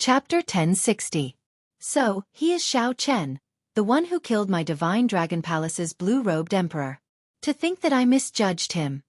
Chapter 1060. So, he is Xiao Chen, the one who killed my divine dragon palace's blue-robed emperor. To think that I misjudged him.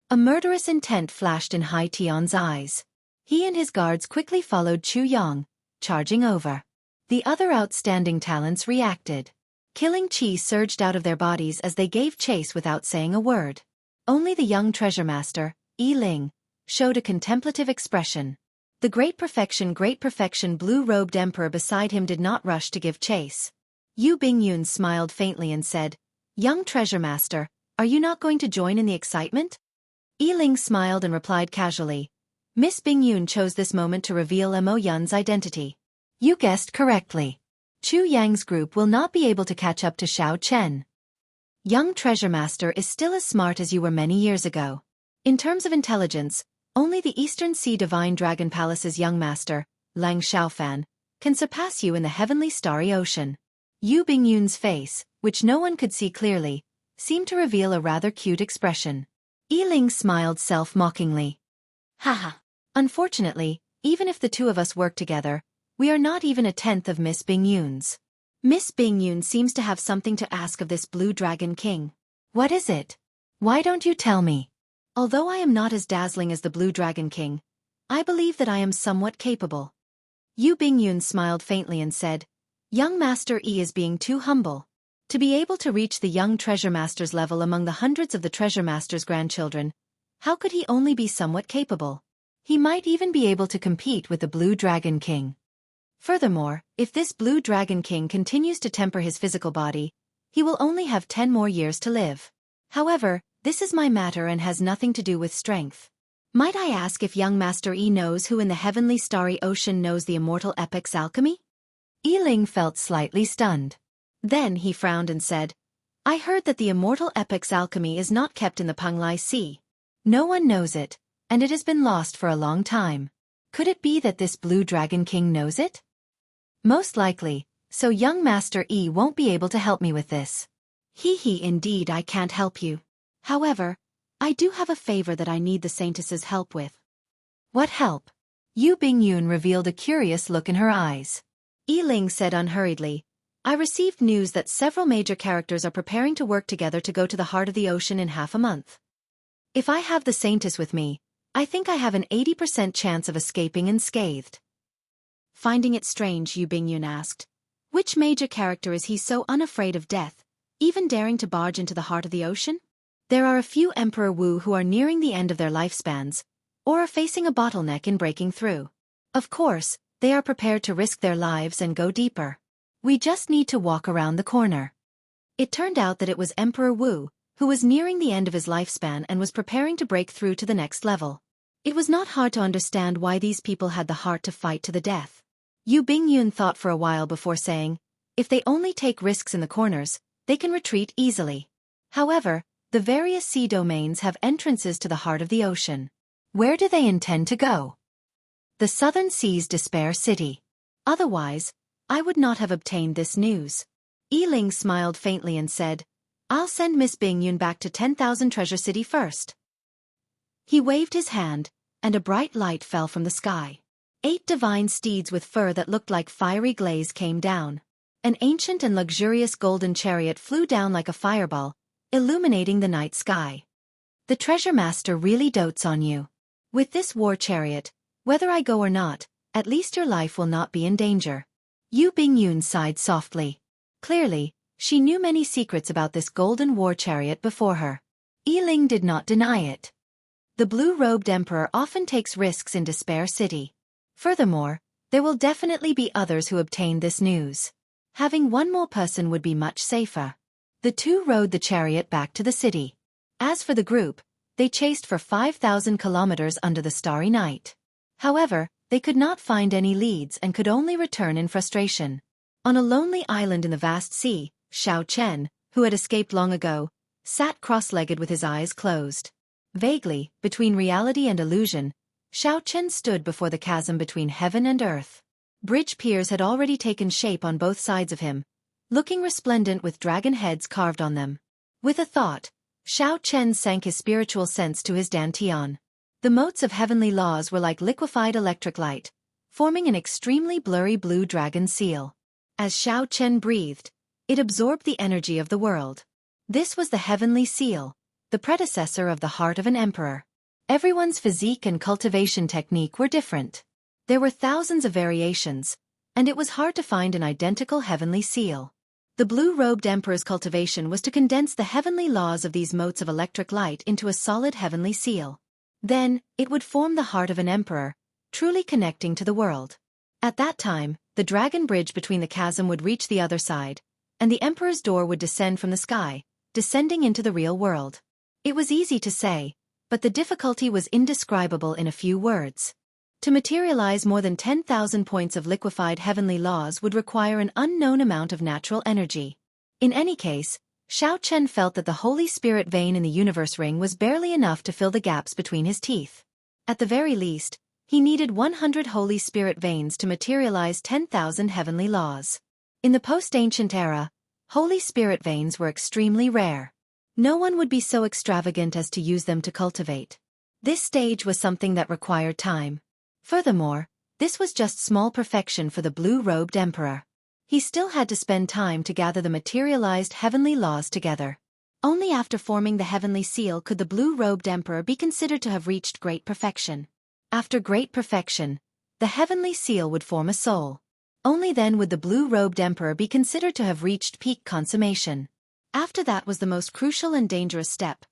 A murderous intent flashed in Hai Tian's eyes. He and his guards quickly followed Chu Yang, charging over. The other outstanding talents reacted. Killing chi surged out of their bodies as they gave chase without saying a word. Only the young treasure master, Yi Ling, showed a contemplative expression. The great perfection blue-robed emperor beside him did not rush to give chase. Yu Bingyun smiled faintly and said, "Young treasure master, are you not going to join in the excitement?" Yi Ling smiled and replied casually. Miss Bingyun chose this moment to reveal Mo Yun's identity. You guessed correctly. Chu Yang's group will not be able to catch up to Xiao Chen. Young treasure master is still as smart as you were many years ago. In terms of intelligence, only the Eastern Sea Divine Dragon Palace's young master, Lang Xiaofan, can surpass you in the heavenly starry ocean. Yu Bingyun's face, which no one could see clearly, seemed to reveal a rather cute expression. Yi Ling smiled self-mockingly. Haha. Unfortunately, even if the two of us work together, we are not even a tenth of Miss Bingyun's. Miss Bingyun seems to have something to ask of this Blue Dragon King. What is it? Why don't you tell me? Although I am not as dazzling as the Blue Dragon King, I believe that I am somewhat capable. Yu Bingyun smiled faintly and said, Young Master Yi is being too humble. To be able to reach the young treasure master's level among the hundreds of the treasure master's grandchildren, how could he only be somewhat capable? He might even be able to compete with the Blue Dragon King. Furthermore, if this Blue Dragon King continues to temper his physical body, he will only have 10 more years to live. However, this is my matter and has nothing to do with strength. Might I ask if young Master Yi knows who in the heavenly starry ocean knows the immortal epic's alchemy? Yi Ling felt slightly stunned. Then he frowned and said, I heard that the immortal epic's alchemy is not kept in the Penglai Sea. No one knows it, and it has been lost for a long time. Could it be that this Blue Dragon King knows it? Most likely, so young Master Yi won't be able to help me with this. Indeed I can't help you. However, I do have a favor that I need the Saintess's help with. What help? Yu Bingyun revealed a curious look in her eyes. Yi Ling said unhurriedly, I received news that several major characters are preparing to work together to go to the heart of the ocean in half a month. If I have the Saintess with me, I think I have an 80% chance of escaping unscathed. Finding it strange, Yu Bingyun asked, which major character is he so unafraid of death, even daring to barge into the heart of the ocean? There are a few Emperor Wu who are nearing the end of their lifespans, or are facing a bottleneck in breaking through. Of course, they are prepared to risk their lives and go deeper. We just need to walk around the corner. It turned out that it was Emperor Wu, who was nearing the end of his lifespan and was preparing to break through to the next level. It was not hard to understand why these people had the heart to fight to the death. Yu Bingyun thought for a while before saying, if they only take risks in the corners, they can retreat easily. However, the various sea domains have entrances to the heart of the ocean. Where do they intend to go? The Southern Sea's Despair City. Otherwise, I would not have obtained this news. Yi Ling smiled faintly and said, I'll send Miss Bingyun back to 10,000 Treasure City first. He waved his hand, and a bright light fell from the sky. 8 divine steeds with fur that looked like fiery glaze came down. An ancient and luxurious golden chariot flew down like a fireball, illuminating the night sky. The treasure master really dotes on you. With this war chariot, whether I go or not, at least your life will not be in danger. Yu Bingyun sighed softly. Clearly, she knew many secrets about this golden war chariot before her. Yi Ling did not deny it. The blue-robed emperor often takes risks in Despair City. Furthermore, there will definitely be others who obtain this news. Having one more person would be much safer. The two rode the chariot back to the city. As for the group, they chased for 5,000 kilometers under the starry night. However, they could not find any leads and could only return in frustration. On a lonely island in the vast sea, Xiao Chen, who had escaped long ago, sat cross-legged with his eyes closed. Vaguely, between reality and illusion, Xiao Chen stood before the chasm between heaven and earth. Bridge piers had already taken shape on both sides of him, looking resplendent with dragon heads carved on them. With a thought, Xiao Chen sank his spiritual sense to his dantian. The motes of heavenly laws were like liquefied electric light, forming an extremely blurry blue dragon seal. As Xiao Chen breathed, it absorbed the energy of the world. This was the heavenly seal, the predecessor of the heart of an emperor. Everyone's physique and cultivation technique were different. There were thousands of variations, and it was hard to find an identical heavenly seal. The blue-robed emperor's cultivation was to condense the heavenly laws of these motes of electric light into a solid heavenly seal. Then, it would form the heart of an emperor, truly connecting to the world. At that time, the dragon bridge between the chasm would reach the other side, and the emperor's door would descend from the sky, descending into the real world. It was easy to say, but the difficulty was indescribable in a few words. To materialize more than 10,000 points of liquefied heavenly laws would require an unknown amount of natural energy. In any case, Xiao Chen felt that the Holy Spirit vein in the universe ring was barely enough to fill the gaps between his teeth. At the very least, he needed 100 Holy Spirit veins to materialize 10,000 heavenly laws. In the post-ancient era, Holy Spirit veins were extremely rare. No one would be so extravagant as to use them to cultivate. This stage was something that required time. Furthermore, this was just small perfection for the blue-robed emperor. He still had to spend time to gather the materialized heavenly laws together. Only after forming the heavenly seal could the blue-robed emperor be considered to have reached great perfection. After great perfection, the heavenly seal would form a soul. Only then would the blue-robed emperor be considered to have reached peak consummation. After that was the most crucial and dangerous step,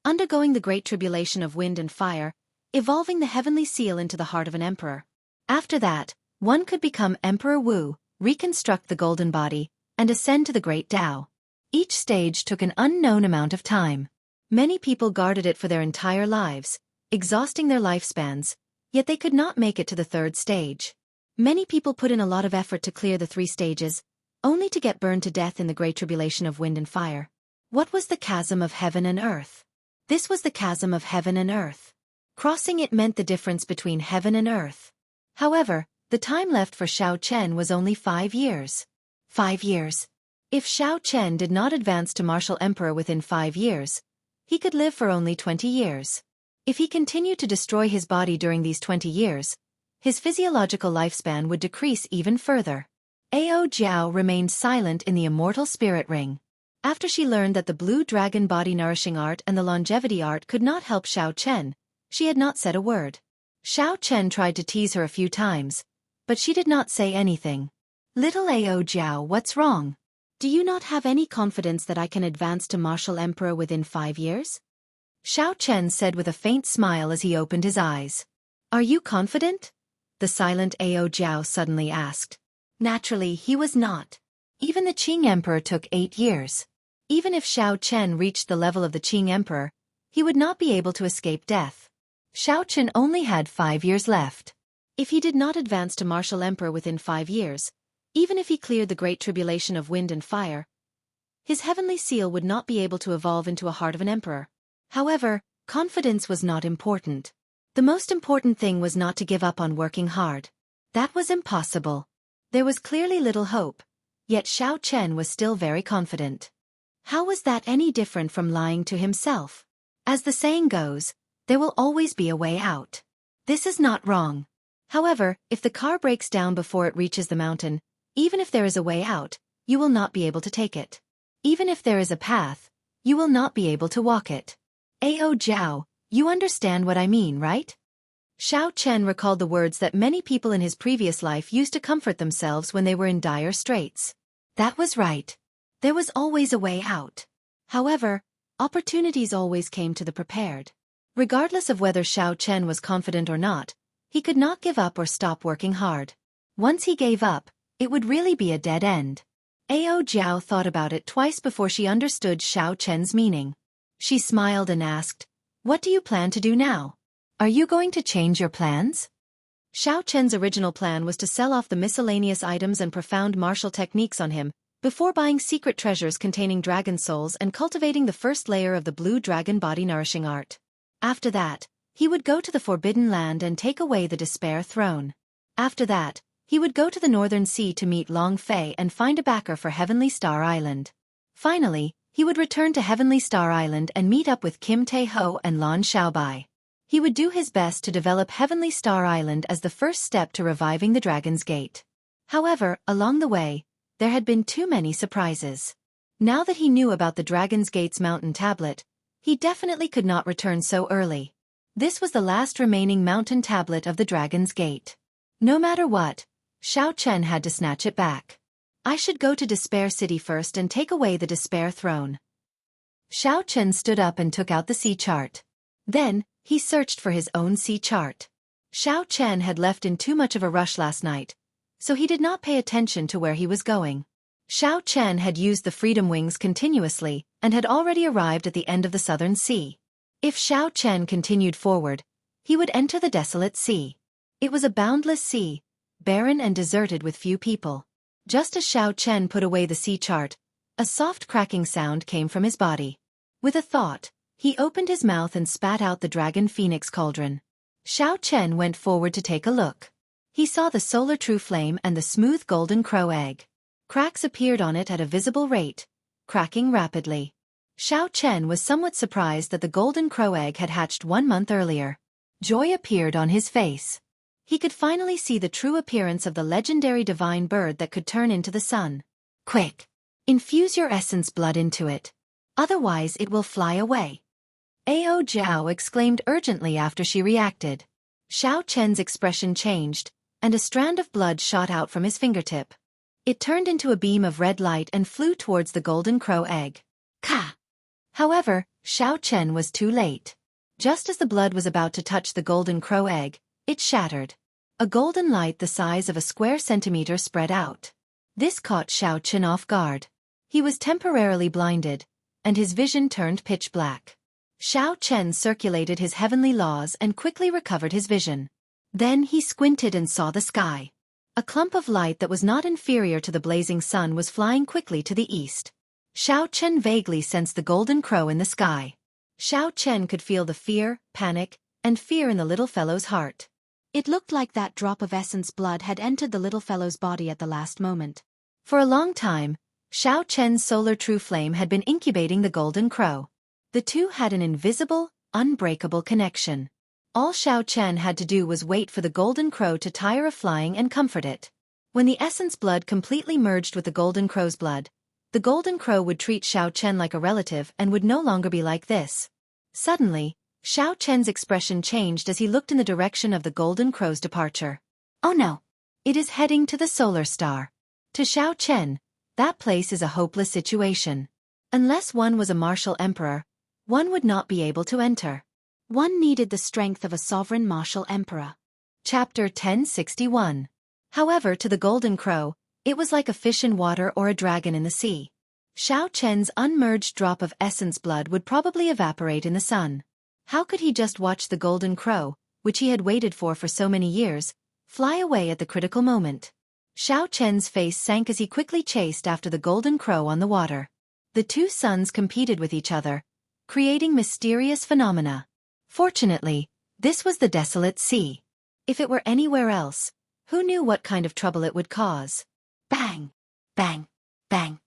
undergoing the great tribulation of wind and fire, evolving the heavenly seal into the heart of an emperor. After that, one could become Emperor Wu, reconstruct the golden body, and ascend to the great Tao. Each stage took an unknown amount of time. Many people guarded it for their entire lives, exhausting their lifespans, yet they could not make it to the third stage. Many people put in a lot of effort to clear the 3 stages, only to get burned to death in the great tribulation of wind and fire. What was the chasm of heaven and earth? This was the chasm of heaven and earth. Crossing it meant the difference between heaven and earth. However, the time left for Xiao Chen was only 5 years. 5 years. If Xiao Chen did not advance to martial emperor within 5 years, he could live for only 20 years. If he continued to destroy his body during these 20 years, his physiological lifespan would decrease even further. Ao Jiao remained silent in the immortal spirit ring. After she learned that the blue dragon body nourishing art and the longevity art could not help Xiao Chen, she had not said a word. Xiao Chen tried to tease her a few times, but she did not say anything. Little Ao Jiao, what's wrong? Do you not have any confidence that I can advance to martial emperor within 5 years? Xiao Chen said with a faint smile as he opened his eyes. Are you confident? The silent Ao Jiao suddenly asked. Naturally, he was not. Even the Qing emperor took 8 years. Even if Xiao Chen reached the level of the Qing emperor, he would not be able to escape death. Xiao Chen only had 5 years left. If he did not advance to martial emperor within 5 years, even if he cleared the great tribulation of wind and fire, his heavenly seal would not be able to evolve into a heart of an emperor. However, confidence was not important. The most important thing was not to give up on working hard. That was impossible. There was clearly little hope, yet Xiao Chen was still very confident. How was that any different from lying to himself? As the saying goes, there will always be a way out. This is not wrong. However, if the car breaks down before it reaches the mountain, even if there is a way out, you will not be able to take it. Even if there is a path, you will not be able to walk it. Ao Jiao, you understand what I mean, right? Xiao Chen recalled the words that many people in his previous life used to comfort themselves when they were in dire straits. That was right. There was always a way out. However, opportunities always came to the prepared. Regardless of whether Xiao Chen was confident or not, he could not give up or stop working hard. Once he gave up, it would really be a dead end. Ao Jiao thought about it twice before she understood Xiao Chen's meaning. She smiled and asked, "What do you plan to do now? Are you going to change your plans?" Xiao Chen's original plan was to sell off the miscellaneous items and profound martial techniques on him, before buying secret treasures containing dragon souls and cultivating the first layer of the blue dragon body nourishing art. After that, he would go to the Forbidden Land and take away the Despair Throne. After that, he would go to the Northern Sea to meet Long Fei and find a backer for Heavenly Star Island. Finally, he would return to Heavenly Star Island and meet up with Kim Tae Ho and Lan Xiaobai. He would do his best to develop Heavenly Star Island as the first step to reviving the Dragon's Gate. However, along the way, there had been too many surprises. Now that he knew about the Dragon's Gate's mountain tablet, he definitely could not return so early. This was the last remaining mountain tablet of the Dragon's Gate. No matter what, Xiao Chen had to snatch it back. I should go to Despair City first and take away the Despair Throne. Xiao Chen stood up and took out the sea chart. Then, he searched for his own sea chart. Xiao Chen had left in too much of a rush last night, so he did not pay attention to where he was going. Xiao Chen had used the Freedom Wings continuously and had already arrived at the end of the Southern Sea. If Xiao Chen continued forward, he would enter the Desolate Sea. It was a boundless sea, barren and deserted with few people. Just as Xiao Chen put away the sea chart, a soft cracking sound came from his body. With a thought, he opened his mouth and spat out the Dragon Phoenix Cauldron. Xiao Chen went forward to take a look. He saw the Solar True Flame and the smooth Golden Crow Egg. Cracks appeared on it at a visible rate, cracking rapidly. Xiao Chen was somewhat surprised that the Golden Crow Egg had hatched 1 month earlier. Joy appeared on his face. He could finally see the true appearance of the legendary divine bird that could turn into the sun. Quick! Infuse your essence blood into it. Otherwise it will fly away. Ao Jiao exclaimed urgently after she reacted. Xiao Chen's expression changed, and a strand of blood shot out from his fingertip. It turned into a beam of red light and flew towards the Golden Crow Egg. Ka! However, Xiao Chen was too late. Just as the blood was about to touch the Golden Crow Egg, it shattered. A golden light the size of a square centimeter spread out. This caught Xiao Chen off guard. He was temporarily blinded, and his vision turned pitch black. Xiao Chen circulated his heavenly laws and quickly recovered his vision. Then he squinted and saw the sky. A clump of light that was not inferior to the blazing sun was flying quickly to the east. Xiao Chen vaguely sensed the golden crow in the sky. Xiao Chen could feel the fear, panic, and fear in the little fellow's heart. It looked like that drop of essence blood had entered the little fellow's body at the last moment. For a long time, Xiao Chen's solar true flame had been incubating the golden crow. The two had an invisible, unbreakable connection. All Xiao Chen had to do was wait for the golden crow to tire of flying and comfort it. When the essence blood completely merged with the golden crow's blood, the golden crow would treat Xiao Chen like a relative and would no longer be like this. Suddenly, Xiao Chen's expression changed as he looked in the direction of the golden crow's departure. Oh no! It is heading to the solar star. To Xiao Chen, that place is a hopeless situation. Unless one was a martial emperor, one would not be able to enter. One needed the strength of a sovereign martial emperor. Chapter 1061. However, to the golden crow, it was like a fish in water or a dragon in the sea. Xiao Chen's unmerged drop of essence blood would probably evaporate in the sun. How could he just watch the golden crow, which he had waited for so many years, fly away at the critical moment? Xiao Chen's face sank as he quickly chased after the golden crow on the water. The two suns competed with each other, creating mysterious phenomena. Fortunately, this was the Desolate Sea. If it were anywhere else, who knew what kind of trouble it would cause? Bang! Bang! Bang!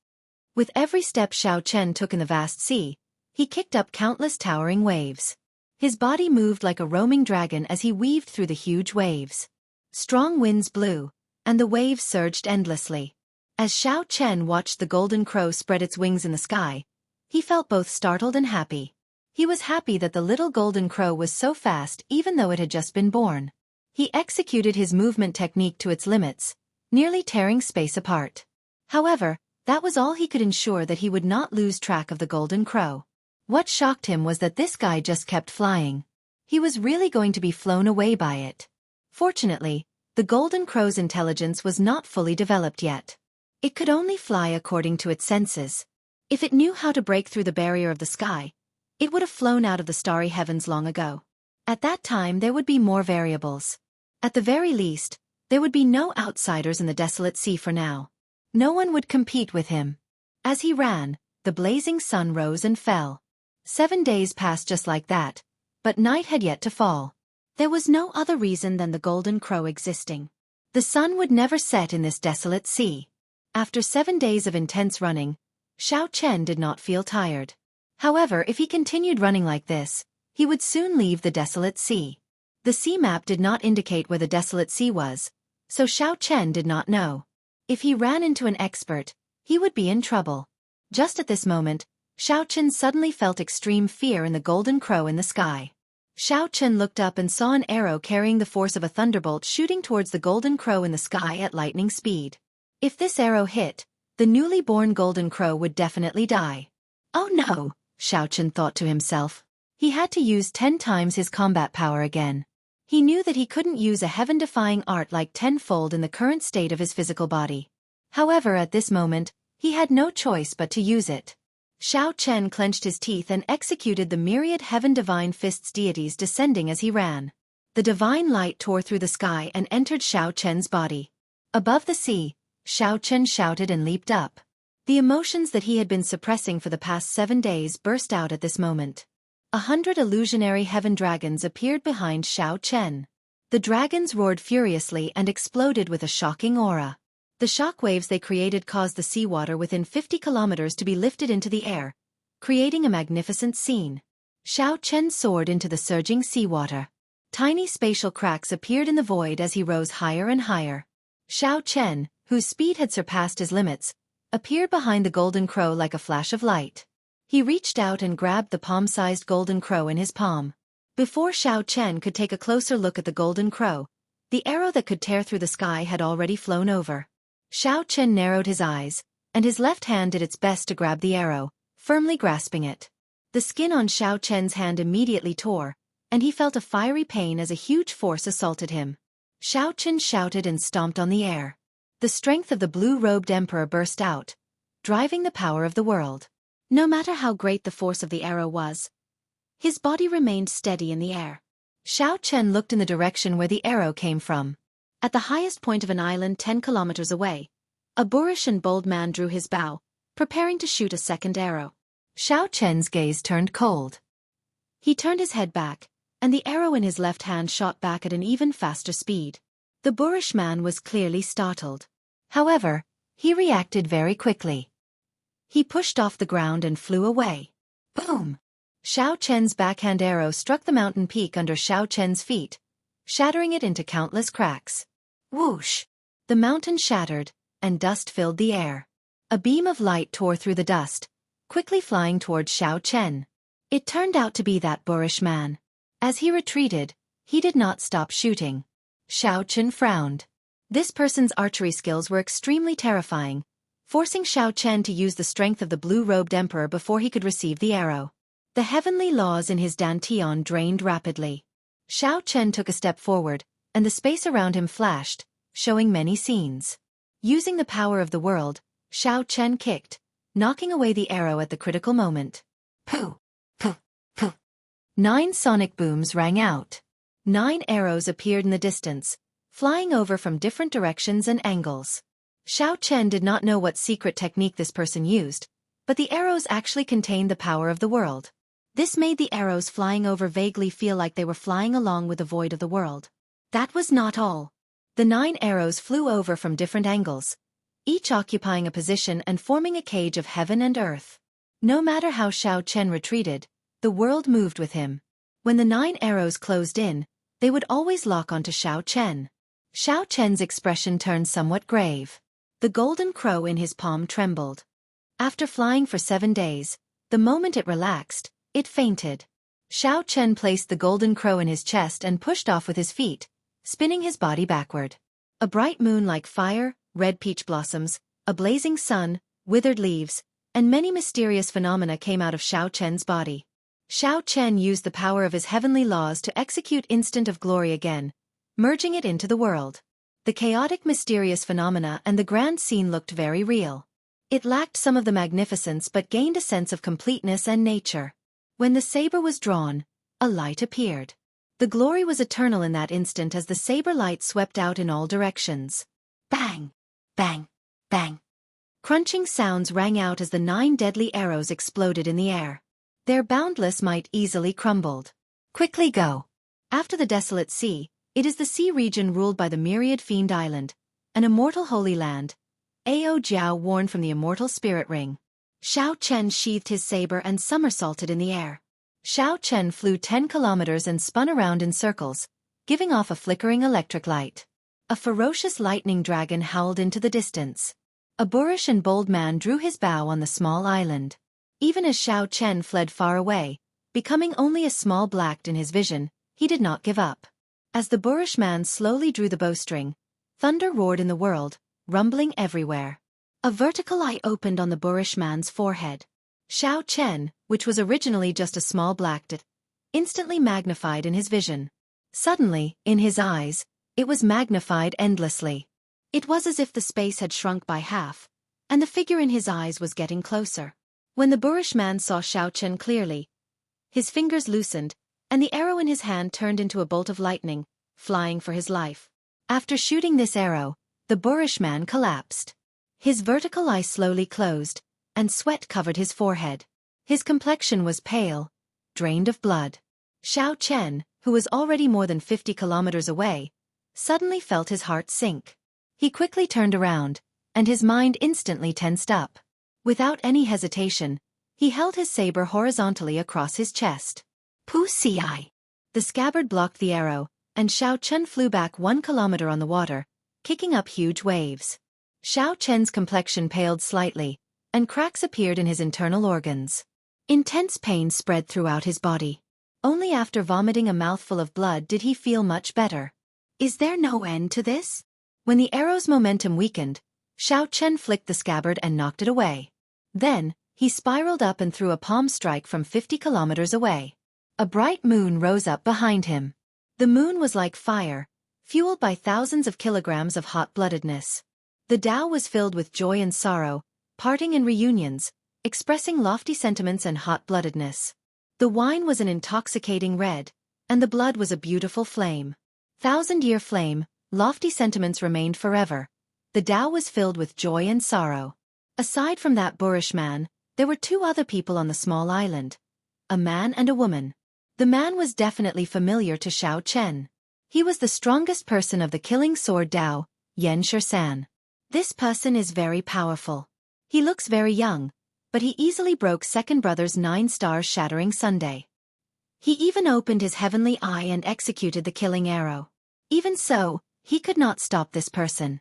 With every step Xiao Chen took in the vast sea, he kicked up countless towering waves. His body moved like a roaming dragon as he weaved through the huge waves. Strong winds blew, and the waves surged endlessly. As Xiao Chen watched the golden crow spread its wings in the sky, he felt both startled and happy. He was happy that the little golden crow was so fast even though it had just been born. He executed his movement technique to its limits, nearly tearing space apart. However, that was all he could ensure that he would not lose track of the golden crow. What shocked him was that this guy just kept flying. He was really going to be flown away by it. Fortunately, the golden crow's intelligence was not fully developed yet. It could only fly according to its senses. If it knew how to break through the barrier of the sky, it would have flown out of the starry heavens long ago. At that time there would be more variables. At the very least, there would be no outsiders in the Desolate Sea for now. No one would compete with him. As he ran, the blazing sun rose and fell. 7 days passed just like that, but night had yet to fall. There was no other reason than the golden crow existing. The sun would never set in this Desolate Sea. After 7 days of intense running, Xiao Chen did not feel tired. However, if he continued running like this, he would soon leave the desolate sea. The sea map did not indicate where the desolate sea was, so Xiao Chen did not know. If he ran into an expert, he would be in trouble. Just at this moment, Xiao Chen suddenly felt extreme fear in the golden crow in the sky. Xiao Chen looked up and saw an arrow carrying the force of a thunderbolt shooting towards the golden crow in the sky at lightning speed. If this arrow hit, the newly born golden crow would definitely die. Oh no, Xiao Chen thought to himself. He had to use 10 times his combat power again. He knew that he couldn't use a heaven-defying art like tenfold in the current state of his physical body. However, at this moment, he had no choice but to use it. Xiao Chen clenched his teeth and executed the myriad heaven-divine fists deities descending as he ran. The divine light tore through the sky and entered Xiao Chen's body. Above the sea, Xiao Chen shouted and leaped up. The emotions that he had been suppressing for the past 7 days burst out at this moment. 100 illusionary heaven dragons appeared behind Xiao Chen. The dragons roared furiously and exploded with a shocking aura. The shock waves they created caused the seawater within 50 kilometers to be lifted into the air, creating a magnificent scene. Xiao Chen soared into the surging seawater. Tiny spatial cracks appeared in the void as he rose higher and higher. Xiao Chen, whose speed had surpassed his limits, appeared behind the golden crow like a flash of light. He reached out and grabbed the palm-sized golden crow in his palm. Before Xiao Chen could take a closer look at the golden crow, the arrow that could tear through the sky had already flown over. Xiao Chen narrowed his eyes, and his left hand did its best to grab the arrow, firmly grasping it. The skin on Xiao Chen's hand immediately tore, and he felt a fiery pain as a huge force assaulted him. Xiao Chen shouted and stomped on the air. The strength of the blue-robed emperor burst out, driving the power of the world. No matter how great the force of the arrow was, his body remained steady in the air. Xiao Chen looked in the direction where the arrow came from. At the highest point of an island 10 kilometers away, a boorish and bold man drew his bow, preparing to shoot a second arrow. Xiao Chen's gaze turned cold. He turned his head back, and the arrow in his left hand shot back at an even faster speed. The boorish man was clearly startled. However, he reacted very quickly. He pushed off the ground and flew away. Boom! Xiao Chen's backhand arrow struck the mountain peak under Xiao Chen's feet, shattering it into countless cracks. Whoosh! The mountain shattered, and dust filled the air. A beam of light tore through the dust, quickly flying towards Xiao Chen. It turned out to be that boorish man. As he retreated, he did not stop shooting. Xiao Chen frowned. This person's archery skills were extremely terrifying, forcing Xiao Chen to use the strength of the blue-robed emperor before he could receive the arrow. The heavenly laws in his dantian drained rapidly. Xiao Chen took a step forward, and the space around him flashed, showing many scenes. Using the power of the world, Xiao Chen kicked, knocking away the arrow at the critical moment. Pooh! Pooh! Pooh! 9 sonic booms rang out. 9 arrows appeared in the distance, flying over from different directions and angles. Xiao Chen did not know what secret technique this person used, but the arrows actually contained the power of the world. This made the arrows flying over vaguely feel like they were flying along with the void of the world. That was not all. The 9 arrows flew over from different angles, each occupying a position and forming a cage of heaven and earth. No matter how Xiao Chen retreated, the world moved with him. When the 9 arrows closed in, they would always lock onto Xiao Chen. Xiao Chen's expression turned somewhat grave. The golden crow in his palm trembled. After flying for 7 days, the moment it relaxed, it fainted. Xiao Chen placed the golden crow in his chest and pushed off with his feet, spinning his body backward. A bright moon like fire, red peach blossoms, a blazing sun, withered leaves, and many mysterious phenomena came out of Xiao Chen's body. Xiao Chen used the power of his heavenly laws to execute Instant of Glory again, merging it into the world. The chaotic mysterious phenomena and the grand scene looked very real. It lacked some of the magnificence but gained a sense of completeness and nature. When the saber was drawn, a light appeared. The glory was eternal in that instant as the saber light swept out in all directions. Bang! Bang! Bang! Crunching sounds rang out as the 9 deadly arrows exploded in the air. Their boundless might easily crumbled. Quickly go! After the desolate sea, it is the sea region ruled by the myriad fiend island, an immortal holy land. Ao Jiao warned from the immortal spirit ring. Xiao Chen sheathed his saber and somersaulted in the air. Xiao Chen flew 10 kilometers and spun around in circles, giving off a flickering electric light. A ferocious lightning dragon howled into the distance. A boorish and bold man drew his bow on the small island. Even as Xiao Chen fled far away, becoming only a small black in his vision, he did not give up. As the boorish man slowly drew the bowstring, thunder roared in the world, rumbling everywhere. A vertical eye opened on the boorish man's forehead. Xiao Chen, which was originally just a small black dot, instantly magnified in his vision. Suddenly, in his eyes, it was magnified endlessly. It was as if the space had shrunk by half, and the figure in his eyes was getting closer. When the boorish man saw Xiao Chen clearly, his fingers loosened, and the arrow in his hand turned into a bolt of lightning, flying for his life. After shooting this arrow, the boorish man collapsed. His vertical eye slowly closed, and sweat covered his forehead. His complexion was pale, drained of blood. Xiao Chen, who was already more than 50 kilometers away, suddenly felt his heart sink. He quickly turned around, and his mind instantly tensed up. Without any hesitation, he held his saber horizontally across his chest. Pussy! The scabbard blocked the arrow, and Xiao Chen flew back 1 kilometer on the water, kicking up huge waves. Xiao Chen's complexion paled slightly, and cracks appeared in his internal organs. Intense pain spread throughout his body. Only after vomiting a mouthful of blood did he feel much better. Is there no end to this? When the arrow's momentum weakened, Xiao Chen flicked the scabbard and knocked it away. Then, he spiraled up and threw a palm strike from 50 kilometers away. A bright moon rose up behind him. The moon was like fire, fueled by thousands of kilograms of hot-bloodedness. The Tao was filled with joy and sorrow, parting and reunions, expressing lofty sentiments and hot-bloodedness. The wine was an intoxicating red, and the blood was a beautiful flame. Thousand-year flame, lofty sentiments remained forever. The Tao was filled with joy and sorrow. Aside from that boorish man, there were 2 other people on the small island. A man and a woman. The man was definitely familiar to Xiao Chen. He was the strongest person of the killing sword Tao, Xianxia. This person is very powerful. He looks very young, but he easily broke second brother's 9 stars shattering Sunday. He even opened his heavenly eye and executed the killing arrow. Even so, he could not stop this person.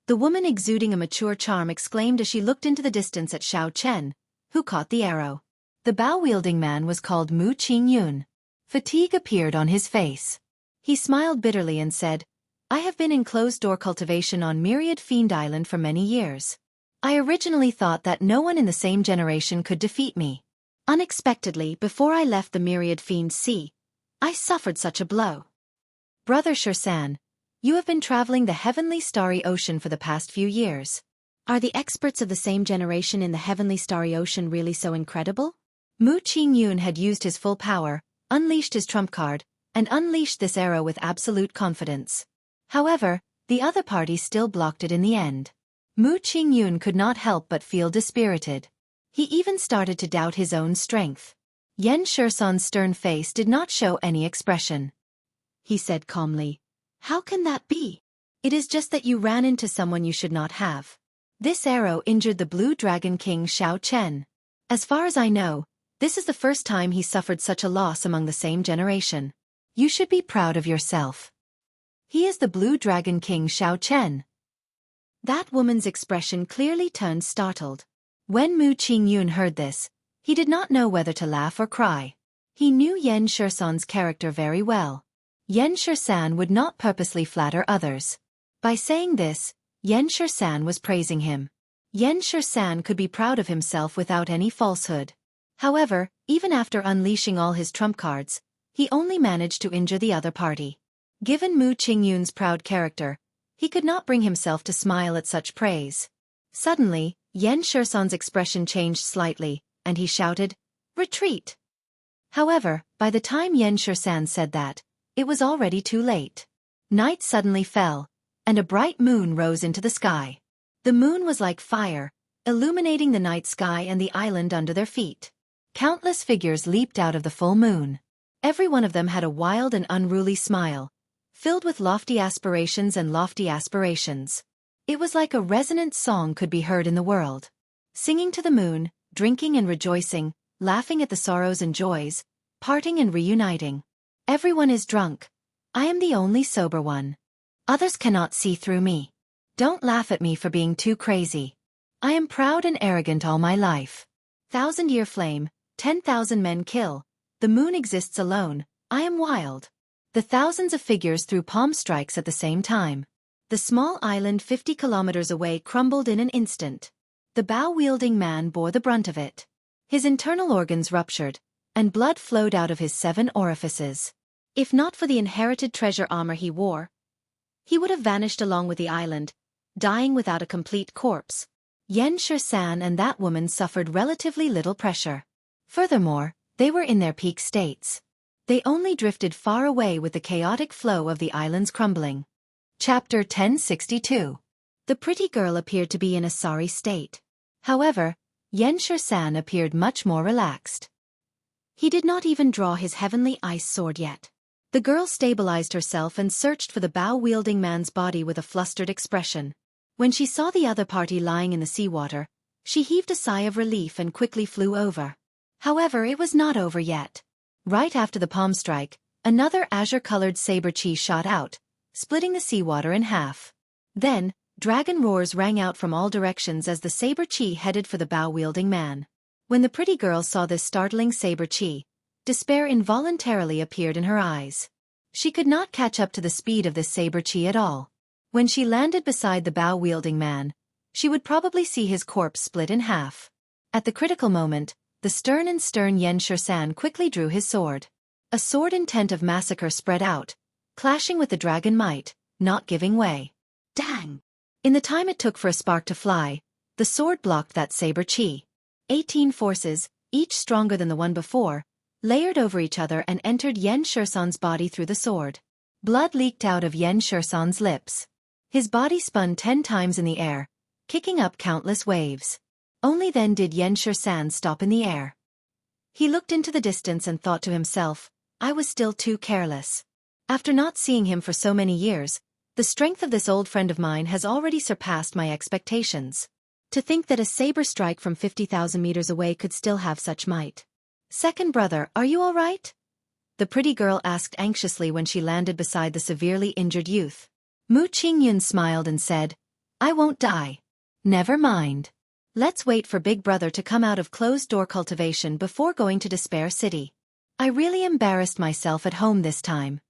The woman exuding a mature charm exclaimed as she looked into the distance at Xiao Chen, who caught the arrow. The bow-wielding man was called Mu Qingyun. Fatigue appeared on his face. He smiled bitterly and said, I have been in closed-door cultivation on Myriad Fiend Island for many years. I originally thought that no one in the same generation could defeat me. Unexpectedly, before I left the Myriad Fiend Sea, I suffered such a blow. Brother Shursan, you have been traveling the heavenly starry ocean for the past few years. Are the experts of the same generation in the heavenly starry ocean really so incredible? Mu Qingyun had used his full power, unleashed his trump card, and unleashed this arrow with absolute confidence. However, the other party still blocked it in the end. Mu Qingyun could not help but feel dispirited. He even started to doubt his own strength. Yen Shursan's stern face did not show any expression. He said calmly, How can that be? It is just that you ran into someone you should not have. This arrow injured the Blue Dragon King Xiao Chen. As far as I know, this is the first time he suffered such a loss among the same generation. You should be proud of yourself. He is the Blue Dragon King Xiao Chen. That woman's expression clearly turned startled. When Mu Qingyun heard this, he did not know whether to laugh or cry. He knew Yen Shursan's character very well. Yen Shursan would not purposely flatter others. By saying this, Yen Shursan was praising him. Yen Shursan could be proud of himself without any falsehood. However, even after unleashing all his trump cards, he only managed to injure the other party. Given Mu Qingyun's proud character, he could not bring himself to smile at such praise. Suddenly, Yen Shursan's expression changed slightly, and he shouted, Retreat! However, by the time Yen Shursan said that, it was already too late. Night suddenly fell, and a bright moon rose into the sky. The moon was like fire, illuminating the night sky and the island under their feet. Countless figures leaped out of the full moon. Every one of them had a wild and unruly smile, filled with lofty aspirations and lofty aspirations. It was like a resonant song could be heard in the world. Singing to the moon, drinking and rejoicing, laughing at the sorrows and joys, parting and reuniting. Everyone is drunk. I am the only sober one. Others cannot see through me. Don't laugh at me for being too crazy. I am proud and arrogant all my life. 1,000-year flame, 10,000 men kill. The moon exists alone. I am wild. The thousands of figures threw palm strikes at the same time. The small island 50 kilometers away crumbled in an instant. The bow-wielding man bore the brunt of it. His internal organs ruptured, and blood flowed out of his 7 orifices. If not for the inherited treasure armor he wore, he would have vanished along with the island, dying without a complete corpse. Xianxia and that woman suffered relatively little pressure. Furthermore, they were in their peak states. They only drifted far away with the chaotic flow of the island's crumbling. Chapter 1062. The pretty girl appeared to be in a sorry state. However, Xianxia appeared much more relaxed. He did not even draw his heavenly ice sword yet. The girl stabilized herself and searched for the bow-wielding man's body with a flustered expression. When she saw the other party lying in the seawater, she heaved a sigh of relief and quickly flew over. However, it was not over yet. Right after the palm strike, another azure-colored saber-chi shot out, splitting the seawater in half. Then, dragon roars rang out from all directions as the saber-chi headed for the bow-wielding man. When the pretty girl saw this startling saber-chi, despair involuntarily appeared in her eyes. She could not catch up to the speed of this saber-chi at all. When she landed beside the bow-wielding man, she would probably see his corpse split in half. At the critical moment, the stern Xianxia quickly drew his sword. A sword intent of massacre spread out, clashing with the dragon might, not giving way. Dang! In the time it took for a spark to fly, the sword blocked that saber-chi. 18 forces, each stronger than the one before, layered over each other and entered Xianxia's body through the sword. Blood leaked out of Xianxia's lips. His body spun 10 times in the air, kicking up countless waves. Only then did Xianxia stop in the air. He looked into the distance and thought to himself, I was still too careless. After not seeing him for so many years, the strength of this old friend of mine has already surpassed my expectations. To think that a saber strike from 50,000 meters away could still have such might. Second brother, are you all right? The pretty girl asked anxiously when she landed beside the severely injured youth. Mu Qingyun smiled and said, I won't die. Never mind. Let's wait for Big Brother to come out of closed-door cultivation before going to Despair City. I really embarrassed myself at home this time.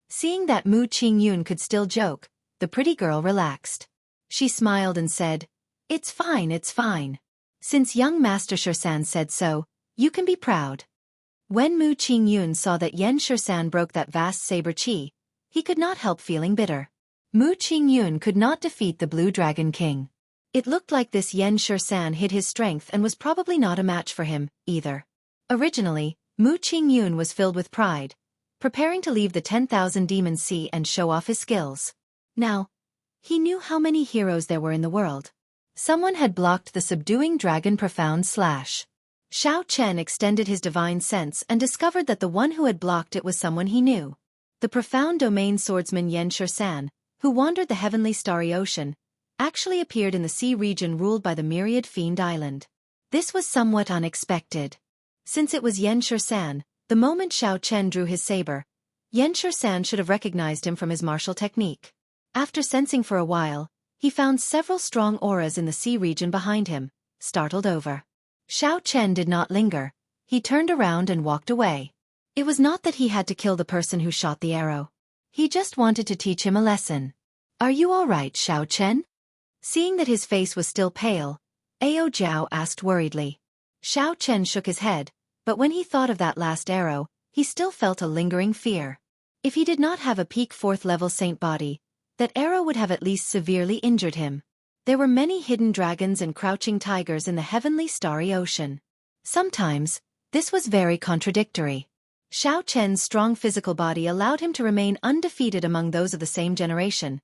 Seeing that Mu Qingyun could still joke, the pretty girl relaxed. She smiled and said, It's fine, it's fine. Since young Master Shursan said so, you can be proud. When Mu Qingyun saw that Xianxia broke that vast saber-chi, he could not help feeling bitter. Mu Qingyun could not defeat the Blue Dragon King. It looked like this Xianxia hid his strength and was probably not a match for him, either. Originally, Mu Qingyun was filled with pride, preparing to leave the 10,000 Demons Sea and show off his skills. Now, he knew how many heroes there were in the world. Someone had blocked the subduing dragon profound slash. Xiao Chen extended his divine sense and discovered that the one who had blocked it was someone he knew. The profound domain swordsman Xianxia, who wandered the heavenly starry ocean, actually appeared in the sea region ruled by the myriad fiend island. This was somewhat unexpected. Since it was Xianxia, the moment Xiao Chen drew his saber, Xianxia should have recognized him from his martial technique. After sensing for a while, he found several strong auras in the sea region behind him, startled over. Xiao Chen did not linger. He turned around and walked away. It was not that he had to kill the person who shot the arrow. He just wanted to teach him a lesson. Are you all right, Xiao Chen? Seeing that his face was still pale, Ao Jiao asked worriedly. Xiao Chen shook his head, but when he thought of that last arrow, he still felt a lingering fear. If he did not have a peak 4th level saint body, that arrow would have at least severely injured him. There were many hidden dragons and crouching tigers in the heavenly starry ocean. Sometimes, this was very contradictory. Xiao Chen's strong physical body allowed him to remain undefeated among those of the same generation,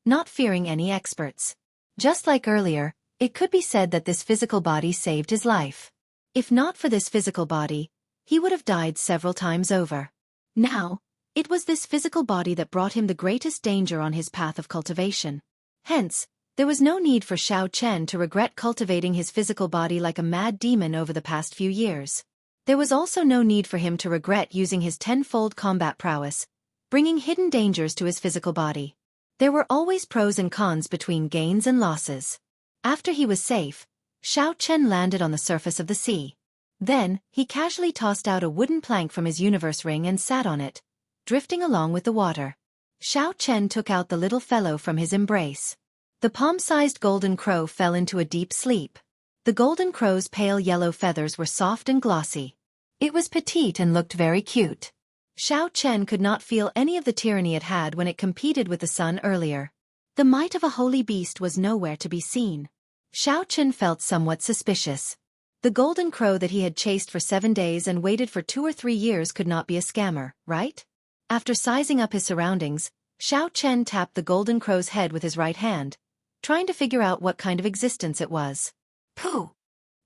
not fearing any experts. Just like earlier, it could be said that this physical body saved his life. If not for this physical body, he would have died several times over. Now, it was this physical body that brought him the greatest danger on his path of cultivation. Hence, there was no need for Xiao Chen to regret cultivating his physical body like a mad demon over the past few years. There was also no need for him to regret using his tenfold combat prowess, bringing hidden dangers to his physical body. There were always pros and cons between gains and losses. After he was safe, Xiao Chen landed on the surface of the sea. Then, he casually tossed out a wooden plank from his universe ring and sat on it, drifting along with the water. Xiao Chen took out the little fellow from his embrace. The palm-sized golden crow fell into a deep sleep. The golden crow's pale yellow feathers were soft and glossy. It was petite and looked very cute. Xiao Chen could not feel any of the tyranny it had when it competed with the sun earlier. The might of a holy beast was nowhere to be seen. Xiao Chen felt somewhat suspicious. The golden crow that he had chased for 7 days and waited for 2 or 3 years could not be a scammer, right? After sizing up his surroundings, Xiao Chen tapped the golden crow's head with his right hand, trying to figure out what kind of existence it was. Pooh!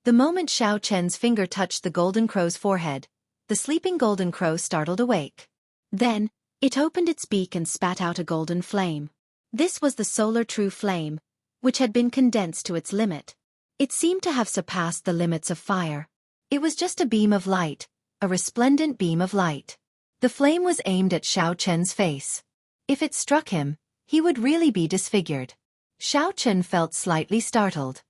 The moment Xiao Chen's finger touched the golden crow's forehead, the sleeping golden crow startled awake. Then, it opened its beak and spat out a golden flame. This was the solar true flame, which had been condensed to its limit. It seemed to have surpassed the limits of fire. It was just a beam of light, a resplendent beam of light. The flame was aimed at Xiao Chen's face. If it struck him, he would really be disfigured. Xiao Chen felt slightly startled.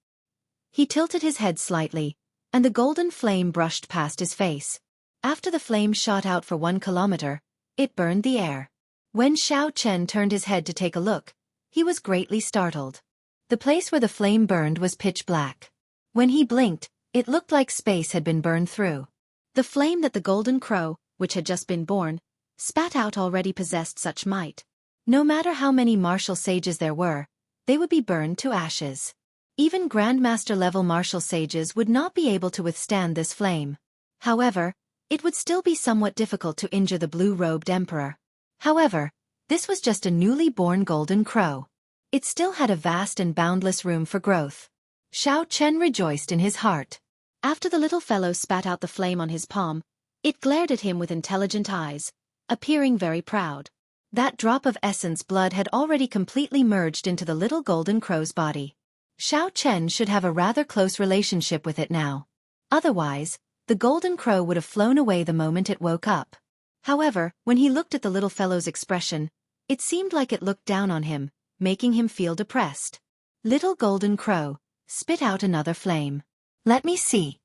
He tilted his head slightly, and the golden flame brushed past his face. After the flame shot out for 1 kilometer, it burned the air. When Xiao Chen turned his head to take a look, he was greatly startled. The place where the flame burned was pitch black. When he blinked, it looked like space had been burned through. The flame that the golden crow, which had just been born, spat out already possessed such might. No matter how many martial sages there were, they would be burned to ashes. Even Grandmaster-level martial sages would not be able to withstand this flame. However, it would still be somewhat difficult to injure the blue-robed emperor. However, this was just a newly born golden crow. It still had a vast and boundless room for growth. Xiao Chen rejoiced in his heart. After the little fellow spat out the flame on his palm, it glared at him with intelligent eyes, appearing very proud. That drop of essence blood had already completely merged into the little golden crow's body. Xiao Chen should have a rather close relationship with it now. Otherwise, the golden crow would have flown away the moment it woke up. However, when he looked at the little fellow's expression, it seemed like it looked down on him, making him feel depressed. Little golden crow, spit out another flame. Let me see.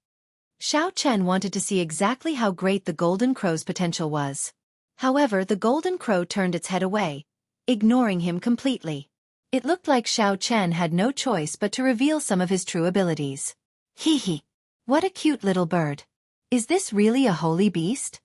Xiao Chen wanted to see exactly how great the golden crow's potential was. However, the golden crow turned its head away, ignoring him completely. It looked like Xiao Chen had no choice but to reveal some of his true abilities. Hee hee. What a cute little bird. Is this really a holy beast?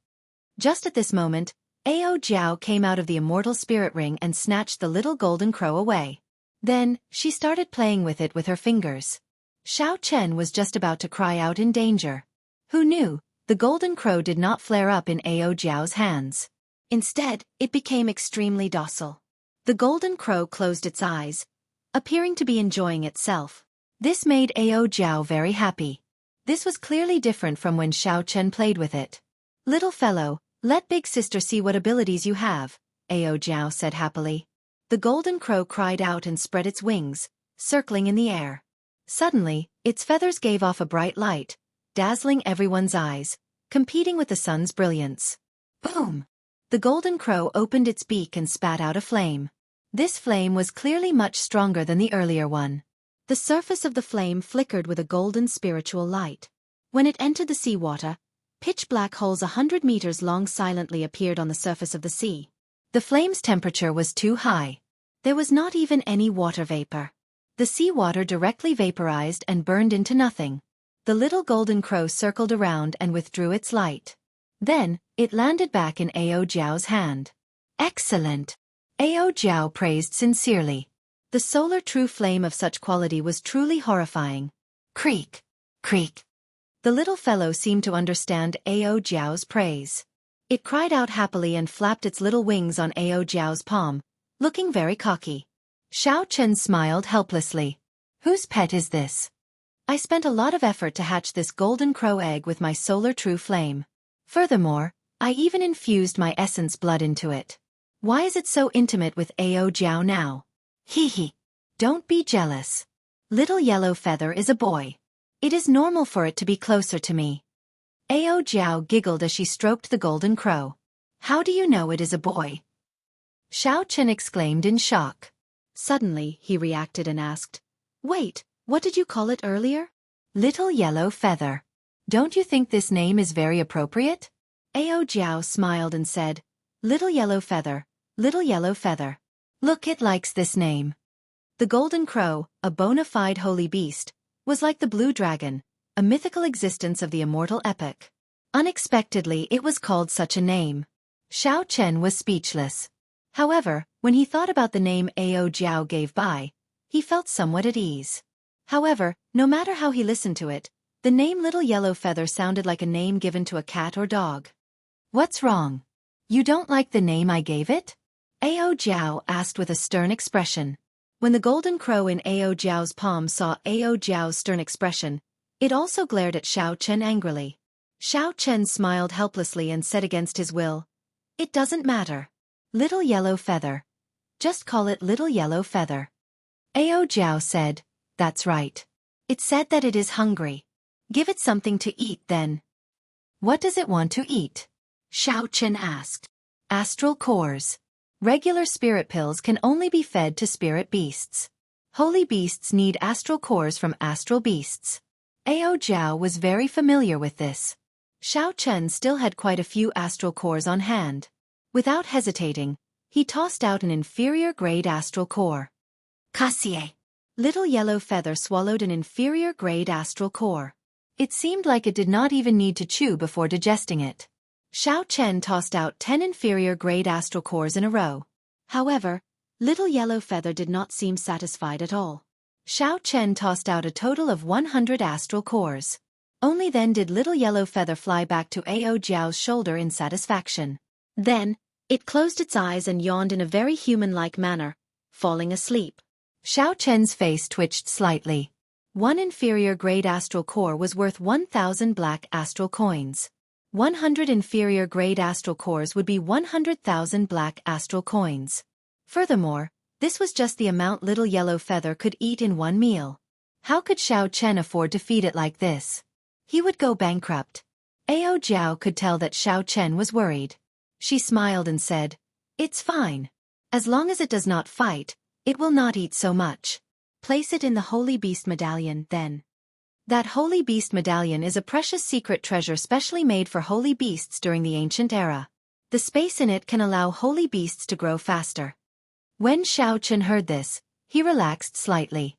Just at this moment, Ao Jiao came out of the immortal spirit ring and snatched the little golden crow away. Then, she started playing with it with her fingers. Xiao Chen was just about to cry out in danger. Who knew, the golden crow did not flare up in Ao Jiao's hands. Instead, it became extremely docile. The golden crow closed its eyes, appearing to be enjoying itself. This made Ao Jiao very happy. This was clearly different from when Xiao Chen played with it. Little fellow, let big sister see what abilities you have, Ao Jiao said happily. The golden crow cried out and spread its wings, circling in the air. Suddenly, its feathers gave off a bright light, dazzling everyone's eyes, competing with the sun's brilliance. Boom! The golden crow opened its beak and spat out a flame. This flame was clearly much stronger than the earlier one. The surface of the flame flickered with a golden spiritual light. When it entered the seawater, pitch black holes 100 meters long silently appeared on the surface of the sea. The flame's temperature was too high. There was not even any water vapor. The seawater directly vaporized and burned into nothing. The little golden crow circled around and withdrew its light. Then, it landed back in Ao Jiao's hand. Excellent! Ao Jiao praised sincerely. The solar true flame of such quality was truly horrifying. Creak! Creak! The little fellow seemed to understand Ao Jiao's praise. It cried out happily and flapped its little wings on Ao Jiao's palm, looking very cocky. Xiao Chen smiled helplessly. Whose pet is this? I spent a lot of effort to hatch this golden crow egg with my solar true flame. Furthermore, I even infused my essence blood into it. Why is it so intimate with Ao Jiao now? Hee hee. Don't be jealous. Little yellow feather is a boy. It is normal for it to be closer to me. Ao Jiao giggled as she stroked the golden crow. How do you know it is a boy? Xiao Chen exclaimed in shock. Suddenly, he reacted and asked, Wait, what did you call it earlier? Little Yellow Feather. Don't you think this name is very appropriate? Ao Jiao smiled and said, Little Yellow Feather, Little Yellow Feather. Look, it likes this name. The golden crow, a bona fide holy beast, was like the blue dragon, a mythical existence of the immortal epic. Unexpectedly, it was called such a name. Xiao Chen was speechless. However, when he thought about the name Ao Jiao gave by, he felt somewhat at ease. However, no matter how he listened to it, the name Little Yellow Feather sounded like a name given to a cat or dog. What's wrong? You don't like the name I gave it? Ao Jiao asked with a stern expression. When the golden crow in Ao Jiao's palm saw Ao Jiao's stern expression, it also glared at Xiao Chen angrily. Xiao Chen smiled helplessly and said against his will, It doesn't matter. Little Yellow Feather. Just call it Little Yellow Feather. Ao Jiao said, That's right. It said that it is hungry. Give it something to eat then. What does it want to eat? Xiao Chen asked. Astral cores. Regular spirit pills can only be fed to spirit beasts. Holy beasts need astral cores from astral beasts. Ao Jiao was very familiar with this. Xiao Chen still had quite a few astral cores on hand. Without hesitating, he tossed out an inferior-grade astral core. Cassie. Little Yellow Feather swallowed an inferior-grade astral core. It seemed like it did not even need to chew before digesting it. Xiao Chen tossed out 10 inferior-grade astral cores in a row. However, Little Yellow Feather did not seem satisfied at all. Xiao Chen tossed out a total of 100 astral cores. Only then did Little Yellow Feather fly back to Ao Jiao's shoulder in satisfaction. Then, it closed its eyes and yawned in a very human-like manner, falling asleep. Xiao Chen's face twitched slightly. One inferior-grade astral core was worth 1,000 black astral coins. 100 inferior-grade astral cores would be 100,000 black astral coins. Furthermore, this was just the amount Little Yellow Feather could eat in one meal. How could Xiao Chen afford to feed it like this? He would go bankrupt. Ao Jiao could tell that Xiao Chen was worried. She smiled and said, It's fine. As long as it does not fight, it will not eat so much. Place it in the Holy Beast Medallion, then. That Holy Beast Medallion is a precious secret treasure specially made for holy beasts during the ancient era. The space in it can allow holy beasts to grow faster. When Xiao Chen heard this, he relaxed slightly.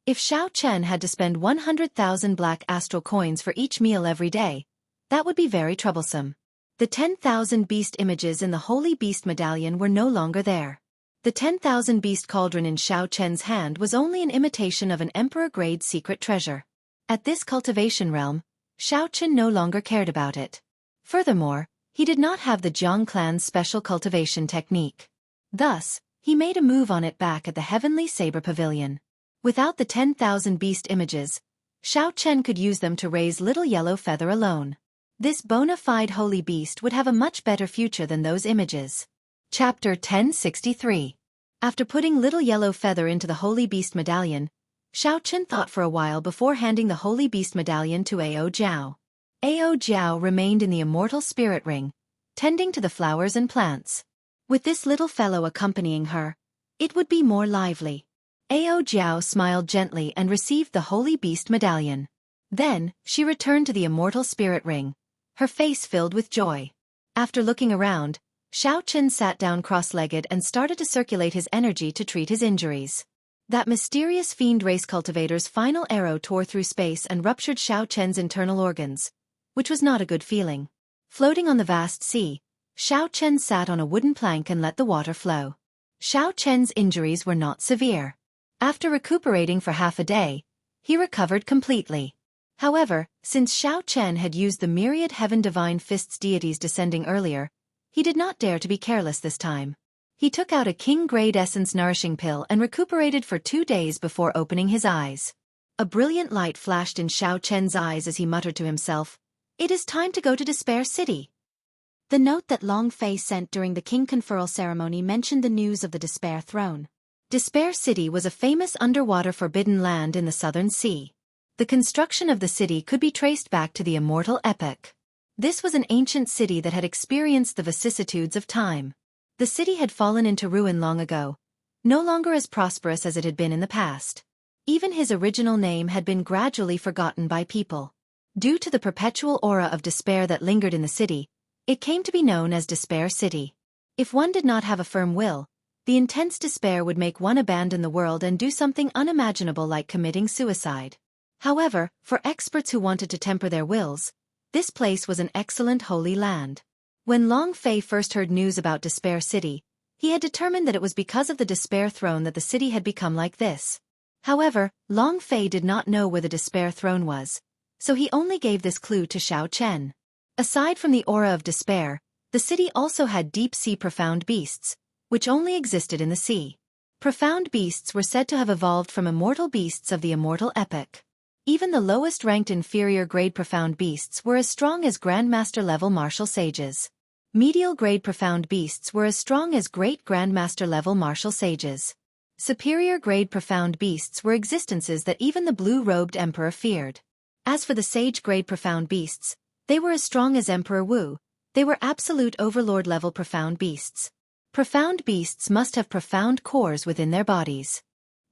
If Xiao Chen had to spend 100,000 black astral coins for each meal every day, that would be very troublesome. The 10,000 beast images in the Holy Beast Medallion were no longer there. The 10,000 beast cauldron in Xiao Chen's hand was only an imitation of an emperor-grade secret treasure. At this cultivation realm, Xiao Chen no longer cared about it. Furthermore, he did not have the Jiang clan's special cultivation technique. Thus, he made a move on it back at the Heavenly Saber Pavilion. Without the 10,000 beast images, Xiao Chen could use them to raise Little Yellow Feather alone. This bona fide holy beast would have a much better future than those images. Chapter 1063. After putting Little Yellow Feather into the Holy Beast Medallion, Xiao Chen thought for a while before handing the Holy Beast Medallion to Ao Jiao. Ao Jiao remained in the Immortal Spirit Ring, tending to the flowers and plants. With this little fellow accompanying her, it would be more lively. Ao Jiao smiled gently and received the Holy Beast Medallion. Then, she returned to the Immortal Spirit Ring, her face filled with joy. After looking around, Xiao Chen sat down cross-legged and started to circulate his energy to treat his injuries. That mysterious fiend race cultivator's final arrow tore through space and ruptured Xiao Chen's internal organs, which was not a good feeling. Floating on the vast sea, Xiao Chen sat on a wooden plank and let the water flow. Xiao Chen's injuries were not severe. After recuperating for half a day, he recovered completely. However, since Xiao Chen had used the myriad heaven divine fists deities descending earlier, he did not dare to be careless this time. He took out a king-grade essence nourishing pill and recuperated for 2 days before opening his eyes. A brilliant light flashed in Xiao Chen's eyes as he muttered to himself, "It is time to go to Despair City." The note that Long Fei sent during the king conferral ceremony mentioned the news of the Despair Throne. Despair City was a famous underwater forbidden land in the Southern Sea. The construction of the city could be traced back to the Immortal epic. This was an ancient city that had experienced the vicissitudes of time. The city had fallen into ruin long ago, no longer as prosperous as it had been in the past. Even his original name had been gradually forgotten by people. Due to the perpetual aura of despair that lingered in the city, it came to be known as Despair City. If one did not have a firm will, the intense despair would make one abandon the world and do something unimaginable like committing suicide. However, for experts who wanted to temper their wills, this place was an excellent holy land. When Long Fei first heard news about Despair City, he had determined that it was because of the Despair Throne that the city had become like this. However, Long Fei did not know where the Despair Throne was, so he only gave this clue to Xiao Chen. Aside from the aura of despair, the city also had deep-sea profound beasts, which only existed in the sea. Profound beasts were said to have evolved from immortal beasts of the immortal epoch. Even the lowest-ranked inferior-grade profound beasts were as strong as Grandmaster-level martial sages. Medial-grade profound beasts were as strong as great Grandmaster-level martial sages. Superior-grade profound beasts were existences that even the blue-robed emperor feared. As for the sage-grade profound beasts, they were as strong as Emperor Wu. They were absolute overlord-level profound beasts. Profound beasts must have profound cores within their bodies.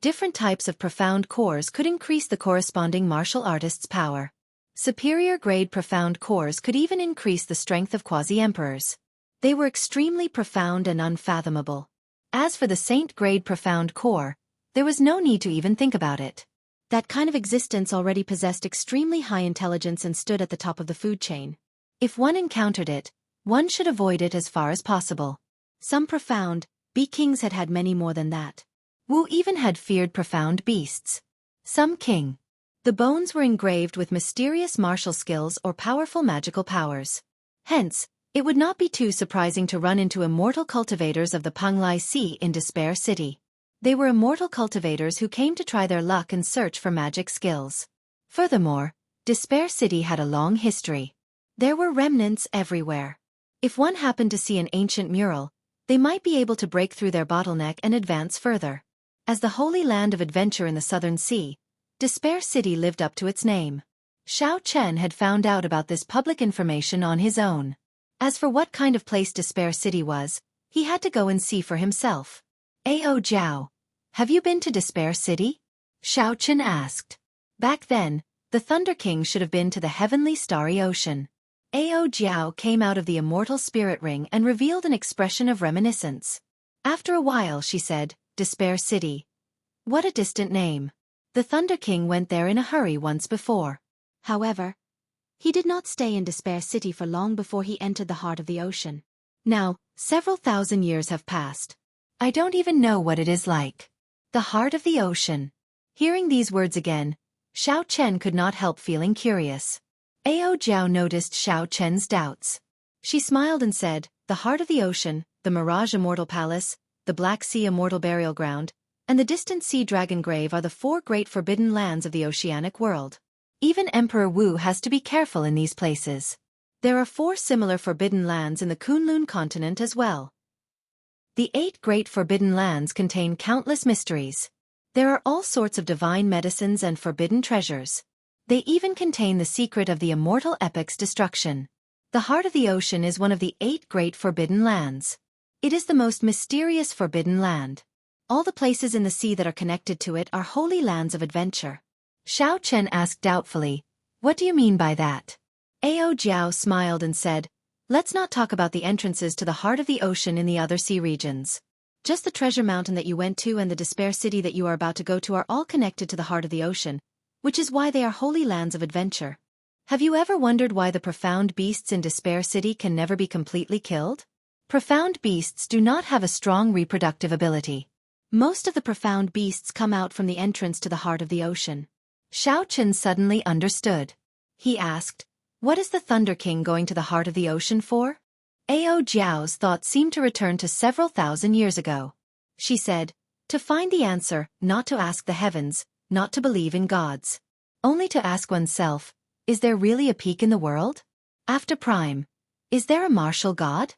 Different types of profound cores could increase the corresponding martial artist's power. Superior-grade profound cores could even increase the strength of quasi-emperors. They were extremely profound and unfathomable. As for the saint-grade profound core, there was no need to even think about it. That kind of existence already possessed extremely high intelligence and stood at the top of the food chain. If one encountered it, one should avoid it as far as possible. Some profound kings had had many more than that. Wu even had feared profound beasts. Some king. The bones were engraved with mysterious martial skills or powerful magical powers. Hence, it would not be too surprising to run into immortal cultivators of the Panglai Sea in Despair City. They were immortal cultivators who came to try their luck and search for magic skills. Furthermore, Despair City had a long history. There were remnants everywhere. If one happened to see an ancient mural, they might be able to break through their bottleneck and advance further. As the holy land of adventure in the southern sea, Despair City lived up to its name. Xiao Chen had found out about this public information on his own. As for what kind of place Despair City was, he had to go and see for himself. Ao Jiao, have you been to Despair City? Xiao Chen asked. Back then, the Thunder King should have been to the heavenly starry ocean. Ao Jiao came out of the immortal spirit ring and revealed an expression of reminiscence. After a while she said, Despair City. What a distant name. The Thunder King went there in a hurry once before. However, he did not stay in Despair City for long before he entered the heart of the ocean. Now, several thousand years have passed. I don't even know what it is like. The heart of the ocean. Hearing these words again, Xiao Chen could not help feeling curious. Ao Jiao noticed Xiao Chen's doubts. She smiled and said, the heart of the ocean, the Mirage Immortal Palace, the Black Sea Immortal Burial Ground, and the distant Sea Dragon Grave are the 4 great forbidden lands of the oceanic world. Even Emperor Wu has to be careful in these places. There are 4 similar forbidden lands in the Kunlun continent as well. The 8 great forbidden lands contain countless mysteries. There are all sorts of divine medicines and forbidden treasures. They even contain the secret of the immortal epoch's destruction. The heart of the ocean is one of the 8 great forbidden lands. It is the most mysterious forbidden land. All the places in the sea that are connected to it are holy lands of adventure. Xiao Chen asked doubtfully, what do you mean by that? Ao Jiao smiled and said, let's not talk about the entrances to the heart of the ocean in the other sea regions. Just the treasure mountain that you went to and the Despair City that you are about to go to are all connected to the heart of the ocean, which is why they are holy lands of adventure. Have you ever wondered why the profound beasts in Despair City can never be completely killed? Profound beasts do not have a strong reproductive ability. Most of the profound beasts come out from the entrance to the heart of the ocean. Xiao Chen suddenly understood. He asked, what is the Thunder King going to the heart of the ocean for? Ao Jiao's thoughts seemed to return to several thousand years ago. She said, to find the answer, not to ask the heavens, not to believe in gods. Only to ask oneself, is there really a peak in the world? After Prime, is there a martial god?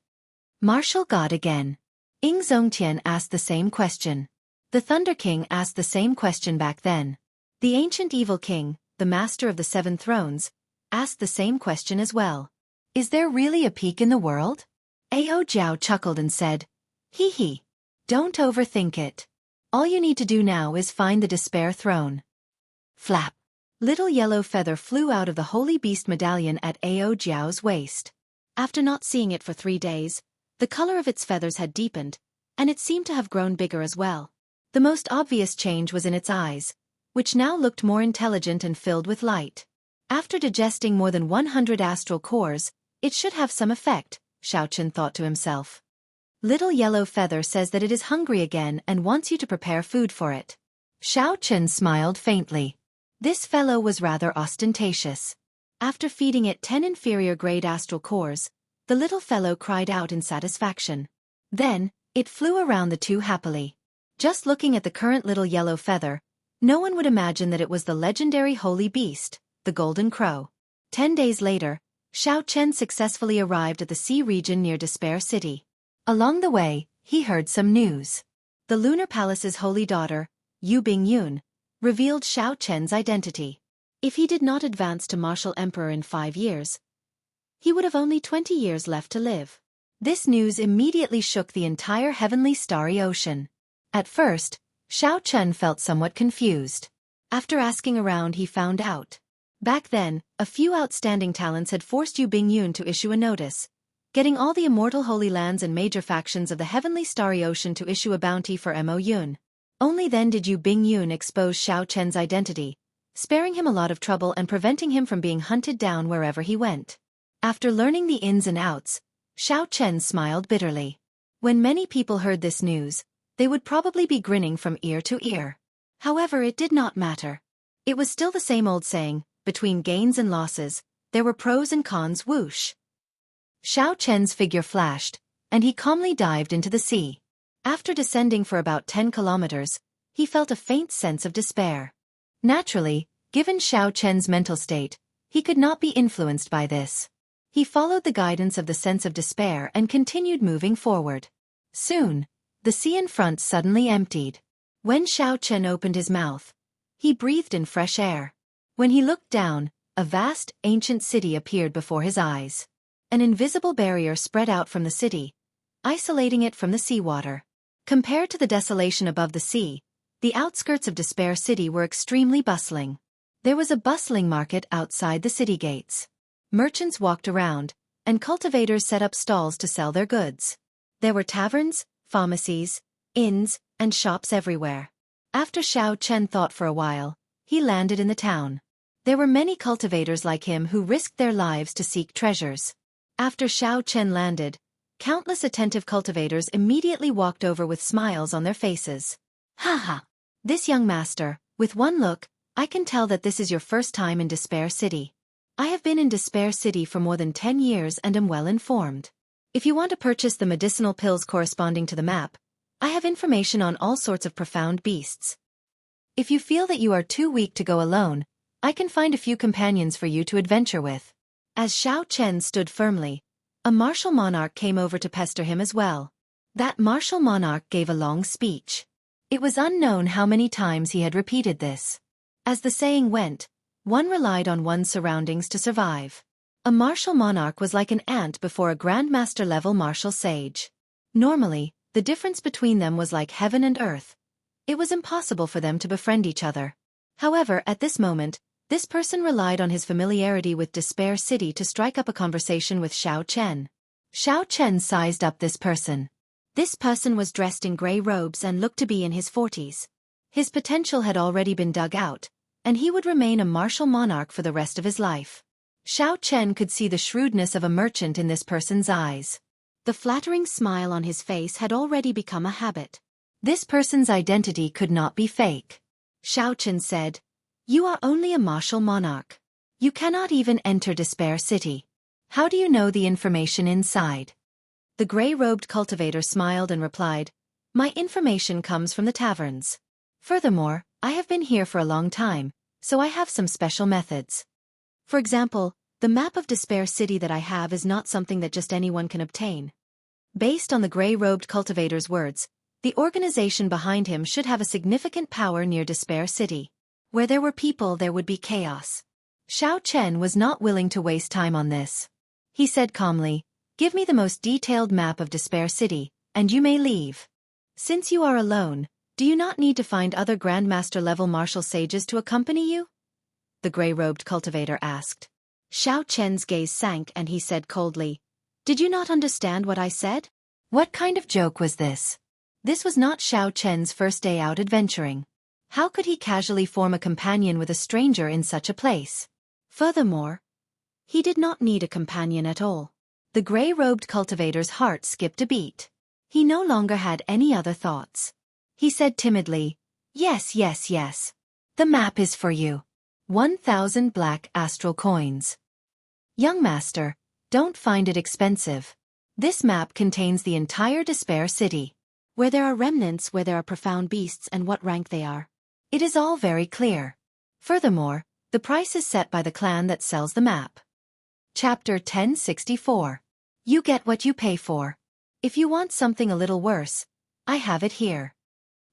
Martial god again. Ying Zongtian asked the same question. The Thunder King asked the same question back then. The ancient evil king, the master of the 7 thrones, asked the same question as well. Is there really a peak in the world? Ao Jiao chuckled and said, "Hee hee. Don't overthink it. All you need to do now is find the despair throne." Flap. Little yellow feather flew out of the holy beast medallion at Ao Jiao's waist. After not seeing it for 3 days, the color of its feathers had deepened, and it seemed to have grown bigger as well. The most obvious change was in its eyes, which now looked more intelligent and filled with light. After digesting more than 100 astral cores, it should have some effect, Xiaochen thought to himself. Little yellow feather says that it is hungry again and wants you to prepare food for it. Xiaochen smiled faintly. This fellow was rather ostentatious. After feeding it 10 inferior grade astral cores, the little fellow cried out in satisfaction. Then, it flew around the two happily. Just looking at the current little yellow feather, no one would imagine that it was the legendary holy beast, the golden crow. 10 days later, Xiaochen successfully arrived at the sea region near Despair City. Along the way, he heard some news. The Lunar Palace's holy daughter, Yu Bingyun, revealed Xiaochen's identity. If he did not advance to martial emperor in 5 years, he would have only 20 years left to live. This news immediately shook the entire heavenly starry ocean. At first, Xiaochen felt somewhat confused. After asking around, he found out. Back then, a few outstanding talents had forced Yu Bingyun to issue a notice, getting all the immortal holy lands and major factions of the heavenly starry ocean to issue a bounty for Mo Yun. Only then did Yu Bingyun expose Xiaochen's identity, sparing him a lot of trouble and preventing him from being hunted down wherever he went. After learning the ins and outs, Xiaochen smiled bitterly. When many people heard this news, they would probably be grinning from ear to ear. However, it did not matter. It was still the same old saying, between gains and losses, there were pros and cons. Whoosh. Xiaochen's figure flashed, and he calmly dived into the sea. After descending for about 10 kilometers, he felt a faint sense of despair. Naturally, given Xiaochen's mental state, he could not be influenced by this. He followed the guidance of the sense of despair and continued moving forward. Soon, the sea in front suddenly emptied. When Xiaochen opened his mouth, he breathed in fresh air. When he looked down, a vast, ancient city appeared before his eyes. An invisible barrier spread out from the city, isolating it from the seawater. Compared to the desolation above the sea, the outskirts of Despair City were extremely bustling. There was a bustling market outside the city gates. Merchants walked around, and cultivators set up stalls to sell their goods. There were taverns, pharmacies, inns, and shops everywhere. After Xiaochen thought for a while, he landed in the town. There were many cultivators like him who risked their lives to seek treasures. After Xiaochen landed, countless attentive cultivators immediately walked over with smiles on their faces. "Haha! This young master, with one look, I can tell that this is your first time in Despair City. I have been in Despair City for more than 10 years and am well informed. If you want to purchase the medicinal pills corresponding to the map, I have information on all sorts of profound beasts. If you feel that you are too weak to go alone, I can find a few companions for you to adventure with." As Xiaochen stood firmly, a martial monarch came over to pester him as well. That martial monarch gave a long speech. It was unknown how many times he had repeated this. As the saying went, one relied on one's surroundings to survive. A martial monarch was like an ant before a grandmaster-level martial sage. Normally, the difference between them was like heaven and earth. It was impossible for them to befriend each other. However, at this moment, this person relied on his familiarity with Despair City to strike up a conversation with Xiaochen. Xiaochen sized up this person. This person was dressed in gray robes and looked to be in his 40s. His potential had already been dug out, and he would remain a martial monarch for the rest of his life. Xiaochen could see the shrewdness of a merchant in this person's eyes. The flattering smile on his face had already become a habit. This person's identity could not be fake. Xiaochen said, "You are only a martial monarch. You cannot even enter Despair City. How do you know the information inside?" The gray-robed cultivator smiled and replied, "My information comes from the taverns. Furthermore, I have been here for a long time, so I have some special methods. For example, the map of Despair City that I have is not something that just anyone can obtain." Based on the gray-robed cultivator's words, the organization behind him should have a significant power near Despair City. Where there were people, there would be chaos. Xiaochen was not willing to waste time on this. He said calmly, "Give me the most detailed map of Despair City, and you may leave. Since you are alone, do you not need to find other Grandmaster-level martial sages to accompany you?" the gray-robed cultivator asked. Xiao Chen's gaze sank and he said coldly, "Did you not understand what I said?" What kind of joke was this? This was not Xiao Chen's first day out adventuring. How could he casually form a companion with a stranger in such a place? Furthermore, he did not need a companion at all. The gray-robed cultivator's heart skipped a beat. He no longer had any other thoughts. He said timidly, "Yes, yes, yes. The map is for you. 1,000 black astral coins. Young master, don't find it expensive. This map contains the entire Despair City. Where there are remnants, where there are profound beasts, and what rank they are. It is all very clear. Furthermore, the price is set by the clan that sells the map." Chapter 1064. You get what you pay for. If you want something a little worse, I have it here.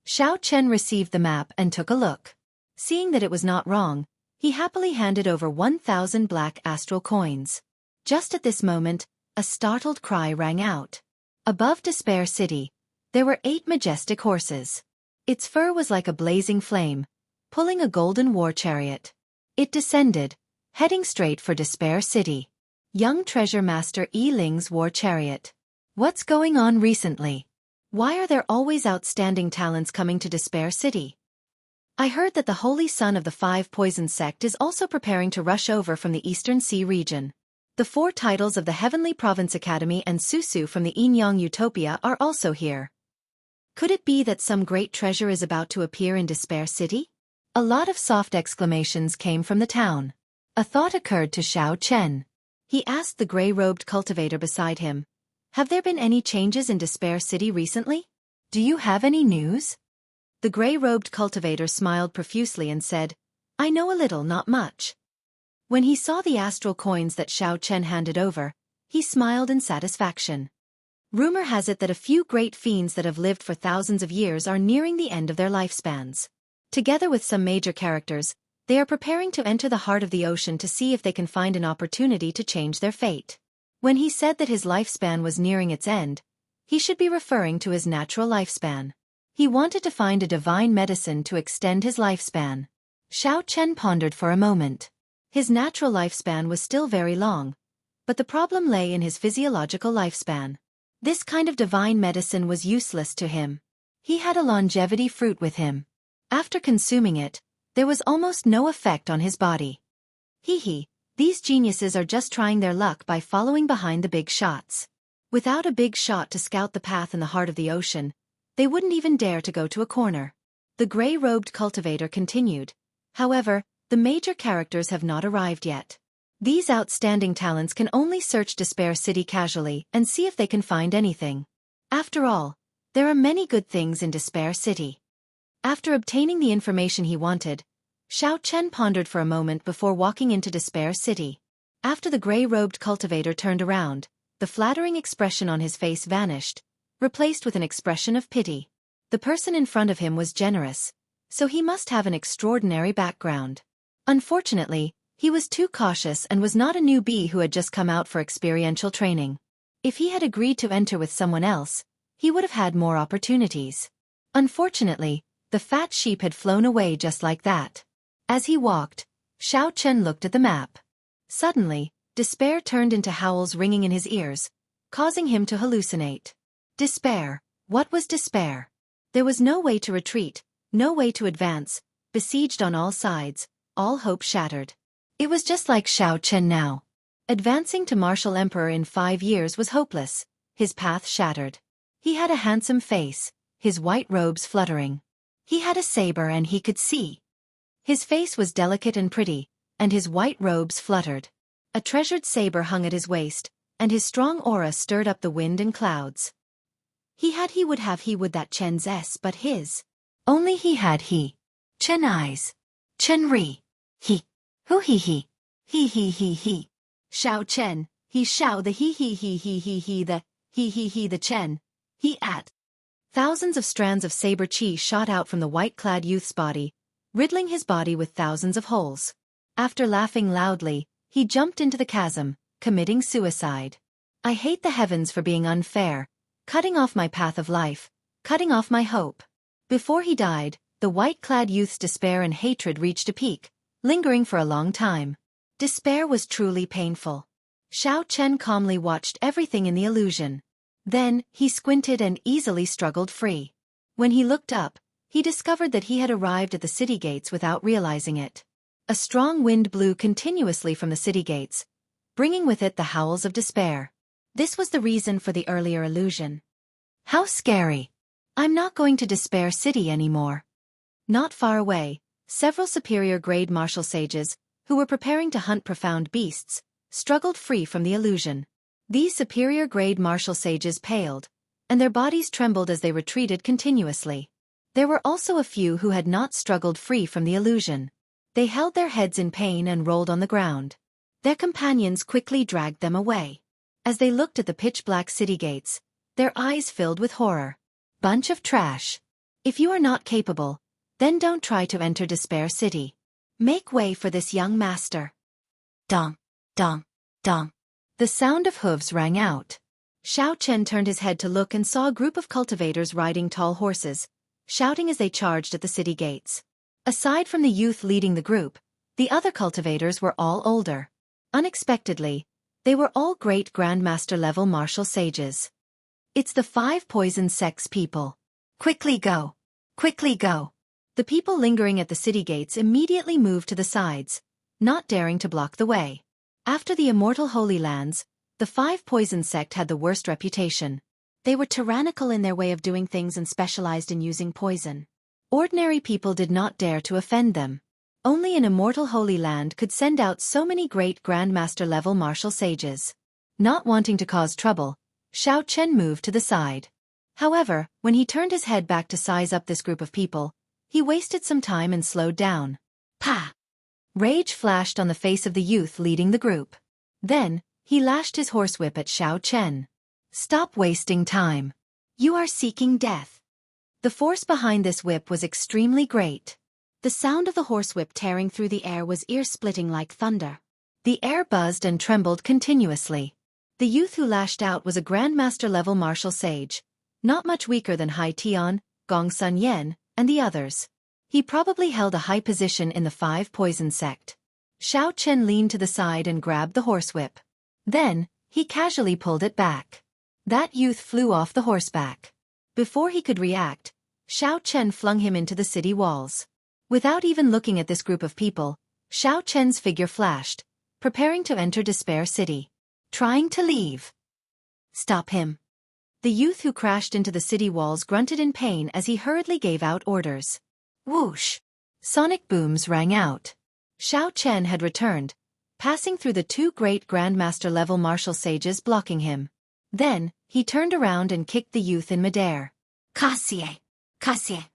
Xiao Chen received the map and took a look. Seeing that it was not wrong, he happily handed over 1,000 black astral coins. Just at this moment, a startled cry rang out. Above Despair City, there were 8 majestic horses. Its fur was like a blazing flame, pulling a golden war chariot. It descended, heading straight for Despair City. Young Treasure Master Yi Ling's war chariot. What's going on recently? Why are there always outstanding talents coming to Despair City? I heard that the Holy Son of the Five Poison sect is also preparing to rush over from the Eastern Sea region. The 4 titles of the Heavenly Province Academy and Susu from the Yinyang Utopia are also here. Could it be that some great treasure is about to appear in Despair City? A lot of soft exclamations came from the town. A thought occurred to Xiao Chen. He asked the gray-robed cultivator beside him, "Have there been any changes in Despair City recently? Do you have any news?" The gray-robed cultivator smiled profusely and said, "I know a little, not much." When he saw the astral coins that Xiao Chen handed over, he smiled in satisfaction. Rumor has it that a few great fiends that have lived for thousands of years are nearing the end of their lifespans. Together with some major characters, they are preparing to enter the heart of the ocean to see if they can find an opportunity to change their fate. When he said that his lifespan was nearing its end, he should be referring to his natural lifespan. He wanted to find a divine medicine to extend his lifespan. Xiao Chen pondered for a moment. His natural lifespan was still very long, but the problem lay in his physiological lifespan. This kind of divine medicine was useless to him. He had a longevity fruit with him. After consuming it, there was almost no effect on his body. These geniuses are just trying their luck by following behind the big shots. Without a big shot to scout the path in the heart of the ocean, they wouldn't even dare to go to a corner. The gray-robed cultivator continued. However, the major characters have not arrived yet. These outstanding talents can only search Despair City casually and see if they can find anything. After all, there are many good things in Despair City. After obtaining the information he wanted, Xiao Chen pondered for a moment before walking into Despair City. After the gray-robed cultivator turned around, the flattering expression on his face vanished, replaced with an expression of pity. The person in front of him was generous, so he must have an extraordinary background. Unfortunately, he was too cautious and was not a newbie who had just come out for experiential training. If he had agreed to enter with someone else, he would have had more opportunities. Unfortunately, the fat sheep had flown away just like that. As he walked, Xiao Chen looked at the map. Suddenly, despair turned into howls ringing in his ears, causing him to hallucinate. Despair. What was despair? There was no way to retreat, no way to advance, besieged on all sides, all hope shattered. It was just like Xiao Chen now. Advancing to martial emperor in 5 years was hopeless, his path shattered. He had a handsome face, his white robes fluttering. He had a saber and he could see. His face was delicate and pretty, and his white robes fluttered. A treasured saber hung at his waist, and his strong aura stirred up the wind and clouds. He would that Chen's S but his. Only he had Chen eyes. Chen Ri. Who he. Xiao Chen, he Xiao the the Chen. At. Thousands of strands of saber chi shot out from the white-clad youth's body, riddling his body with thousands of holes. After laughing loudly, he jumped into the chasm, committing suicide. I hate the heavens for being unfair, cutting off my path of life, cutting off my hope. Before he died, the white-clad youth's despair and hatred reached a peak, lingering for a long time. Despair was truly painful. Xiao Chen calmly watched everything in the illusion. Then, he squinted and easily struggled free. When he looked up, he discovered that he had arrived at the city gates without realizing it. A strong wind blew continuously from the city gates, bringing with it the howls of despair. This was the reason for the earlier illusion. How scary! I'm not going to Despair City anymore. Not far away, several superior-grade martial sages, who were preparing to hunt profound beasts, struggled free from the illusion. These superior-grade martial sages paled, and their bodies trembled as they retreated continuously. There were also a few who had not struggled free from the illusion. They held their heads in pain and rolled on the ground. Their companions quickly dragged them away. As they looked at the pitch-black city gates, their eyes filled with horror. Bunch of trash. If you are not capable, then don't try to enter Despair City. Make way for this young master. Dong, dong, dong. The sound of hooves rang out. Xiao Chen turned his head to look and saw a group of cultivators riding tall horses, shouting as they charged at the city gates. Aside from the youth leading the group, the other cultivators were all older. Unexpectedly, they were all great grandmaster-level martial sages. It's the 5 poison sects people. Quickly go! Quickly go! The people lingering at the city gates immediately moved to the sides, not daring to block the way. After the Immortal Holy Lands, the 5 poison sect had the worst reputation. They were tyrannical in their way of doing things and specialized in using poison. Ordinary people did not dare to offend them. Only an Immortal Holy Land could send out so many great grandmaster-level martial sages. Not wanting to cause trouble, Xiao Chen moved to the side. However, when he turned his head back to size up this group of people, he wasted some time and slowed down. Pa! Rage flashed on the face of the youth leading the group. Then, he lashed his horsewhip at Xiao Chen. Stop wasting time. You are seeking death. The force behind this whip was extremely great. The sound of the horsewhip tearing through the air was ear-splitting like thunder. The air buzzed and trembled continuously. The youth who lashed out was a grandmaster-level martial sage, not much weaker than Hai Tian, Gong Sun Yen, and the others. He probably held a high position in the 5 poison sect. Xiao Chen leaned to the side and grabbed the horsewhip. Then, he casually pulled it back. That youth flew off the horseback. Before he could react, Xiao Chen flung him into the city walls. Without even looking at this group of people, Xiao Chen's figure flashed, preparing to enter Despair City. Trying to leave. Stop him. The youth who crashed into the city walls grunted in pain as he hurriedly gave out orders. Whoosh! Sonic booms rang out. Xiao Chen had returned, passing through the 2 great grandmaster-level martial sages blocking him. Then, he turned around and kicked the youth in midair. Cassie! Cassie!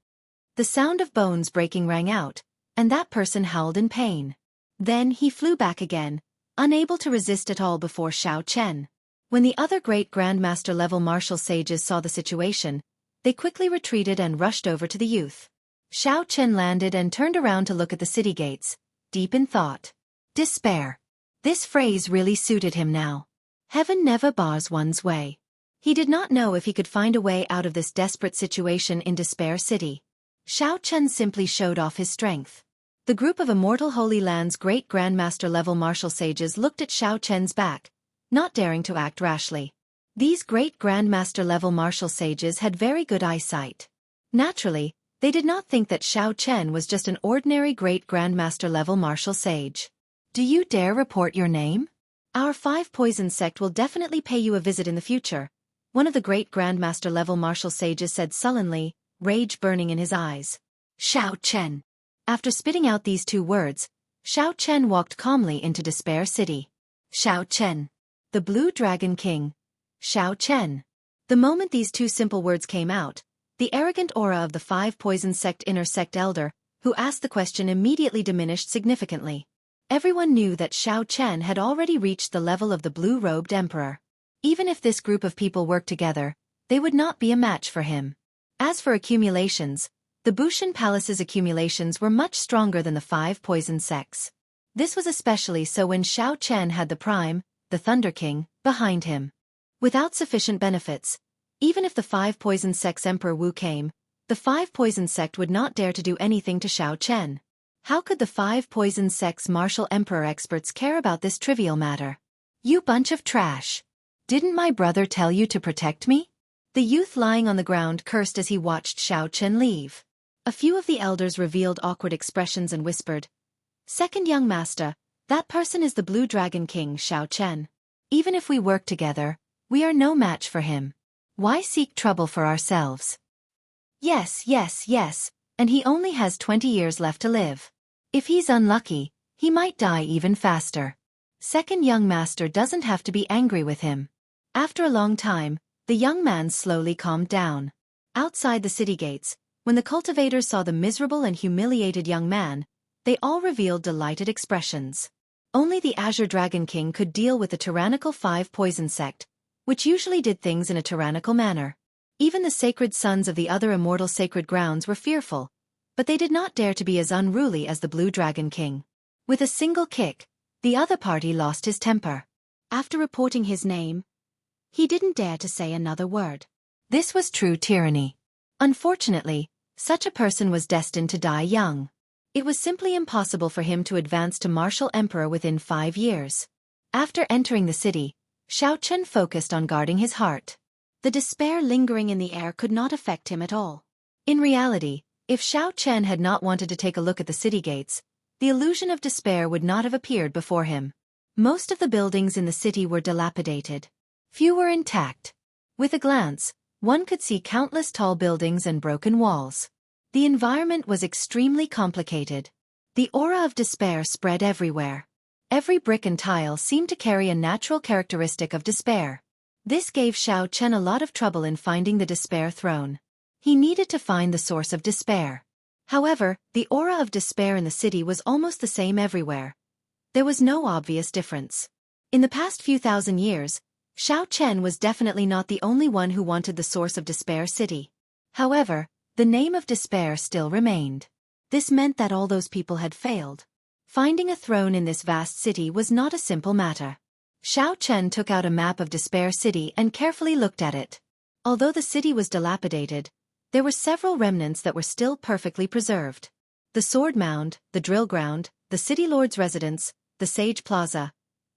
The sound of bones breaking rang out, and that person howled in pain. Then he flew back again, unable to resist at all before Xiao Chen. When the other great grandmaster-level martial sages saw the situation, they quickly retreated and rushed over to the youth. Xiao Chen landed and turned around to look at the city gates, deep in thought. Despair. This phrase really suited him now. Heaven never bars one's way. He did not know if he could find a way out of this desperate situation in Despair City. Xiao Chen simply showed off his strength. The group of Immortal Holy Land's great grandmaster-level martial sages looked at Xiao Chen's back, not daring to act rashly. These great grandmaster-level martial sages had very good eyesight. Naturally, they did not think that Xiao Chen was just an ordinary great grandmaster-level martial sage. Do you dare report your name? Our 5 poison sect will definitely pay you a visit in the future, one of the great grandmaster-level martial sages said sullenly, rage burning in his eyes. Xiao Chen. After spitting out these 2 words, Xiao Chen walked calmly into Despair City. Xiao Chen. The Blue Dragon King. Xiao Chen. The moment these 2 simple words came out, the arrogant aura of the 5 poison sect inner sect elder, who asked the question, immediately diminished significantly. Everyone knew that Xiao Chen had already reached the level of the blue-robed emperor. Even if this group of people worked together, they would not be a match for him. As for accumulations, the Bushan Palace's accumulations were much stronger than the 5 poison sects. This was especially so when Xiao Chen had the prime, the Thunder King, behind him. Without sufficient benefits, even if the 5 poison sect's Emperor Wu came, the 5 poison sect would not dare to do anything to Xiao Chen. How could the 5 poison sect's martial emperor experts care about this trivial matter? You bunch of trash. Didn't my brother tell you to protect me? The youth lying on the ground cursed as he watched Xiao Chen leave. A few of the elders revealed awkward expressions and whispered, "Second young master, that person is the Blue Dragon King Xiao Chen. Even if we work together, we are no match for him. Why seek trouble for ourselves?" Yes, and he only has 20 years left to live. If he's unlucky, he might die even faster. Second young master doesn't have to be angry with him. After a long time, the young man slowly calmed down. Outside the city gates, when the cultivators saw the miserable and humiliated young man, they all revealed delighted expressions. Only the Azure Dragon King could deal with the tyrannical 5 poison sect, which usually did things in a tyrannical manner. Even the sacred sons of the other immortal sacred grounds were fearful, but they did not dare to be as unruly as the Blue Dragon King. With a single kick, the other party lost his temper. After reporting his name, he didn't dare to say another word. This was true tyranny. Unfortunately, such a person was destined to die young. It was simply impossible for him to advance to martial emperor within 5 years. After entering the city, Xiao Chen focused on guarding his heart. The despair lingering in the air could not affect him at all. In reality, if Xiao Chen had not wanted to take a look at the city gates, the illusion of despair would not have appeared before him. Most of the buildings in the city were dilapidated. Few were intact. With a glance, one could see countless tall buildings and broken walls. The environment was extremely complicated. The aura of despair spread everywhere. Every brick and tile seemed to carry a natural characteristic of despair. This gave Xiao Chen a lot of trouble in finding the despair throne. He needed to find the source of despair. However, the aura of despair in the city was almost the same everywhere. There was no obvious difference. In the past few thousand years, Xiao Chen was definitely not the only one who wanted the source of despair city. However, the name of despair still remained. This meant that all those people had failed. Finding a throne in this vast city was not a simple matter. Xiao Chen took out a map of Despair City and carefully looked at it. Although the city was dilapidated, there were several remnants that were still perfectly preserved. The sword mound, the drill ground, the city lord's residence, the sage plaza.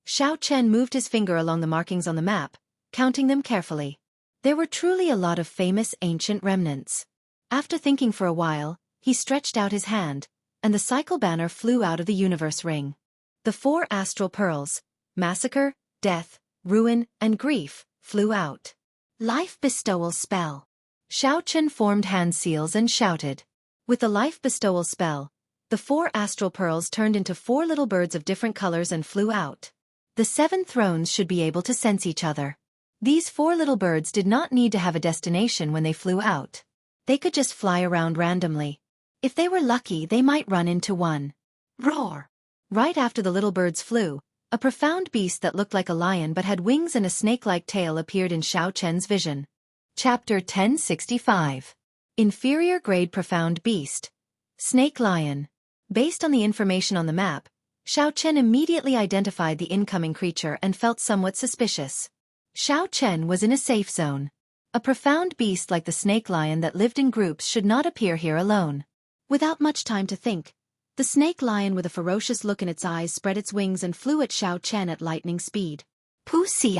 Xiao Chen moved his finger along the markings on the map, counting them carefully. There were truly a lot of famous ancient remnants. After thinking for a while, he stretched out his hand, and the cycle banner flew out of the universe ring. The 4 astral pearls, massacre, death, ruin, and grief, flew out. Life bestowal spell. Xiao Chen formed hand seals and shouted. With the life bestowal spell, the 4 astral pearls turned into 4 little birds of different colors and flew out. The 7 thrones should be able to sense each other. These 4 little birds did not need to have a destination when they flew out. They could just fly around randomly. If they were lucky, they might run into one. Roar! Right after the little birds flew, a profound beast that looked like a lion but had wings and a snake-like tail appeared in Xiao Chen's vision. Chapter 1065. Inferior Grade Profound Beast. Snake Lion. Based on the information on the map, Xiao Chen immediately identified the incoming creature and felt somewhat suspicious. Xiao Chen was in a safe zone. A profound beast like the snake lion that lived in groups should not appear here alone. Without much time to think, the snake lion with a ferocious look in its eyes spread its wings and flew at Xiao Chen at lightning speed. Pussy.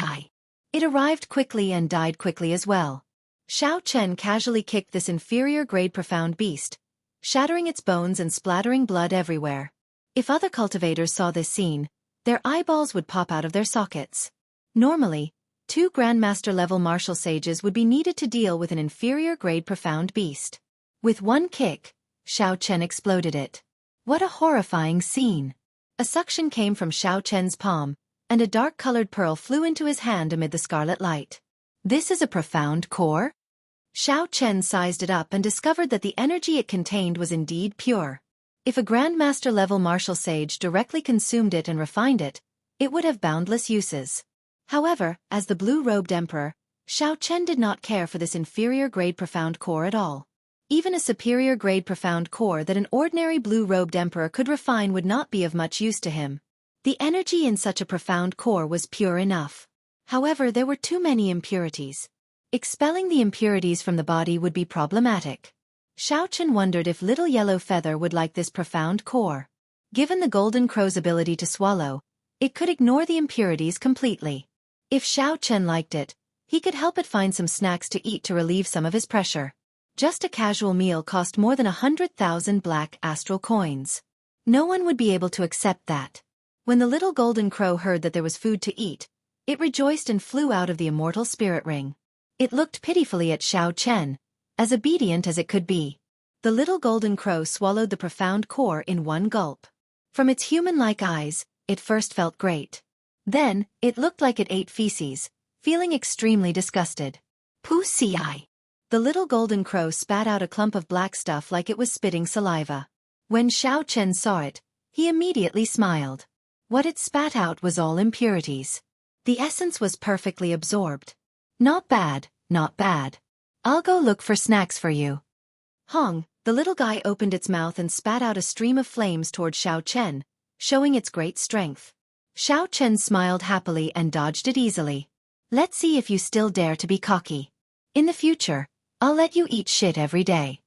It arrived quickly and died quickly as well. Xiao Chen casually kicked this inferior grade profound beast, shattering its bones and splattering blood everywhere. If other cultivators saw this scene, their eyeballs would pop out of their sockets. Normally, 2 Grandmaster-level martial sages would be needed to deal with an inferior grade profound beast. With one kick, Xiao Chen exploded it. What a horrifying scene! A suction came from Xiao Chen's palm, and a dark-colored pearl flew into his hand amid the scarlet light. This is a profound core? Xiao Chen sized it up and discovered that the energy it contained was indeed pure. If a Grandmaster-level martial sage directly consumed it and refined it, it would have boundless uses. However, as the blue-robed emperor, Xiao Chen did not care for this inferior-grade profound core at all. Even a superior-grade profound core that an ordinary blue-robed emperor could refine would not be of much use to him. The energy in such a profound core was pure enough. However, there were too many impurities. Expelling the impurities from the body would be problematic. Xiaochen wondered if Little Yellow Feather would like this profound core. Given the Golden Crow's ability to swallow, it could ignore the impurities completely. If Xiaochen liked it, he could help it find some snacks to eat to relieve some of his pressure. Just a casual meal cost more than 100,000 black astral coins. No one would be able to accept that. When the little golden crow heard that there was food to eat, it rejoiced and flew out of the immortal spirit ring. It looked pitifully at Xiaochen, as obedient as it could be. The little golden crow swallowed the profound core in one gulp. From its human-like eyes, it first felt great. Then, it looked like it ate feces, feeling extremely disgusted. Pussy. The little golden crow spat out a clump of black stuff like it was spitting saliva. When Xiaochen saw it, he immediately smiled. What it spat out was all impurities. The essence was perfectly absorbed. Not bad, not bad. I'll go look for snacks for you. Hong, the little guy opened its mouth and spat out a stream of flames toward Xiaochen, showing its great strength. Xiaochen smiled happily and dodged it easily. Let's see if you still dare to be cocky. In the future, I'll let you eat shit every day.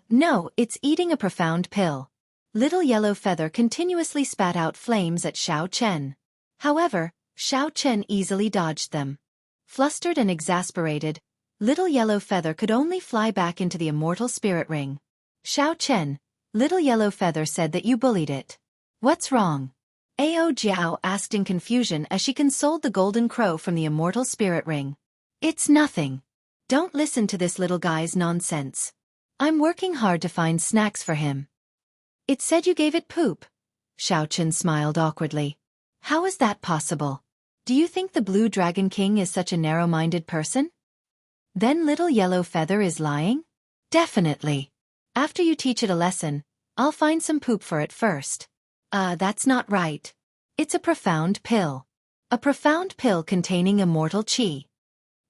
No, it's eating a profound pill. Little Yellow Feather continuously spat out flames at Xiaochen. However, Xiaochen easily dodged them. Flustered and exasperated, Little Yellow Feather could only fly back into the immortal spirit ring. Xiaochen, Little Yellow Feather said that you bullied it. What's wrong? Ao Jiao asked in confusion as she consoled the golden crow from the immortal spirit ring. It's nothing. Don't listen to this little guy's nonsense. I'm working hard to find snacks for him. It said you gave it poop. Xiaochen smiled awkwardly. How is that possible? Do you think the Blue Dragon King is such a narrow-minded person? Then Little Yellow Feather is lying? Definitely. After you teach it a lesson, I'll find some poop for it first. That's not right. It's a profound pill. A profound pill containing immortal qi.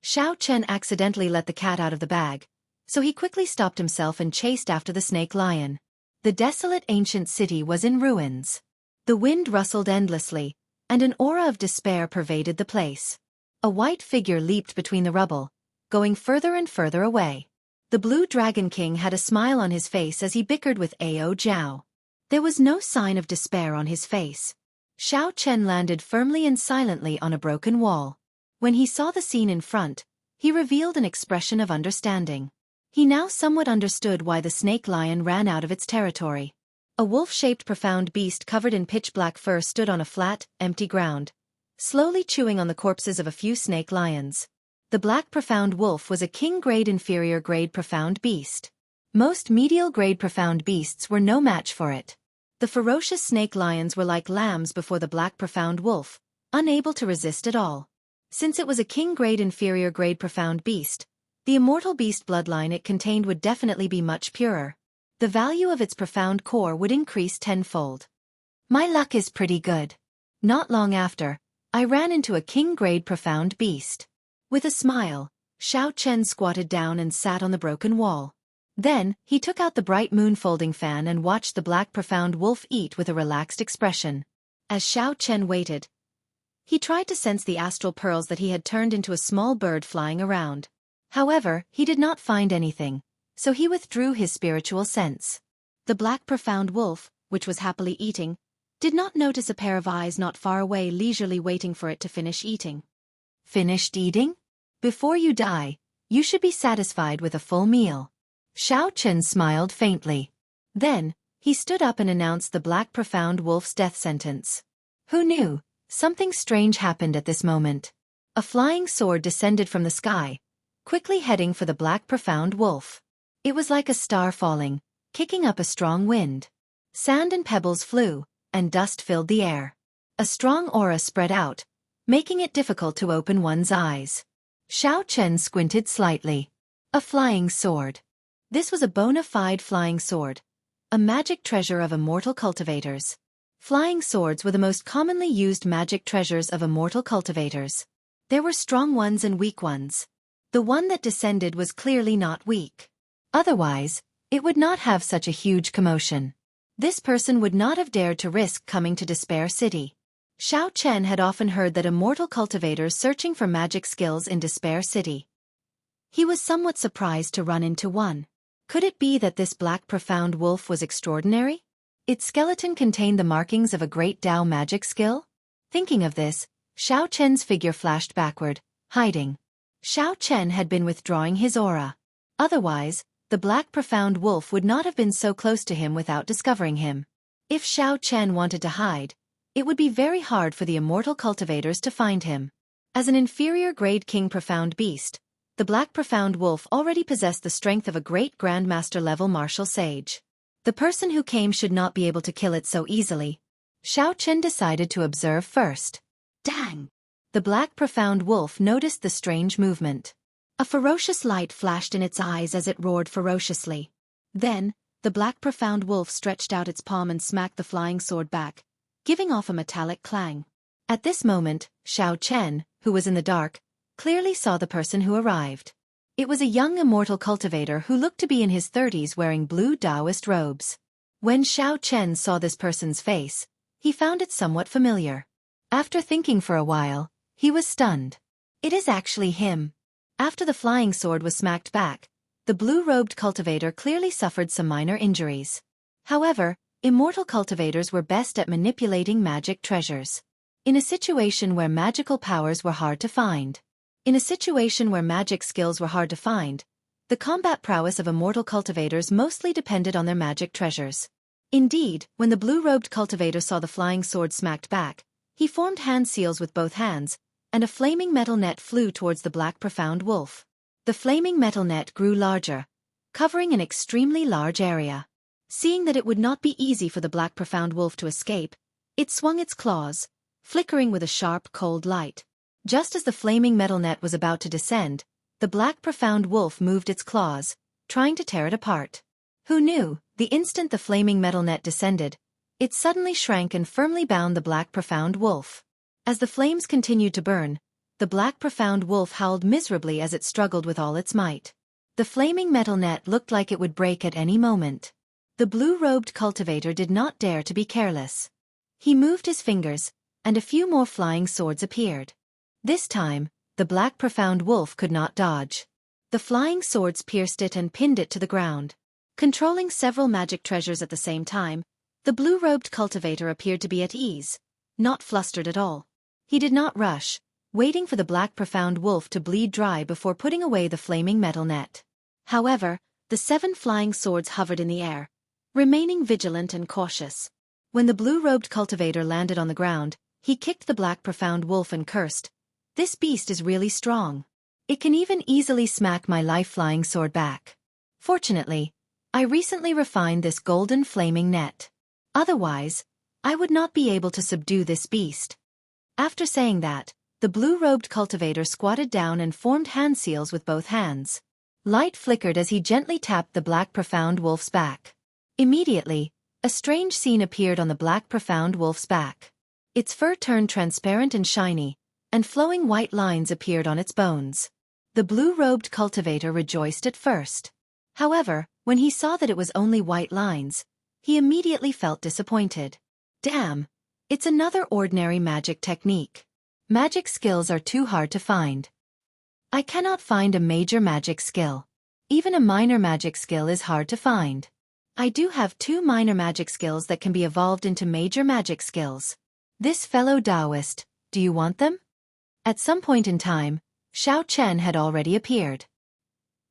Xiaochen accidentally let the cat out of the bag, so he quickly stopped himself and chased after the snake lion. The desolate ancient city was in ruins. The wind rustled endlessly, and an aura of despair pervaded the place. A white figure leaped between the rubble, going further and further away. The Blue Dragon King had a smile on his face as he bickered with Ao Jiao. There was no sign of despair on his face. Xiaochen landed firmly and silently on a broken wall. When he saw the scene in front, he revealed an expression of understanding. He now somewhat understood why the snake lion ran out of its territory. A wolf-shaped profound beast covered in pitch-black fur stood on a flat, empty ground, slowly chewing on the corpses of a few snake lions. The black profound wolf was a king-grade inferior-grade profound beast. Most medial-grade profound beasts were no match for it. The ferocious snake lions were like lambs before the black profound wolf, unable to resist at all. Since it was a king-grade inferior-grade profound beast, the immortal beast bloodline it contained would definitely be much purer. The value of its profound core would increase tenfold. My luck is pretty good. Not long after, I ran into a king-grade profound beast. With a smile, Xiaochen squatted down and sat on the broken wall. Then, he took out the bright moon folding fan and watched the black profound wolf eat with a relaxed expression. As Xiaochen waited, he tried to sense the astral pearls that he had turned into a small bird flying around. However, he did not find anything, so he withdrew his spiritual sense. The black profound wolf, which was happily eating, did not notice a pair of eyes not far away leisurely waiting for it to finish eating. Finished eating? Before you die, you should be satisfied with a full meal. Xiaochen smiled faintly. Then, he stood up and announced the black profound wolf's death sentence. Who knew? Something strange happened at this moment. A flying sword descended from the sky, quickly heading for the black profound wolf. It was like a star falling, kicking up a strong wind. Sand and pebbles flew, and dust filled the air. A strong aura spread out, making it difficult to open one's eyes. Xiaochen squinted slightly. A flying sword. This was a bona fide flying sword, a magic treasure of immortal cultivators. Flying swords were the most commonly used magic treasures of immortal cultivators. There were strong ones and weak ones. The one that descended was clearly not weak. Otherwise, it would not have such a huge commotion. This person would not have dared to risk coming to Despair City. Xiao Chen had often heard that immortal cultivators searching for magic skills in Despair City. He was somewhat surprised to run into one. Could it be that this black profound wolf was extraordinary? Its skeleton contained the markings of a great Dao magic skill? Thinking of this, Xiao Chen's figure flashed backward, hiding. Xiao Chen had been withdrawing his aura. Otherwise, the black profound wolf would not have been so close to him without discovering him. If Xiao Chen wanted to hide, it would be very hard for the immortal cultivators to find him. As an inferior grade king profound beast, the black profound wolf already possessed the strength of a great grandmaster level martial sage. The person who came should not be able to kill it so easily. Xiao Chen decided to observe first. Dang! The black profound wolf noticed the strange movement. A ferocious light flashed in its eyes as it roared ferociously. Then, the black profound wolf stretched out its palm and smacked the flying sword back, giving off a metallic clang. At this moment, Xiao Chen, who was in the dark, clearly saw the person who arrived. It was a young immortal cultivator who looked to be in his 30s wearing blue Taoist robes. When Xiao Chen saw this person's face, he found it somewhat familiar. After thinking for a while, he was stunned. It is actually him. After the flying sword was smacked back, the blue-robed cultivator clearly suffered some minor injuries. However, immortal cultivators were best at manipulating magic treasures. In a situation where magical powers were hard to find. The combat prowess of immortal cultivators mostly depended on their magic treasures. Indeed, when the blue-robed cultivator saw the flying sword smacked back, he formed hand seals with both hands, and a flaming metal net flew towards the black profound wolf. The flaming metal net grew larger, covering an extremely large area. Seeing that it would not be easy for the black profound wolf to escape, it swung its claws, flickering with a sharp, cold light. Just as the flaming metal net was about to descend, the black profound wolf moved its claws, trying to tear it apart. Who knew, the instant the flaming metal net descended, it suddenly shrank and firmly bound the black profound wolf. As the flames continued to burn, the black profound wolf howled miserably as it struggled with all its might. The flaming metal net looked like it would break at any moment. The blue-robed cultivator did not dare to be careless. He moved his fingers, and a few more flying swords appeared. This time, the black profound wolf could not dodge. The flying swords pierced it and pinned it to the ground. Controlling several magic treasures at the same time, the blue-robed cultivator appeared to be at ease, not flustered at all. He did not rush, waiting for the black profound wolf to bleed dry before putting away the flaming metal net. However, the 7 flying swords hovered in the air, remaining vigilant and cautious. When the blue-robed cultivator landed on the ground, he kicked the black profound wolf and cursed, "This beast is really strong. It can even easily smack my life-flying sword back. Fortunately, I recently refined this golden flaming net. Otherwise, I would not be able to subdue this beast." After saying that, the blue-robed cultivator squatted down and formed hand seals with both hands. Light flickered as he gently tapped the black profound wolf's back. Immediately, a strange scene appeared on the black profound wolf's back. Its fur turned transparent and shiny, and flowing white lines appeared on its bones. The blue-robed cultivator rejoiced at first. However, when he saw that it was only white lines, he immediately felt disappointed. Damn! It's another ordinary magic technique. Magic skills are too hard to find. I cannot find a major magic skill. Even a minor magic skill is hard to find. I do have 2 minor magic skills that can be evolved into major magic skills. This fellow Taoist, do you want them? At some point in time, Xiao Chen had already appeared.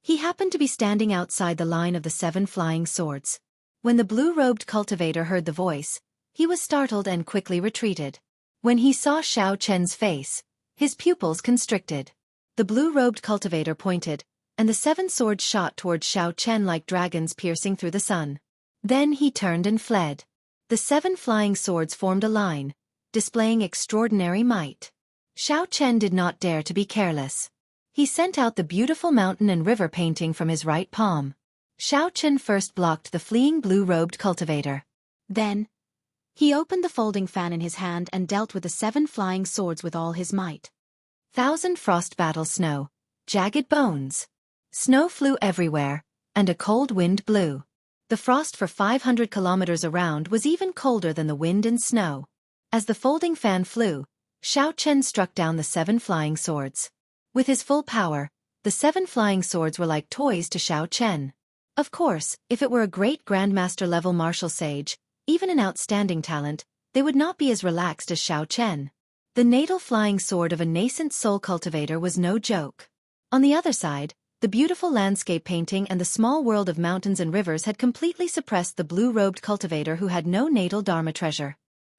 He happened to be standing outside the line of the 7 flying swords. When the blue-robed cultivator heard the voice, he was startled and quickly retreated. When he saw Xiao Chen's face, his pupils constricted. The blue-robed cultivator pointed, and the 7 swords shot towards Xiao Chen like dragons piercing through the sun. Then he turned and fled. The 7 flying swords formed a line, displaying extraordinary might. Xiao Chen did not dare to be careless. He sent out the beautiful mountain and river painting from his right palm. Xiao Chen first blocked the fleeing blue-robed cultivator. Then, he opened the folding fan in his hand and dealt with the 7 flying swords with all his might. 1,000 frost battle snow, jagged bones. Snow flew everywhere, and a cold wind blew. The frost for 500 kilometers around was even colder than the wind and snow. As the folding fan flew, Xiao Chen struck down the 7 flying swords. With his full power, the 7 flying swords were like toys to Xiao Chen. Of course, if it were a great grandmaster-level martial sage, even an outstanding talent, they would not be as relaxed as Xiao Chen. The natal flying sword of a nascent soul cultivator was no joke. On the other side, the beautiful landscape painting and the small world of mountains and rivers had completely suppressed the blue-robed cultivator who had no natal dharma treasure.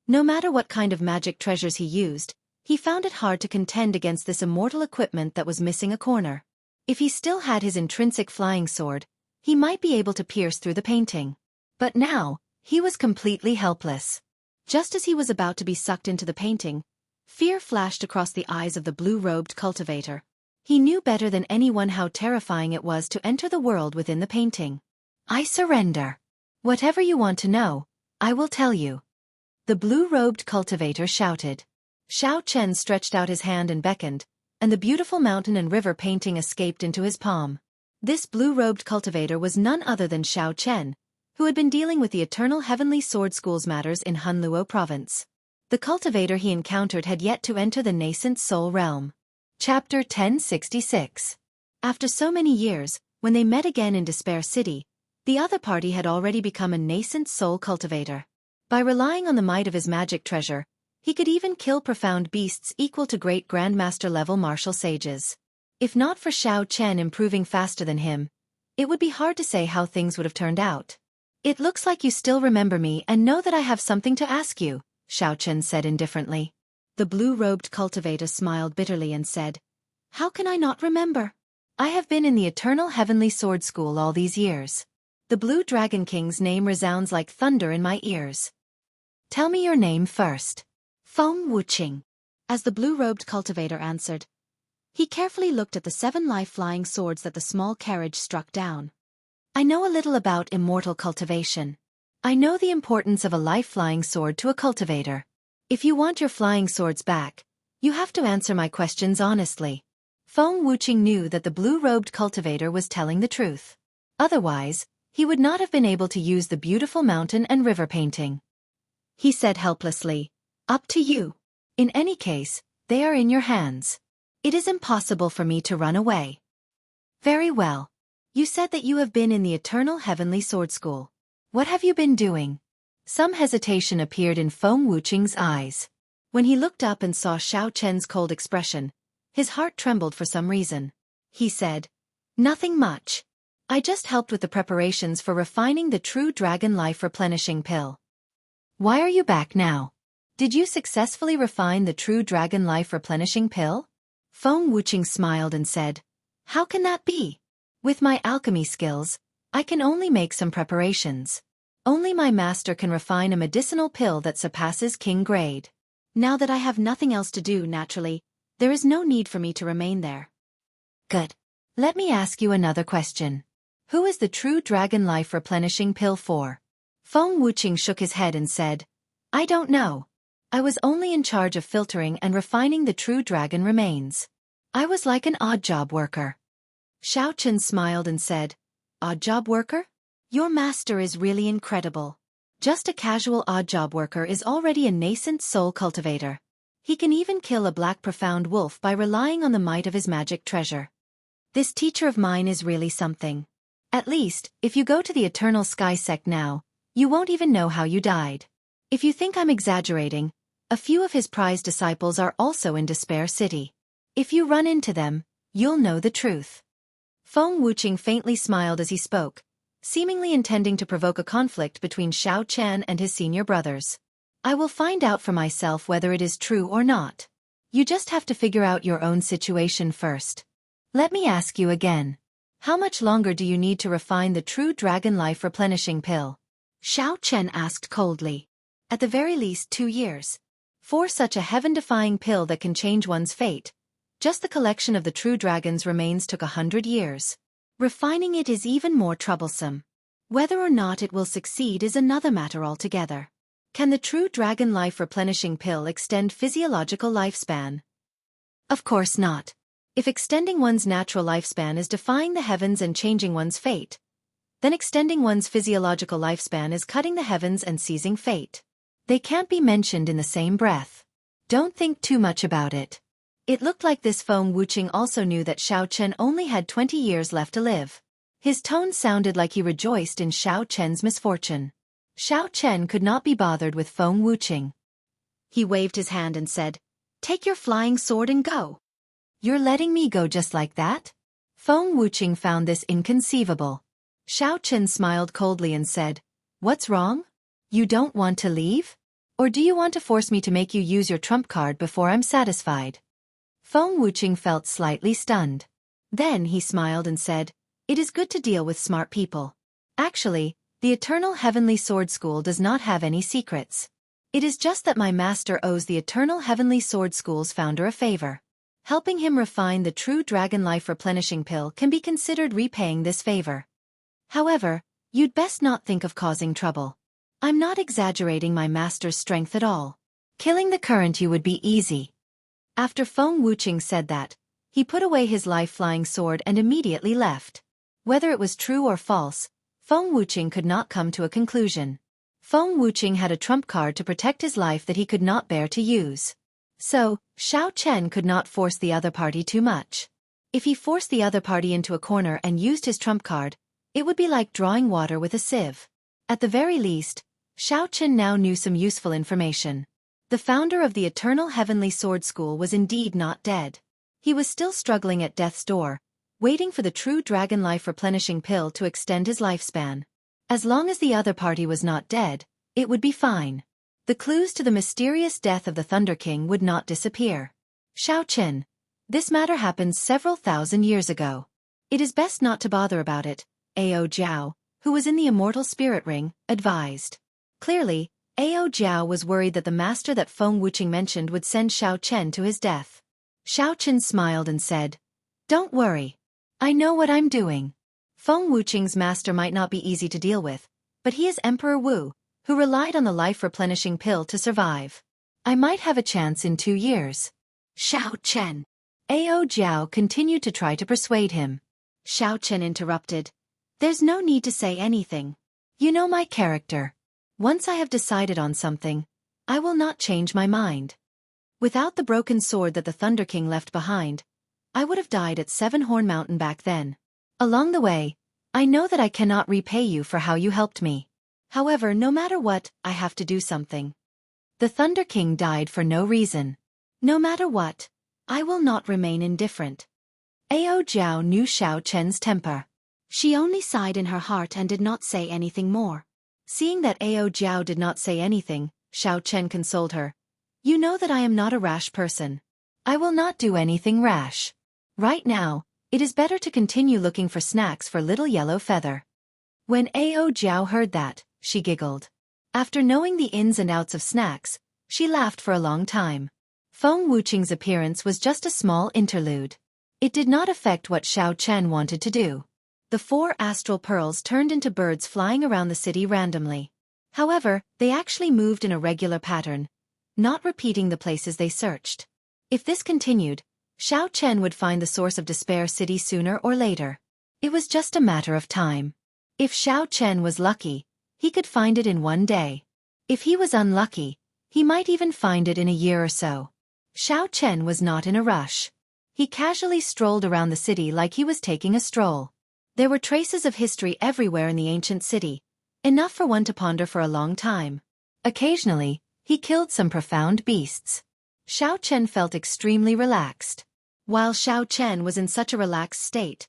No matter what kind of magic treasures he used, he found it hard to contend against this immortal equipment that was missing a corner. If he still had his intrinsic flying sword, he might be able to pierce through the painting. But now, he was completely helpless. Just as he was about to be sucked into the painting, fear flashed across the eyes of the blue-robed cultivator. He knew better than anyone how terrifying it was to enter the world within the painting. I surrender. Whatever you want to know, I will tell you. The blue-robed cultivator shouted. Xiao Chen stretched out his hand and beckoned, and the beautiful mountain and river painting escaped into his palm. This blue-robed cultivator was none other than Xiao Chen, who had been dealing with the Eternal Heavenly Sword School's matters in Hunluo Province. The cultivator he encountered had yet to enter the nascent soul realm. Chapter 1066. After so many years, when they met again in Despair City, the other party had already become a nascent soul cultivator. By relying on the might of his magic treasure, he could even kill profound beasts equal to great grandmaster-level martial sages. If not for Xiao Chen improving faster than him, it would be hard to say how things would have turned out. It looks like you still remember me and know that I have something to ask you, Xiao Chen said indifferently. The blue-robed cultivator smiled bitterly and said, How can I not remember? I have been in the Eternal Heavenly Sword School all these years. The Blue Dragon King's name resounds like thunder in my ears. Tell me your name first. Feng Wuqing. As the blue-robed cultivator answered, he carefully looked at the 7 life-flying swords that the small carriage struck down. I know a little about immortal cultivation. I know the importance of a life-flying sword to a cultivator. If you want your flying swords back, you have to answer my questions honestly. Feng Wuqing knew that the blue-robed cultivator was telling the truth. Otherwise, he would not have been able to use the beautiful mountain and river painting. He said helplessly, Up to you. In any case, they are in your hands. It is impossible for me to run away. Very well. You said that you have been in the Eternal Heavenly Sword School. What have you been doing? Some hesitation appeared in Feng Wuqing's eyes. When he looked up and saw Xiao Chen's cold expression, his heart trembled for some reason. He said, Nothing much. I just helped with the preparations for refining the true dragon life replenishing pill. Why are you back now? Did you successfully refine the true dragon life replenishing pill? Feng Wuqing smiled and said, How can that be? With my alchemy skills, I can only make some preparations. Only my master can refine a medicinal pill that surpasses king grade. Now that I have nothing else to do naturally, there is no need for me to remain there. Good. Let me ask you another question. Who is the true dragon life replenishing pill for? Feng Wuqing shook his head and said, I don't know. I was only in charge of filtering and refining the true dragon remains. I was like an odd job worker. Xiao Chen smiled and said, Odd job worker? Your master is really incredible. Just a casual odd job worker is already a nascent soul cultivator. He can even kill a black profound wolf by relying on the might of his magic treasure. This teacher of mine is really something. At least, if you go to the Eternal Sky Sect now, you won't even know how you died. If you think I'm exaggerating, a few of his prized disciples are also in Despair City. If you run into them, you'll know the truth. Feng Wuqing faintly smiled as he spoke, seemingly intending to provoke a conflict between Xiao Chen and his senior brothers. I will find out for myself whether it is true or not. You just have to figure out your own situation first. Let me ask you again. How much longer do you need to refine the true dragon life replenishing pill? Xiao Chen asked coldly. At the very least 2 years. For such a heaven-defying pill that can change one's fate, just the collection of the true dragon's remains took 100 years. Refining it is even more troublesome. Whether or not it will succeed is another matter altogether. Can the true dragon life replenishing pill extend physiological lifespan? Of course not. If extending one's natural lifespan is defying the heavens and changing one's fate, then extending one's physiological lifespan is cutting the heavens and seizing fate. They can't be mentioned in the same breath. Don't think too much about it. It looked like this Feng Wuqing also knew that Xiao Chen only had 20 years left to live. His tone sounded like he rejoiced in Xiao Chen's misfortune. Xiao Chen could not be bothered with Feng Wuqing. He waved his hand and said, "Take your flying sword and go." "You're letting me go just like that?" Feng Wuqing found this inconceivable. Xiao Chen smiled coldly and said, "What's wrong? You don't want to leave? Or do you want to force me to make you use your trump card before I'm satisfied?" Feng Wuqing felt slightly stunned. Then he smiled and said, "It is good to deal with smart people. Actually, the Eternal Heavenly Sword School does not have any secrets. It is just that my master owes the Eternal Heavenly Sword School's founder a favor. Helping him refine the true dragon life replenishing pill can be considered repaying this favor. However, you'd best not think of causing trouble. I'm not exaggerating my master's strength at all. Killing the current you would be easy." After Feng Wuqing said that, he put away his life-flying sword and immediately left. Whether it was true or false, Feng Wuqing could not come to a conclusion. Feng Wuqing had a trump card to protect his life that he could not bear to use. So, Xiao Chen could not force the other party too much. If he forced the other party into a corner and used his trump card, it would be like drawing water with a sieve. At the very least, Xiao Chen now knew some useful information. The founder of the Eternal Heavenly Sword School was indeed not dead. He was still struggling at death's door, waiting for the true dragon life replenishing pill to extend his lifespan. As long as the other party was not dead, it would be fine. The clues to the mysterious death of the Thunder King would not disappear. "Xiao Chen, this matter happened several thousand years ago. It is best not to bother about it," Ao Jiao, who was in the Immortal Spirit Ring, advised. Clearly, Ao Jiao was worried that the master that Feng Wuqing mentioned would send Xiao Chen to his death. Xiao Chen smiled and said, "Don't worry. I know what I'm doing." Feng Wuqing's master might not be easy to deal with, but he is Emperor Wu, who relied on the life-replenishing pill to survive. I might have a chance in 2 years. "Xiao Chen." Ao Jiao continued to try to persuade him. Xiao Chen interrupted. "There's no need to say anything. You know my character. Once I have decided on something, I will not change my mind. Without the broken sword that the Thunder King left behind, I would have died at Seven-Horn Mountain back then. Along the way, I know that I cannot repay you for how you helped me. However, no matter what, I have to do something. The Thunder King died for no reason. No matter what, I will not remain indifferent." Ao Jiao knew Xiao Chen's temper. She only sighed in her heart and did not say anything more. Seeing that Ao Jiao did not say anything, Xiao Chen consoled her. "You know that I am not a rash person. I will not do anything rash. Right now, it is better to continue looking for snacks for Little Yellow Feather." When Ao Jiao heard that, she giggled. After knowing the ins and outs of snacks, she laughed for a long time. Feng Wuqing's appearance was just a small interlude. It did not affect what Xiao Chen wanted to do. The 4 astral pearls turned into birds flying around the city randomly. However, they actually moved in a regular pattern, not repeating the places they searched. If this continued, Xiao Chen would find the source of Despair City sooner or later. It was just a matter of time. If Xiao Chen was lucky, he could find it in 1 day. If he was unlucky, he might even find it in a year or so. Xiao Chen was not in a rush. He casually strolled around the city like he was taking a stroll. There were traces of history everywhere in the ancient city, enough for one to ponder for a long time. Occasionally, he killed some profound beasts. Xiao Chen felt extremely relaxed. While Xiao Chen was in such a relaxed state,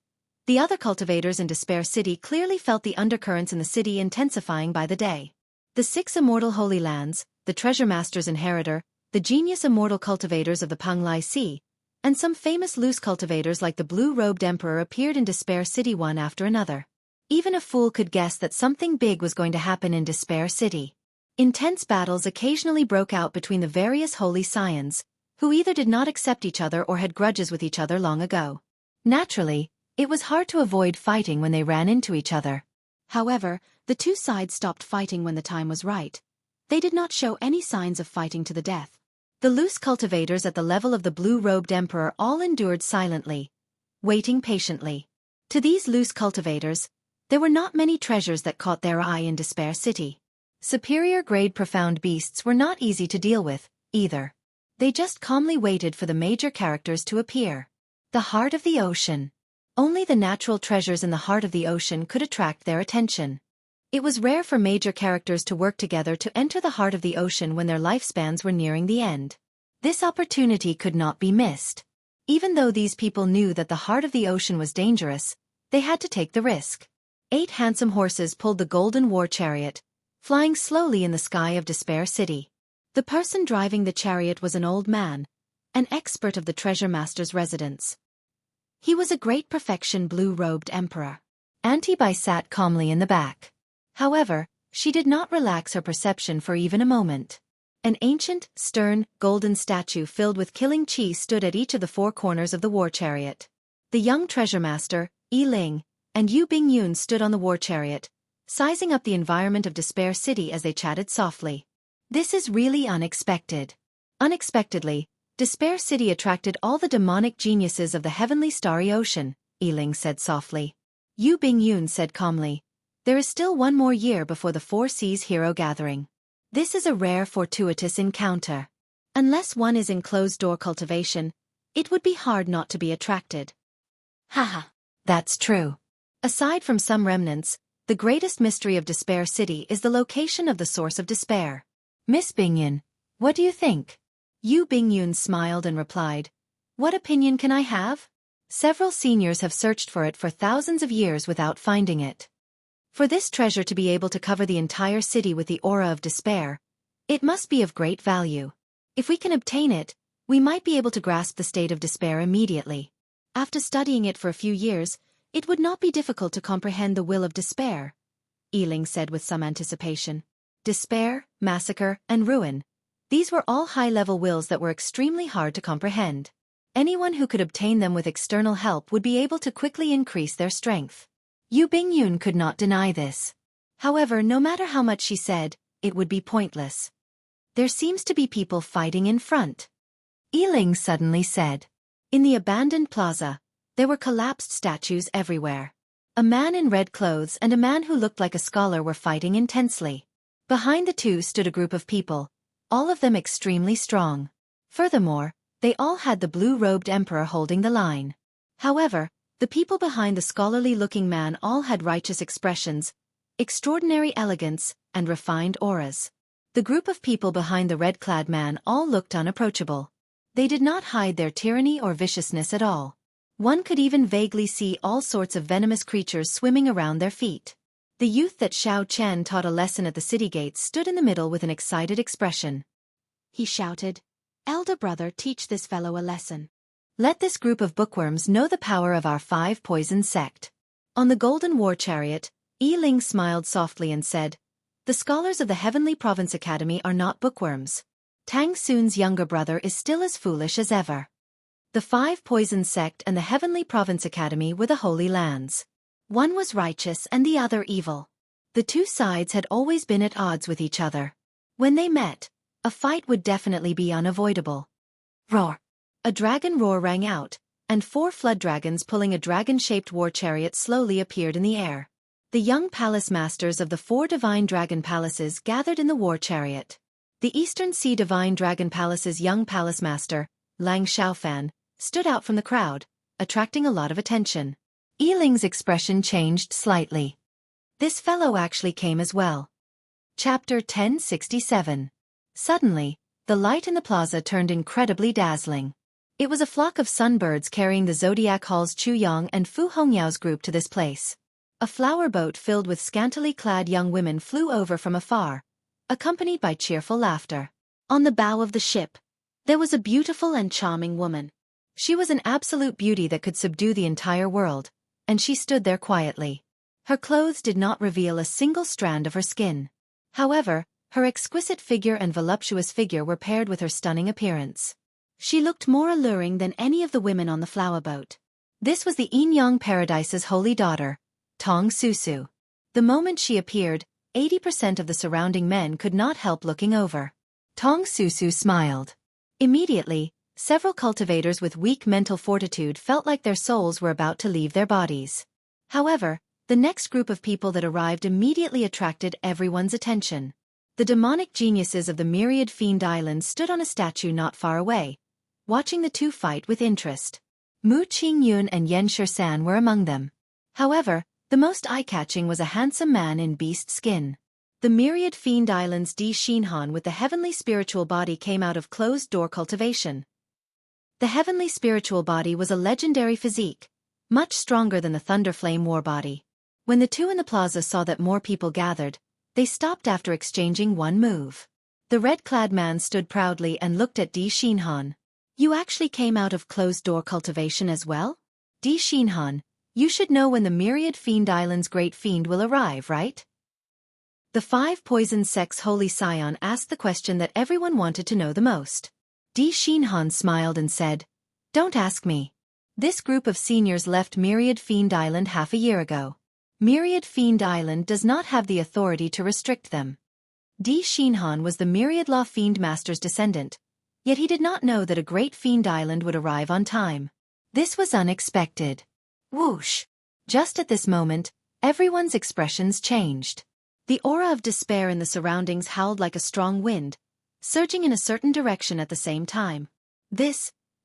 the other cultivators in Despair City clearly felt the undercurrents in the city intensifying by the day. The 6 immortal Holy Lands, the Treasure Master's Inheritor, the genius immortal cultivators of the Panglai Sea, and some famous loose cultivators like the Blue-Robed Emperor appeared in Despair City one after another. Even a fool could guess that something big was going to happen in Despair City. Intense battles occasionally broke out between the various holy scions, who either did not accept each other or had grudges with each other long ago. Naturally, it was hard to avoid fighting when they ran into each other. However, the 2 sides stopped fighting when the time was right. They did not show any signs of fighting to the death. The loose cultivators at the level of the Blue-Robed Emperor all endured silently, waiting patiently. To these loose cultivators, there were not many treasures that caught their eye in Despair City. Superior-grade profound beasts were not easy to deal with, either. They just calmly waited for the major characters to appear. The heart of the ocean. Only the natural treasures in the heart of the ocean could attract their attention. It was rare for major characters to work together to enter the heart of the ocean when their lifespans were nearing the end. This opportunity could not be missed. Even though these people knew that the heart of the ocean was dangerous, they had to take the risk. 8 handsome horses pulled the golden war chariot, flying slowly in the sky of Despair City. The person driving the chariot was an old man, an expert of the treasure master's residence. He was a great perfection blue-robed emperor. Auntie Bai sat calmly in the back. However, she did not relax her perception for even a moment. An ancient, stern, golden statue filled with killing chi stood at each of the 4 corners of the war chariot. The young treasure master, Yi Ling, and Yu Bingyun stood on the war chariot, sizing up the environment of Despair City as they chatted softly. This is really unexpected. Unexpectedly, Despair City attracted all the demonic geniuses of the heavenly starry ocean, Yi Ling said softly. Yu Bingyun said calmly, there is still 1 more year before the 4 Seas Hero Gathering. This is a rare fortuitous encounter. Unless one is in closed-door cultivation, it would be hard not to be attracted. Haha, that's true. Aside from some remnants, the greatest mystery of Despair City is the location of the source of despair. Miss Bingyun, what do you think? Yu Bingyun smiled and replied, what opinion can I have? Several seniors have searched for it for thousands of years without finding it. For this treasure to be able to cover the entire city with the aura of despair, it must be of great value. If we can obtain it, we might be able to grasp the state of despair immediately. After studying it for a few years, it would not be difficult to comprehend the will of despair, Yi Ling said with some anticipation. Despair, massacre, and ruin. These were all high-level wills that were extremely hard to comprehend. Anyone who could obtain them with external help would be able to quickly increase their strength. Yu Bingyun could not deny this. However, no matter how much she said, it would be pointless. There seems to be people fighting in front, Yi Ling suddenly said. In the abandoned plaza, there were collapsed statues everywhere. A man in red clothes and a man who looked like a scholar were fighting intensely. Behind the two stood a group of people, all of them extremely strong. Furthermore, they all had the blue-robed emperor holding the line. However, the people behind the scholarly-looking man all had righteous expressions, extraordinary elegance, and refined auras. The group of people behind the red-clad man all looked unapproachable. They did not hide their tyranny or viciousness at all. One could even vaguely see all sorts of venomous creatures swimming around their feet. The youth that Xiao Chen taught a lesson at the city gates stood in the middle with an excited expression. He shouted, "Elder brother, teach this fellow a lesson. Let this group of bookworms know the power of our 5 poison sect." On the golden war chariot, Yi Ling smiled softly and said, "The scholars of the Heavenly Province Academy are not bookworms. Tang Sun's younger brother is still as foolish as ever." The 5 poison sect and the Heavenly Province Academy were the Holy Lands. One was righteous and the other evil. The 2 sides had always been at odds with each other. When they met, a fight would definitely be unavoidable. Roar! A dragon roar rang out, and 4 flood dragons pulling a dragon-shaped war chariot slowly appeared in the air. The young palace masters of the 4 divine dragon palaces gathered in the war chariot. The Eastern Sea Divine Dragon Palace's young palace master, Lang Xiaofan, stood out from the crowd, attracting a lot of attention. Yi Ling's expression changed slightly. This fellow actually came as well. Chapter 1067. Suddenly, the light in the plaza turned incredibly dazzling. It was a flock of sunbirds carrying the Zodiac Hall's Chu Yang and Fu Hongyao's group to this place. A flower boat filled with scantily clad young women flew over from afar, accompanied by cheerful laughter. On the bow of the ship, there was a beautiful and charming woman. She was an absolute beauty that could subdue the entire world, and she stood there quietly. Her clothes did not reveal a single strand of her skin. However, her exquisite figure and voluptuous figure were paired with her stunning appearance. She looked more alluring than any of the women on the flower boat. This was the Yin-Yang Paradise's holy daughter, Tong Susu. The moment she appeared, 80% of the surrounding men could not help looking over. Tong Susu smiled. Immediately, several cultivators with weak mental fortitude felt like their souls were about to leave their bodies. However, the next group of people that arrived immediately attracted everyone's attention. The demonic geniuses of the myriad fiend islands stood on a statue not far away, watching the two fight with interest. Mu Qingyun and Yan Shisan were among them. However, the most eye-catching was a handsome man in beast skin. The myriad fiend islands Di Xinhan with the heavenly spiritual body came out of closed-door cultivation. The heavenly spiritual body was a legendary physique, much stronger than the Thunderflame war body. When the two in the plaza saw that more people gathered, they stopped after exchanging one move. The red-clad man stood proudly and looked at Di Xinhan. You actually came out of closed-door cultivation as well? Di Xinhan, you should know when the myriad fiend island's great fiend will arrive, right? The five poison sect's holy scion asked the question that everyone wanted to know the most. Di Xinhan smiled and said, Don't ask me. This group of seniors left Myriad Fiend Island half a year ago. Myriad Fiend Island does not have the authority to restrict them. Di Xinhan was the Myriad Law Fiend Master's descendant, yet he did not know that a great fiend island would arrive on time. This was unexpected. Whoosh! Just at this moment, everyone's expressions changed. The aura of despair in the surroundings howled like a strong wind, surging in a certain direction at the same time.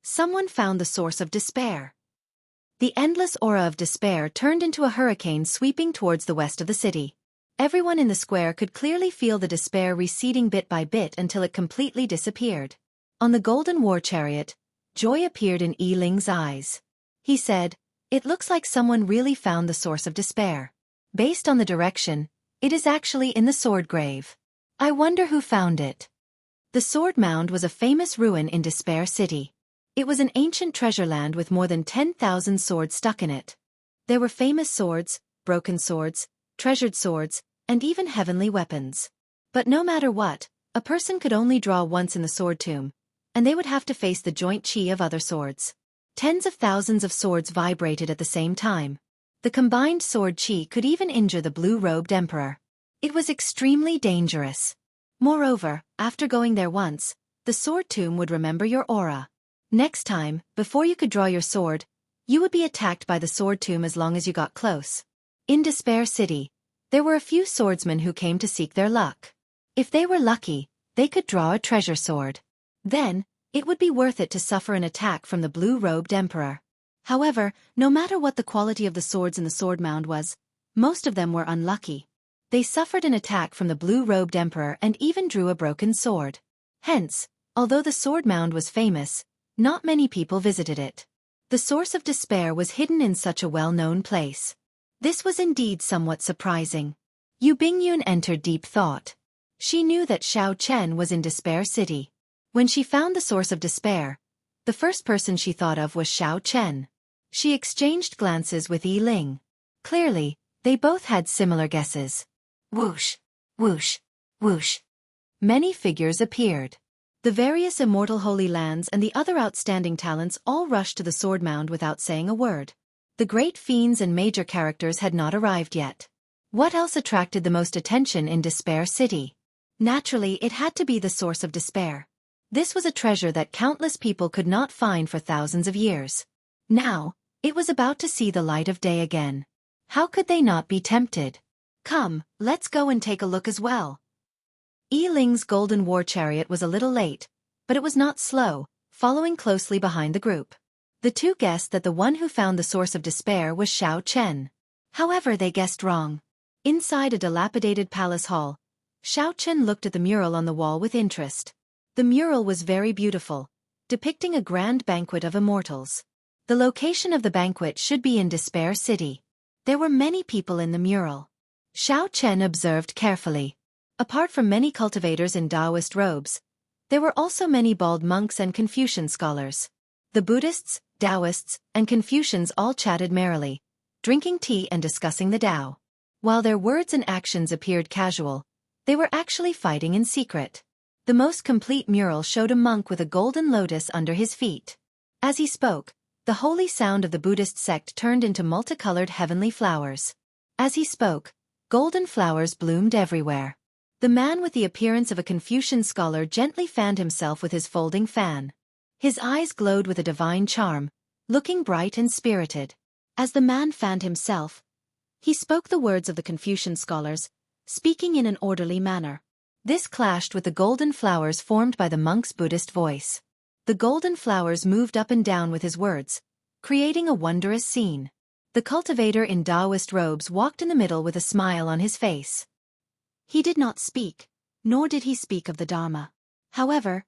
Someone found the source of despair. The endless aura of despair turned into a hurricane sweeping towards the west of the city. Everyone in the square could clearly feel the despair receding bit by bit until it completely disappeared. On the golden war chariot, joy appeared in Yi Ling's eyes. He said, It looks like someone really found the source of despair. Based on the direction, it is actually in the sword grave. I wonder who found it. The sword mound was a famous ruin in Despair City. It was an ancient treasure land with more than 10,000 swords stuck in it. There were famous swords, broken swords, treasured swords, and even heavenly weapons. But no matter what, a person could only draw once in the sword tomb, and they would have to face the joint chi of other swords. Tens of thousands of swords vibrated at the same time. The combined sword chi could even injure the blue-robed emperor. It was extremely dangerous. Moreover, after going there once, the sword tomb would remember your aura. Next time, before you could draw your sword, you would be attacked by the sword tomb as long as you got close. In Despair City, there were a few swordsmen who came to seek their luck. If they were lucky, they could draw a treasure sword. Then, it would be worth it to suffer an attack from the blue-robed emperor. However, no matter what the quality of the swords in the sword mound was, most of them were unlucky. They suffered an attack from the blue-robed emperor and even drew a broken sword. Hence, although the sword mound was famous, not many people visited it. The source of despair was hidden in such a well-known place. This was indeed somewhat surprising. Yu Bingyun entered deep thought. She knew that Xiao Chen was in Despair City. When she found the source of despair, the first person she thought of was Xiao Chen. She exchanged glances with Yi Ling. Clearly, they both had similar guesses. Whoosh, whoosh, whoosh. Many figures appeared. The various immortal holy lands and the other outstanding talents all rushed to the sword mound without saying a word. The great fiends and major characters had not arrived yet. What else attracted the most attention in Despair City? Naturally, it had to be the source of despair. This was a treasure that countless people could not find for thousands of years. Now, it was about to see the light of day again. How could they not be tempted? Come, let's go and take a look as well. Yi Ling's golden war chariot was a little late, but it was not slow, following closely behind the group. The two guessed that the one who found the source of despair was Xiao Chen. However, they guessed wrong. Inside a dilapidated palace hall, Xiao Chen looked at the mural on the wall with interest. The mural was very beautiful, depicting a grand banquet of immortals. The location of the banquet should be in Despair City. There were many people in the mural. Xiao Chen observed carefully. Apart from many cultivators in Taoist robes, there were also many bald monks and Confucian scholars. The Buddhists, Taoists, and Confucians all chatted merrily, drinking tea and discussing the Tao. While their words and actions appeared casual, they were actually fighting in secret. The most complete mural showed a monk with a golden lotus under his feet. As he spoke, the holy sound of the Buddhist sect turned into multicolored heavenly flowers. As he spoke, golden flowers bloomed everywhere. The man with the appearance of a Confucian scholar gently fanned himself with his folding fan. His eyes glowed with a divine charm, looking bright and spirited. As the man fanned himself, he spoke the words of the Confucian scholars, speaking in an orderly manner. This clashed with the golden flowers formed by the monk's Buddhist voice. The golden flowers moved up and down with his words, creating a wondrous scene. The cultivator in Taoist robes walked in the middle with a smile on his face. He did not speak, nor did he speak of the Dharma. However,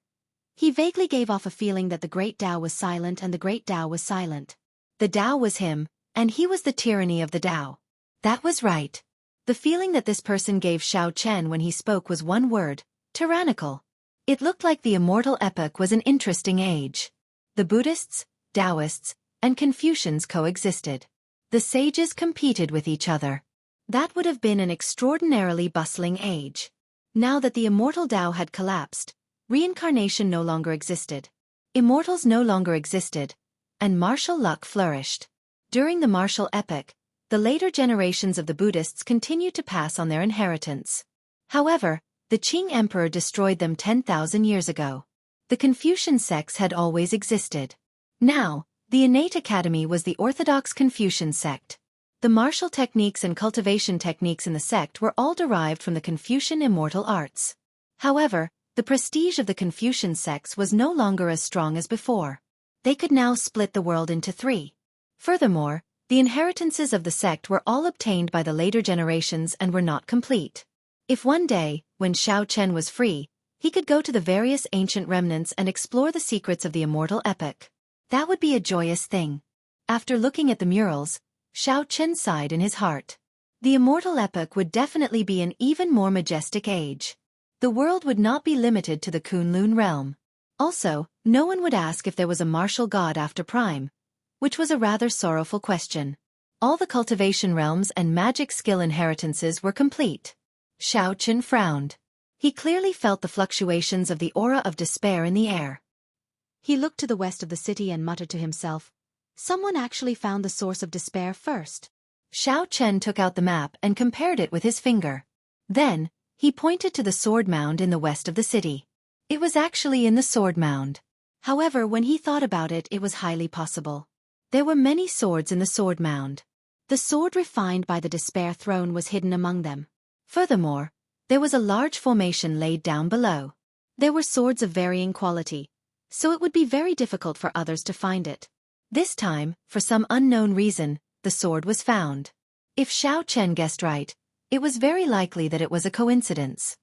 he vaguely gave off a feeling that the great Tao was silent and the great Tao was silent. The Tao was him, and he was the tyranny of the Tao. That was right. The feeling that this person gave Xiao Chen when he spoke was one word: tyrannical. It looked like the Immortal epoch was an interesting age. The Buddhists, Taoists, and Confucians coexisted. The sages competed with each other. That would have been an extraordinarily bustling age. Now that the Immortal Tao had collapsed, reincarnation no longer existed. Immortals no longer existed, and martial luck flourished. During the martial epoch, the later generations of the Buddhists continued to pass on their inheritance. However, the Qing Emperor destroyed them 10,000 years ago. The Confucian sects had always existed. Now, the innate academy was the orthodox Confucian sect. The martial techniques and cultivation techniques in the sect were all derived from the Confucian immortal arts. However, the prestige of the Confucian sects was no longer as strong as before. They could now split the world into three. Furthermore, the inheritances of the sect were all obtained by the later generations and were not complete. If one day, when Xiao Chen was free, he could go to the various ancient remnants and explore the secrets of the Immortal epoch, that would be a joyous thing. After looking at the murals, Xiao Chen sighed in his heart. The Immortal epoch would definitely be an even more majestic age. The world would not be limited to the Kunlun realm. Also, no one would ask if there was a martial god after Prime, which was a rather sorrowful question. All the cultivation realms and magic skill inheritances were complete. Xiao Chen frowned. He clearly felt the fluctuations of the aura of despair in the air. He looked to the west of the city and muttered to himself, "Someone actually found the source of despair first." Xiao Chen took out the map and compared it with his finger. Then, he pointed to the sword mound in the west of the city. It was actually in the sword mound. However, when he thought about it, it was highly possible. There were many swords in the sword mound. The sword refined by the despair throne was hidden among them. Furthermore, there was a large formation laid down below. There were swords of varying quality, so it would be very difficult for others to find it. This time, for some unknown reason, the sword was found. If Xiao Chen guessed right, it was very likely that it was a coincidence.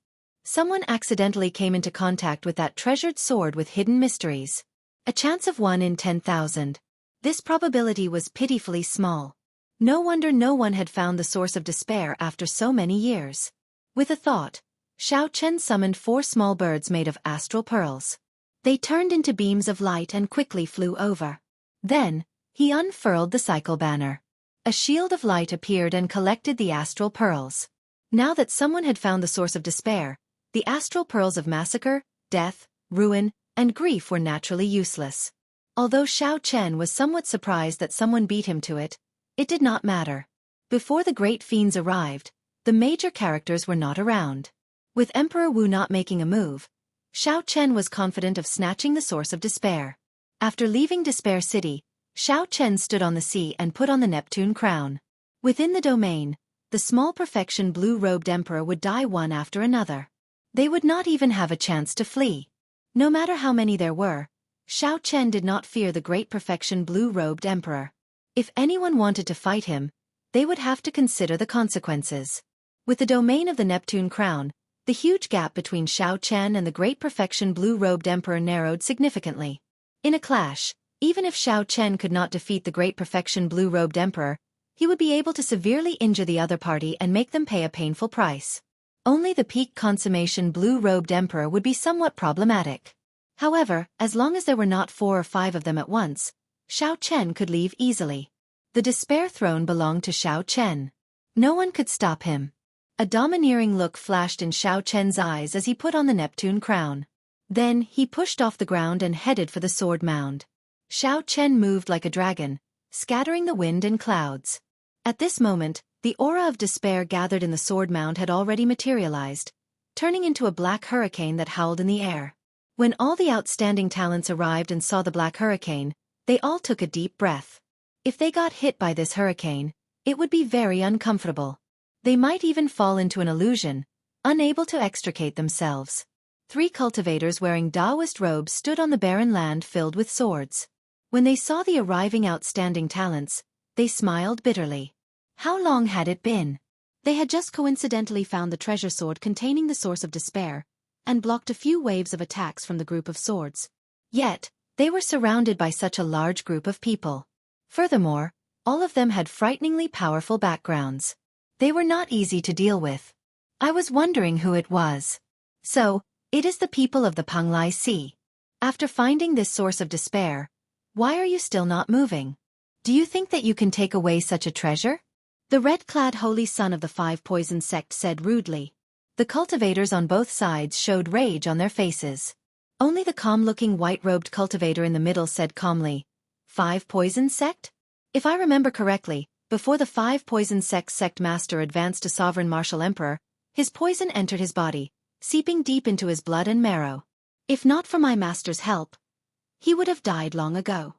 Someone accidentally came into contact with that treasured sword with hidden mysteries. A chance of 1 in 10,000. This probability was pitifully small. No wonder no one had found the source of despair after so many years. With a thought, Xiao Chen summoned 4 small birds made of astral pearls. They turned into beams of light and quickly flew over. Then, he unfurled the cycle banner. A shield of light appeared and collected the astral pearls. Now that someone had found the source of despair, the astral pearls of massacre, death, ruin, and grief were naturally useless. Although Xiao Chen was somewhat surprised that someone beat him to it, it did not matter. Before the great fiends arrived, the major characters were not around. With Emperor Wu not making a move, Xiao Chen was confident of snatching the source of despair. After leaving Despair City, Xiao Chen stood on the sea and put on the Neptune crown. Within the domain, the small perfection blue-robed emperor would die one after another. They would not even have a chance to flee. No matter how many there were, Xiao Chen did not fear the great perfection blue-robed emperor. If anyone wanted to fight him, they would have to consider the consequences. With the domain of the Neptune crown, the huge gap between Xiao Chen and the great perfection blue-robed emperor narrowed significantly. In a clash, even if Xiao Chen could not defeat the great perfection blue-robed emperor, he would be able to severely injure the other party and make them pay a painful price. Only the peak consummation blue-robed emperor would be somewhat problematic. However, as long as there were not 4 or 5 of them at once, Xiao Chen could leave easily. The despair throne belonged to Xiao Chen. No one could stop him. A domineering look flashed in Xiao Chen's eyes as he put on the Neptune crown. Then, he pushed off the ground and headed for the sword mound. Xiao Chen moved like a dragon, scattering the wind and clouds. At this moment, the aura of despair gathered in the sword mound had already materialized, turning into a black hurricane that howled in the air. When all the outstanding talents arrived and saw the black hurricane, they all took a deep breath. If they got hit by this hurricane, it would be very uncomfortable. They might even fall into an illusion, unable to extricate themselves. 3 cultivators wearing Taoist robes stood on the barren land filled with swords. When they saw the arriving outstanding talents, they smiled bitterly. How long had it been? They had just coincidentally found the treasure sword containing the source of despair, and blocked a few waves of attacks from the group of swords. Yet, they were surrounded by such a large group of people. Furthermore, all of them had frighteningly powerful backgrounds. They were not easy to deal with. I was wondering who it was. So, it is the people of the Panglai Sea. After finding this source of despair, why are you still not moving? Do you think that you can take away such a treasure? The red-clad holy son of the 5 poison sect said rudely. The cultivators on both sides showed rage on their faces. Only the calm-looking white-robed cultivator in the middle said calmly, 5 poison sect? If I remember correctly, before the 5 poison sect master advanced to sovereign martial emperor, his poison entered his body, seeping deep into his blood and marrow. If not for my master's help, he would have died long ago.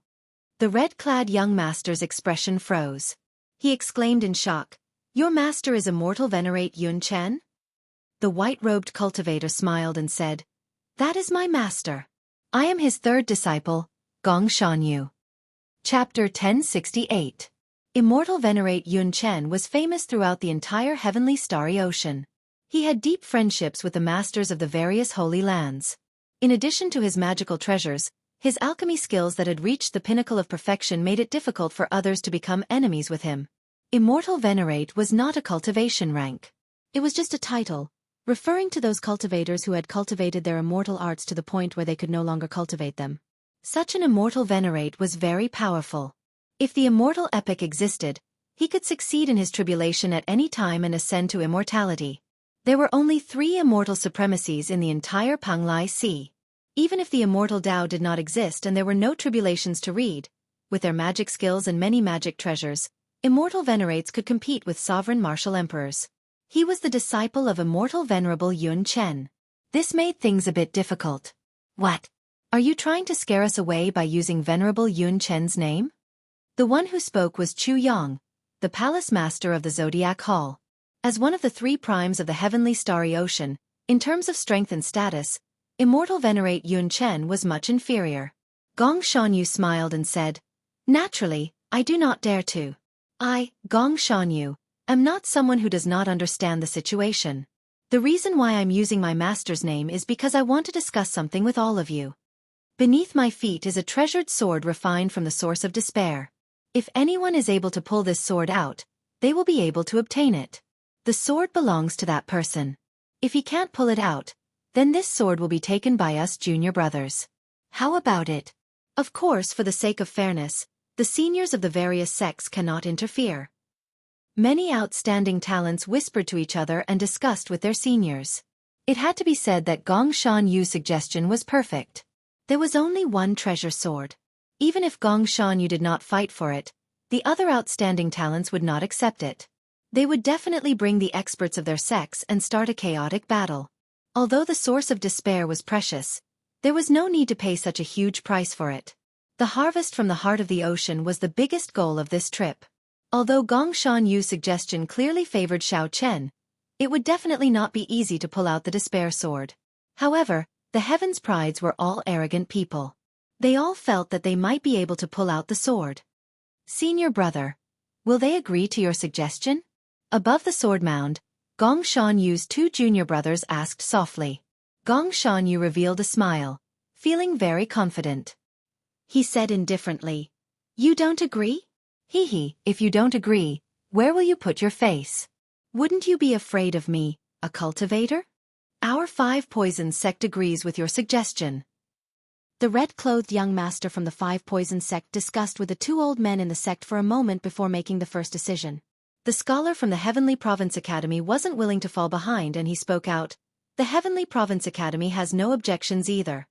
The red-clad young master's expression froze. He exclaimed in shock, Your master is Immortal Venerate Yun Chen? The white-robed cultivator smiled and said, That is my master. I am his 3rd disciple, Gong Shanyu. Chapter 1068. Immortal Venerate Yun Chen was famous throughout the entire heavenly starry ocean. He had deep friendships with the masters of the various holy lands. In addition to his magical treasures, his alchemy skills that had reached the pinnacle of perfection made it difficult for others to become enemies with him. Immortal Venerate was not a cultivation rank. It was just a title, referring to those cultivators who had cultivated their immortal arts to the point where they could no longer cultivate them. Such an Immortal Venerate was very powerful. If the immortal epic existed, he could succeed in his tribulation at any time and ascend to immortality. There were only 3 immortal supremacies in the entire Panglai Sea. Even if the immortal Tao did not exist and there were no tribulations to read, with their magic skills and many magic treasures, immortal venerates could compete with sovereign martial emperors. He was the disciple of Immortal Venerable Yun Chen. This made things a bit difficult. What? Are you trying to scare us away by using Venerable Yun Chen's name? The one who spoke was Chu Yang, the palace master of the Zodiac Hall. As one of the 3 primes of the heavenly starry ocean, in terms of strength and status, Immortal Venerate Yun Chen was much inferior. Gong Shanyu smiled and said, Naturally, I do not dare to. I, Gong Shanyu, am not someone who does not understand the situation. The reason why I'm using my master's name is because I want to discuss something with all of you. Beneath my feet is a treasured sword refined from the source of despair. If anyone is able to pull this sword out, they will be able to obtain it. The sword belongs to that person. If he can't pull it out, then this sword will be taken by us junior brothers. How about it? Of course, for the sake of fairness, the seniors of the various sects cannot interfere. Many outstanding talents whispered to each other and discussed with their seniors. It had to be said that Gong Shanyu's suggestion was perfect. There was only one treasure sword. Even if Gong Shanyu did not fight for it, the other outstanding talents would not accept it. They would definitely bring the experts of their sects and start a chaotic battle. Although the source of despair was precious, there was no need to pay such a huge price for it. The harvest from the heart of the ocean was the biggest goal of this trip. Although Gong Shanyu's suggestion clearly favored Xiao Chen, it would definitely not be easy to pull out the despair sword. However, the Heavens' Prides were all arrogant people. They all felt that they might be able to pull out the sword. Senior brother, will they agree to your suggestion? Above the sword mound, Gong Shanyu's 2 junior brothers asked softly. Gong Shanyu revealed a smile, feeling very confident. He said indifferently, You don't agree? Hee, if you don't agree, where will you put your face? Wouldn't you be afraid of me, a cultivator? Our 5 poison sect agrees with your suggestion. The red-clothed young master from the 5 poison sect discussed with the 2 old men in the sect for a moment before making the first decision. The scholar from the Heavenly Province Academy wasn't willing to fall behind and he spoke out. The Heavenly Province Academy has no objections either.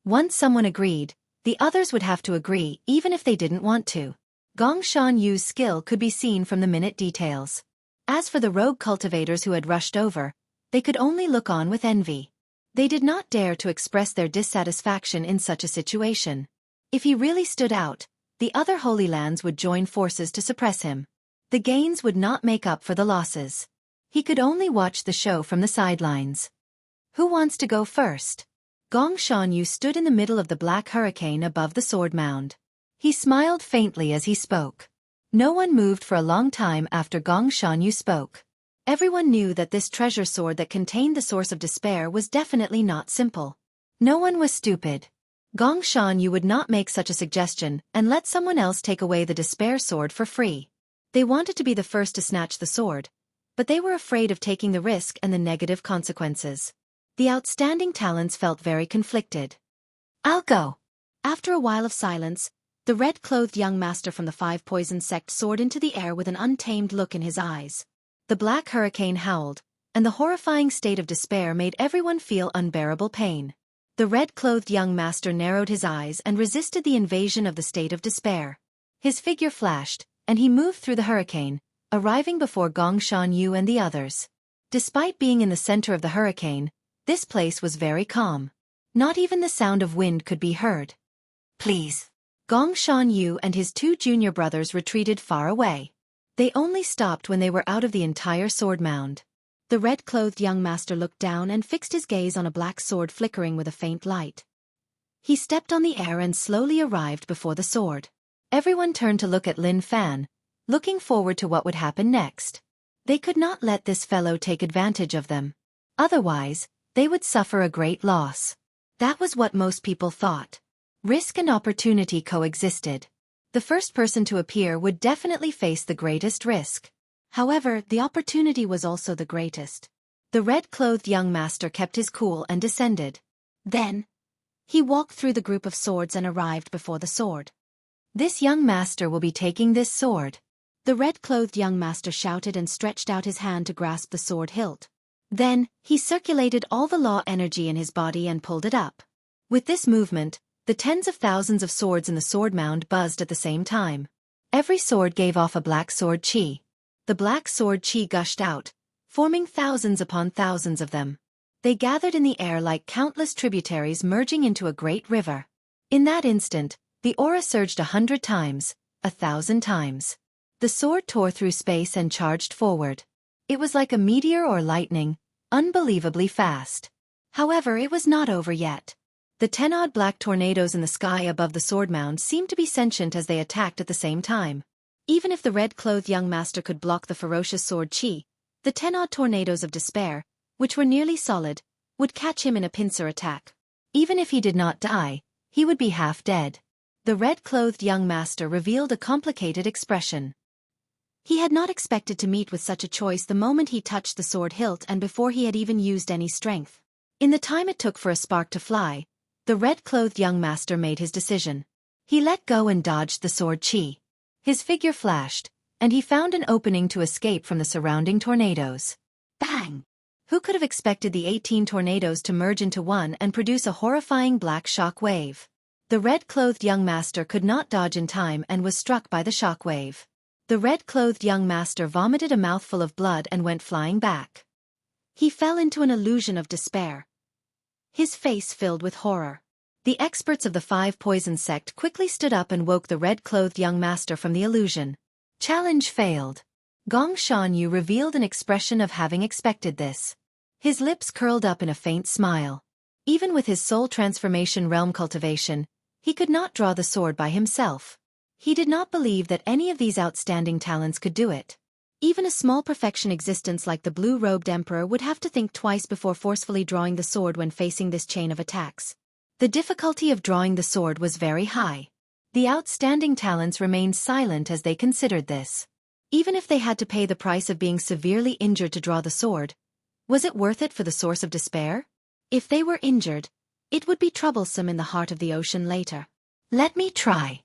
Once someone agreed, the others would have to agree even if they didn't want to. Gong Shanyu's skill could be seen from the minute details. As for the rogue cultivators who had rushed over, they could only look on with envy. They did not dare to express their dissatisfaction in such a situation. If he really stood out, the other Holy Lands would join forces to suppress him. The gains would not make up for the losses. He could only watch the show from the sidelines. Who wants to go first? Gong Xianyu stood in the middle of the black hurricane above the sword mound. He smiled faintly as he spoke. No one moved for a long time after Gong Xianyu spoke. Everyone knew that this treasure sword that contained the source of despair was definitely not simple. No one was stupid. Gong Xianyu would not make such a suggestion and let someone else take away the despair sword for free. They wanted to be the first to snatch the sword, but they were afraid of taking the risk and the negative consequences. The outstanding talents felt very conflicted. I'll go. After a while of silence, the red-clothed young master from the Five Poison sect soared into the air with an untamed look in his eyes. The black hurricane howled, and the horrifying state of despair made everyone feel unbearable pain. The red-clothed young master narrowed his eyes and resisted the invasion of the state of despair. His figure flashed, and he moved through the hurricane, arriving before Gong Xianyu and the others. Despite being in the center of the hurricane, this place was very calm. Not even the sound of wind could be heard. Please. Gong Xianyu and his two junior brothers retreated far away. They only stopped when they were out of the entire sword mound. The red-clothed young master looked down and fixed his gaze on a black sword flickering with a faint light. He stepped on the air and slowly arrived before the sword. Everyone turned to look at Lin Fan, looking forward to what would happen next. They could not let this fellow take advantage of them. Otherwise, they would suffer a great loss. That was what most people thought. Risk and opportunity coexisted. The first person to appear would definitely face the greatest risk. However, the opportunity was also the greatest. The red-clothed young master kept his cool and descended. Then, he walked through the group of swords and arrived before the sword. This young master will be taking this sword. The red-clothed young master shouted and stretched out his hand to grasp the sword hilt. Then, he circulated all the law energy in his body and pulled it up. With this movement, the tens of thousands of swords in the sword mound buzzed at the same time. Every sword gave off a black sword chi. The black sword chi gushed out, forming thousands upon thousands of them. They gathered in the air like countless tributaries merging into a great river. In that instant, the aura surged 100 times, 1,000 times. The sword tore through space and charged forward. It was like a meteor or lightning, unbelievably fast. However, it was not over yet. The 10-odd black tornadoes in the sky above the sword mound seemed to be sentient as they attacked at the same time. Even if the red-clothed young master could block the ferocious sword chi, the 10-odd tornadoes of despair, which were nearly solid, would catch him in a pincer attack. Even if he did not die, he would be half dead. The red-clothed young master revealed a complicated expression. He had not expected to meet with such a choice the moment he touched the sword hilt and before he had even used any strength. In the time it took for a spark to fly, the red-clothed young master made his decision. He let go and dodged the sword chi. His figure flashed, and he found an opening to escape from the surrounding tornadoes. Bang! Who could have expected the 18 tornadoes to merge into one and produce a horrifying black shock wave? The red-clothed young master could not dodge in time and was struck by the shock wave. The red-clothed young master vomited a mouthful of blood and went flying back. He fell into an illusion of despair. His face filled with horror. The experts of the Five Poison sect quickly stood up and woke the red-clothed young master from the illusion. Challenge failed. Gong Xianyu revealed an expression of having expected this. His lips curled up in a faint smile. Even with his soul transformation realm cultivation, he could not draw the sword by himself. He did not believe that any of these outstanding talents could do it. Even a small perfection existence like the blue-robed emperor would have to think twice before forcefully drawing the sword when facing this chain of attacks. The difficulty of drawing the sword was very high. The outstanding talents remained silent as they considered this. Even if they had to pay the price of being severely injured to draw the sword, was it worth it for the source of despair? If they were injured, it would be troublesome in the heart of the ocean later. Let me try.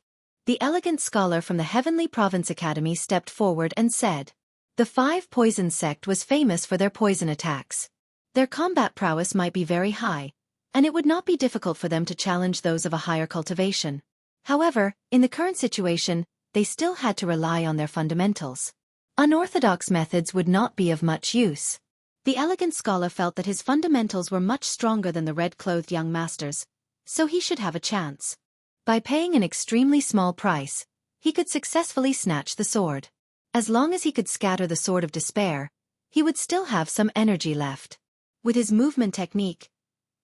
The elegant scholar from the Heavenly Province Academy stepped forward and said. The Five Poison sect was famous for their poison attacks. Their combat prowess might be very high, and it would not be difficult for them to challenge those of a higher cultivation. However, in the current situation, they still had to rely on their fundamentals. Unorthodox methods would not be of much use. The elegant scholar felt that his fundamentals were much stronger than the red-clothed young master's, so he should have a chance. By paying an extremely small price, he could successfully snatch the sword. As long as he could scatter the sword of despair, he would still have some energy left. With his movement technique,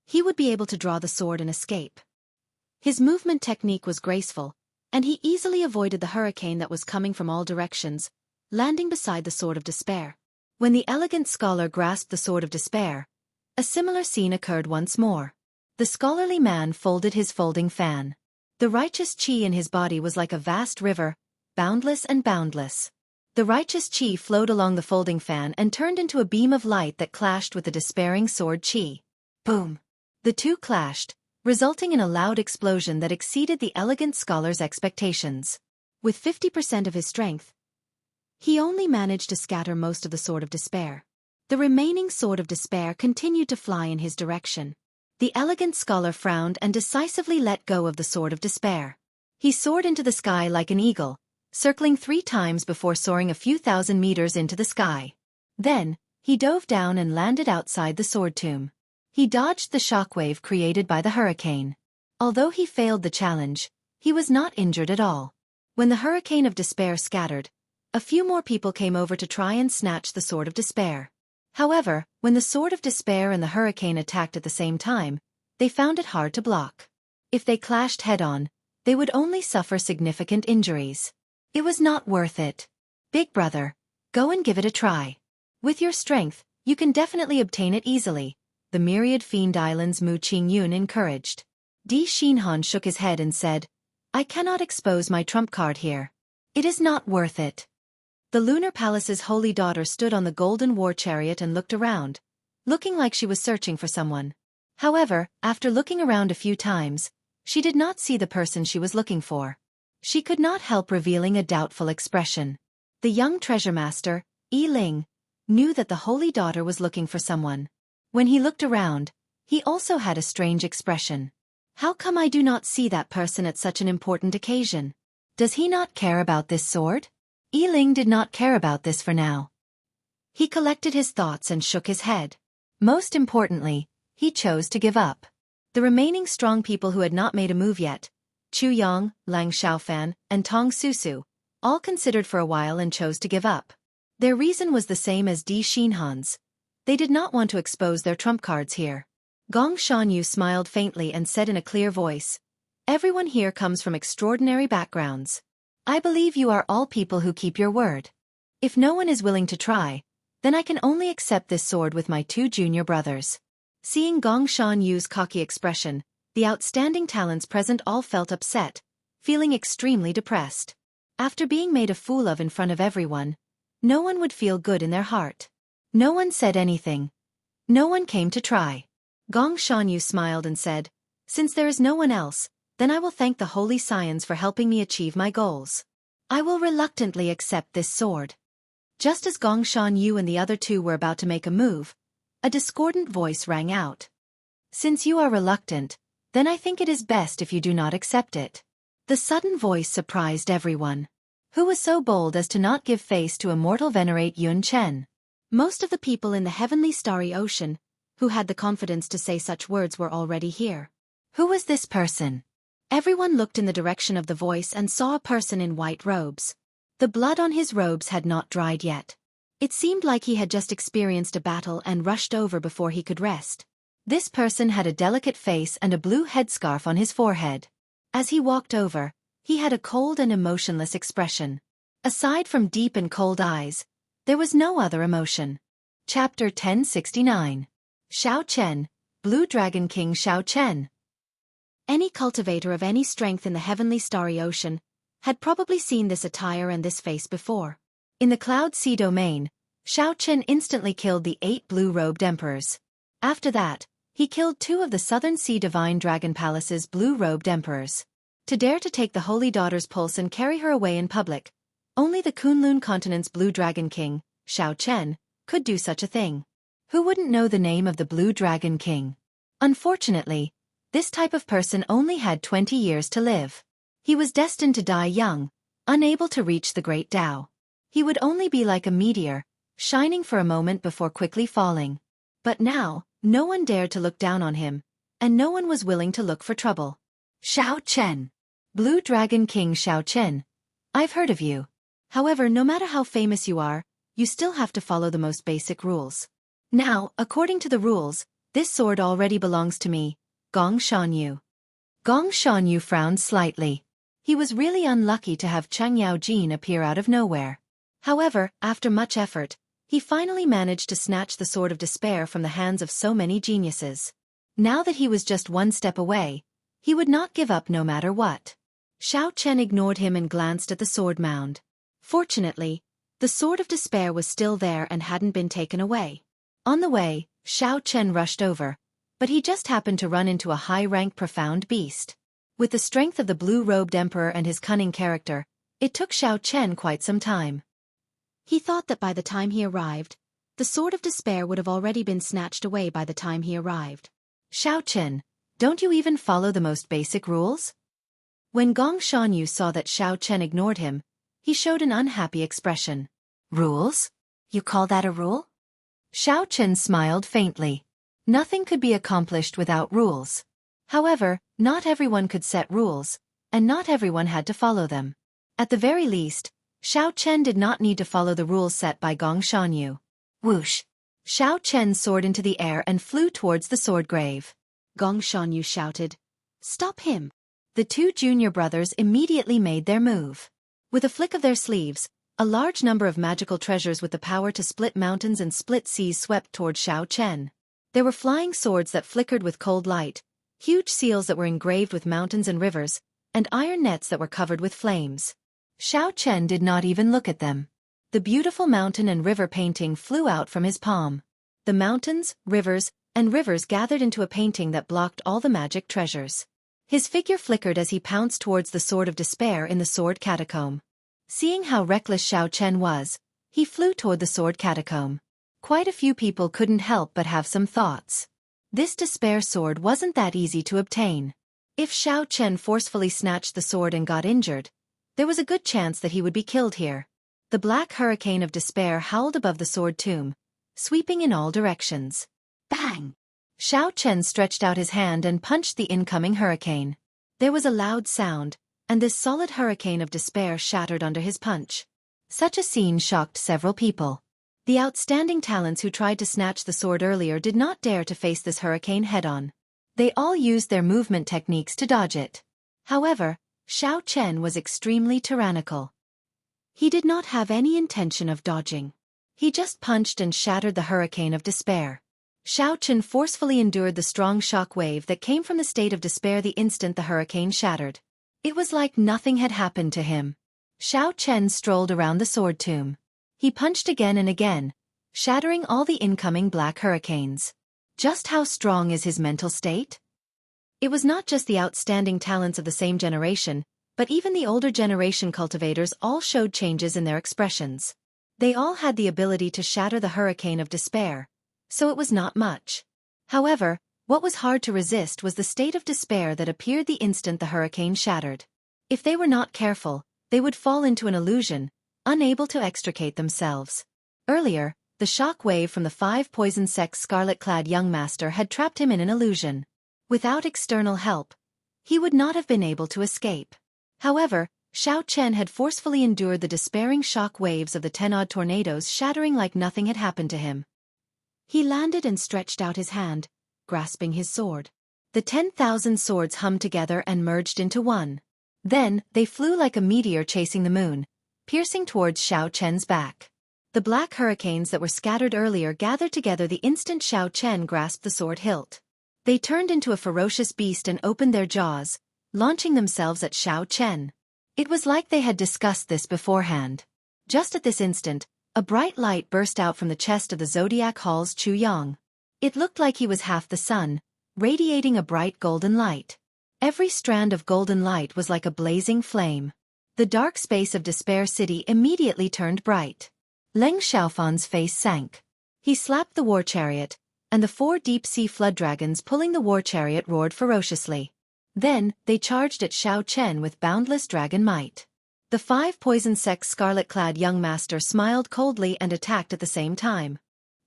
he would be able to draw the sword and escape. His movement technique was graceful, and he easily avoided the hurricane that was coming from all directions, landing beside the Sword of Despair. When the elegant scholar grasped the Sword of Despair, a similar scene occurred once more. The scholarly man folded his folding fan. The righteous chi in his body was like a vast river, boundless and boundless. The righteous chi flowed along the folding fan and turned into a beam of light that clashed with the despairing sword chi. Boom! The two clashed, resulting in a loud explosion that exceeded the elegant scholar's expectations. With 50% of his strength, he only managed to scatter most of the Sword of Despair. The remaining Sword of Despair continued to fly in his direction. The elegant scholar frowned and decisively let go of the Sword of Despair. He soared into the sky like an eagle, circling 3 times before soaring a few thousand meters into the sky. Then, he dove down and landed outside the sword tomb. He dodged the shockwave created by the hurricane. Although he failed the challenge, he was not injured at all. When the hurricane of despair scattered, a few more people came over to try and snatch the Sword of Despair. However, when the Sword of Despair and the hurricane attacked at the same time, they found it hard to block. If they clashed head-on, they would only suffer significant injuries. It was not worth it. Big brother, go and give it a try. With your strength, you can definitely obtain it easily, the myriad Fiend Islands Mu Qingyun encouraged. Di Xinhan shook his head and said, I cannot expose my trump card here. It is not worth it. The Lunar Palace's holy daughter stood on the golden war chariot and looked around, looking like she was searching for someone. However, after looking around a few times, she did not see the person she was looking for. She could not help revealing a doubtful expression. The young treasure master, Yi Ling, knew that the holy daughter was looking for someone. When he looked around, he also had a strange expression. How come I do not see that person at such an important occasion? Does he not care about this sword? Yi Ling did not care about this for now. He collected his thoughts and shook his head. Most importantly, he chose to give up. The remaining strong people who had not made a move yet, Chu Yang, Lang Xiaofan, and Tong Susu, all considered for a while and chose to give up. Their reason was the same as Di Xinhan's. They did not want to expose their trump cards here. Gong Shanyu smiled faintly and said in a clear voice, Everyone here comes from extraordinary backgrounds. I believe you are all people who keep your word. If no one is willing to try, then I can only accept this sword with my 2 junior brothers. Seeing Gong Shanyu's cocky expression, the outstanding talents present all felt upset, feeling extremely depressed. After being made a fool of in front of everyone, no one would feel good in their heart. No one said anything. No one came to try. Gong Shanyu smiled and said, Since there is no one else, then I will thank the holy scions for helping me achieve my goals. I will reluctantly accept this sword. Just as Gong Shanyu and the other 2 were about to make a move, a discordant voice rang out. Since you are reluctant, then I think it is best if you do not accept it. The sudden voice surprised everyone. Who was so bold as to not give face to Immortal Venerate Yun Chen? Most of the people in the heavenly starry ocean, who had the confidence to say such words, were already here. Who was this person? Everyone looked in the direction of the voice and saw a person in white robes. The blood on his robes had not dried yet. It seemed like he had just experienced a battle and rushed over before he could rest. This person had a delicate face and a blue headscarf on his forehead. As he walked over, he had a cold and emotionless expression. Aside from deep and cold eyes, there was no other emotion. Chapter 1069. Xiao Chen, Blue Dragon King Xiao Chen. Any cultivator of any strength in the heavenly starry ocean had probably seen this attire and this face before. In the Cloud Sea domain, Xiao Chen instantly killed the 8 blue-robed emperors. After that, he killed 2 of the Southern Sea Divine Dragon Palace's blue-robed emperors. To dare to take the Holy Daughter's pulse and carry her away in public, only the Kunlun continent's Blue Dragon King, Xiao Chen, could do such a thing. Who wouldn't know the name of the Blue Dragon King? Unfortunately, this type of person only had 20 years to live. He was destined to die young, unable to reach the Great Tao. He would only be like a meteor, shining for a moment before quickly falling. But now, no one dared to look down on him, and no one was willing to look for trouble. Xiao Chen. Blue Dragon King Xiao Chen. I've heard of you. However, no matter how famous you are, you still have to follow the most basic rules. Now, according to the rules, this sword already belongs to me, Gong Shanyu. Gong Shanyu frowned slightly. He was really unlucky to have Cheng Yaojin appear out of nowhere. However, after much effort, he finally managed to snatch the Sword of Despair from the hands of so many geniuses. Now that he was just one step away, he would not give up no matter what. Xiao Chen ignored him and glanced at the sword mound. Fortunately, the Sword of Despair was still there and hadn't been taken away. On the way, Xiao Chen rushed over, but he just happened to run into a high-rank profound beast. With the strength of the blue-robed emperor and his cunning character, it took Xiao Chen quite some time. He thought that by the time he arrived, the Sword of Despair would have already been snatched away by the time he arrived. Xiao Chen, don't you even follow the most basic rules? When Gong Shanyu saw that Xiao Chen ignored him, he showed an unhappy expression. Rules? You call that a rule? Xiao Chen smiled faintly. Nothing could be accomplished without rules. However, not everyone could set rules, and not everyone had to follow them. At the very least, Xiao Chen did not need to follow the rules set by Gong Shanyu. Whoosh! Xiao Chen soared into the air and flew towards the sword grave. Gong Shanyu shouted, "Stop him!" The two junior brothers immediately made their move. With a flick of their sleeves, a large number of magical treasures with the power to split mountains and split seas swept toward Xiao Chen. There were flying swords that flickered with cold light, huge seals that were engraved with mountains and rivers, and iron nets that were covered with flames. Xiao Chen did not even look at them. The beautiful mountain and river painting flew out from his palm. The mountains, rivers, and rivers gathered into a painting that blocked all the magic treasures. His figure flickered as he pounced towards the Sword of Despair in the sword catacomb. Seeing how reckless Xiao Chen was, he flew toward the sword catacomb. Quite a few people couldn't help but have some thoughts. This despair sword wasn't that easy to obtain. If Xiao Chen forcefully snatched the sword and got injured, there was a good chance that he would be killed here. The black hurricane of despair howled above the sword tomb, sweeping in all directions. Bang! Xiao Chen stretched out his hand and punched the incoming hurricane. There was a loud sound, and this solid hurricane of despair shattered under his punch. Such a scene shocked several people. The outstanding talents who tried to snatch the sword earlier did not dare to face this hurricane head-on. They all used their movement techniques to dodge it. However, Xiao Chen was extremely tyrannical. He did not have any intention of dodging. He just punched and shattered the hurricane of despair. Xiao Chen forcefully endured the strong shock wave that came from the state of despair the instant the hurricane shattered. It was like nothing had happened to him. Xiao Chen strolled around the sword tomb. He punched again and again, shattering all the incoming black hurricanes. Just how strong is his mental state? It was not just the outstanding talents of the same generation, but even the older generation cultivators all showed changes in their expressions. They all had the ability to shatter the hurricane of despair, so it was not much. However, what was hard to resist was the state of despair that appeared the instant the hurricane shattered. If they were not careful, they would fall into an illusion, unable to extricate themselves. Earlier, the shock wave from the 5 poison sect's scarlet-clad young master had trapped him in an illusion. Without external help, he would not have been able to escape. However, Xiao Chen had forcefully endured the despairing shock waves of the 10-odd tornadoes, shattering like nothing had happened to him. He landed and stretched out his hand, grasping his sword. The 10,000 swords hummed together and merged into one. Then, they flew like a meteor chasing the moon, piercing towards Xiao Chen's back. The black hurricanes that were scattered earlier gathered together the instant Xiao Chen grasped the sword hilt. They turned into a ferocious beast and opened their jaws, launching themselves at Xiao Chen. It was like they had discussed this beforehand. Just at this instant, a bright light burst out from the chest of the Zodiac Hall's Chu Yang. It looked like he was half the sun, radiating a bright golden light. Every strand of golden light was like a blazing flame. The dark space of Despair City immediately turned bright. Leng Xiaofan's face sank. He slapped the war chariot, and the 4 deep-sea flood dragons pulling the war chariot roared ferociously. Then, they charged at Xiao Chen with boundless dragon might. The 5 poison sect's scarlet-clad young master smiled coldly and attacked at the same time.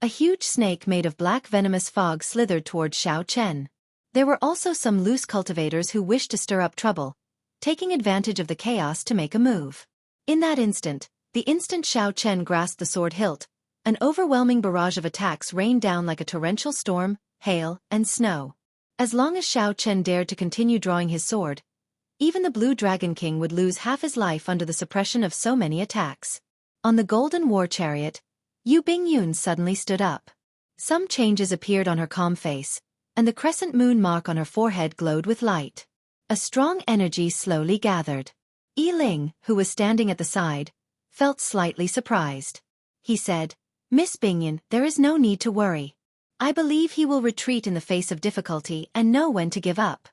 A huge snake made of black venomous fog slithered towards Xiao Chen. There were also some loose cultivators who wished to stir up trouble, taking advantage of the chaos to make a move. In that instant, The instant Xiao Chen grasped the sword hilt, an overwhelming barrage of attacks rained down like a torrential storm, hail, and snow. As long as Xiao Chen dared to continue drawing his sword, even the Blue Dragon King would lose half his life under the suppression of so many attacks. On the golden war chariot, Yu Bingyun suddenly stood up. Some changes appeared on her calm face, and the crescent moon mark on her forehead glowed with light. A strong energy slowly gathered. Yi Ling, who was standing at the side, felt slightly surprised. He said, "Miss Bingyun, there is no need to worry. I believe he will retreat in the face of difficulty and know when to give up."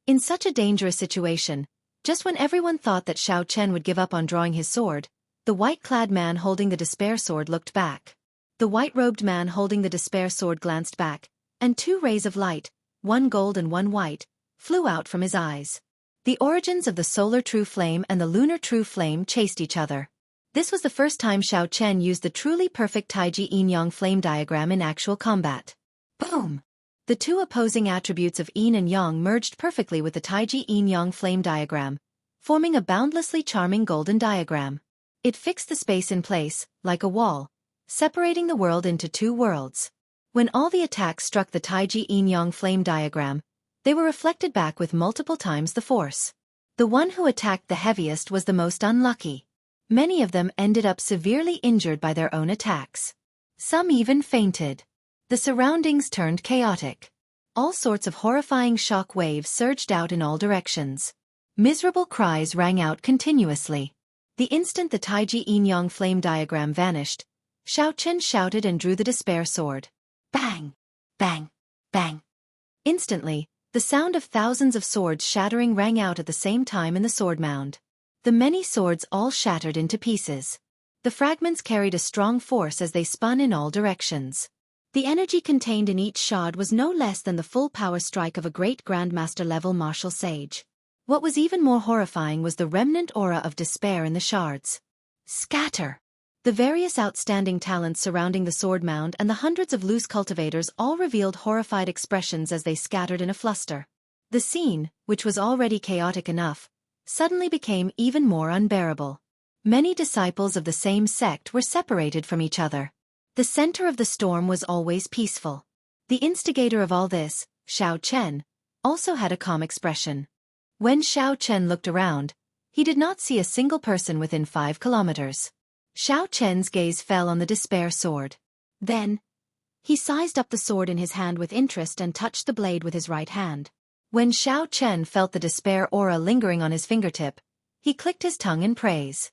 In such a dangerous situation, just when everyone thought that Xiao Chen would give up on drawing his sword, the white-clad man holding the despair sword looked back. The white-robed man holding the despair sword glanced back, and two rays of light, one gold and one white, flew out from his eyes. The origins of the solar true flame and the lunar true flame chased each other. This was the first time Xiao Chen used the truly perfect Taiji Yin-Yang flame diagram in actual combat. Boom! The two opposing attributes of Yin and Yang merged perfectly with the Taiji Yin-Yang flame diagram, forming a boundlessly charming golden diagram. It fixed the space in place, like a wall, separating the world into two worlds. When all the attacks struck the Taiji Yin-Yang flame diagram, they were reflected back with multiple times the force. The one who attacked the heaviest was the most unlucky. Many of them ended up severely injured by their own attacks. Some even fainted. The surroundings turned chaotic. All sorts of horrifying shock waves surged out in all directions. Miserable cries rang out continuously. The instant the Taiji Yin-Yang flame diagram vanished, Xiao Chen shouted and drew the despair sword. Bang! Bang! Bang! Instantly, the sound of thousands of swords shattering rang out at the same time in the sword mound. The many swords all shattered into pieces. The fragments carried a strong force as they spun in all directions. The energy contained in each shard was no less than the full power strike of a great Grandmaster-level martial sage. What was even more horrifying was the remnant aura of despair in the shards. Scatter! The various outstanding talents surrounding the sword mound and the hundreds of loose cultivators all revealed horrified expressions as they scattered in a fluster. The scene, which was already chaotic enough, suddenly became even more unbearable. Many disciples of the same sect were separated from each other. The center of the storm was always peaceful. The instigator of all this, Xiao Chen, also had a calm expression. When Xiao Chen looked around, he did not see a single person within 5 kilometers. Xiao Chen's gaze fell on the despair sword. Then, he sized up the sword in his hand with interest and touched the blade with his right hand. When Xiao Chen felt the despair aura lingering on his fingertip, he clicked his tongue in praise.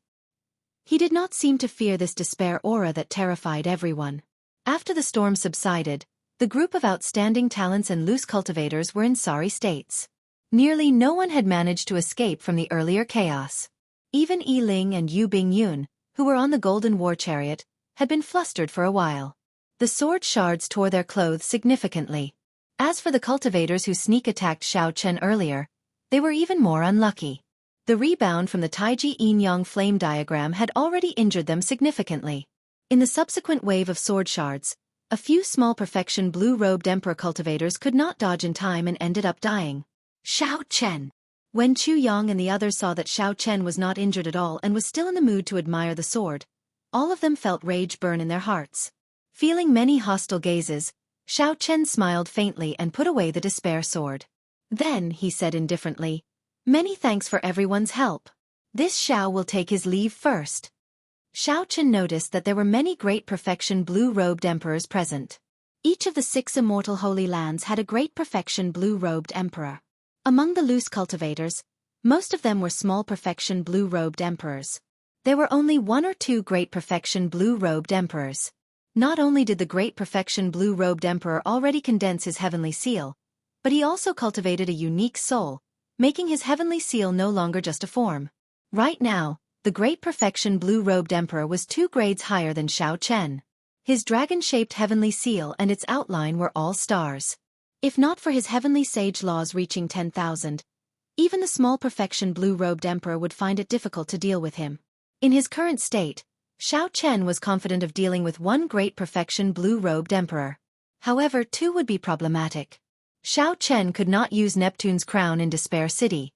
He did not seem to fear this despair aura that terrified everyone. After the storm subsided, the group of outstanding talents and loose cultivators were in sorry states. Nearly no one had managed to escape from the earlier chaos. Even Yi Ling and Yu Bingyun, who were on the golden war chariot, had been flustered for a while. The sword shards tore their clothes significantly. As for the cultivators who sneak-attacked Xiao Chen earlier, they were even more unlucky. The rebound from the Taiji Yin-Yang flame diagram had already injured them significantly. In the subsequent wave of sword shards, a few small perfection blue-robed emperor cultivators could not dodge in time and ended up dying. Xiao Chen! When Chu Yang and the others saw that Xiao Chen was not injured at all and was still in the mood to admire the sword, all of them felt rage burn in their hearts. Feeling many hostile gazes, Xiao Chen smiled faintly and put away the despair sword. Then, he said indifferently, "Many thanks for everyone's help. This Xiao will take his leave first." Xiao Chen noticed that there were many great perfection blue-robed emperors present. Each of the 6 immortal holy lands had a great perfection blue-robed emperor. Among the loose cultivators, most of them were small perfection blue-robed emperors. There were only 1 or 2 great perfection blue-robed emperors. Not only did the great perfection blue-robed emperor already condense his heavenly seal, but he also cultivated a unique soul, making his heavenly seal no longer just a form. Right now, the great perfection blue-robed emperor was 2 grades higher than Xiao Chen. His dragon-shaped heavenly seal and its outline were all stars. If not for his heavenly sage laws reaching 10,000, even the small perfection blue-robed emperor would find it difficult to deal with him. In his current state, Xiao Chen was confident of dealing with 1 great perfection blue-robed emperor. However, 2 would be problematic. Xiao Chen could not use Neptune's crown in Despair City.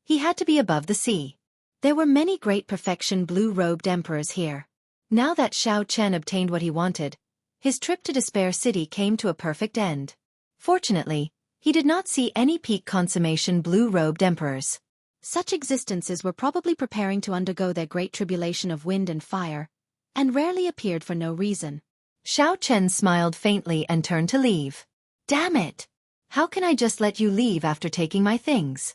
He had to be above the sea. There were many great perfection blue-robed emperors here. Now that Xiao Chen obtained what he wanted, his trip to Despair City came to a perfect end. Fortunately, he did not see any peak consummation blue-robed emperors. Such existences were probably preparing to undergo their great tribulation of wind and fire, and rarely appeared for no reason. Xiao Chen smiled faintly and turned to leave. Damn it! How can I just let you leave after taking my things?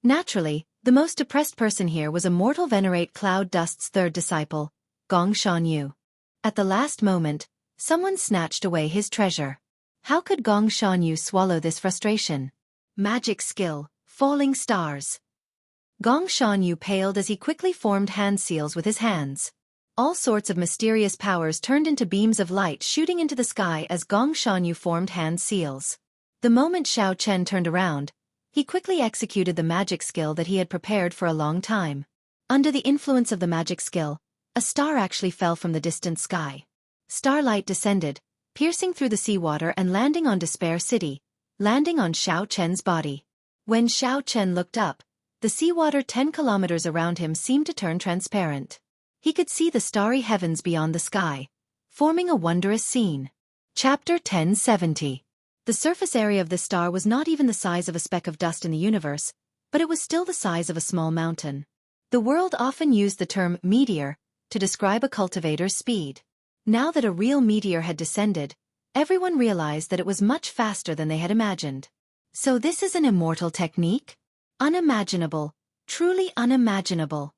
Naturally, the most depressed person here was Immortal Venerate Cloud Dust's third disciple, Gong Shanyu. At the last moment, someone snatched away his treasure. How could Gong Shanyu swallow this frustration? Magic skill, falling stars. Gong Shanyu paled as he quickly formed hand seals with his hands. All sorts of mysterious powers turned into beams of light shooting into the sky as Gong Shanyu formed hand seals. The moment Xiao Chen turned around, he quickly executed the magic skill that he had prepared for a long time. Under the influence of the magic skill, a star actually fell from the distant sky. Starlight descended, piercing through the seawater and landing on Despair City, landing on Xiao Chen's body. When Xiao Chen looked up, the seawater 10 kilometers around him seemed to turn transparent. He could see the starry heavens beyond the sky, forming a wondrous scene. Chapter 1070. The surface area of this star was not even the size of a speck of dust in the universe, but it was still the size of a small mountain. The world often used the term meteor to describe a cultivator's speed. Now that a real meteor had descended, everyone realized that it was much faster than they had imagined. So this is an immortal technique? Unimaginable, truly unimaginable.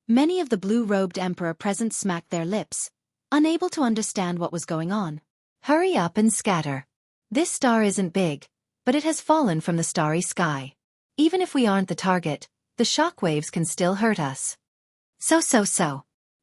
Many of the blue-robed emperor present smacked their lips, unable to understand what was going on. Hurry up and scatter. This star isn't big, but it has fallen from the starry sky. Even if we aren't the target, the shockwaves can still hurt us. So.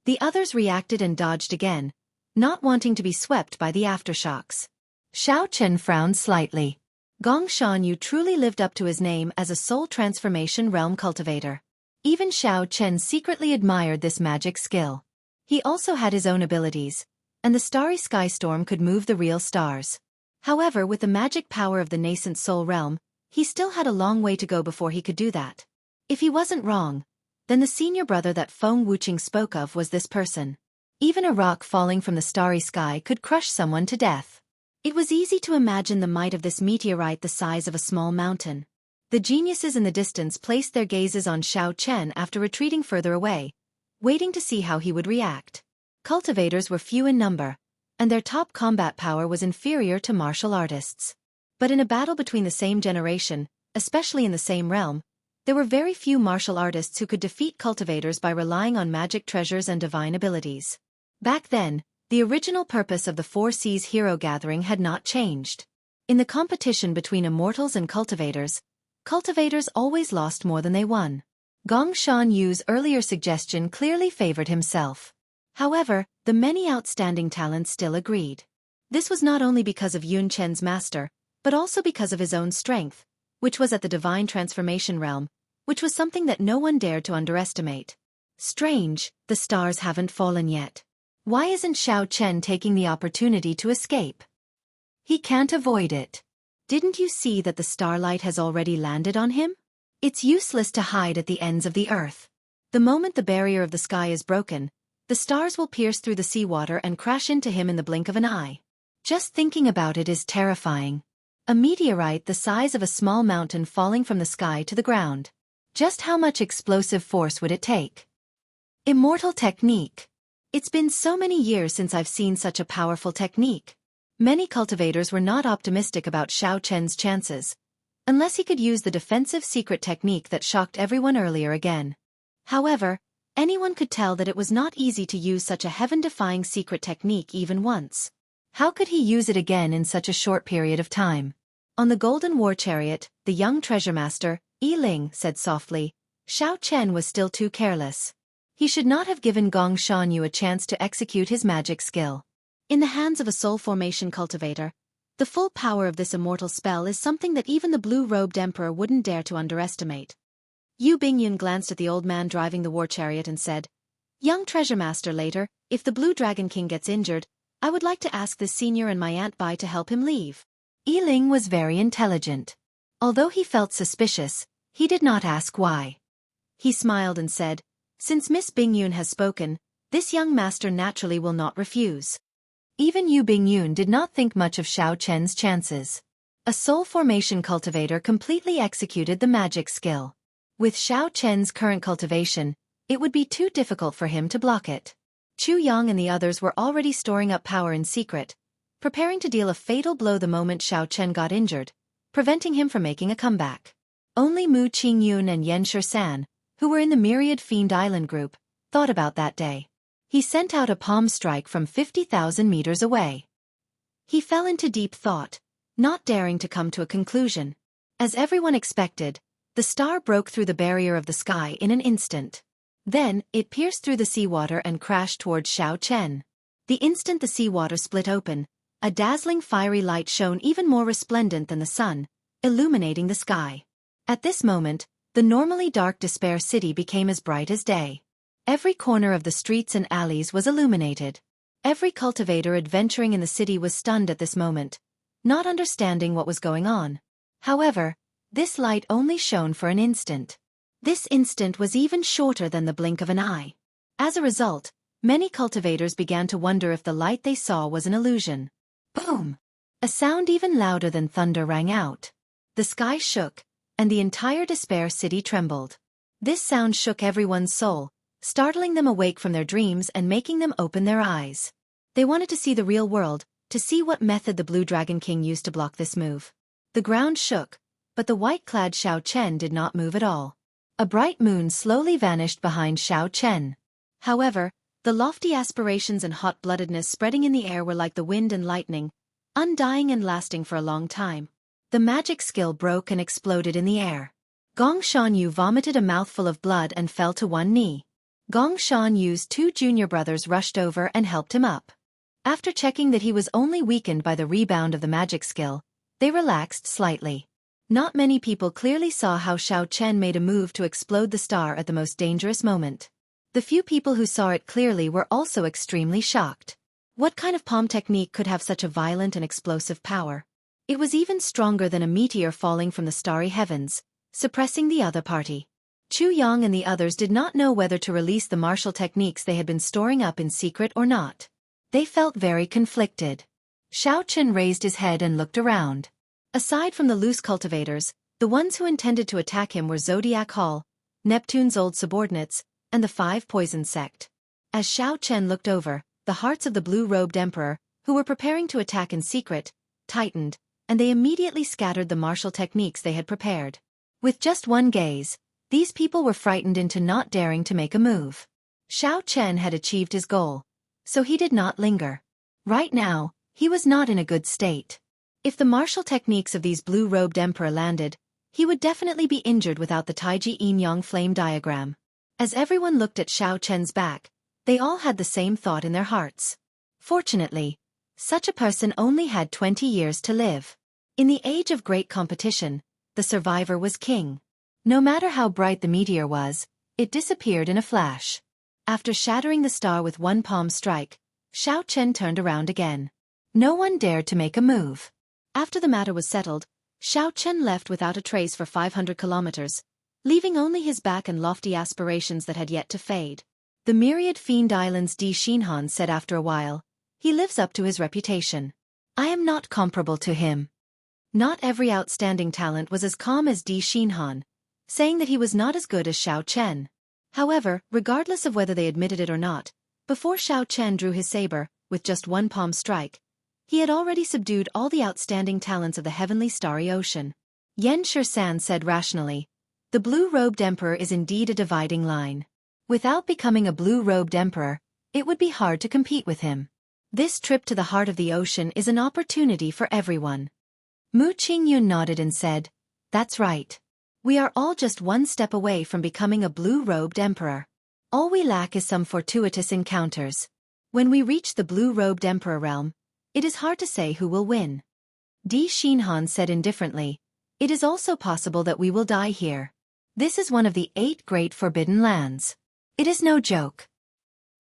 The others reacted and dodged again, not wanting to be swept by the aftershocks. Xiao Chen frowned slightly. Gong Shanyu truly lived up to his name as a soul transformation realm cultivator. Even Xiao Chen secretly admired this magic skill. He also had his own abilities, and the starry sky storm could move the real stars. However, with the magic power of the nascent soul realm, he still had a long way to go before he could do that. If he wasn't wrong, then the senior brother that Feng Wuqing spoke of was this person. Even a rock falling from the starry sky could crush someone to death. It was easy to imagine the might of this meteorite the size of a small mountain. The geniuses in the distance placed their gazes on Xiao Chen after retreating further away, waiting to see how he would react. Cultivators were few in number, and their top combat power was inferior to martial artists. But in a battle between the same generation, especially in the same realm, there were very few martial artists who could defeat cultivators by relying on magic treasures and divine abilities. Back then, the original purpose of the Four Seas hero gathering had not changed. In the competition between immortals and cultivators always lost more than they won. Gong Shanyu's earlier suggestion clearly favored himself. However, the many outstanding talents still agreed. This was not only because of Yun Chen's master, but also because of his own strength, which was at the divine transformation realm, which was something that no one dared to underestimate. Strange, the stars haven't fallen yet. Why isn't Xiao Chen taking the opportunity to escape? He can't avoid it. Didn't you see that the starlight has already landed on him? It's useless to hide at the ends of the earth. The moment the barrier of the sky is broken, the stars will pierce through the seawater and crash into him in the blink of an eye. Just thinking about it is terrifying. A meteorite the size of a small mountain falling from the sky to the ground. Just how much explosive force would it take? Immortal technique. It's been so many years since I've seen such a powerful technique. Many cultivators were not optimistic about Xiao Chen's chances, unless he could use the defensive secret technique that shocked everyone earlier again. However, anyone could tell that it was not easy to use such a heaven-defying secret technique even once. How could he use it again in such a short period of time? On the golden war chariot, the young treasure master, Yi Ling, said softly, Xiao Chen was still too careless. He should not have given Gong Shanyu a chance to execute his magic skill. In the hands of a soul formation cultivator, the full power of this immortal spell is something that even the blue-robed emperor wouldn't dare to underestimate. Yu Bingyun glanced at the old man driving the war chariot and said, Young treasure master, later, if the Blue Dragon King gets injured, I would like to ask this senior and my Aunt Bai to help him leave. Yi Ling was very intelligent. Although he felt suspicious, he did not ask why. He smiled and said, "Since Miss Bingyun has spoken, this young master naturally will not refuse." Even Yu Bingyun did not think much of Xiao Chen's chances. A soul formation cultivator completely executed the magic skill. With Xiao Chen's current cultivation, it would be too difficult for him to block it. Chu Yang and the others were already storing up power in secret, preparing to deal a fatal blow the moment Xiao Chen got injured, preventing him from making a comeback. Only Mu Qingyun and Yan Shisan, who were in the Myriad Fiend Island group, thought about that day. He sent out a palm strike from 50,000 meters away. He fell into deep thought, not daring to come to a conclusion. As everyone expected, the star broke through the barrier of the sky in an instant. Then, it pierced through the seawater and crashed towards Xiao Chen. The instant the seawater split open, a dazzling fiery light shone even more resplendent than the sun, illuminating the sky. At this moment, the normally dark Despair City became as bright as day. Every corner of the streets and alleys was illuminated. Every cultivator adventuring in the city was stunned at this moment, not understanding what was going on. However, this light only shone for an instant. This instant was even shorter than the blink of an eye. As a result, many cultivators began to wonder if the light they saw was an illusion. Boom! A sound even louder than thunder rang out. The sky shook, and the entire Despair City trembled. This sound shook everyone's soul, startling them awake from their dreams and making them open their eyes. They wanted to see the real world, to see what method the Blue Dragon King used to block this move. The ground shook, but the white-clad Xiao Chen did not move at all. A bright moon slowly vanished behind Xiao Chen. However, the lofty aspirations and hot-bloodedness spreading in the air were like the wind and lightning, undying and lasting for a long time. The magic skill broke and exploded in the air. Gong Shanyu vomited a mouthful of blood and fell to one knee. Gong Shanyu's two junior brothers rushed over and helped him up. After checking that he was only weakened by the rebound of the magic skill, they relaxed slightly. Not many people clearly saw how Xiao Chen made a move to explode the star at the most dangerous moment. The few people who saw it clearly were also extremely shocked. What kind of palm technique could have such a violent and explosive power? It was even stronger than a meteor falling from the starry heavens, suppressing the other party. Chu Yang and the others did not know whether to release the martial techniques they had been storing up in secret or not. They felt very conflicted. Xiao Chen raised his head and looked around. Aside from the loose cultivators, the ones who intended to attack him were Zodiac Hall, Neptune's old subordinates, and the Five Poison Sect. As Xiao Chen looked over, the hearts of the blue-robed emperor, who were preparing to attack in secret, tightened, and they immediately scattered the martial techniques they had prepared. With just one gaze, these people were frightened into not daring to make a move. Xiao Chen had achieved his goal, so he did not linger. Right now, he was not in a good state. If the martial techniques of these blue-robed emperor landed, he would definitely be injured without the Taiji Yin-Yang flame diagram. As everyone looked at Xiao Chen's back, they all had the same thought in their hearts. Fortunately, such a person only had 20 years to live. In the age of great competition, the survivor was king. No matter how bright the meteor was, it disappeared in a flash. After shattering the star with one palm strike, Xiao Chen turned around again. No one dared to make a move. After the matter was settled, Xiao Chen left without a trace for 500 kilometers, leaving only his back and lofty aspirations that had yet to fade. The Myriad Fiend Island's Di Xinhan said after a while, "He lives up to his reputation. I am not comparable to him." Not every outstanding talent was as calm as Di Xinhan, saying that he was not as good as Xiao Chen. However, regardless of whether they admitted it or not, before Xiao Chen drew his saber, with just one palm strike, he had already subdued all the outstanding talents of the heavenly starry ocean. Yan Shisan said rationally, "The blue-robed emperor is indeed a dividing line. Without becoming a blue-robed emperor, it would be hard to compete with him. This trip to the heart of the ocean is an opportunity for everyone." Mu Qingyun nodded and said, "That's right. We are all just one step away from becoming a blue-robed emperor. All we lack is some fortuitous encounters. When we reach the blue-robed emperor realm, it is hard to say who will win." Di Xinhan said indifferently, "It is also possible that we will die here. This is one of the 8 great forbidden lands. It is no joke."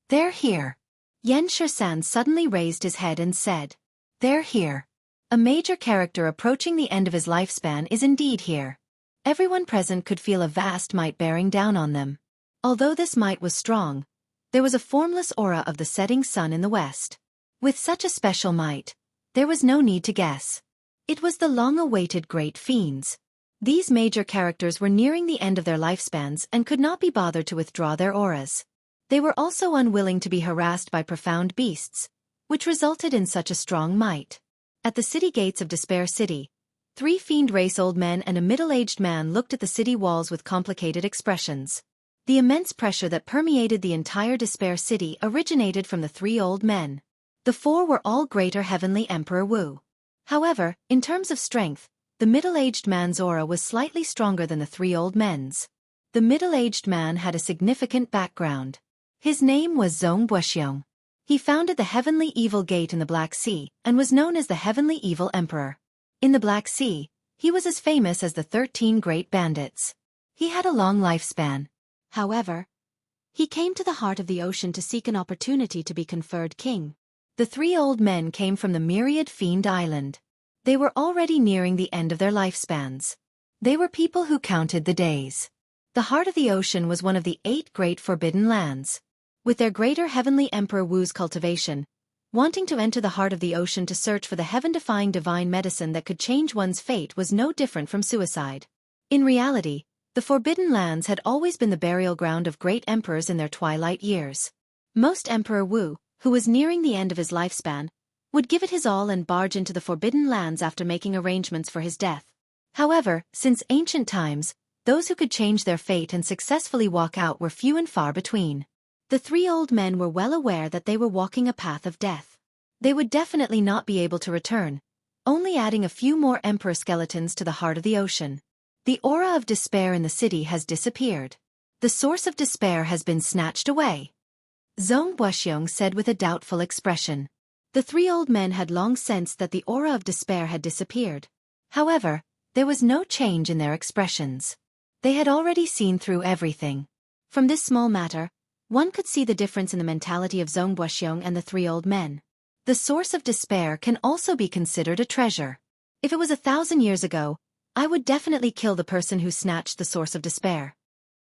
"They're here." Yan Shisan suddenly raised his head and said, "They're here. A major character approaching the end of his lifespan is indeed here. Everyone present could feel a vast might bearing down on them. Although this might was strong, there was a formless aura of the setting sun in the west. With such a special might, there was no need to guess. It was the long-awaited great fiends. These major characters were nearing the end of their lifespans and could not be bothered to withdraw their auras. They were also unwilling to be harassed by profound beasts, which resulted in such a strong might. At the city gates of Despair City, 3 fiend race old men and a middle-aged man looked at the city walls with complicated expressions. The immense pressure that permeated the entire Despair City originated from the 3 old men. The 4 were all greater heavenly Emperor Wu. However, in terms of strength, the middle-aged man's aura was slightly stronger than the 3 old men's. The middle-aged man had a significant background. His name was Wuxia. He founded the Heavenly Evil Gate in the Black Sea and was known as the Heavenly Evil Emperor. In the Black Sea, he was as famous as the 13 Great Bandits. He had a long lifespan. However, he came to the heart of the ocean to seek an opportunity to be conferred king. The 3 old men came from the Myriad Fiend Island. They were already nearing the end of their lifespans. They were people who counted the days. The heart of the ocean was one of the 8 great forbidden lands. With their greater heavenly Emperor Wu's cultivation, wanting to enter the heart of the ocean to search for the heaven-defying divine medicine that could change one's fate was no different from suicide. In reality, the Forbidden Lands had always been the burial ground of great emperors in their twilight years. Most Emperor Wu, who was nearing the end of his lifespan, would give it his all and barge into the Forbidden Lands after making arrangements for his death. However, since ancient times, those who could change their fate and successfully walk out were few and far between. The 3 old men were well aware that they were walking a path of death. They would definitely not be able to return, only adding a few more emperor skeletons to the heart of the ocean. The aura of despair in the city has disappeared. The source of despair has been snatched away. Wuxia said with a doubtful expression. The 3 old men had long sensed that the aura of despair had disappeared. However, there was no change in their expressions. They had already seen through everything. From this small matter, one could see the difference in the mentality of Wuxia and the 3 old men. The source of despair can also be considered a treasure. If it was 1,000 years ago, I would definitely kill the person who snatched the source of despair.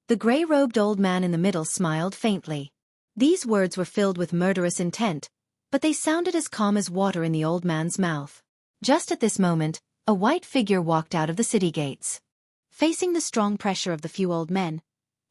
The gray-robed old man in the middle smiled faintly. These words were filled with murderous intent, but they sounded as calm as water in the old man's mouth. Just at this moment, a white figure walked out of the city gates. Facing the strong pressure of the few old men,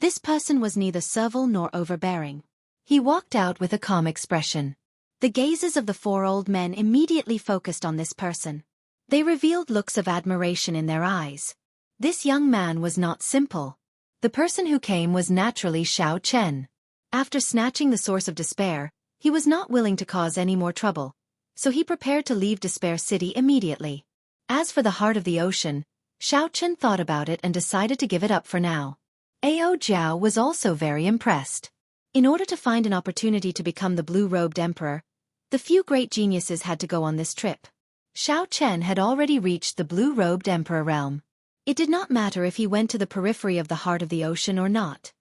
this person was neither servile nor overbearing. He walked out with a calm expression. The gazes of the 4 old men immediately focused on this person. They revealed looks of admiration in their eyes. This young man was not simple. The person who came was naturally Xianxia. After snatching the source of despair, he was not willing to cause any more trouble, so he prepared to leave Despair City immediately. As for the heart of the ocean, Xianxia thought about it and decided to give it up for now. Ao Jiao was also very impressed. In order to find an opportunity to become the blue-robed emperor, the few great geniuses had to go on this trip. Xianxia had already reached the blue-robed emperor realm. It did not matter if he went to the periphery of the heart of the ocean or not.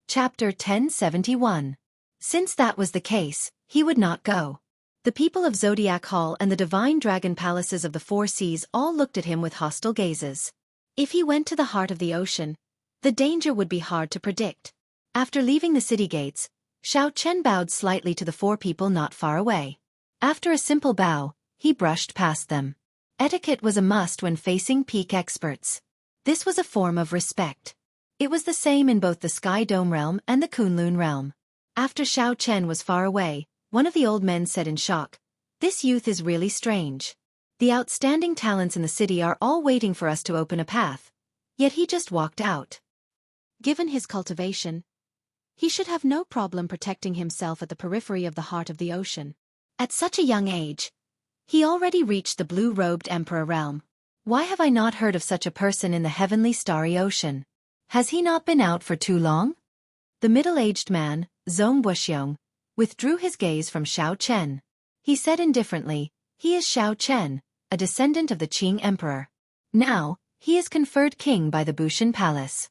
Chapter 1071. Since that was the case, he would not go. The people of Zodiac Hall and the divine dragon palaces of the 4 seas all looked at him with hostile gazes. If he went to the heart of the ocean, the danger would be hard to predict. After leaving the city gates, Xianxia bowed slightly to the 4 people not far away. After a simple bow, he brushed past them. Etiquette was a must when facing peak experts. This was a form of respect. It was the same in both the Sky Dome realm and the Kunlun realm. After Xianxia was far away, one of the old men said in shock, "This youth is really strange. The outstanding talents in the city are all waiting for us to open a path, yet he just walked out." Given his cultivation, he should have no problem protecting himself at the periphery of the heart of the ocean. At such a young age, he already reached the blue-robed emperor realm. Why have I not heard of such a person in the heavenly starry ocean? Has he not been out for too long? The middle-aged man, Wuxia, withdrew his gaze from Xianxia. He said indifferently, "He is Xianxia, a descendant of the Qing emperor. Now, he is conferred king by the Bushan Palace."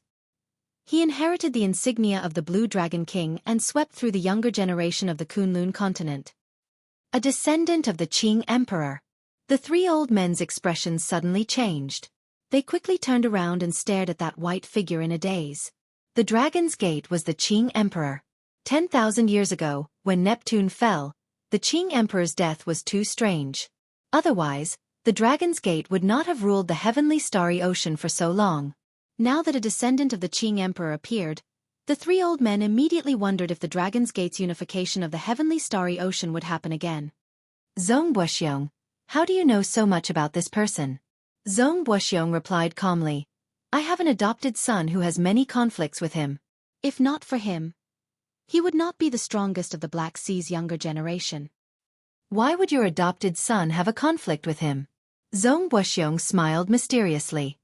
He inherited the insignia of the Blue Dragon King and swept through the younger generation of the Kunlun continent. A descendant of the Qing emperor. The 3 old men's expressions suddenly changed. They quickly turned around and stared at that white figure in a daze. The Dragon's Gate was the Qing Emperor. 10,000 years ago, when Neptune fell, the Qing Emperor's death was too strange. Otherwise, the Dragon's Gate would not have ruled the heavenly starry ocean for so long. Now that a descendant of the Qing Emperor appeared, the three old men immediately wondered if the Dragon's Gate's unification of the heavenly starry ocean would happen again. Zong Buxiong, how do you know so much about this person? Zong Buxiong replied calmly, I have an adopted son who has many conflicts with him. If not for him, he would not be the strongest of the Black Sea's younger generation. Why would your adopted son have a conflict with him? Zong Buxiong smiled mysteriously.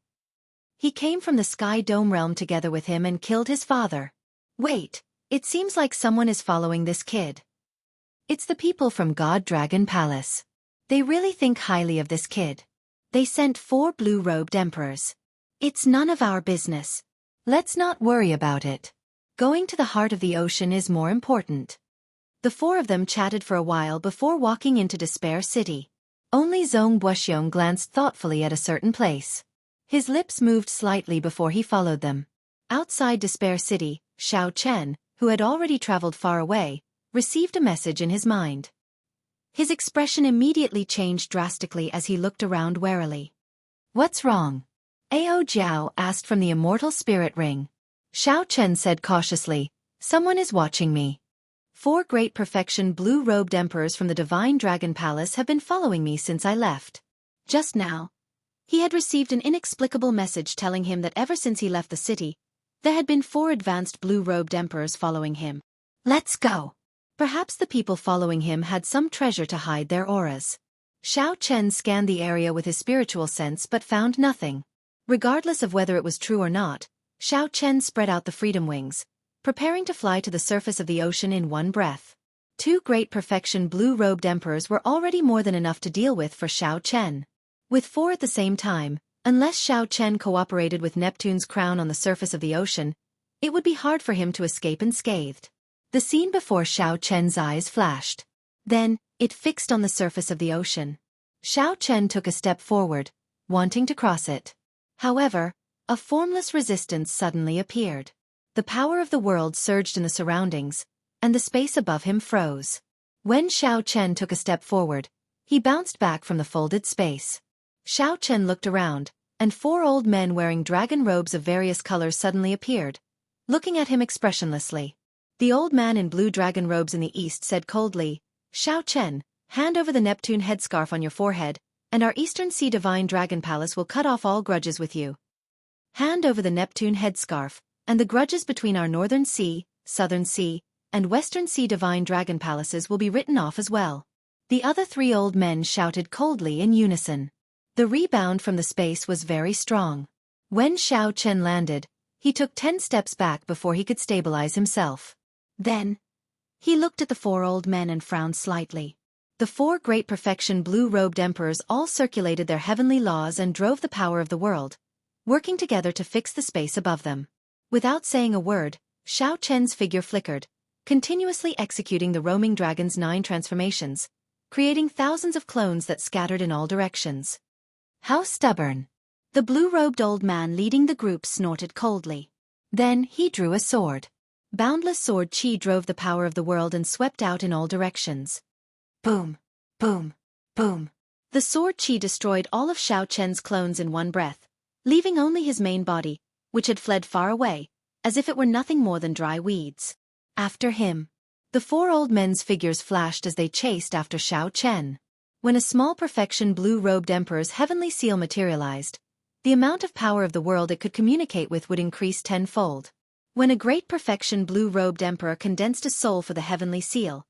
He came from the Sky Dome realm together with him and killed his father. Wait, it seems like someone is following this kid. It's the people from God Dragon Palace. They really think highly of this kid. They sent 4 blue-robed emperors. It's none of our business. Let's not worry about it. Going to the heart of the ocean is more important. The 4 of them chatted for a while before walking into Despair City. Only Zong Buxiong glanced thoughtfully at a certain place. His lips moved slightly before he followed them. Outside Despair City, Xiao Chen, who had already traveled far away, received a message in his mind. His expression immediately changed drastically as he looked around warily. What's wrong? Ao Jiao asked from the Immortal Spirit Ring. Xiao Chen said cautiously, someone is watching me. 4 great perfection blue-robed emperors from the Divine Dragon Palace have been following me since I left. Just now, he had received an inexplicable message telling him that ever since he left the city, there had been 4 advanced blue-robed emperors following him. Let's go. Perhaps the people following him had some treasure to hide their auras. Xiao Chen scanned the area with his spiritual sense but found nothing. Regardless of whether it was true or not, Xiao Chen spread out the freedom wings, preparing to fly to the surface of the ocean in one breath. 2 great perfection blue-robed emperors were already more than enough to deal with for Xiao Chen. With 4 at the same time, unless Xiao Chen cooperated with Neptune's crown on the surface of the ocean, it would be hard for him to escape unscathed. The scene before Xiao Chen's eyes flashed. Then, it fixed on the surface of the ocean. Xiao Chen took a step forward, wanting to cross it. However, a formless resistance suddenly appeared. The power of the world surged in the surroundings, and the space above him froze. When Xiao Chen took a step forward, he bounced back from the folded space. Xiao Chen looked around, and 4 old men wearing dragon robes of various colors suddenly appeared, looking at him expressionlessly. The old man in blue dragon robes in the east said coldly, Xiao Chen, hand over the Neptune headscarf on your forehead, and our Eastern Sea Divine Dragon Palace will cut off all grudges with you. Hand over the Neptune headscarf, and the grudges between our Northern Sea, Southern Sea, and Western Sea Divine Dragon Palaces will be written off as well. The other 3 old men shouted coldly in unison. The rebound from the space was very strong. When Xiao Chen landed, he took 10 steps back before he could stabilize himself. Then, he looked at the 4 old men and frowned slightly. The 4 great perfection blue-robed emperors all circulated their heavenly laws and drove the power of the world, working together to fix the space above them. Without saying a word, Xiao Chen's figure flickered, continuously executing the roaming dragon's 9 transformations, creating thousands of clones that scattered in all directions. How stubborn! The blue-robed old man leading the group snorted coldly. Then he drew a sword. Boundless sword qi drove the power of the world and swept out in all directions. Boom! Boom! Boom! The sword qi destroyed all of Xiao Chen's clones in one breath, leaving only his main body, which had fled far away, as if it were nothing more than dry weeds. After him, the 4 old men's figures flashed as they chased after Xiao Chen. When a small perfection blue-robed emperor's heavenly seal materialized, the amount of power of the world it could communicate with would increase 10-fold. When a great perfection blue-robed emperor condensed a soul for the heavenly seal,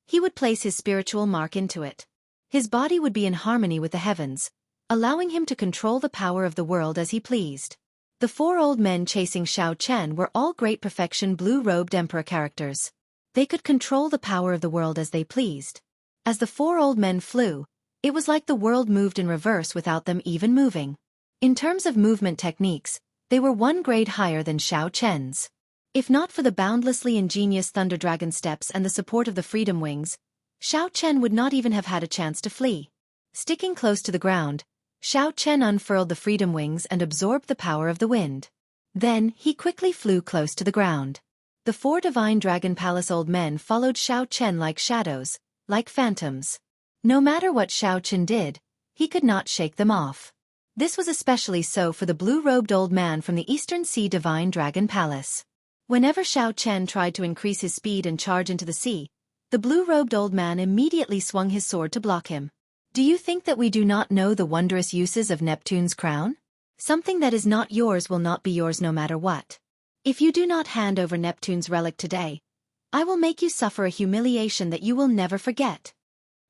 he would place his spiritual mark into it. His body would be in harmony with the heavens, allowing him to control the power of the world as he pleased. The 4 old men chasing Xiao Chen were all great perfection blue-robed emperor characters. They could control the power of the world as they pleased. As the 4 old men flew, it was like the world moved in reverse without them even moving. In terms of movement techniques, they were 1 grade higher than Xiao Chen's. If not for the boundlessly ingenious Thunder Dragon steps and the support of the Freedom Wings, Xiao Chen would not even have had a chance to flee. Sticking close to the ground, Xiao Chen unfurled the freedom wings and absorbed the power of the wind. Then, he quickly flew close to the ground. The 4 divine dragon palace old men followed Xiao Chen like shadows, like phantoms. No matter what Xiao Chen did, he could not shake them off. This was especially so for the blue-robed old man from the Eastern Sea Divine Dragon Palace. Whenever Xiao Chen tried to increase his speed and charge into the sea, the blue-robed old man immediately swung his sword to block him. Do you think that we do not know the wondrous uses of Neptune's crown? Something that is not yours will not be yours no matter what. If you do not hand over Neptune's relic today, I will make you suffer a humiliation that you will never forget.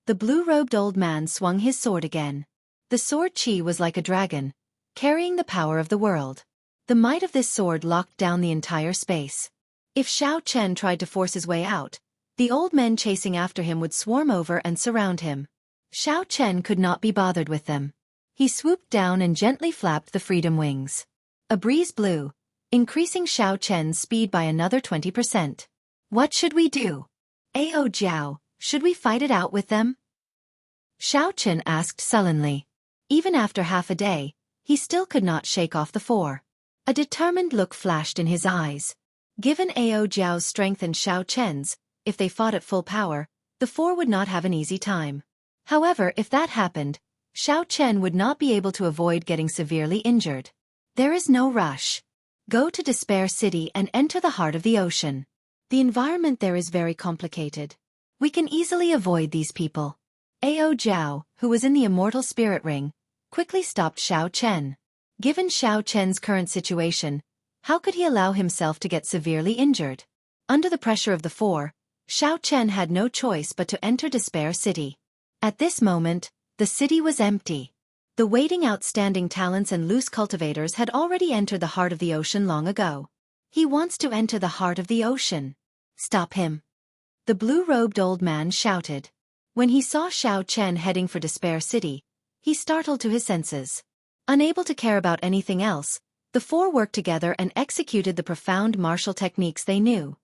The blue-robed old man swung his sword again. The sword Qi was like a dragon, carrying the power of the world. The might of this sword locked down the entire space. If Xiao Chen tried to force his way out, the old men chasing after him would swarm over and surround him. Xiao Chen could not be bothered with them. He swooped down and gently flapped the freedom wings. A breeze blew, increasing Xiao Chen's speed by another 20%. What should we do? Ao Jiao, should we fight it out with them? Xiao Chen asked sullenly. Even after half a day, he still could not shake off the 4. A determined look flashed in his eyes. Given Ao Jiao's strength and Xiao Chen's, if they fought at full power, the 4 would not have an easy time. However, if that happened, Xiao Chen would not be able to avoid getting severely injured. There is no rush. Go to Despair City and enter the heart of the ocean. The environment there is very complicated. We can easily avoid these people. Ao Jiao, who was in the Immortal Spirit Ring, quickly stopped Xiao Chen. Given Xiao Chen's current situation, how could he allow himself to get severely injured? Under the pressure of the 4, Xiao Chen had no choice but to enter Despair City. At this moment, the city was empty. The waiting outstanding talents and loose cultivators had already entered the heart of the ocean long ago. He wants to enter the heart of the ocean. Stop him. The blue-robed old man shouted. When he saw Xiao Chen heading for Despair City, he startled to his senses. Unable to care about anything else, the 4 worked together and executed the profound martial techniques they knew.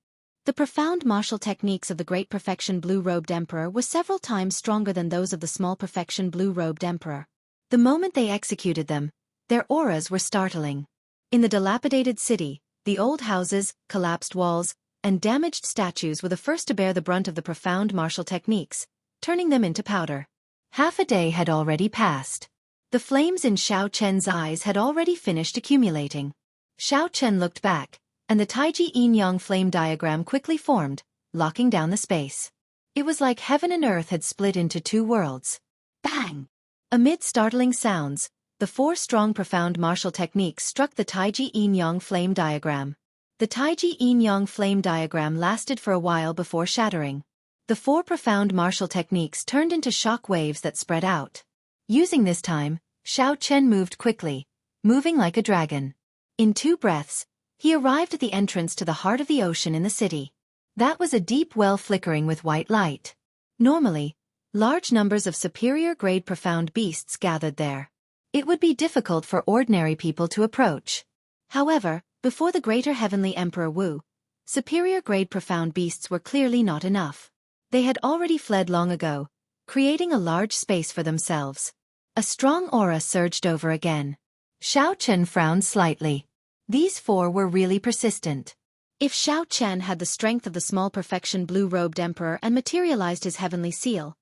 The profound martial techniques of the Great Perfection Blue-Robed Emperor were several times stronger than those of the Small Perfection Blue-Robed Emperor. The moment they executed them, their auras were startling. In the dilapidated city, the old houses, collapsed walls, and damaged statues were the first to bear the brunt of the profound martial techniques, turning them into powder. Half a day had already passed. The flames in Xiao Chen's eyes had already finished accumulating. Xiao Chen looked back, and the Taiji Yin-Yang flame diagram quickly formed, locking down the space. It was like heaven and earth had split into 2 worlds. Bang! Amid startling sounds, the 4 strong profound martial techniques struck the Taiji Yin-Yang flame diagram. The Taiji Yin-Yang flame diagram lasted for a while before shattering. The 4 profound martial techniques turned into shock waves that spread out. Using this time, Xiao Chen moved quickly, moving like a dragon. In 2 breaths, he arrived at the entrance to the heart of the ocean in the city. That was a deep well flickering with white light. Normally, large numbers of superior-grade profound beasts gathered there. It would be difficult for ordinary people to approach. However, before the greater heavenly Emperor Wu, superior-grade profound beasts were clearly not enough. They had already fled long ago, creating a large space for themselves. A strong aura surged over again. Xiao Chen frowned slightly. These 4 were really persistent. If Xiao Chen had the strength of the Small Perfection Blue-Robed Emperor and materialized his heavenly seal,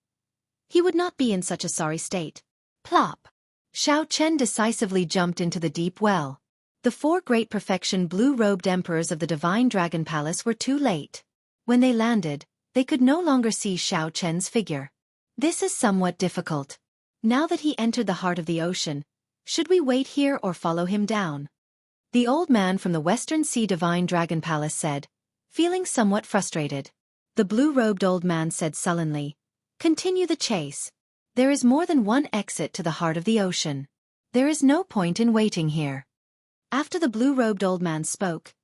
he would not be in such a sorry state. Plop! Xiao Chen decisively jumped into the deep well. The 4 Great Perfection Blue-Robed Emperors of the Divine Dragon Palace were too late. When they landed, they could no longer see Xiao Chen's figure. This is somewhat difficult. Now that he entered the heart of the ocean, should we wait here or follow him down? The old man from the Western Sea Divine Dragon Palace said, feeling somewhat frustrated. The blue-robed old man said sullenly, "Continue the chase. There is more than one exit to the heart of the ocean. There is no point in waiting here." After the blue-robed old man spoke,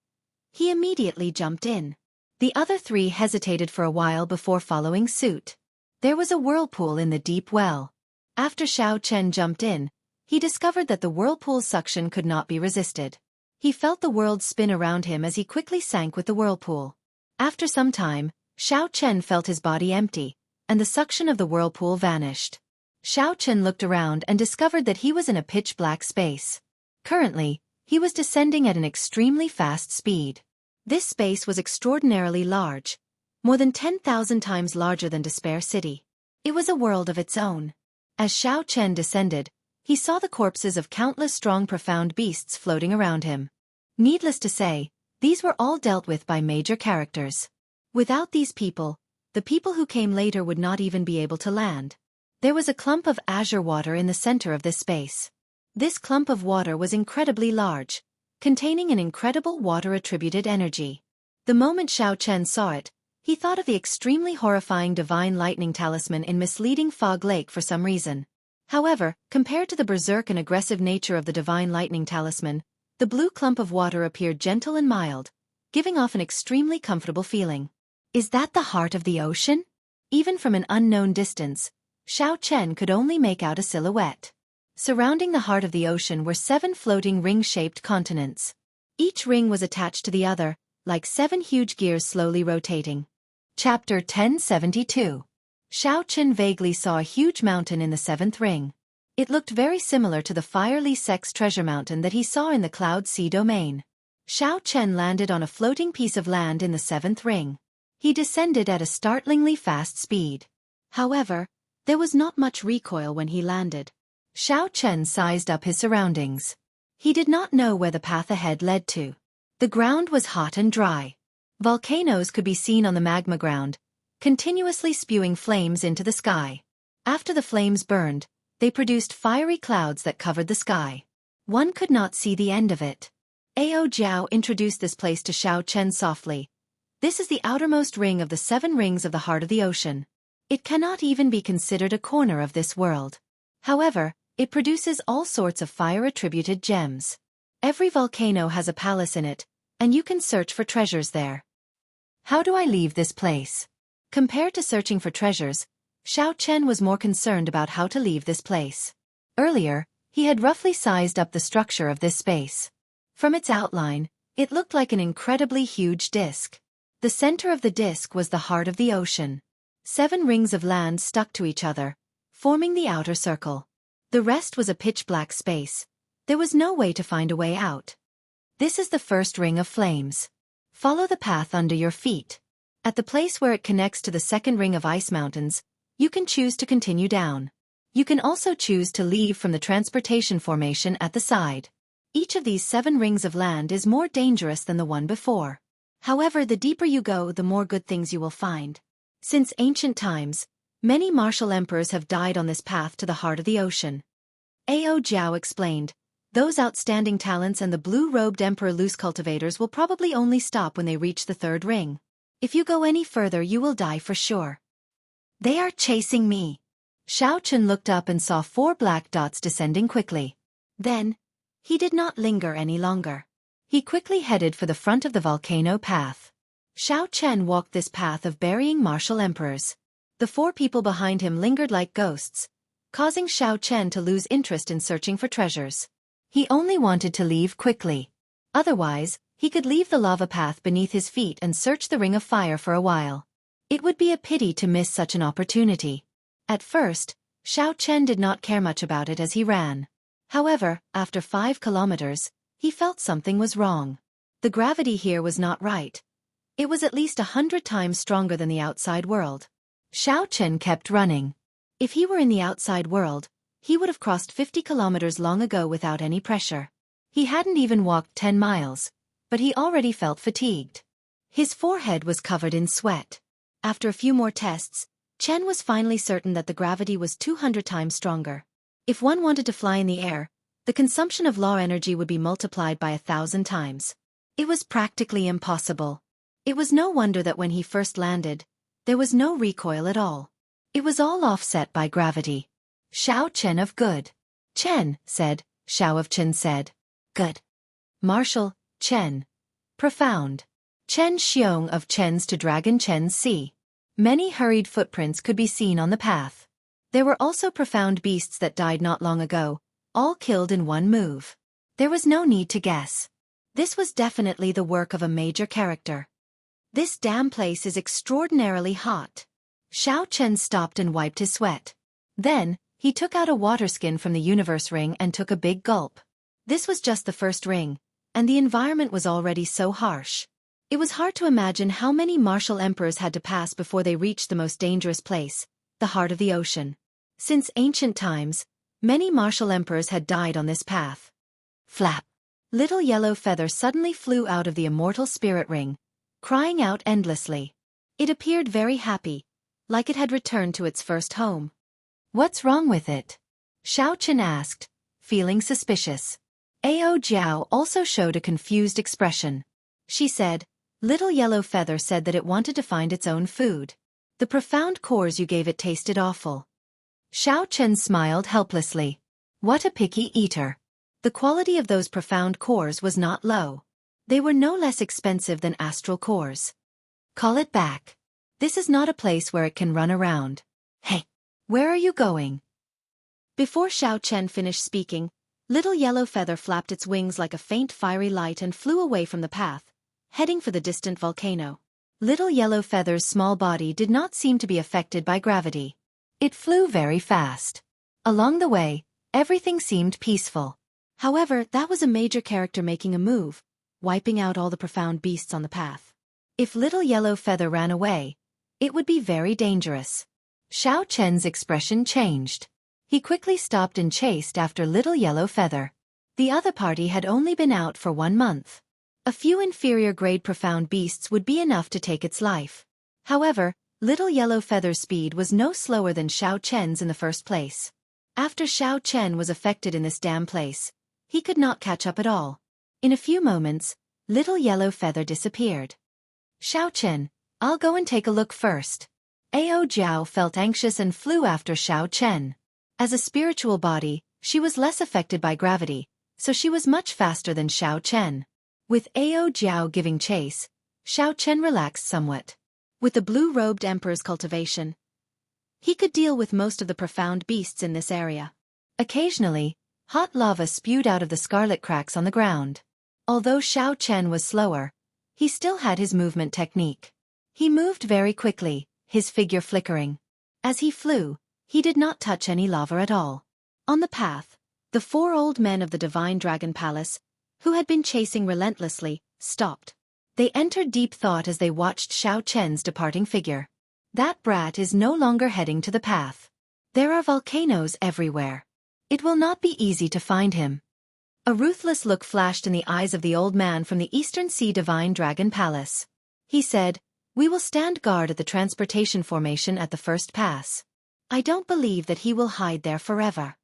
he immediately jumped in. The other 3 hesitated for a while before following suit. There was a whirlpool in the deep well. After Xiao Chen jumped in, he discovered that the whirlpool's suction could not be resisted. He felt the world spin around him as he quickly sank with the whirlpool. After some time, Xiao Chen felt his body empty, and the suction of the whirlpool vanished. Xiao Chen looked around and discovered that he was in a pitch-black space. Currently, he was descending at an extremely fast speed. This space was extraordinarily large, more than 10,000 times larger than Despair City. It was a world of its own. As Xiao Chen descended, he saw the corpses of countless strong profound beasts floating around him. Needless to say, these were all dealt with by major characters. Without these people, the people who came later would not even be able to land. There was a clump of azure water in the center of this space. This clump of water was incredibly large, containing an incredible water-attributed energy. The moment Xiao Chen saw it, he thought of the extremely horrifying divine lightning talisman in misleading Fog Lake for some reason. However, compared to the berserk and aggressive nature of the divine lightning talisman, the blue clump of water appeared gentle and mild, giving off an extremely comfortable feeling. Is that the heart of the ocean? Even from an unknown distance, Xiao Chen could only make out a silhouette. Surrounding the heart of the ocean were 7 floating ring-shaped continents. Each ring was attached to the other, like 7 huge gears slowly rotating. Chapter 1072. Xiao Chen vaguely saw a huge mountain in the 7th ring. It looked very similar to the Fire Sex treasure mountain that he saw in the Cloud Sea domain. Xiao Chen landed on a floating piece of land in the 7th ring. He descended at a startlingly fast speed. However, there was not much recoil when he landed. Xiao Chen sized up his surroundings. He did not know where the path ahead led to. The ground was hot and dry. Volcanoes could be seen on the magma ground, continuously spewing flames into the sky. After the flames burned, they produced fiery clouds that covered the sky. One could not see the end of it. Ao Jiao introduced this place to Xiao Chen softly. This is the outermost ring of the 7 rings of the heart of the ocean. It cannot even be considered a corner of this world. However, it produces all sorts of fire-attributed gems. Every volcano has a palace in it, and you can search for treasures there. How do I leave this place? Compared to searching for treasures, Xiao Chen was more concerned about how to leave this place. Earlier, he had roughly sized up the structure of this space. From its outline, it looked like an incredibly huge disk. The center of the disk was the heart of the ocean. 7 rings of land stuck to each other, forming the outer circle. The rest was a pitch-black space. There was no way to find a way out. This is the first ring of flames. Follow the path under your feet. At the place where it connects to the 2nd ring of ice mountains, you can choose to continue down. You can also choose to leave from the transportation formation at the side. Each of these 7 rings of land is more dangerous than the one before. However, the deeper you go, the more good things you will find. Since ancient times, many martial emperors have died on this path to the heart of the ocean. Ao Jiao explained, those outstanding talents and the blue-robed emperor loose cultivators will probably only stop when they reach the 3rd ring. If you go any further, you will die for sure. They are chasing me. Xiao Chen looked up and saw 4 black dots descending quickly. Then, he did not linger any longer. He quickly headed for the front of the volcano path. Xiao Chen walked this path of burying martial emperors. The 4 people behind him lingered like ghosts, causing Xiao Chen to lose interest in searching for treasures. He only wanted to leave quickly. Otherwise, he could leave the lava path beneath his feet and search the ring of fire for a while. It would be a pity to miss such an opportunity. At first, Xiao Chen did not care much about it as he ran. However, after 5 kilometers, he felt something was wrong. The gravity here was not right. It was at least 100 times stronger than the outside world. Xiao Chen kept running. If he were in the outside world, he would have crossed 50 kilometers long ago without any pressure. He hadn't even walked 10 miles, but he already felt fatigued. His forehead was covered in sweat. After a few more tests, Chen was finally certain that the gravity was 200 times stronger. If one wanted to fly in the air, the consumption of law energy would be multiplied by 1,000 times. It was practically impossible. It was no wonder that when he first landed, there was no recoil at all. It was all offset by gravity. Xiao Chen of good. Chen, said, Xiao of Chen said. Good. Martial, Chen. Profound. Chen Xiong of Chen's to Dragon Chen's Sea. Many hurried footprints could be seen on the path. There were also profound beasts that died not long ago, all killed in one move. There was no need to guess. This was definitely the work of a major character. This damn place is extraordinarily hot. Xiao Chen stopped and wiped his sweat. Then, He took out a water skin from the universe ring and took a big gulp. This was just the first ring, and the environment was already so harsh. It was hard to imagine how many martial emperors had to pass before they reached the most dangerous place, the heart of the ocean. Since ancient times, many martial emperors had died on this path. Flap! Little yellow feather suddenly flew out of the immortal spirit ring, crying out endlessly. It appeared very happy, like it had returned to its first home. What's wrong with it? Xianxia asked, feeling suspicious. Ao Jiao also showed a confused expression. She said, Little yellow feather said that it wanted to find its own food. The profound cores you gave it tasted awful. Xianxia smiled helplessly. What a picky eater. The quality of those profound cores was not low. They were no less expensive than astral cores. Call it back. This is not a place where it can run around. Hey! Where are you going? Before Xianxia finished speaking, Little yellow feather flapped its wings like a faint fiery light and flew away from the path, heading for the distant volcano. Little yellow feather's small body did not seem to be affected by gravity. It flew very fast. Along the way, everything seemed peaceful. However, that was a major character making a move, wiping out all the profound beasts on the path. If Little yellow feather ran away, it would be very dangerous. Xianxia's expression changed. He quickly stopped and chased after Little yellow feather. The other party had only been out for 1 month. A few inferior-grade profound beasts would be enough to take its life. However, Little yellow feather's speed was no slower than Xianxia's in the first place. After Xianxia was affected in this damn place, he could not catch up at all. In a few moments, Little yellow feather disappeared. Xianxia, I'll go and take a look first. Ao Jiao felt anxious and flew after Xianxia. As a spiritual body, she was less affected by gravity, so she was much faster than Xianxia. With Ao Jiao giving chase, Xianxia relaxed somewhat. With the blue-robed emperor's cultivation, he could deal with most of the profound beasts in this area. Occasionally, hot lava spewed out of the scarlet cracks on the ground. Although Xianxia was slower, he still had his movement technique. He moved very quickly, his figure flickering. As he flew, he did not touch any lava at all. On the path, the 4 old men of the Divine Dragon Palace, who had been chasing relentlessly, stopped. They entered deep thought as they watched Xianxia's departing figure. That brat is no longer heading to the path. There are volcanoes everywhere. It will not be easy to find him. A ruthless look flashed in the eyes of the old man from the Eastern Sea Divine Dragon Palace. He said, We will stand guard at the transportation formation at the first pass. I don't believe that he will hide there forever.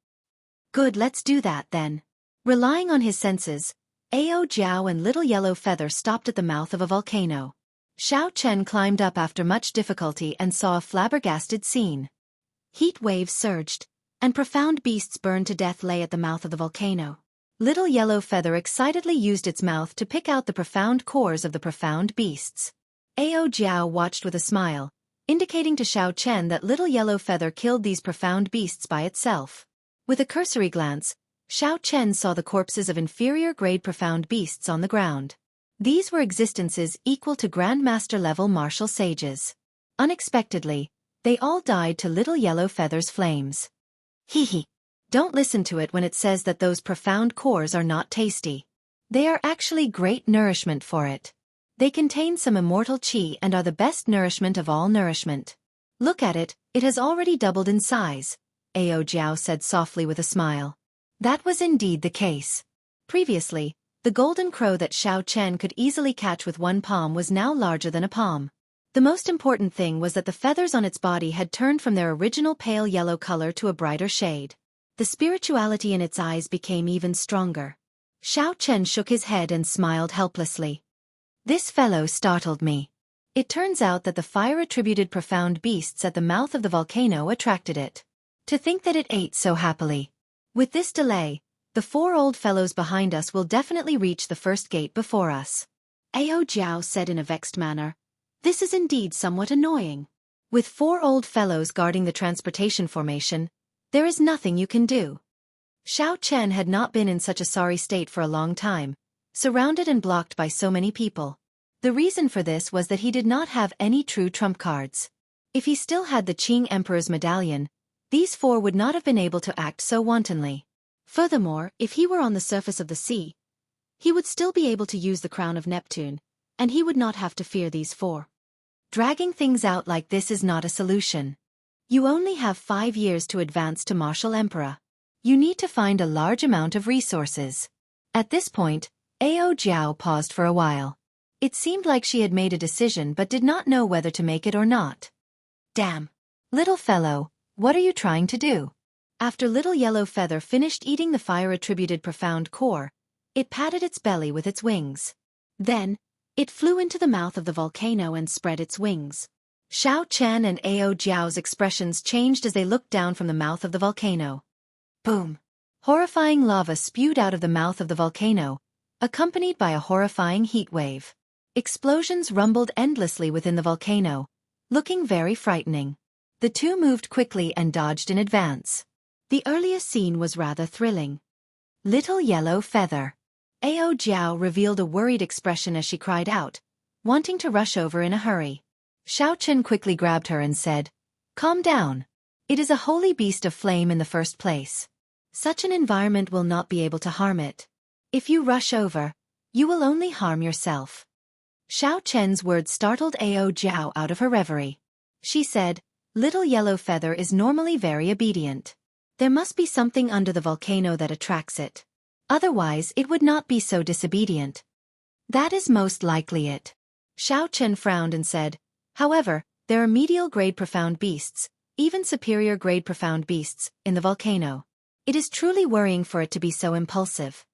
Good, let's do that then. Relying on his senses, Ao Jiao and Little yellow feather stopped at the mouth of a volcano. Xianxia climbed up after much difficulty and saw a flabbergasted scene. Heat waves surged, and profound beasts burned to death lay at the mouth of the volcano. Little yellow feather excitedly used its mouth to pick out the profound cores of the profound beasts. Ao Jiao watched with a smile, indicating to Xianxia that Little yellow feather killed these profound beasts by itself. With a cursory glance, Xianxia saw the corpses of inferior-grade profound beasts on the ground. These were existences equal to Grandmaster-level martial sages. Unexpectedly, they all died to Little yellow feather's flames. Hee. Don't listen to it when it says that those profound cores are not tasty. They are actually great nourishment for it. They contain some immortal qi and are the best nourishment of all nourishment. Look at it, it has already doubled in size, Ao Jiao said softly with a smile. That was indeed the case. Previously, the golden crow that Xianxia could easily catch with one palm was now larger than a palm. The most important thing was that the feathers on its body had turned from their original pale yellow color to a brighter shade. The spirituality in its eyes became even stronger. Xianxia shook his head and smiled helplessly. This fellow startled me. It turns out that the fire-attributed profound beasts at the mouth of the volcano attracted it. To think that it ate so happily. With this delay, the 4 old fellows behind us will definitely reach the first gate before us. Ao Jiao said in a vexed manner. This is indeed somewhat annoying. With 4 old fellows guarding the transportation formation, there is nothing you can do. Xianxia had not been in such a sorry state for a long time, surrounded and blocked by so many people. The reason for this was that he did not have any true trump cards. If he still had the Qing Emperor's medallion, these four would not have been able to act so wantonly. Furthermore, if he were on the surface of the sea, he would still be able to use the crown of Neptune, and he would not have to fear these four. Dragging things out like this is not a solution. You only have 5 years to advance to Martial Emperor. You need to find a large amount of resources. At this point, Ao Jiao paused for a while. It seemed like she had made a decision but did not know whether to make it or not. Damn. Little fellow, what are you trying to do? After Little Yellow Feather finished eating the fire-attributed profound core, it patted its belly with its wings. Then, it flew into the mouth of the volcano and spread its wings. Xiao Chen and Ao Jiao's expressions changed as they looked down from the mouth of the volcano. Boom! Horrifying lava spewed out of the mouth of the volcano, accompanied by a horrifying heat wave. Explosions rumbled endlessly within the volcano, looking very frightening. The two moved quickly and dodged in advance. The earliest scene was rather thrilling. Little Yellow Feather. Ao Jiao revealed a worried expression as she cried out, wanting to rush over in a hurry. Xiao Chen quickly grabbed her and said, "Calm down. It is a holy beast of flame in the first place. Such an environment will not be able to harm it. If you rush over, you will only harm yourself." Xiao Chen's words startled Ao Jiao out of her reverie. She said, "Little Yellow Feather is normally very obedient. There must be something under the volcano that attracts it. Otherwise it would not be so disobedient." "That is most likely it." Xiao Chen frowned and said, "However, there are medial-grade profound beasts, even superior-grade profound beasts, in the volcano. It is truly worrying for it to be so impulsive.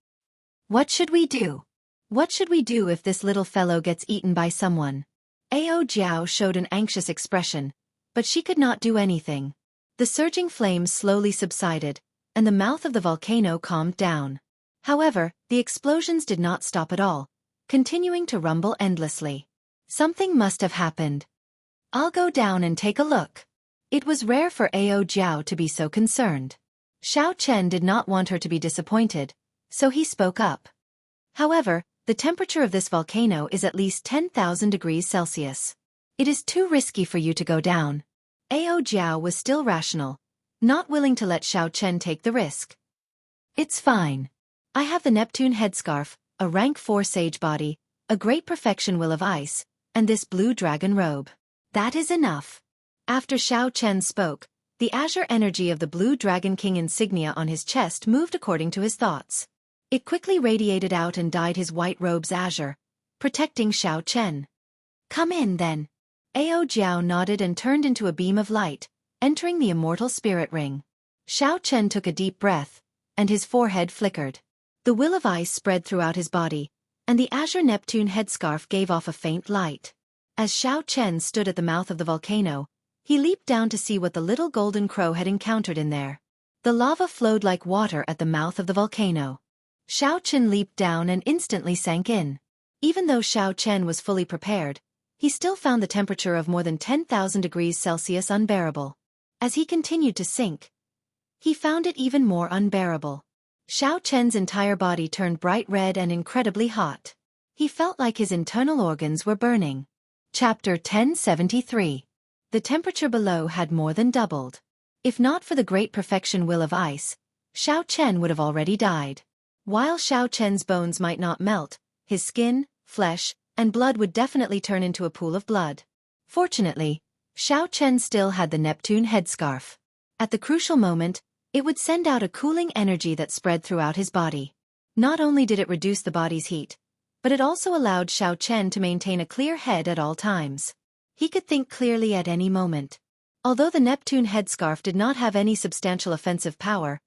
What should we do? What should we do if this little fellow gets eaten by someone?" Ao Jiao showed an anxious expression, but she could not do anything. The surging flames slowly subsided, and the mouth of the volcano calmed down. However, the explosions did not stop at all, continuing to rumble endlessly. Something must have happened. "I'll go down and take a look." It was rare for Ao Jiao to be so concerned. Xiao Chen did not want her to be disappointed, so he spoke up. "However, the temperature of this volcano is at least 10,000 degrees Celsius. It is too risky for you to go down." Ao Jiao was still rational, not willing to let Xiao Chen take the risk. "It's fine. I have the Neptune headscarf, a rank 4 sage body, a great perfection will of ice, and this blue dragon robe. That is enough." After Xiao Chen spoke, the azure energy of the blue dragon king insignia on his chest moved according to his thoughts. It quickly radiated out and dyed his white robe's azure, protecting Xiao Chen. "Come in then." Ao Jiao nodded and turned into a beam of light, entering the immortal spirit ring. Xiao Chen took a deep breath, and his forehead flickered. The will of ice spread throughout his body, and the azure Neptune headscarf gave off a faint light. As Xiao Chen stood at the mouth of the volcano, he leaped down to see what the little golden crow had encountered in there. The lava flowed like water at the mouth of the volcano. Xiao Chen leaped down and instantly sank in. Even though Xiao Chen was fully prepared, he still found the temperature of more than 10,000 degrees Celsius unbearable. As he continued to sink, he found it even more unbearable. Xiao Chen's entire body turned bright red and incredibly hot. He felt like his internal organs were burning. Chapter 1073. The temperature below had more than doubled. If not for the great perfection will of ice, Xiao Chen would have already died. While Xiao Chen's bones might not melt, his skin, flesh, and blood would definitely turn into a pool of blood. Fortunately, Xiao Chen still had the Neptune headscarf. At the crucial moment, it would send out a cooling energy that spread throughout his body. Not only did it reduce the body's heat, but it also allowed Xiao Chen to maintain a clear head at all times. He could think clearly at any moment. Although the Neptune headscarf did not have any substantial offensive power,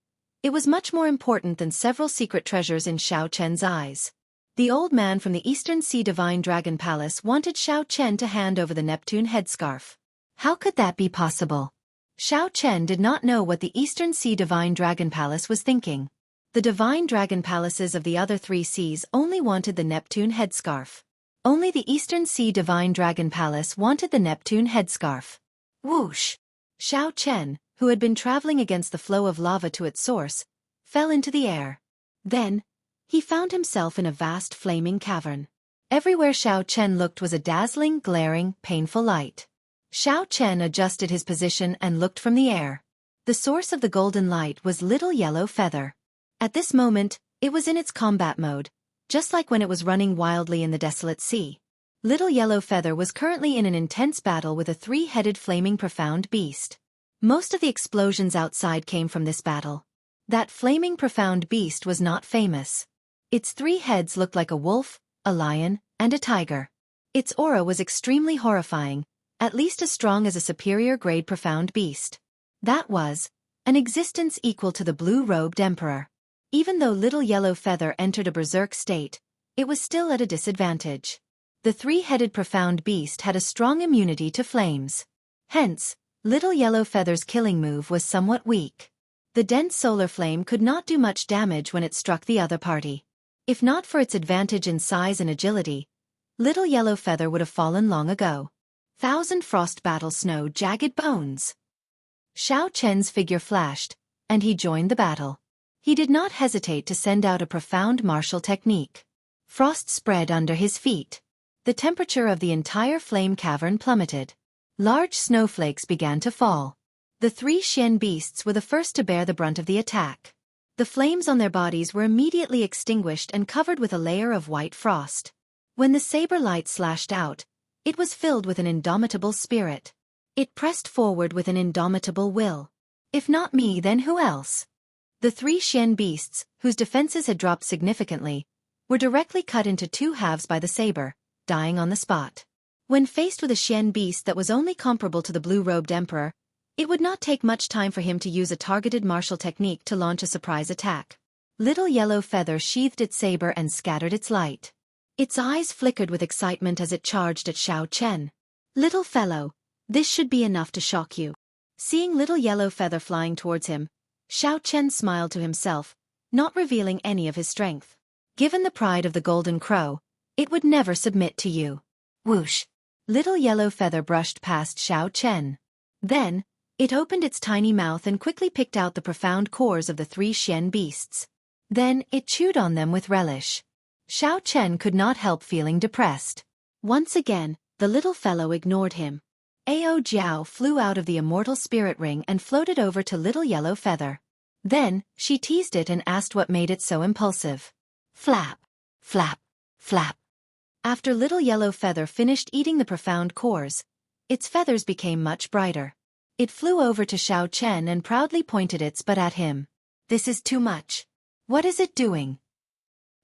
it was much more important than several secret treasures in Xiao Chen's eyes. The old man from the Eastern Sea Divine Dragon Palace wanted Xiao Chen to hand over the Neptune headscarf. How could that be possible? Xiao Chen did not know what the Eastern Sea Divine Dragon Palace was thinking. The Divine Dragon Palaces of the other 3 seas only wanted the Neptune headscarf. Only the Eastern Sea Divine Dragon Palace wanted the Neptune headscarf. Whoosh! Xiao Chen, who had been traveling against the flow of lava to its source, fell into the air. Then, he found himself in a vast flaming cavern. Everywhere Xiao Chen looked was a dazzling, glaring, painful light. Xiao Chen adjusted his position and looked from the air. The source of the golden light was Little Yellow Feather. At this moment, it was in its combat mode, just like when it was running wildly in the desolate sea. Little Yellow Feather was currently in an intense battle with a three-headed flaming profound beast. Most of the explosions outside came from this battle. That flaming profound beast was not famous. Its 3 heads looked like a wolf, a lion, and a tiger. Its aura was extremely horrifying, at least as strong as a superior-grade profound beast. That was an existence equal to the blue-robed emperor. Even though Little Yellow Feather entered a berserk state, it was still at a disadvantage. The 3-headed profound beast had a strong immunity to flames. Hence, Little Yellow Feather's killing move was somewhat weak. The dense solar flame could not do much damage when it struck the other party. If not for its advantage in size and agility, Little Yellow Feather would have fallen long ago. Thousand Frost Battle Snow Jagged Bones. Xiao Chen's figure flashed, and he joined the battle. He did not hesitate to send out a profound martial technique. Frost spread under his feet. The temperature of the entire flame cavern plummeted. Large snowflakes began to fall. The 3 Xian beasts were the first to bear the brunt of the attack. The flames on their bodies were immediately extinguished and covered with a layer of white frost. When the saber light slashed out, it was filled with an indomitable spirit. It pressed forward with an indomitable will. If not me, then who else? The 3 Xian beasts, whose defenses had dropped significantly, were directly cut into 2 halves by the saber, dying on the spot. When faced with a Xian beast that was only comparable to the blue-robed emperor, it would not take much time for him to use a targeted martial technique to launch a surprise attack. Little Yellow Feather sheathed its saber and scattered its light. Its eyes flickered with excitement as it charged at Xiao Chen. Little fellow, this should be enough to shock you. Seeing Little Yellow Feather flying towards him, Xiao Chen smiled to himself, not revealing any of his strength. Given the pride of the Golden Crow, it would never submit to you. Whoosh! Little Yellow Feather brushed past Xiao Chen. Then, it opened its tiny mouth and quickly picked out the profound cores of the 3 Xian beasts. Then, it chewed on them with relish. Xiao Chen could not help feeling depressed. Once again, the little fellow ignored him. Ao Jiao flew out of the immortal spirit ring and floated over to Little Yellow Feather. Then, she teased it and asked what made it so impulsive. Flap! Flap! Flap! After Little Yellow Feather finished eating the profound cores, its feathers became much brighter. It flew over to Xiao Chen and proudly pointed its butt at him. This is too much. What is it doing?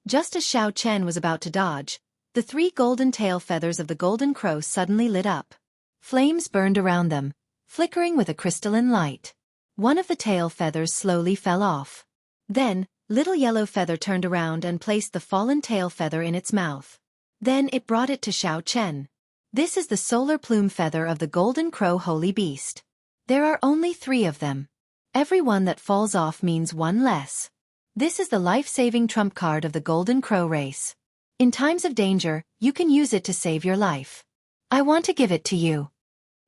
Just as Xiao Chen was about to dodge, the 3 golden tail feathers of the Golden Crow suddenly lit up. Flames burned around them, flickering with a crystalline light. One of the tail feathers slowly fell off. Then, Little Yellow Feather turned around and placed the fallen tail feather in its mouth. Then it brought it to Xiao Chen. This is the solar plume feather of the Golden Crow Holy Beast. There are only 3 of them. Every one that falls off means 1 less. This is the life-saving trump card of the Golden Crow race. In times of danger, you can use it to save your life. I want to give it to you.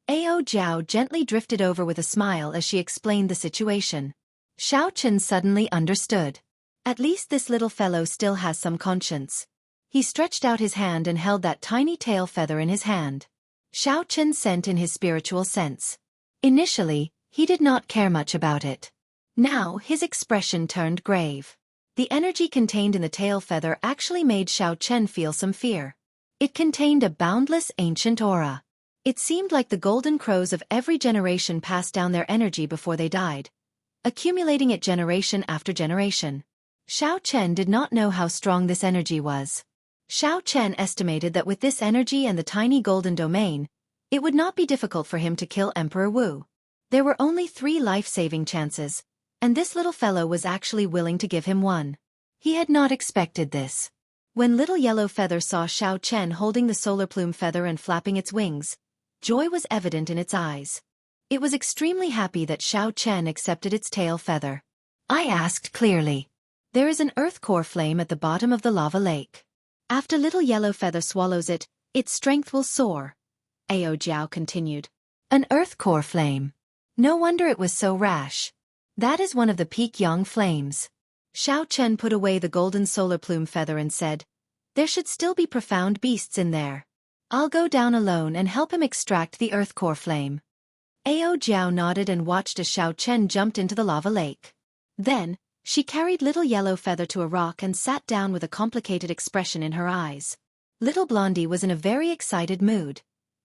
Ao Jiao gently drifted over with a smile as she explained the situation. Xiao Chen suddenly understood. At least this little fellow still has some conscience. He stretched out his hand and held that tiny tail feather in his hand. Xiao Chen sent in his spiritual sense. Initially, he did not care much about it. Now, his expression turned grave. The energy contained in the tail feather actually made Xiao Chen feel some fear. It contained a boundless ancient aura. It seemed like the golden crows of every generation passed down their energy before they died, accumulating it generation after generation. Xiao Chen did not know how strong this energy was. Xiao Chen estimated that with this energy and the tiny golden domain, it would not be difficult for him to kill Emperor Wu. There were only 3 life-saving chances, and this little fellow was actually willing to give him one. He had not expected this. When Little Yellow Feather saw Xiao Chen holding the solar plume feather and flapping its wings, joy was evident in its eyes. It was extremely happy that Xiao Chen accepted its tail feather. I asked clearly. There is an earth core flame at the bottom of the lava lake. After Little Yellow Feather swallows it, its strength will soar. Ao Jiao continued. An earth core flame. No wonder it was so rash. That is one of the peak yang flames. Xiao Chen put away the golden solar plume feather and said, there should still be profound beasts in there. I'll go down alone and help him extract the earth core flame. Ao Jiao nodded and watched as Xiao Chen jumped into the lava lake. Then, she carried Little Yellow Feather to a rock and sat down with a complicated expression in her eyes. Little Blondie was in a very excited mood,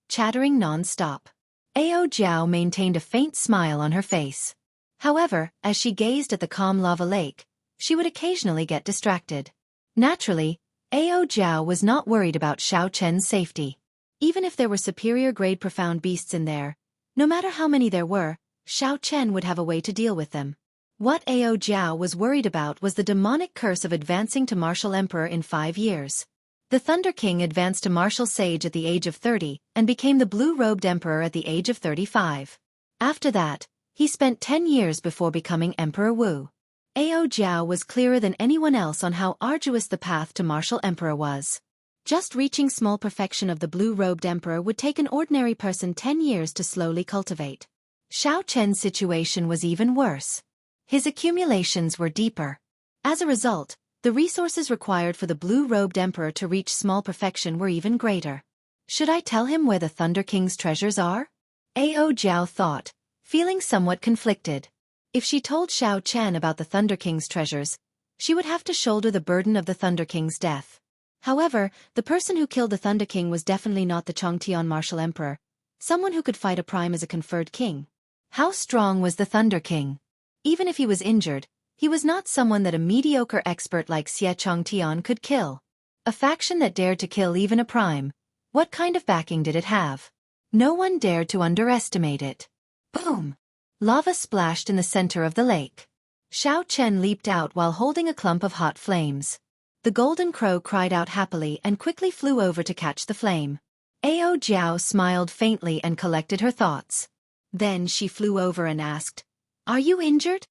chattering non-stop. Ao Jiao maintained a faint smile on her face. However, as she gazed at the calm lava lake, she would occasionally get distracted. Naturally, Ao Jiao was not worried about Xiao Chen's safety. Even if there were superior-grade profound beasts in there, no matter how many there were, Xiao Chen would have a way to deal with them. What Ao Jiao was worried about was the demonic curse of advancing to martial emperor in 5 years. The Thunder King advanced to martial sage at the age of 30 and became the blue-robed emperor at the age of 35. After that, he spent 10 years before becoming Emperor Wu. Ao Jiao was clearer than anyone else on how arduous the path to martial emperor was. Just reaching small perfection of the blue-robed emperor would take an ordinary person 10 years to slowly cultivate. Xiao Chen's situation was even worse. His accumulations were deeper. As a result, the resources required for the blue-robed emperor to reach small perfection were even greater. Should I tell him where the Thunder King's treasures are? Ao Jiao thought, feeling somewhat conflicted. If she told Xiao Chen about the Thunder King's treasures, she would have to shoulder the burden of the Thunder King's death. However, the person who killed the Thunder King was definitely not the Chongtian martial emperor, someone who could fight a prime as a conferred king. How strong was the Thunder King? Even if he was injured, he was not someone that a mediocre expert like Xie Chongtian could kill. A faction that dared to kill even a prime. What kind of backing did it have? No one dared to underestimate it. Boom! Lava splashed in the center of the lake. Xiao Chen leaped out while holding a clump of hot flames. The golden crow cried out happily and quickly flew over to catch the flame. Ao Jiao smiled faintly and collected her thoughts. Then she flew over and asked, "Are you injured?"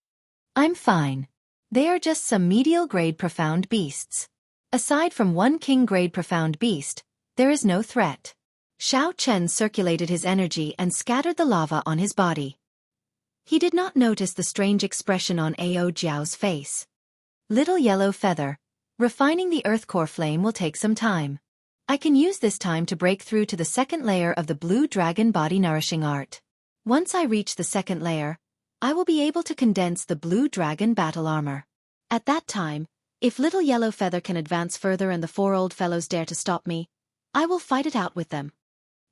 "I'm fine. They are just some medial-grade profound beasts. Aside from one king-grade profound beast, there is no threat." Xiao Chen circulated his energy and scattered the lava on his body. He did not notice the strange expression on Ao Jiao's face. Little Yellow Feather, refining the earth core flame will take some time. I can use this time to break through to the second layer of the blue dragon body nourishing art. Once I reach the second layer, I will be able to condense the blue dragon battle armor. At that time, if Little Yellow Feather can advance further and the 4 old fellows dare to stop me, I will fight it out with them.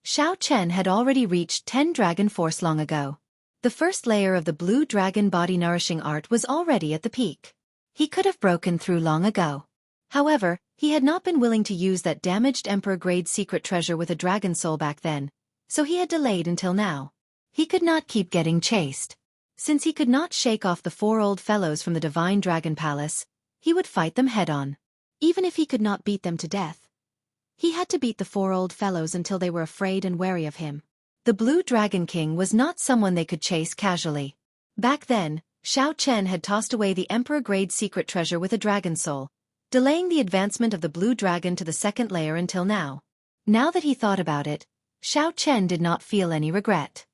Xiao Chen had already reached 10 dragon force long ago. The first layer of the blue dragon body nourishing art was already at the peak. He could have broken through long ago. However, he had not been willing to use that damaged emperor-grade secret treasure with a dragon soul back then, so he had delayed until now. He could not keep getting chased. Since he could not shake off the 4 old fellows from the Divine Dragon Palace, he would fight them head-on. Even if he could not beat them to death, he had to beat the 4 old fellows until they were afraid and wary of him. The Blue Dragon King was not someone they could chase casually. Back then, Xiao Chen had tossed away the emperor-grade secret treasure with a dragon soul, delaying the advancement of the blue dragon to the second layer until now. Now that he thought about it, Xiao Chen did not feel any regret.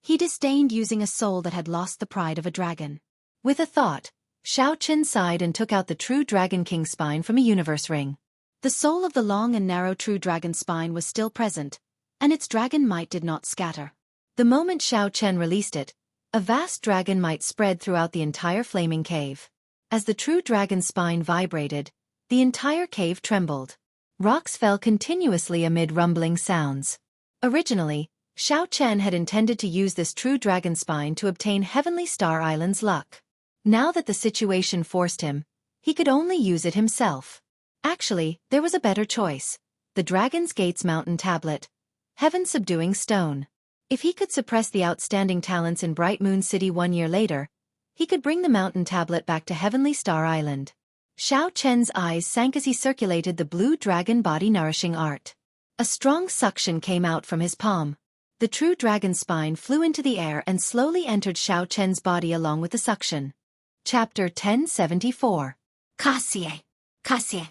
He disdained using a soul that had lost the pride of a dragon. With a thought, Xiao Chen sighed and took out the true Dragon King spine from a universe ring. The soul of the long and narrow true dragon spine was still present, and its dragon might did not scatter. The moment Xiao Chen released it, a vast dragon might spread throughout the entire flaming cave. As the true dragon spine vibrated, the entire cave trembled. Rocks fell continuously amid rumbling sounds. Originally, Xiao Chen had intended to use this true dragon spine to obtain Heavenly Star Island's luck. Now that the situation forced him, he could only use it himself. Actually, there was a better choice. The Dragon's Gates Mountain Tablet, Heaven-Subduing Stone. If he could suppress the outstanding talents in Bright Moon City 1 year later, he could bring the mountain tablet back to Heavenly Star Island. Xiao Chen's eyes sank as he circulated the blue dragon body nourishing art. A strong suction came out from his palm. The true dragon spine flew into the air and slowly entered Xiao Chen's body along with the suction. Chapter 1074. Kasie. Kasie.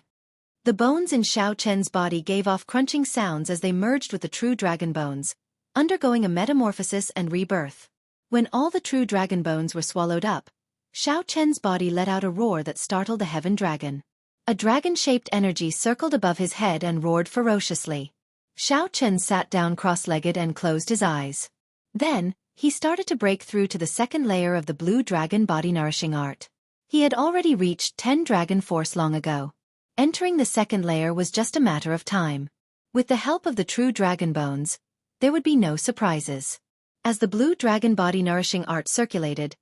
The bones in Xiao Chen's body gave off crunching sounds as they merged with the true dragon bones, undergoing a metamorphosis and rebirth. When all the true dragon bones were swallowed up, Xiao Chen's body let out a roar that startled the heaven dragon. A dragon-shaped energy circled above his head and roared ferociously. Xiao Chen sat down cross-legged and closed his eyes. Then, he started to break through to the second layer of the blue dragon body nourishing art. He had already reached 10 dragon force long ago. Entering the second layer was just a matter of time. With the help of the true dragon bones, there would be no surprises. As the blue dragon body nourishing art circulated,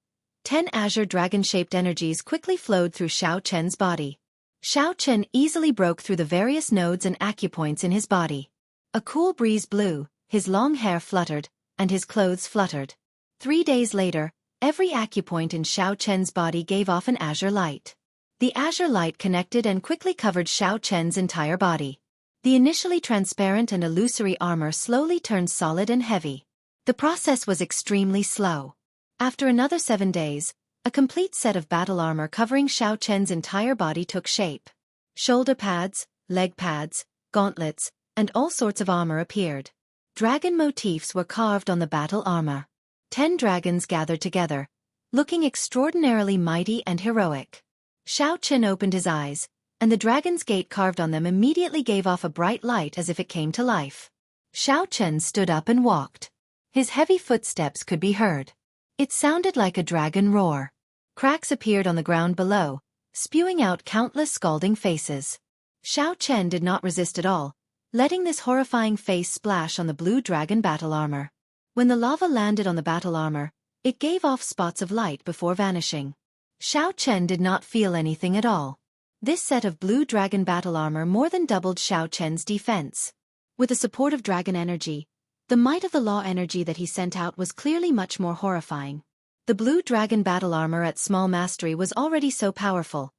10 azure dragon-shaped energies quickly flowed through Xiao Chen's body. Xiao Chen easily broke through the various nodes and acupoints in his body. A cool breeze blew, his long hair fluttered, and his clothes fluttered. 3 days later, every acupoint in Xiao Chen's body gave off an azure light. The azure light connected and quickly covered Xiao Chen's entire body. The initially transparent and illusory armor slowly turned solid and heavy. The process was extremely slow. After another 7 days, a complete set of battle armor covering Xiao Chen's entire body took shape. Shoulder pads, leg pads, gauntlets, and all sorts of armor appeared. Dragon motifs were carved on the battle armor. 10 dragons gathered together, looking extraordinarily mighty and heroic. Xiao Chen opened his eyes, and the dragon's gate carved on them immediately gave off a bright light as if it came to life. Xiao Chen stood up and walked. His heavy footsteps could be heard. It sounded like a dragon roar. Cracks appeared on the ground below, spewing out countless scalding faces. Xiao Chen did not resist at all, letting this horrifying face splash on the blue dragon battle armor. When the lava landed on the battle armor, it gave off spots of light before vanishing. Xiao Chen did not feel anything at all. This set of blue dragon battle armor more than doubled Xiao Chen's defense. With the support of dragon energy, the might of the law energy that he sent out was clearly much more horrifying. The blue dragon battle armor at small mastery was already so powerful,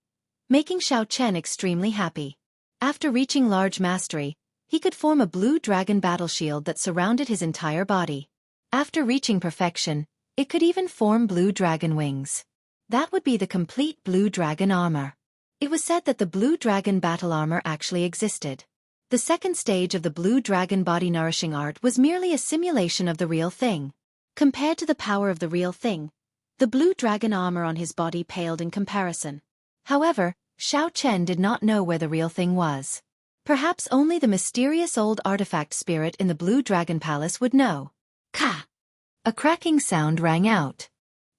making Xiao Chen extremely happy. After reaching large mastery, he could form a blue dragon battle shield that surrounded his entire body. After reaching perfection, it could even form blue dragon wings. That would be the complete blue dragon armor. It was said that the blue dragon battle armor actually existed. The second stage of the blue dragon body nourishing art was merely a simulation of the real thing. Compared to the power of the real thing, the blue dragon armor on his body paled in comparison. However, Xiao Chen did not know where the real thing was. Perhaps only the mysterious old artifact spirit in the blue dragon palace would know. Ka! A cracking sound rang out.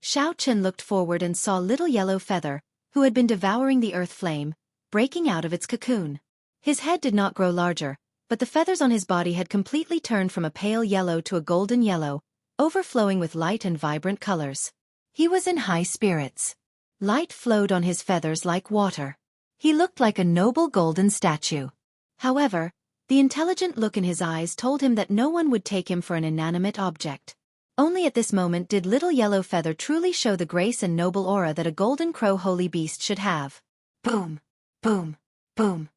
Xiao Chen looked forward and saw little yellow feather, who had been devouring the earth flame, breaking out of its cocoon. His head did not grow larger, but the feathers on his body had completely turned from a pale yellow to a golden yellow, overflowing with light and vibrant colors. He was in high spirits. Light flowed on his feathers like water. He looked like a noble golden statue. However, the intelligent look in his eyes told him that no one would take him for an inanimate object. Only at this moment did little yellow feather truly show the grace and noble aura that a golden crow holy beast should have. Boom! Boom! Boom!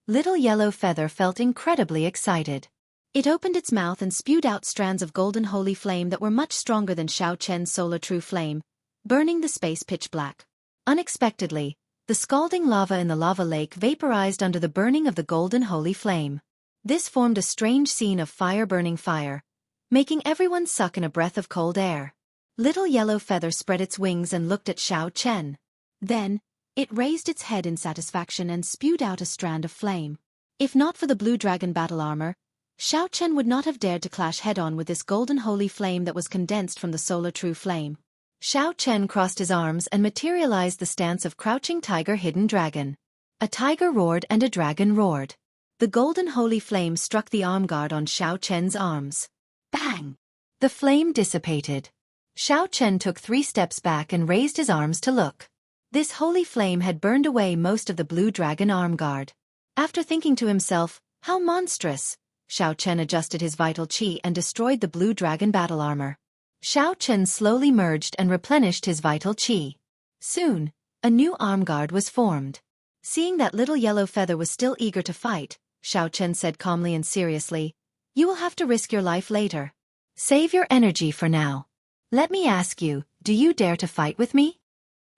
Little yellow feather felt incredibly excited. It opened its mouth and spewed out strands of golden holy flame that were much stronger than Xiao Chen's solar true flame, burning the space pitch black. Unexpectedly, the scalding lava in the lava lake vaporized under the burning of the golden holy flame. This formed a strange scene of fire burning fire, making everyone suck in a breath of cold air. Little yellow feather spread its wings and looked at Xiao Chen. Then, it raised its head in satisfaction and spewed out a strand of flame. If not for the blue dragon battle armor, Xiao Chen would not have dared to clash head-on with this golden holy flame that was condensed from the solar true flame. Xiao Chen crossed his arms and materialized the stance of crouching tiger hidden dragon. A tiger roared and a dragon roared. The golden holy flame struck the arm guard on Xiao Chen's arms. Bang! The flame dissipated. Xiao Chen took 3 steps back and raised his arms to look. This holy flame had burned away most of the blue dragon arm guard. After thinking to himself, how monstrous, Xiao Chen adjusted his vital qi and destroyed the blue dragon battle armor. Xiao Chen slowly merged and replenished his vital qi. Soon, a new arm guard was formed. Seeing that little yellow feather was still eager to fight, Xiao Chen said calmly and seriously, "You will have to risk your life later. Save your energy for now. Let me ask you, do you dare to fight with me?"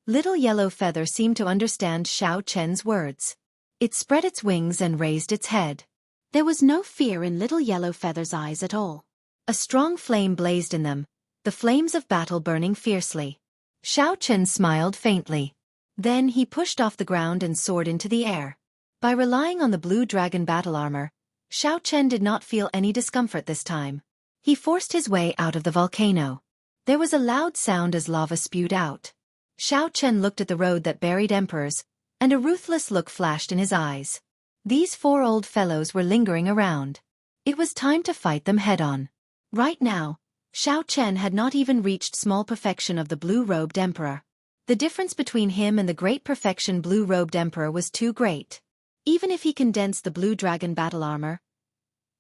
Little yellow feather seemed to understand Xiao Chen's words. It spread its wings and raised its head. There was no fear in little yellow feather's eyes at all. A strong flame blazed in them, the flames of battle burning fiercely. Xiao Chen smiled faintly. Then he pushed off the ground and soared into the air. By relying on the blue dragon battle armor, Xiao Chen did not feel any discomfort this time. He forced his way out of the volcano. There was a loud sound as lava spewed out. Xiao Chen looked at the road that buried emperors, and a ruthless look flashed in his eyes. These 4 old fellows were lingering around. It was time to fight them head-on. Right now, Xiao Chen had not even reached small perfection of the blue-robed emperor. The difference between him and the great perfection blue-robed emperor was too great. Even if he condensed the blue dragon battle armor,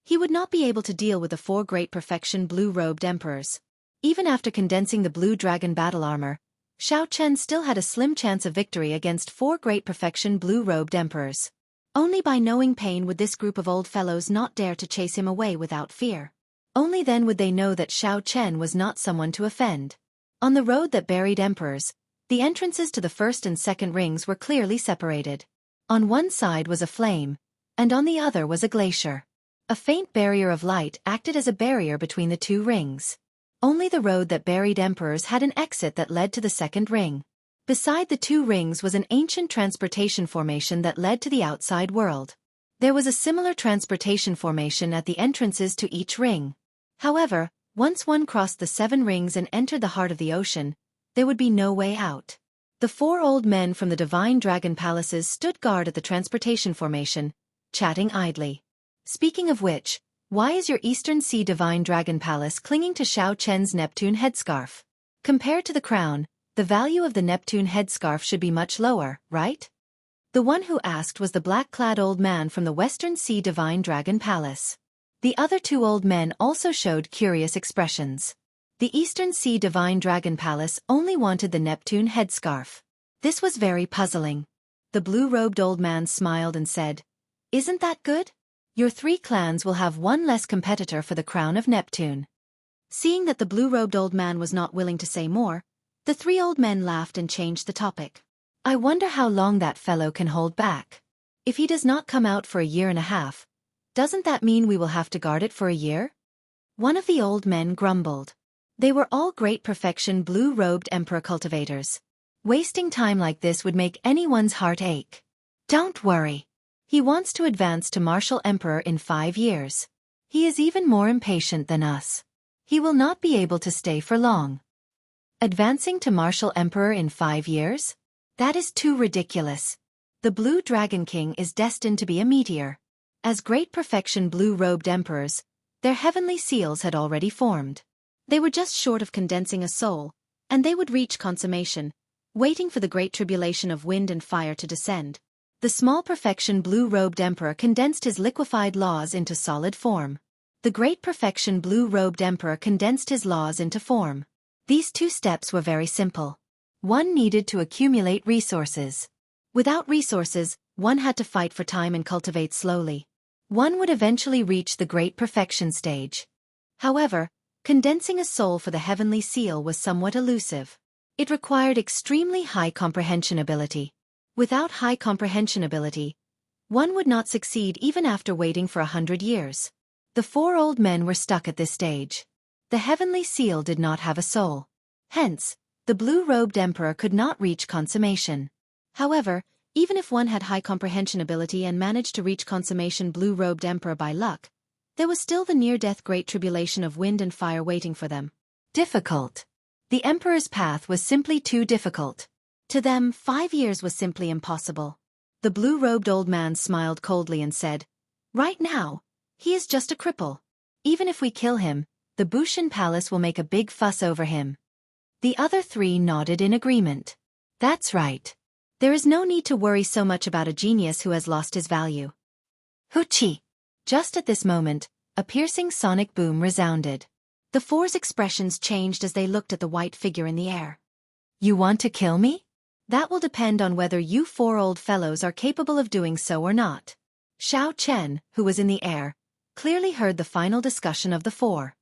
he would not be able to deal with the 4 great perfection blue-robed emperors. Even after condensing the blue dragon battle armor, Xiao Chen still had a slim chance of victory against 4 great perfection blue-robed emperors. Only by knowing pain would this group of old fellows not dare to chase him away without fear. Only then would they know that Xiao Chen was not someone to offend. On the road that buried emperors, the entrances to the first and second rings were clearly separated. On one side was a flame, and on the other was a glacier. A faint barrier of light acted as a barrier between the 2 rings. Only the road that buried emperors had an exit that led to the second ring. Beside the 2 rings was an ancient transportation formation that led to the outside world. There was a similar transportation formation at the entrances to each ring. However, once one crossed the 7 rings and entered the heart of the ocean, there would be no way out. The 4 old men from the divine dragon palaces stood guard at the transportation formation, chatting idly. Speaking of which, why is your Eastern Sea Divine Dragon Palace clinging to Xiao Chen's Neptune headscarf? Compared to the crown, the value of the Neptune headscarf should be much lower, right? The one who asked was the black-clad old man from the Western Sea Divine Dragon Palace. The other 2 old men also showed curious expressions. The Eastern Sea Divine Dragon Palace only wanted the Neptune headscarf. This was very puzzling. The blue-robed old man smiled and said, "Isn't that good? Your 3 clans will have 1 less competitor for the crown of Neptune." Seeing that the blue-robed old man was not willing to say more, the 3 old men laughed and changed the topic. "I wonder how long that fellow can hold back. If he does not come out for a year and a half, doesn't that mean we will have to guard it for a year?" One of the old men grumbled. They were all great perfection blue-robed emperor cultivators. Wasting time like this would make anyone's heart ache. Don't worry. He wants to advance to martial emperor in 5 years. He is even more impatient than us. He will not be able to stay for long. Advancing to martial emperor in 5 years? That is too ridiculous. The Blue Dragon King is destined to be a meteor. As great perfection blue-robed emperors, their heavenly seals had already formed. They were just short of condensing a soul, and they would reach consummation, waiting for the great tribulation of wind and fire to descend. The small perfection blue-robed emperor condensed his liquefied laws into solid form. The great perfection blue-robed emperor condensed his laws into form. These 2 steps were very simple. One needed to accumulate resources. Without resources, one had to fight for time and cultivate slowly. One would eventually reach the great perfection stage. However, condensing a soul for the heavenly seal was somewhat elusive. It required extremely high comprehension ability. Without high comprehension ability, one would not succeed even after waiting for 100 years. The 4 old men were stuck at this stage. The heavenly seal did not have a soul. Hence, the blue-robed emperor could not reach consummation. However, even if one had high comprehension ability and managed to reach consummation blue-robed emperor by luck, there was still the near-death great tribulation of wind and fire waiting for them. Difficult. The emperor's path was simply too difficult. To them, 5 years was simply impossible. The blue-robed old man smiled coldly and said, "Right now, he is just a cripple. Even if we kill him, the Bushin Palace will make a big fuss over him." The other 3 nodded in agreement. That's right. There is no need to worry so much about a genius who has lost his value. Hoochie! Just at this moment, a piercing sonic boom resounded. The 4's expressions changed as they looked at the white figure in the air. "You want to kill me? That will depend on whether you 4 old fellows are capable of doing so or not." Xiao Chen, who was in the air, clearly heard the final discussion of the 4.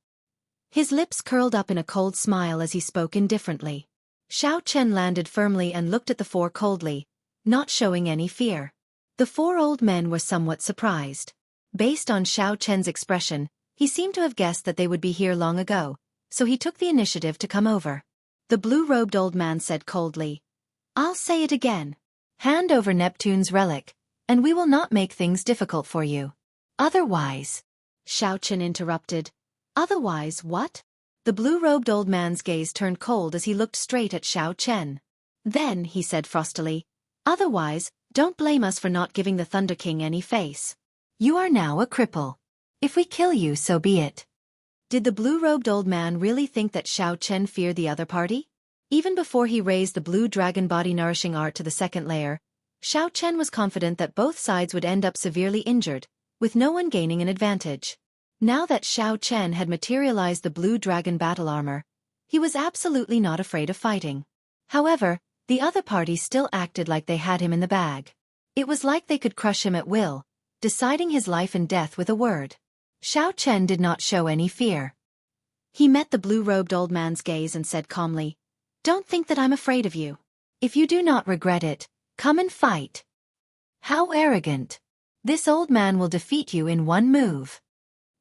His lips curled up in a cold smile as he spoke indifferently. Xiao Chen landed firmly and looked at the 4 coldly, not showing any fear. The 4 old men were somewhat surprised. Based on Xiao Chen's expression, he seemed to have guessed that they would be here long ago, so he took the initiative to come over. The blue-robed old man said coldly, "I'll say it again. Hand over Neptune's relic, and we will not make things difficult for you. Otherwise..." Xiao Chen interrupted. "Otherwise what?" The blue-robed old man's gaze turned cold as he looked straight at Xiao Chen. Then, he said frostily, "Otherwise, don't blame us for not giving the Thunder King any face. You are now a cripple. If we kill you, so be it." Did the blue-robed old man really think that Xiao Chen feared the other party? Even before he raised the blue dragon body nourishing art to the second layer, Xiao Chen was confident that both sides would end up severely injured, with no one gaining an advantage. Now that Xiao Chen had materialized the blue dragon battle armor, he was absolutely not afraid of fighting. However, the other party still acted like they had him in the bag. It was like they could crush him at will, deciding his life and death with a word. Xiao Chen did not show any fear. He met the blue-robed old man's gaze and said calmly, "Don't think that I'm afraid of you. If you do not regret it, come and fight." How arrogant. This old man will defeat you in one move.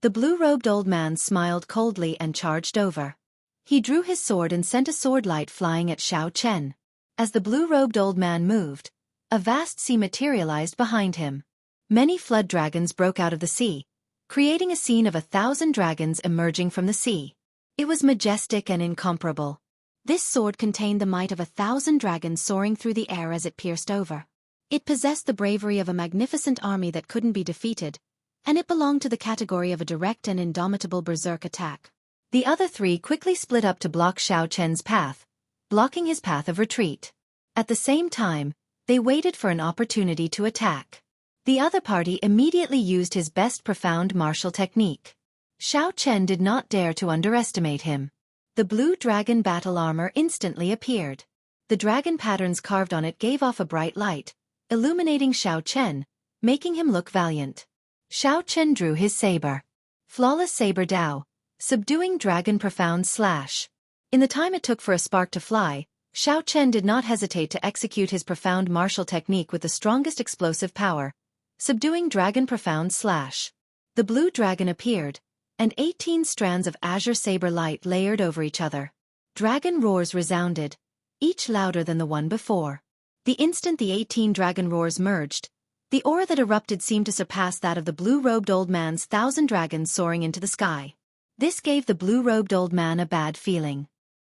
The blue-robed old man smiled coldly and charged over. He drew his sword and sent a sword light flying at Xiao Chen. As the blue-robed old man moved, a vast sea materialized behind him. Many flood dragons broke out of the sea, creating a scene of 1,000 dragons emerging from the sea. It was majestic and incomparable. This sword contained the might of 1,000 dragons soaring through the air as it pierced over. It possessed the bravery of a magnificent army that couldn't be defeated, and it belonged to the category of a direct and indomitable berserk attack. The other three quickly split up to block Xiao Chen's path, blocking his path of retreat. At the same time, they waited for an opportunity to attack. The other party immediately used his best profound martial technique. Xiao Chen did not dare to underestimate him. The blue dragon battle armor instantly appeared. The dragon patterns carved on it gave off a bright light, illuminating Xiao Chen, making him look valiant. Xiao Chen drew his saber. Flawless saber Dao, subduing dragon profound slash. In the time it took for a spark to fly, Xiao Chen did not hesitate to execute his profound martial technique with the strongest explosive power, subduing dragon profound slash. The blue dragon appeared, and 18 strands of azure saber light layered over each other. Dragon roars resounded, each louder than the one before. The instant the 18 dragon roars merged, the aura that erupted seemed to surpass that of the blue-robed old man's 1,000 dragons soaring into the sky. This gave the blue-robed old man a bad feeling.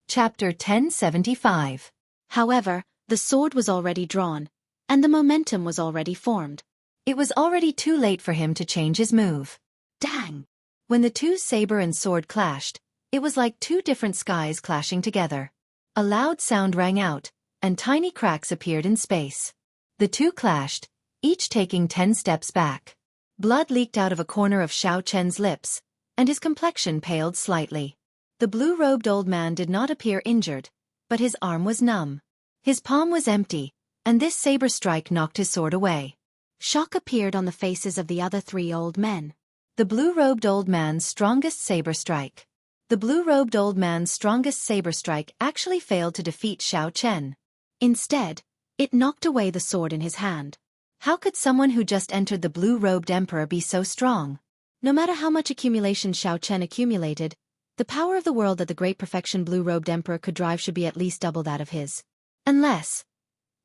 Chapter 1075. However, the sword was already drawn, and the momentum was already formed. It was already too late for him to change his move. Dang! When the two saber and sword clashed, it was like two different skies clashing together. A loud sound rang out, and tiny cracks appeared in space. The two clashed, each taking 10 steps back. Blood leaked out of a corner of Xiao Chen's lips, and his complexion paled slightly. The blue-robed old man did not appear injured, but his arm was numb. His palm was empty, and this saber strike knocked his sword away. Shock appeared on the faces of the other three old men. The blue-robed old man's strongest saber strike. The blue-robed old man's strongest saber strike actually failed to defeat Xiao Chen. Instead, it knocked away the sword in his hand. How could someone who just entered the blue-robed emperor be so strong? No matter how much accumulation Xiao Chen accumulated, the power of the world that the great perfection blue-robed emperor could drive should be at least double that of his. Unless,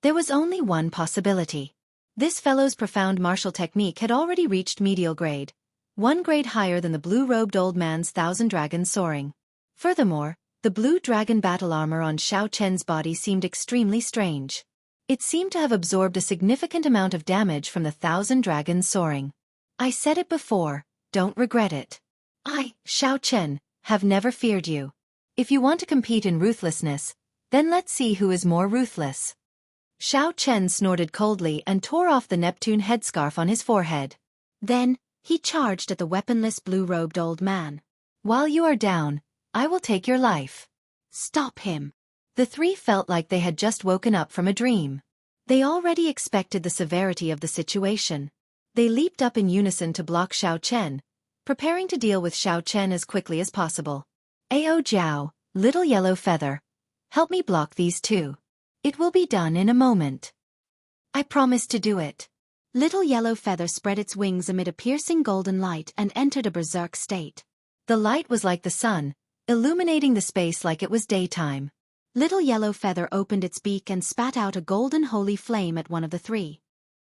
there was only one possibility. This fellow's profound martial technique had already reached medial grade, one grade higher than the blue-robed old man's 1,000 dragons soaring. Furthermore, the blue dragon battle armor on Xiao Chen's body seemed extremely strange. It seemed to have absorbed a significant amount of damage from the 1,000 dragons soaring. I said it before, don't regret it. I, Xiao Chen, have never feared you. If you want to compete in ruthlessness, then let's see who is more ruthless. Xiao Chen snorted coldly and tore off the Neptune headscarf on his forehead. Then, he charged at the weaponless blue-robed old man. While you are down, I will take your life. Stop him. The three felt like they had just woken up from a dream. They already expected the severity of the situation. They leaped up in unison to block Xiao Chen, preparing to deal with Xiao Chen as quickly as possible. Ao Jiao, little yellow feather. Help me block these two. It will be done in a moment. I promise to do it. Little yellow feather spread its wings amid a piercing golden light and entered a berserk state. The light was like the sun, illuminating the space like it was daytime. Little yellow feather opened its beak and spat out a golden holy flame at one of the three.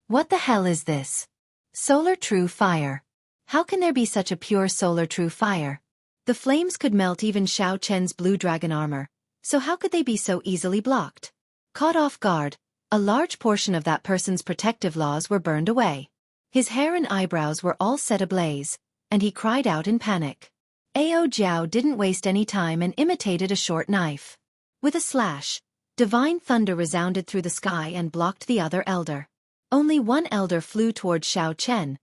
What the hell is this? Solar true fire. How can there be such a pure solar true fire? The flames could melt even Xiao Chen's blue dragon armor, so how could they be so easily blocked? Caught off guard, a large portion of that person's protective laws were burned away. His hair and eyebrows were all set ablaze, and he cried out in panic. Ao Jiao didn't waste any time and imitated a short knife. With a slash, divine thunder resounded through the sky and blocked the other elder. Only one elder flew towards Xiao Chen,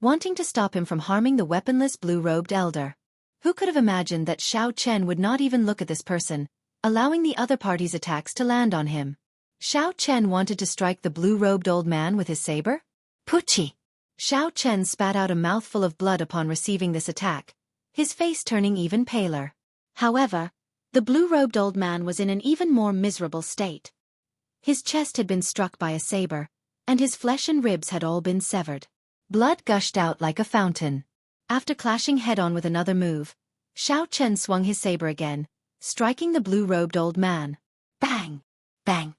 wanting to stop him from harming the weaponless blue-robed elder. Who could have imagined that Xiao Chen would not even look at this person, allowing the other party's attacks to land on him? Xiao Chen wanted to strike the blue-robed old man with his saber? Puchi! Xiao Chen spat out a mouthful of blood upon receiving this attack, his face turning even paler. However, the blue-robed old man was in an even more miserable state. His chest had been struck by a saber, and his flesh and ribs had all been severed. Blood gushed out like a fountain. After clashing head-on with another move, Xiao Chen swung his saber again, striking the blue-robed old man. Bang! Bang!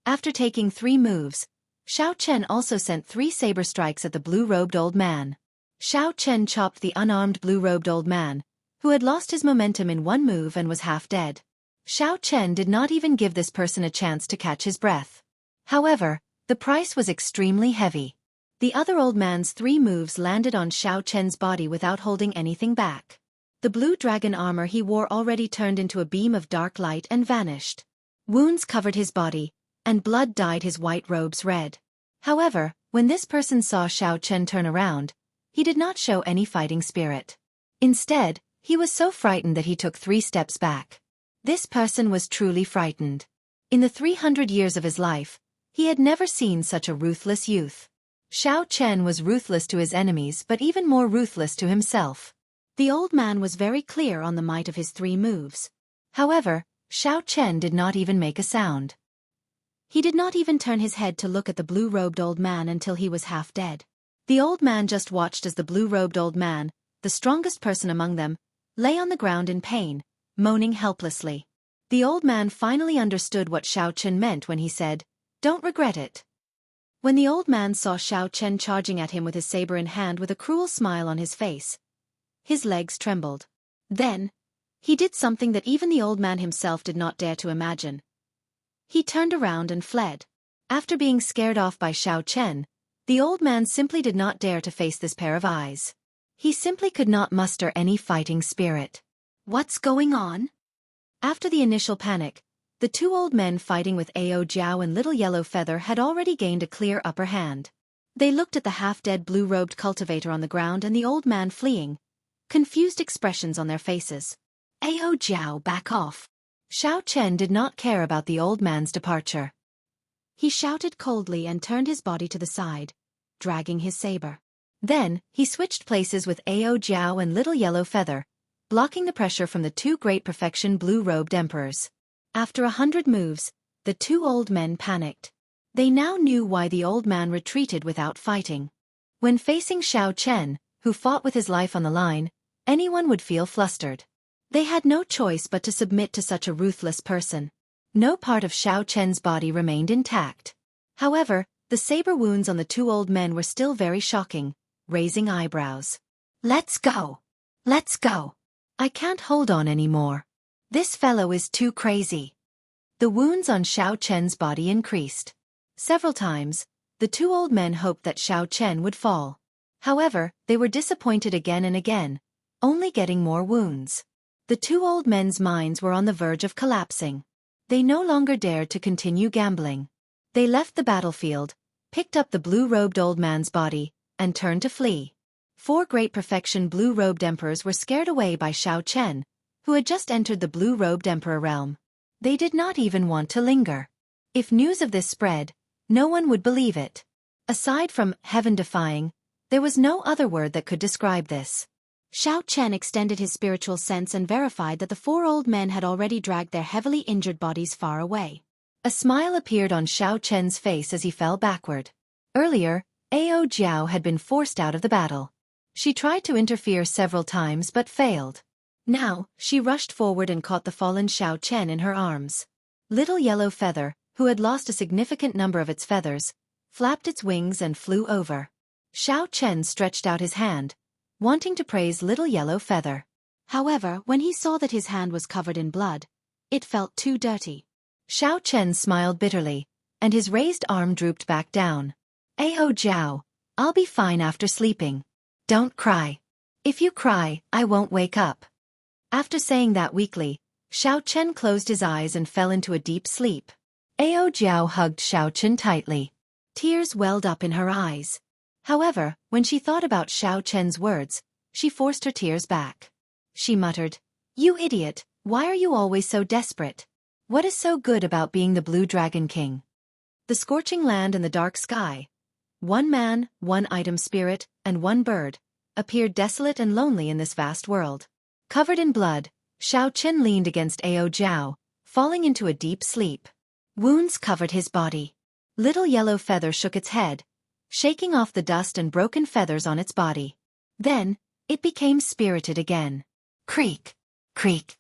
After taking 3 moves, Xiao Chen also sent 3 saber strikes at the blue-robed old man. Xiao Chen chopped the unarmed blue-robed old man, who had lost his momentum in one move and was half dead. Xiao Chen did not even give this person a chance to catch his breath. However, the price was extremely heavy. The other old man's 3 moves landed on Xiao Chen's body without holding anything back. The blue dragon armor he wore already turned into a beam of dark light and vanished. Wounds covered his body, and blood dyed his white robes red. However, when this person saw Xiao Chen turn around, he did not show any fighting spirit. Instead, he was so frightened that he took 3 steps back. This person was truly frightened. In the 300 years of his life, he had never seen such a ruthless youth. Xiao Chen was ruthless to his enemies but even more ruthless to himself. The old man was very clear on the might of his 3 moves. However, Xiao Chen did not even make a sound. He did not even turn his head to look at the blue-robed old man until he was half dead. The old man just watched as the blue-robed old man, the strongest person among them, lay on the ground in pain, moaning helplessly. The old man finally understood what Xiao Chen meant when he said, "Don't regret it." When the old man saw Xiao Chen charging at him with his saber in hand with a cruel smile on his face, his legs trembled. Then, he did something that even the old man himself did not dare to imagine. He turned around and fled. After being scared off by Xiao Chen, the old man simply did not dare to face this pair of eyes. He simply could not muster any fighting spirit. What's going on? After the initial panic, the 2 old men fighting with Ao Jiao and Little Yellow Feather had already gained a clear upper hand. They looked at the half-dead blue-robed cultivator on the ground and the old man fleeing, confused expressions on their faces. Ao Jiao, back off. Xiao Chen did not care about the old man's departure. He shouted coldly and turned his body to the side, dragging his saber. Then, he switched places with Ao Jiao and Little Yellow Feather, blocking the pressure from the 2 great perfection blue-robed emperors. After 100 moves, the 2 old men panicked. They now knew why the old man retreated without fighting. When facing Xiao Chen, who fought with his life on the line, anyone would feel flustered. They had no choice but to submit to such a ruthless person. No part of Xiao Chen's body remained intact. However, the saber wounds on the 2 old men were still very shocking, raising eyebrows. Let's go! Let's go! I can't hold on anymore. This fellow is too crazy. The wounds on Xiao Chen's body increased. Several times, the 2 old men hoped that Xiao Chen would fall. However, they were disappointed again and again, only getting more wounds. The 2 old men's minds were on the verge of collapsing. They no longer dared to continue gambling. They left the battlefield, picked up the blue-robed old man's body, and turned to flee. 4 great perfection blue-robed emperors were scared away by Xiao Chen, who had just entered the blue-robed emperor realm. They did not even want to linger. If news of this spread, no one would believe it. Aside from heaven-defying, there was no other word that could describe this. Xiao Chen extended his spiritual sense and verified that the 4 old men had already dragged their heavily injured bodies far away. A smile appeared on Xiao Chen's face as he fell backward. Earlier, Ao Jiao had been forced out of the battle. She tried to interfere several times but failed. Now, she rushed forward and caught the fallen Xiao Chen in her arms. Little Yellow Feather, who had lost a significant number of its feathers, flapped its wings and flew over. Xiao Chen stretched out his hand, wanting to praise Little Yellow Feather. However, when he saw that his hand was covered in blood, it felt too dirty. Xiao Chen smiled bitterly, and his raised arm drooped back down. Ao Jiao, I'll be fine after sleeping. Don't cry. If you cry, I won't wake up. After saying that weakly, Xiao Chen closed his eyes and fell into a deep sleep. Ao Jiao hugged Xiao Chen tightly. Tears welled up in her eyes. However, when she thought about Xiao Chen's words, she forced her tears back. She muttered, "You idiot, why are you always so desperate? What is so good about being the Blue Dragon King?" The scorching land and the dark sky, one man, one item spirit, and one bird, appeared desolate and lonely in this vast world. Covered in blood, Xiao Chen leaned against Ao Jiao, falling into a deep sleep. Wounds covered his body. Little Yellow Feather shook its head, shaking off the dust and broken feathers on its body. Then, it became spirited again. Creak, creak.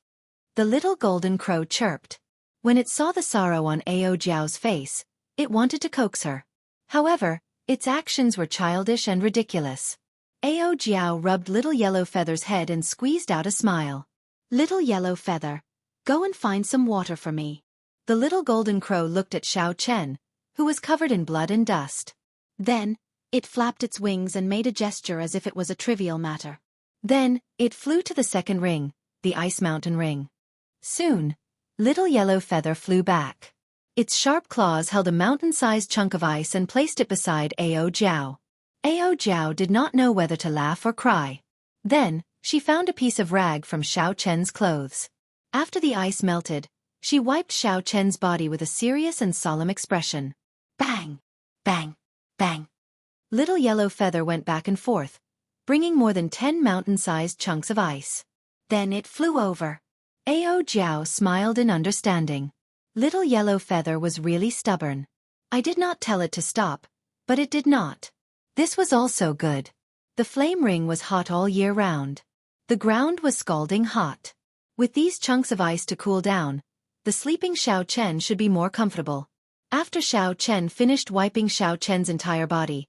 The little golden crow chirped. When it saw the sorrow on Ao Jiao's face, it wanted to coax her. However, its actions were childish and ridiculous. Ao Jiao rubbed Little Yellow Feather's head and squeezed out a smile. "Little Yellow Feather, go and find some water for me." The little golden crow looked at Xiao Chen, who was covered in blood and dust. Then, it flapped its wings and made a gesture as if it was a trivial matter. Then, it flew to the second ring, the Ice Mountain Ring. Soon, Little Yellow Feather flew back. Its sharp claws held a mountain-sized chunk of ice and placed it beside Ao Jiao. Ao Jiao did not know whether to laugh or cry. Then, she found a piece of rag from Xiao Chen's clothes. After the ice melted, she wiped Xiao Chen's body with a serious and solemn expression. Bang! Bang! Bang! Little Yellow Feather went back and forth, bringing more than 10 mountain-sized chunks of ice. Then it flew over. Ao Jiao smiled in understanding. Little Yellow Feather was really stubborn. I did not tell it to stop, but it did not. This was also good. The flame ring was hot all year round. The ground was scalding hot. With these chunks of ice to cool down, the sleeping Xiao Chen should be more comfortable. After Xiao Chen finished wiping Xiao Chen's entire body,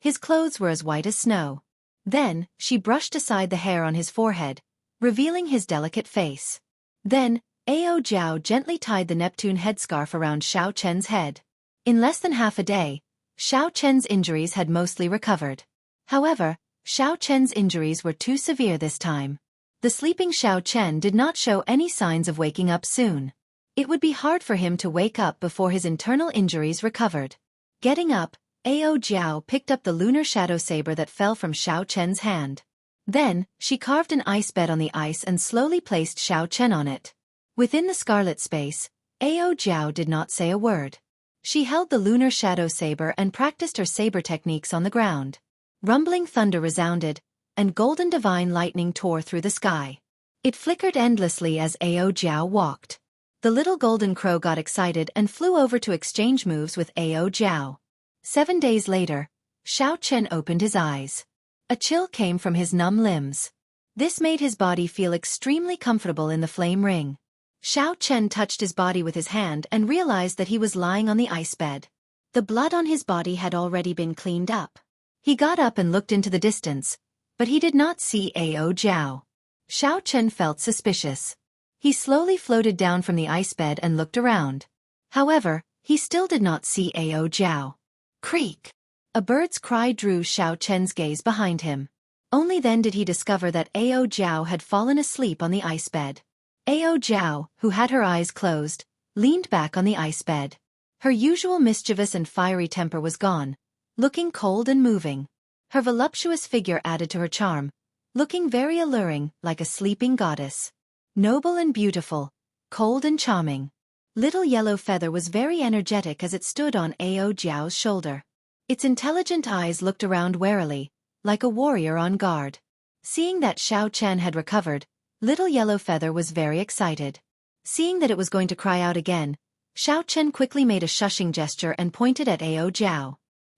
his clothes were as white as snow. Then, she brushed aside the hair on his forehead, revealing his delicate face. Then, Ao Jiao gently tied the Neptune headscarf around Xiao Chen's head. In less than half a day, Xiao Chen's injuries had mostly recovered. However, Xiao Chen's injuries were too severe this time. The sleeping Xiao Chen did not show any signs of waking up soon. It would be hard for him to wake up before his internal injuries recovered. Getting up, Ao Jiao picked up the lunar shadow saber that fell from Xiao Chen's hand. Then, she carved an ice bed on the ice and slowly placed Xiao Chen on it. Within the scarlet space, Ao Jiao did not say a word. She held the lunar shadow saber and practiced her saber techniques on the ground. Rumbling thunder resounded, and golden divine lightning tore through the sky. It flickered endlessly as Ao Jiao walked. The little golden crow got excited and flew over to exchange moves with Ao Jiao. 7 days later, Xiao Chen opened his eyes. A chill came from his numb limbs. This made his body feel extremely comfortable in the flame ring. Xiao Chen touched his body with his hand and realized that he was lying on the ice bed. The blood on his body had already been cleaned up. He got up and looked into the distance, but he did not see Ao Jiao. Xiao Chen felt suspicious. He slowly floated down from the ice bed and looked around. However, he still did not see Ao Jiao. Creak! A bird's cry drew Xiao Chen's gaze behind him. Only then did he discover that Ao Jiao had fallen asleep on the ice bed. Ao Jiao, who had her eyes closed, leaned back on the ice bed. Her usual mischievous and fiery temper was gone, looking cold and moving. Her voluptuous figure added to her charm, looking very alluring, like a sleeping goddess. Noble and beautiful, cold and charming. Little Yellow Feather was very energetic as it stood on Ao Jiao's shoulder. Its intelligent eyes looked around warily, like a warrior on guard. Seeing that Xiao Chen had recovered, Little Yellow Feather was very excited. Seeing that it was going to cry out again, Xiao Chen quickly made a shushing gesture and pointed at Ao Jiao.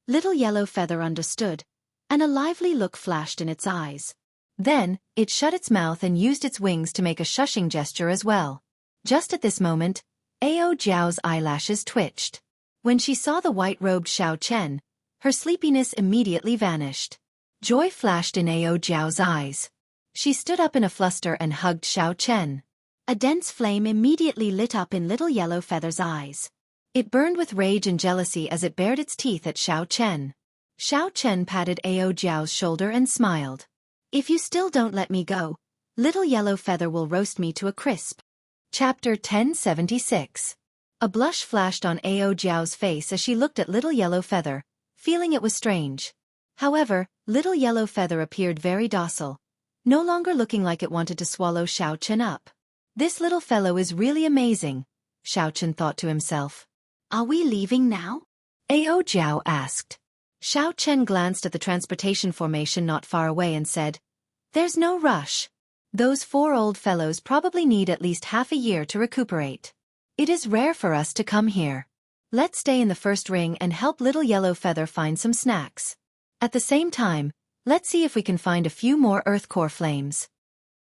Little Yellow Feather understood, and a lively look flashed in its eyes. Then, it shut its mouth and used its wings to make a shushing gesture as well. Just at this moment, Ao Jiao's eyelashes twitched. When she saw the white-robed Xiao Chen, her sleepiness immediately vanished. Joy flashed in Ao Jiao's eyes. She stood up in a fluster and hugged Xiao Chen. A dense flame immediately lit up in Little Yellow Feather's eyes. It burned with rage and jealousy as it bared its teeth at Xiao Chen. Xiao Chen patted Ao Jiao's shoulder and smiled. If you still don't let me go, Little Yellow Feather will roast me to a crisp. Chapter 1076. A blush flashed on Ao Jiao's face as she looked at Little Yellow Feather, feeling it was strange. However, Little Yellow Feather appeared very docile, no longer looking like it wanted to swallow Xiao Chen up. This little fellow is really amazing, Xiao Chen thought to himself. Are we leaving now? Ao Jiao asked. Xiao Chen glanced at the transportation formation not far away and said, There's no rush. Those 4 old fellows probably need at least half a year to recuperate. It is rare for us to come here. Let's stay in the first ring and help Little Yellow Feather find some snacks. At the same time, let's see if we can find a few more earth core flames.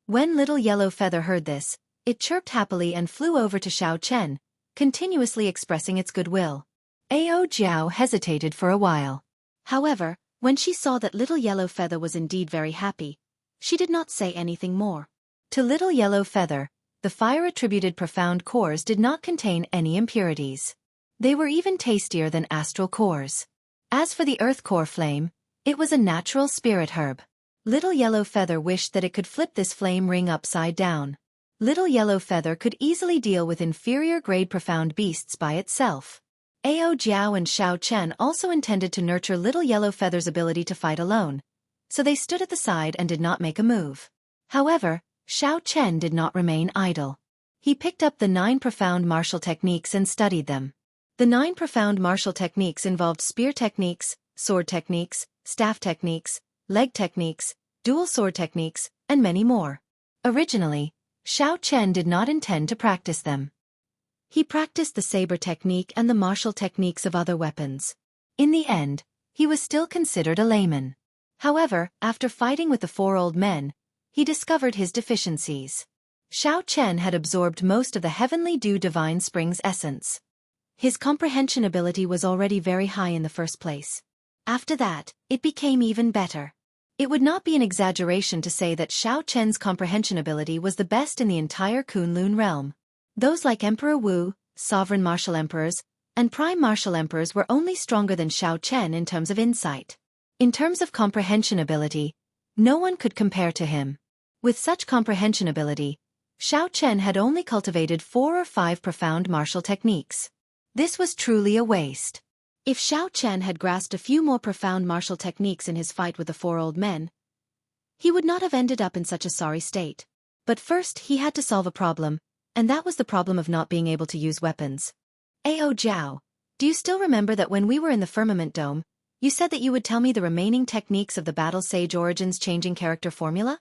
When Little Yellow Feather heard this, it chirped happily and flew over to Xiao Chen, continuously expressing its goodwill. Ao Jiao hesitated for a while. However, when she saw that Little Yellow Feather was indeed very happy, she did not say anything more. To Little Yellow Feather, the fire-attributed profound cores did not contain any impurities. They were even tastier than astral cores. As for the earth core flame, it was a natural spirit herb. Little Yellow Feather wished that it could flip this flame ring upside down. Little Yellow Feather could easily deal with inferior-grade profound beasts by itself. Ao Jiao and Xiao Chen also intended to nurture Little Yellow Feather's ability to fight alone, so they stood at the side and did not make a move. However, Xiao Chen did not remain idle. He picked up the 9 profound martial techniques and studied them. The 9 profound martial techniques involved spear techniques, sword techniques, staff techniques, leg techniques, dual sword techniques, and many more. Originally, Xiao Chen did not intend to practice them. He practiced the saber technique and the martial techniques of other weapons. In the end, he was still considered a layman. However, after fighting with the 4 old men, he discovered his deficiencies. Xiao Chen had absorbed most of the Heavenly Dew Divine Spring's essence. His comprehension ability was already very high in the first place. After that, it became even better. It would not be an exaggeration to say that Xiao Chen's comprehension ability was the best in the entire Kunlun realm. Those like Emperor Wu, Sovereign Martial Emperors, and Prime Martial Emperors were only stronger than Xiao Chen in terms of insight. In terms of comprehension ability, no one could compare to him. With such comprehension ability, Xiao Chen had only cultivated 4 or 5 profound martial techniques. This was truly a waste. If Xiao Chen had grasped a few more profound martial techniques in his fight with the 4 old men, he would not have ended up in such a sorry state. But first he had to solve a problem, and that was the problem of not being able to use weapons. Ao Jiao, do you still remember that when we were in the Firmament Dome, you said that you would tell me the remaining techniques of the Battle Sage Origins changing character formula?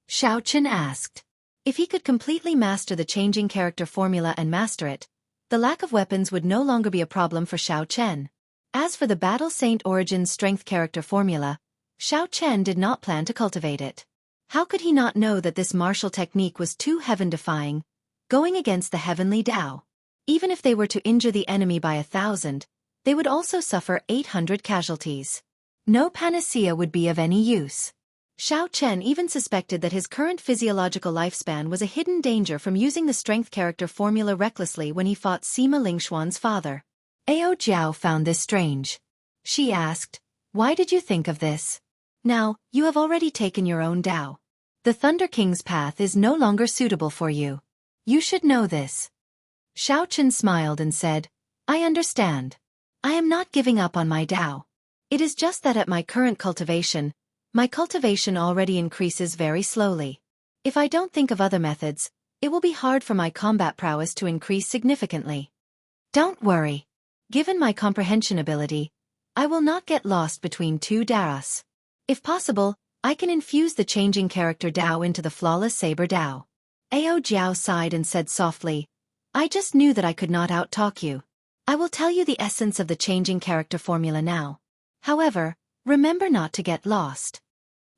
Xiao Chen asked. If he could completely master the changing character formula and master it, the lack of weapons would no longer be a problem for Xiao Chen. As for the Battle Saint Origins strength character formula, Xiao Chen did not plan to cultivate it. How could he not know that this martial technique was too heaven-defying, going against the heavenly Tao? Even if they were to injure the enemy by 1,000, they would also suffer 800 casualties. No panacea would be of any use. Xiao Chen even suspected that his current physiological lifespan was a hidden danger from using the strength character formula recklessly when he fought Sima Lingxuan's father. Ao Jiao found this strange. She asked, "Why did you think of this? Now, you have already taken your own Tao. The Thunder King's path is no longer suitable for you. You should know this." Xiao Chen smiled and said, "I understand. I am not giving up on my Tao. It is just that at my current cultivation, my cultivation already increases very slowly. If I don't think of other methods, it will be hard for my combat prowess to increase significantly. Don't worry. Given my comprehension ability, I will not get lost between 2 Daras. If possible, I can infuse the changing character Dao into the flawless saber Dao." Ao Jiao sighed and said softly, "I just knew that I could not out-talk you. I will tell you the essence of the changing character formula now. However, remember not to get lost."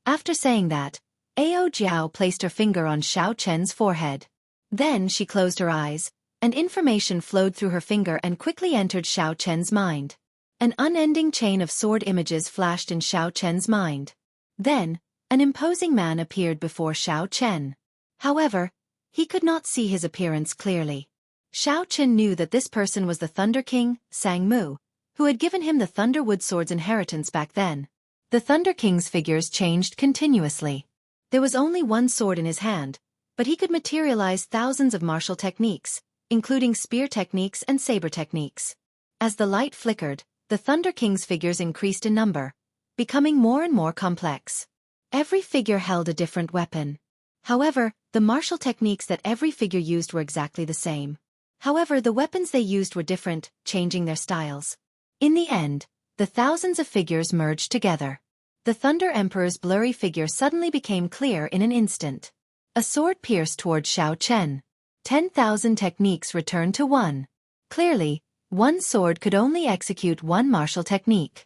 After saying that, Ao Jiao placed her finger on Xiao Chen's forehead. Then she closed her eyes, and information flowed through her finger and quickly entered Xiao Chen's mind. An unending chain of sword images flashed in Xiao Chen's mind. Then, An imposing man appeared before Xiao Chen. However, he could not see his appearance clearly. Xiao Chen knew that this person was the Thunder King, Sang-mu, who had given him the Thunder Wood Sword's inheritance back then. The Thunder King's figures changed continuously. There was only one sword in his hand, but he could materialize thousands of martial techniques, including spear techniques and saber techniques. As the light flickered, the Thunder King's figures increased in number, becoming more and more complex. Every figure held a different weapon. However, the martial techniques that every figure used were exactly the same. However, the weapons they used were different, changing their styles. In the end, the thousands of figures merged together. The Thunder Emperor's blurry figure suddenly became clear in an instant. A sword pierced toward Xiao Chen. 10,000 techniques returned to one. Clearly, one sword could only execute one martial technique.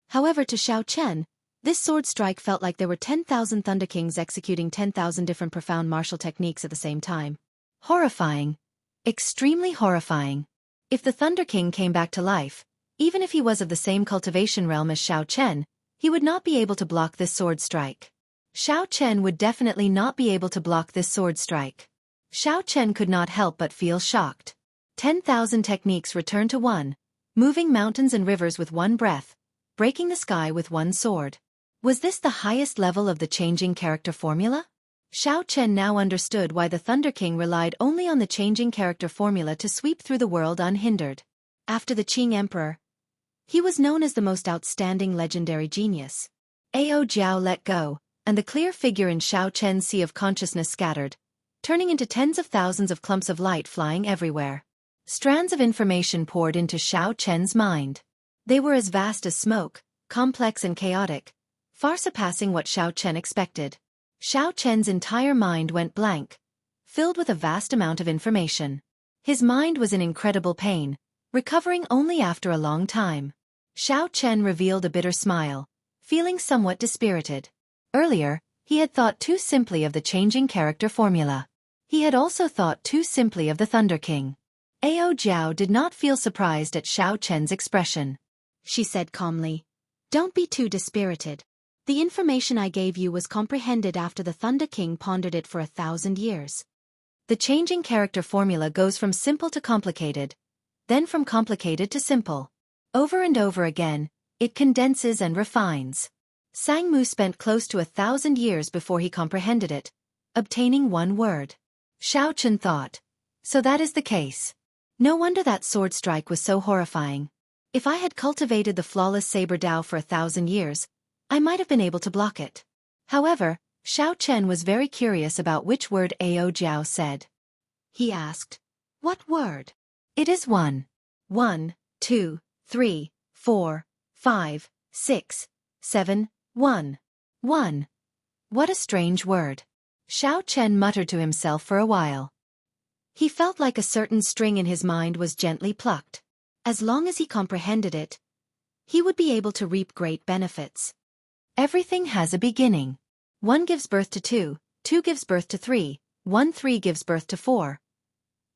However, to Xiao Chen, this sword strike felt like there were 10,000 Thunder Kings executing 10,000 different profound martial techniques at the same time. Horrifying. Extremely horrifying. If the Thunder King came back to life, even if he was of the same cultivation realm as Xiao Chen, he would not be able to block this sword strike. Xiao Chen would definitely not be able to block this sword strike. Xiao Chen could not help but feel shocked. 10,000 techniques returned to one, moving mountains and rivers with one breath, breaking the sky with one sword. Was this the highest level of the changing character formula? Xiao Chen now understood why the Thunder King relied only on the changing character formula to sweep through the world unhindered. After the Qing Emperor, he was known as the most outstanding legendary genius. Ao Jiao let go, and the clear figure in Xiao Chen's sea of consciousness scattered, turning into tens of thousands of clumps of light flying everywhere. Strands of information poured into Xiao Chen's mind. They were as vast as smoke, complex and chaotic, far surpassing what Xiao Chen expected. Xiao Chen's entire mind went blank, filled with a vast amount of information. His mind was in incredible pain, recovering only after a long time. Xiao Chen revealed a bitter smile, feeling somewhat dispirited. Earlier, he had thought too simply of the changing character formula. He had also thought too simply of the Thunder King. Ao Jiao did not feel surprised at Xiao Chen's expression. She said calmly, "Don't be too dispirited. The information I gave you was comprehended after the Thunder King pondered it for 1,000 years. The changing character formula goes from simple to complicated, then from complicated to simple. Over and over again, it condenses and refines. Sang-mu spent close to 1,000 years before he comprehended it, obtaining one word." Xiao Chen thought. So that is the case. No wonder that sword strike was so horrifying. If I had cultivated the flawless saber Dao for 1,000 years, I might have been able to block it. However, Xiao Chen was very curious about which word Ao Jiao said. He asked, "What word?" "It is one. 1, 2, 3, 4, 5, 6, 7, 1. 1. What a strange word." Xiao Chen muttered to himself for a while. He felt like a certain string in his mind was gently plucked. As long as he comprehended it, he would be able to reap great benefits. Everything has a beginning. 1 gives birth to 2, 2 gives birth to 3, 1 3 gives birth to 4,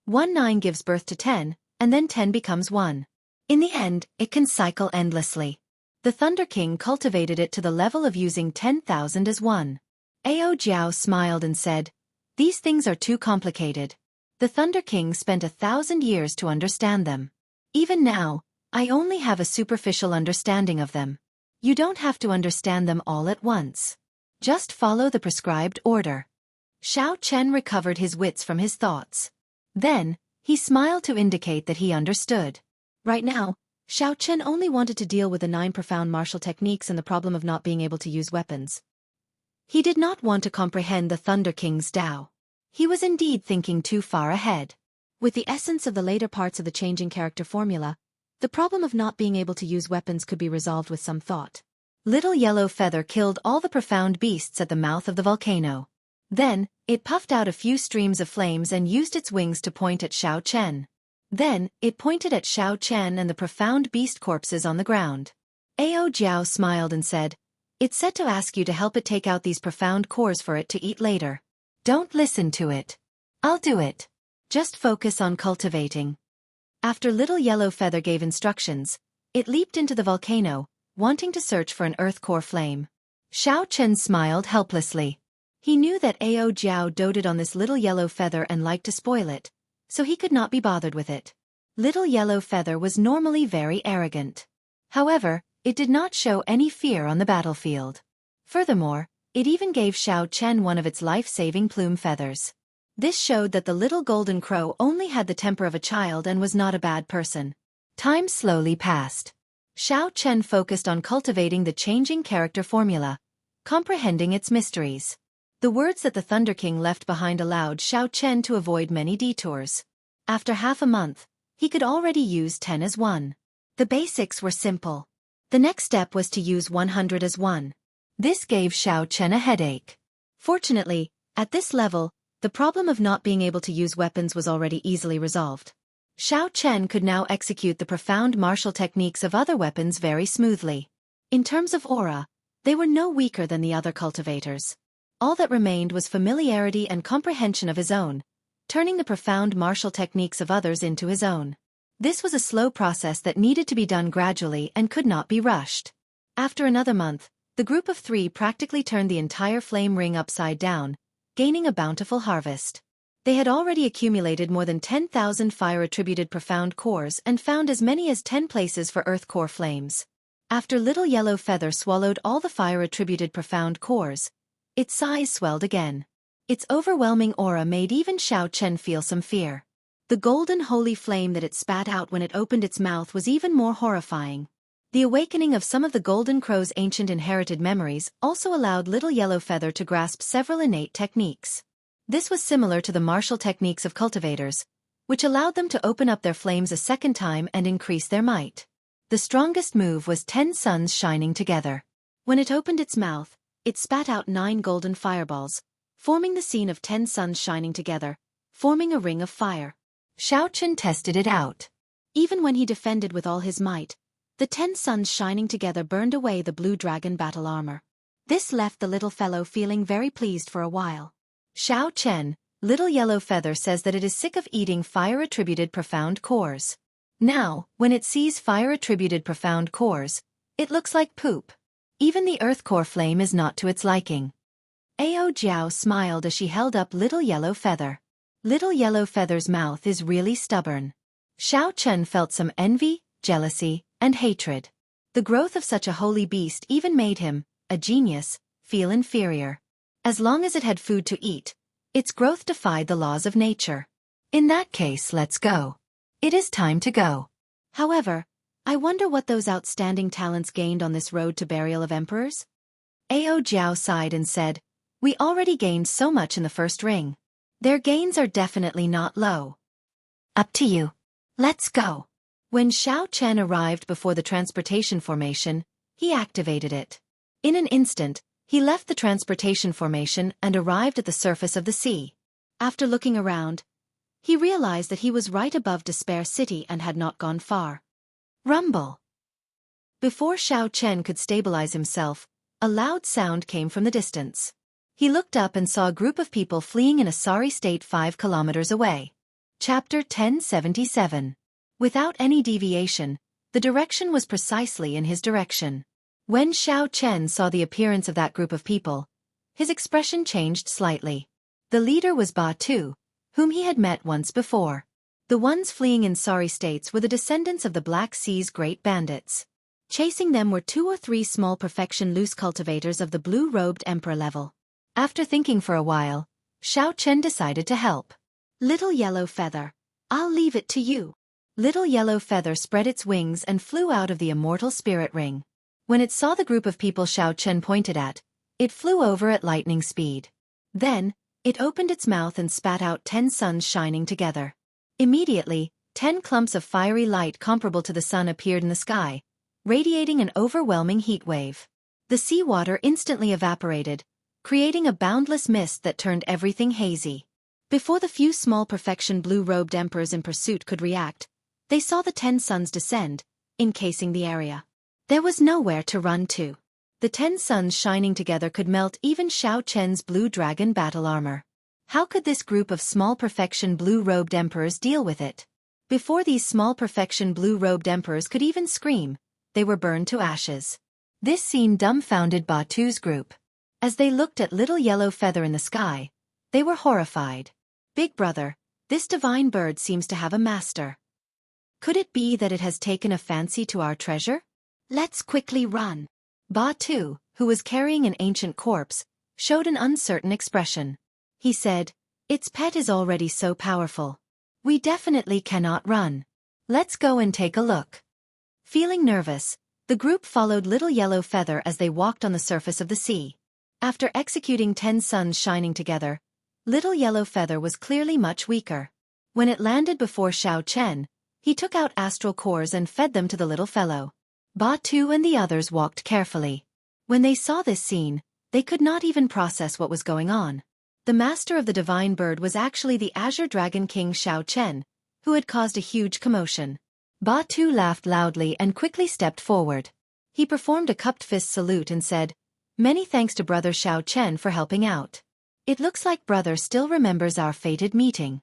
1 9 gives birth to 10, and then 10 becomes 1. In the end, it can cycle endlessly. The Thunder King cultivated it to the level of using 10,000 as 1. Ao Jiao smiled and said, "These things are too complicated. The Thunder King spent 1,000 years to understand them. Even now, I only have a superficial understanding of them. You don't have to understand them all at once. Just follow the prescribed order." Xiao Chen recovered his wits from his thoughts. Then, he smiled to indicate that he understood. Right now, Xiao Chen only wanted to deal with the 9 profound martial techniques and the problem of not being able to use weapons. He did not want to comprehend the Thunder King's Dao. He was indeed thinking too far ahead. With the essence of the later parts of the changing character formula, the problem of not being able to use weapons could be resolved with some thought. Little Yellow Feather killed all the profound beasts at the mouth of the volcano. Then, it puffed out a few streams of flames and used its wings to point at Xiao Chen. Then, it pointed at Xiao Chen and the profound beast corpses on the ground. Ao Jiao smiled and said, "It's set to ask you to help it take out these profound cores for it to eat later. Don't listen to it. I'll do it. Just focus on cultivating." After Little Yellow Feather gave instructions, it leaped into the volcano, wanting to search for an earth core flame. Xiao Chen smiled helplessly. He knew that Ao Jiao doted on this little yellow feather and liked to spoil it, so he could not be bothered with it. Little yellow feather was normally very arrogant. However, it did not show any fear on the battlefield. Furthermore, it even gave Xiao Chen one of its life-saving plume feathers. This showed that the little golden crow only had the temper of a child and was not a bad person. Time slowly passed. Xiao Chen focused on cultivating the changing character formula, comprehending its mysteries. The words that the Thunder King left behind allowed Xiao Chen to avoid many detours. After half a month, he could already use 10 as 1. The basics were simple. The next step was to use 100 as 1. This gave Xiao Chen a headache. Fortunately, at this level, the problem of not being able to use weapons was already easily resolved. Xiao Chen could now execute the profound martial techniques of other weapons very smoothly. In terms of aura, they were no weaker than the other cultivators. All that remained was familiarity and comprehension of his own, turning the profound martial techniques of others into his own. This was a slow process that needed to be done gradually and could not be rushed. After another month, the group of 3 practically turned the entire flame ring upside down, gaining a bountiful harvest. They had already accumulated more than 10,000 fire-attributed profound cores and found as many as 10 places for earth core flames. After Little Yellow Feather swallowed all the fire-attributed profound cores, its size swelled again. Its overwhelming aura made even Xiao Chen feel some fear. The golden holy flame that it spat out when it opened its mouth was even more horrifying. The awakening of some of the Golden Crow's ancient inherited memories also allowed Little Yellow Feather to grasp several innate techniques. This was similar to the martial techniques of cultivators, which allowed them to open up their flames a second time and increase their might. The strongest move was 10 suns shining together. When it opened its mouth, it spat out 9 golden fireballs, forming the scene of 10 suns shining together, forming a ring of fire. Xiao Chen tested it out. Even when he defended with all his might, the 10 suns shining together burned away the blue dragon battle armor. This left the little fellow feeling very pleased for a while. Xiao Chen, Little Yellow Feather says that it is sick of eating fire-attributed profound cores. Now, when it sees fire-attributed profound cores, it looks like poop. Even the earth core flame is not to its liking. Ao Jiao smiled as she held up Little Yellow Feather. Little Yellow Feather's mouth is really stubborn. Xiao Chen felt some envy, jealousy, and hatred. The growth of such a holy beast even made him, a genius, feel inferior. As long as it had food to eat, its growth defied the laws of nature. In that case, let's go. It is time to go. However, I wonder what those outstanding talents gained on this road to burial of emperors? Ao Jiao sighed and said, "We already gained so much in the first ring. Their gains are definitely not low. Up to you. Let's go." When Xiao Chen arrived before the transportation formation, he activated it. In an instant, he left the transportation formation and arrived at the surface of the sea. After looking around, he realized that he was right above Despair City and had not gone far. Rumble! Before Xiao Chen could stabilize himself, a loud sound came from the distance. He looked up and saw a group of people fleeing in a sorry state 5 kilometers away. Chapter 1077. Without any deviation, the direction was precisely in his direction. When Xiao Chen saw the appearance of that group of people, his expression changed slightly. The leader was Ba Tu, whom he had met once before. The ones fleeing in sorry states were the descendants of the Black Sea's great bandits. Chasing them were 2 or 3 small perfection loose cultivators of the blue-robed emperor level. After thinking for a while, Xiao Chen decided to help. Little Yellow Feather, I'll leave it to you. Little Yellow Feather spread its wings and flew out of the immortal spirit ring. When it saw the group of people Xiao Chen pointed at, it flew over at lightning speed. Then, it opened its mouth and spat out 10 suns shining together. Immediately, 10 clumps of fiery light comparable to the sun appeared in the sky, radiating an overwhelming heat wave. The seawater instantly evaporated, creating a boundless mist that turned everything hazy. Before the few small perfection blue-robed emperors in pursuit could react, they saw the 10 suns descend, encasing the area. There was nowhere to run to. The 10 suns shining together could melt even Xiao Chen's blue dragon battle armor. How could this group of small perfection blue-robed emperors deal with it? Before these small perfection blue-robed emperors could even scream, they were burned to ashes. This scene dumbfounded Batu's group. As they looked at little yellow feather in the sky, they were horrified. Big brother, this divine bird seems to have a master. Could it be that it has taken a fancy to our treasure? Let's quickly run. Batu, who was carrying an ancient corpse, showed an uncertain expression. He said, its pet is already so powerful. We definitely cannot run. Let's go and take a look. Feeling nervous, the group followed little yellow feather as they walked on the surface of the sea. After executing 10 suns shining together, little yellow feather was clearly much weaker. When it landed before Xianxia, he took out astral cores and fed them to the little fellow. Batu and the others walked carefully. When they saw this scene, they could not even process what was going on. The master of the divine bird was actually the Azure Dragon King Xianxia, who had caused a huge commotion. Batu laughed loudly and quickly stepped forward. He performed a cupped fist salute and said, "Many thanks to Brother Xianxia for helping out. It looks like Brother still remembers our fated meeting."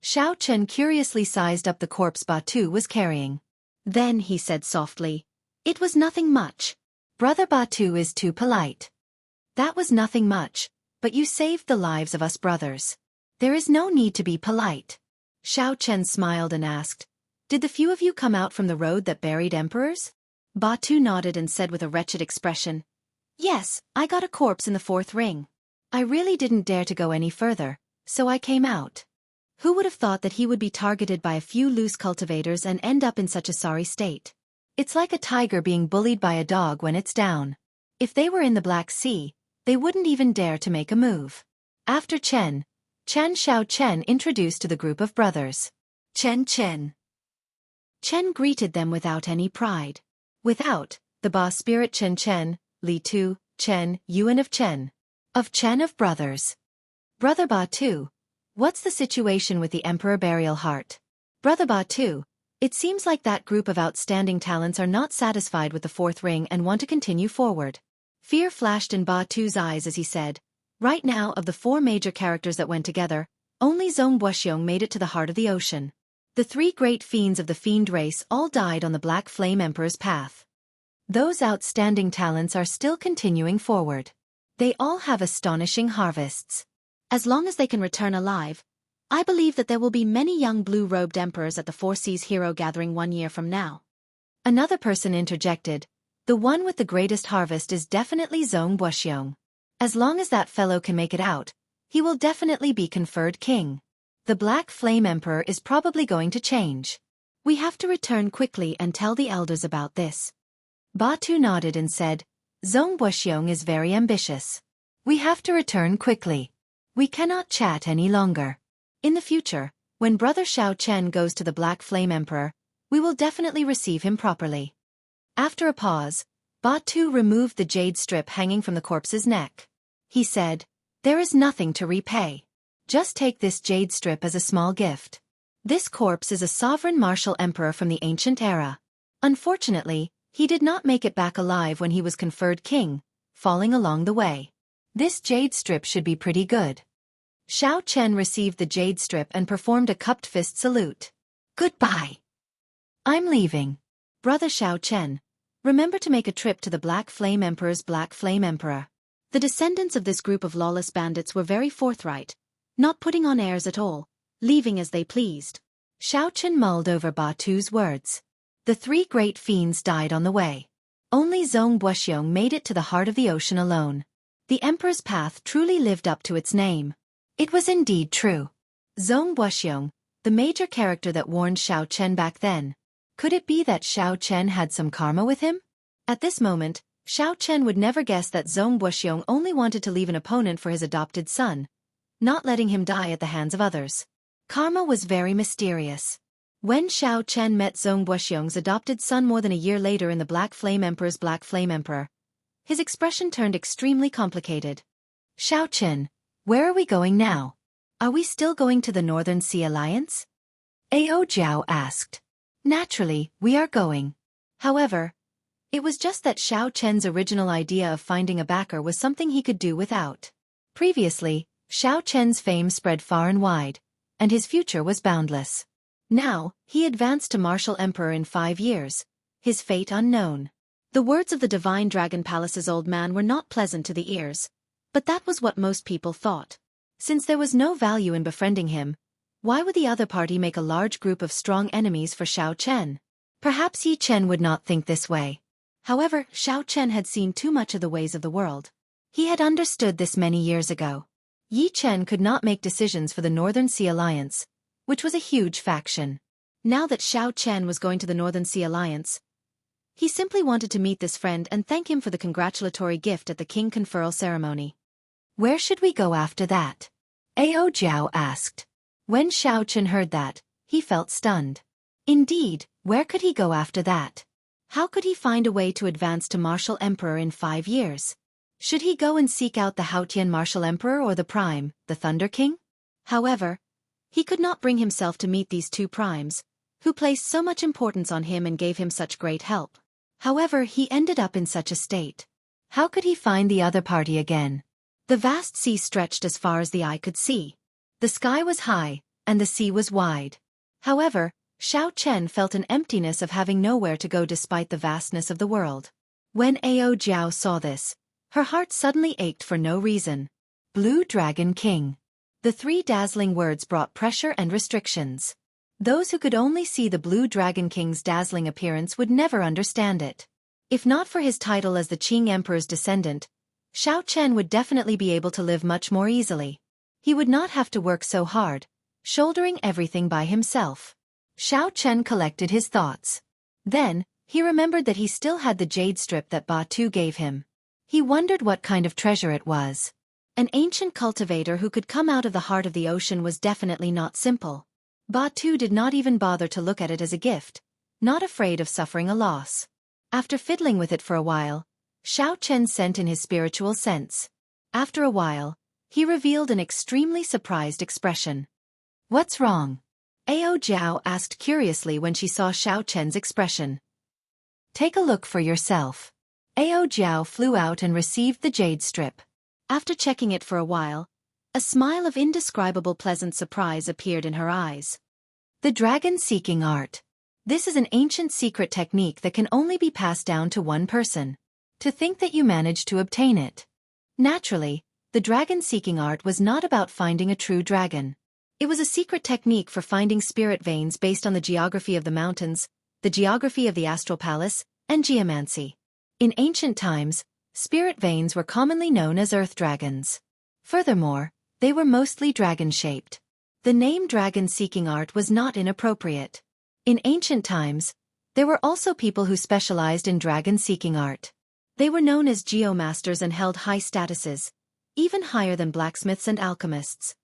Xianxia curiously sized up the corpse Batu was carrying. Then he said softly, "It was nothing much. Brother Batu is too polite." "That was nothing much, but you saved the lives of us brothers. There is no need to be polite." Xianxia smiled and asked, "Did the few of you come out from the road that buried emperors?" Batu nodded and said with a wretched expression, "Yes, I got a corpse in the 4th ring. I really didn't dare to go any further, so I came out." Who would have thought that he would be targeted by a few loose cultivators and end up in such a sorry state? It's like a tiger being bullied by a dog when it's down. If they were in the Black Sea, they wouldn't even dare to make a move. After Xianxia introduced to the group of brothers. Chen greeted them without any pride. Without, the boss spirit Chen, Li Tu, Chen, Yuan of Chen of brothers. "Brother Batu, what's the situation with the Emperor Burial Heart?" "Brother Batu, it seems like that group of outstanding talents are not satisfied with the 4th ring and want to continue forward." Fear flashed in Batu's eyes as he said, "Right now of the 4 major characters that went together, only Wuxia made it to the heart of the ocean. The 3 great fiends of the fiend race all died on the Black Flame Emperor's path. Those outstanding talents are still continuing forward. They all have astonishing harvests. As long as they can return alive, I believe that there will be many young blue-robed emperors at the 4 Seas Hero Gathering 1 year from now." Another person interjected, "The one with the greatest harvest is definitely Wuxia. As long as that fellow can make it out, he will definitely be conferred king. The Black Flame Emperor is probably going to change. We have to return quickly and tell the elders about this." Batu nodded and said, "Wuxia is very ambitious. We have to return quickly. We cannot chat any longer. In the future, when Brother Xianxia goes to the Black Flame Emperor, we will definitely receive him properly." After a pause, Batu removed the jade strip hanging from the corpse's neck. He said, "There is nothing to repay. Just take this jade strip as a small gift. This corpse is a sovereign martial emperor from the ancient era. Unfortunately, he did not make it back alive when he was conferred king, falling along the way. This jade strip should be pretty good." Xianxia received the jade strip and performed a cupped fist salute. "Goodbye. I'm leaving. Brother Xianxia, remember to make a trip to the Black Flame Emperor's Black Flame Emperor." The descendants of this group of lawless bandits were very forthright, not putting on airs at all, leaving as they pleased. Xianxia mulled over Batu's words. The 3 great fiends died on the way. Only Wuxia made it to the heart of the ocean alone. The Emperor's path truly lived up to its name. It was indeed true. Wuxia, the major character that warned Xianxia back then. Could it be that Xianxia had some karma with him? At this moment, Xianxia would never guess that Wuxia only wanted to leave an opponent for his adopted son, not letting him die at the hands of others. Karma was very mysterious. When Xianxia met Wuxia's adopted son more than a year later in the Black Flame Emperor's Black Flame Emperor, his expression turned extremely complicated. "Xianxia, where are we going now? Are we still going to the Northern Sea Alliance?" Ao Jiao asked. "Naturally, we are going. However, it was just that Xianxia's original idea of finding a backer was something he could do without. Previously, Xianxia's fame spread far and wide, and his future was boundless. Now, he advanced to Martial Emperor in 5 years, his fate unknown. The words of the Divine Dragon Palace's old man were not pleasant to the ears, but that was what most people thought. Since there was no value in befriending him, why would the other party make a large group of strong enemies for Xiao Chen? Perhaps Yi Chen would not think this way. However, Xiao Chen had seen too much of the ways of the world. He had understood this many years ago. Yi Chen could not make decisions for the Northern Sea Alliance, which was a huge faction. Now that Xiao Chen was going to the Northern Sea Alliance, he simply wanted to meet this friend and thank him for the congratulatory gift at the king conferral ceremony. Where should we go after that? Ao Jiao asked. When Xiao Chen heard that, he felt stunned. Indeed, where could he go after that? How could he find a way to advance to Martial Emperor in 5 years? Should he go and seek out the Haotian Martial Emperor or the Prime, the Thunder King? However, he could not bring himself to meet these two primes, who placed so much importance on him and gave him such great help. However, he ended up in such a state. How could he find the other party again? The vast sea stretched as far as the eye could see. The sky was high, and the sea was wide. However, Xiao Chen felt an emptiness of having nowhere to go despite the vastness of the world. When Ao Jiao saw this, her heart suddenly ached for no reason. Blue Dragon King. The 3 dazzling words brought pressure and restrictions. Those who could only see the Blue Dragon King's dazzling appearance would never understand it. If not for his title as the Qing Emperor's descendant, Xiao Chen would definitely be able to live much more easily. He would not have to work so hard, shouldering everything by himself. Xiao Chen collected his thoughts. Then, he remembered that he still had the jade strip that Ba Tu gave him. He wondered what kind of treasure it was. An ancient cultivator who could come out of the heart of the ocean was definitely not simple. Ba Tu did not even bother to look at it as a gift, not afraid of suffering a loss. After fiddling with it for a while, Xiao Chen sent in his spiritual sense. After a while, he revealed an extremely surprised expression. What's wrong? Ao Jiao asked curiously when she saw Xiao Chen's expression. Take a look for yourself. Ao Jiao flew out and received the jade strip. After checking it for a while, a smile of indescribable pleasant surprise appeared in her eyes. The dragon-seeking art. This is an ancient secret technique that can only be passed down to one person. To think that you managed to obtain it. Naturally, the dragon-seeking art was not about finding a true dragon. It was a secret technique for finding spirit veins based on the geography of the mountains, the geography of the astral palace, and geomancy. In ancient times, spirit veins were commonly known as earth dragons. Furthermore, they were mostly dragon-shaped. The name dragon-seeking art was not inappropriate. In ancient times, there were also people who specialized in dragon-seeking art. They were known as geomasters and held high statuses, even higher than blacksmiths and alchemists.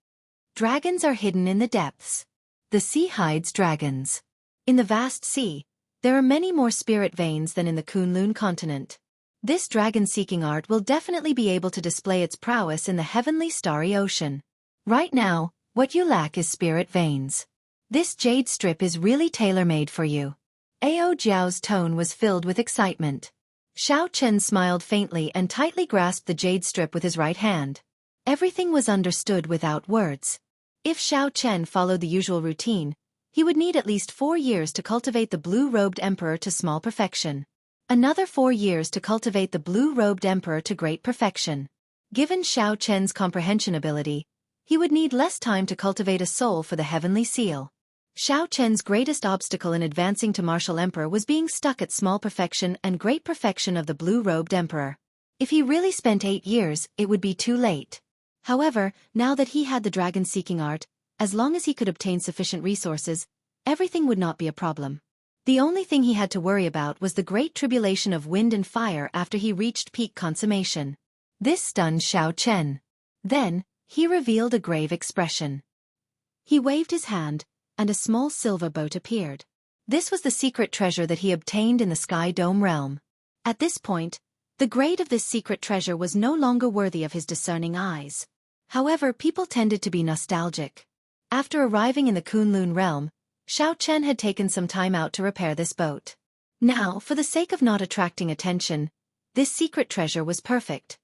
Dragons are hidden in the depths. The sea hides dragons. In the vast sea, there are many more spirit veins than in the Kunlun continent. This dragon-seeking art will definitely be able to display its prowess in the heavenly starry ocean. Right now, what you lack is spirit veins. This jade strip is really tailor-made for you. Ao Jiao's tone was filled with excitement. Xiao Chen smiled faintly and tightly grasped the jade strip with his right hand. Everything was understood without words. If Xiao Chen followed the usual routine, he would need at least 4 years to cultivate the blue-robed emperor to small perfection. Another 4 years to cultivate the blue-robed emperor to great perfection. Given Xiao Chen's comprehension ability, he would need less time to cultivate a soul for the heavenly seal. Xiao Chen's greatest obstacle in advancing to martial emperor was being stuck at small perfection and great perfection of the blue-robed emperor. If he really spent 8 years, it would be too late. However, now that he had the dragon-seeking art, as long as he could obtain sufficient resources, everything would not be a problem. The only thing he had to worry about was the great tribulation of wind and fire after he reached peak consummation. This stunned Xiao Chen. Then, he revealed a grave expression. He waved his hand, and a small silver boat appeared. This was the secret treasure that he obtained in the Sky Dome realm. At this point, the grade of this secret treasure was no longer worthy of his discerning eyes. However, people tended to be nostalgic. After arriving in the Kunlun realm, Xiao Chen had taken some time out to repair this boat. Now, for the sake of not attracting attention, this secret treasure was perfect.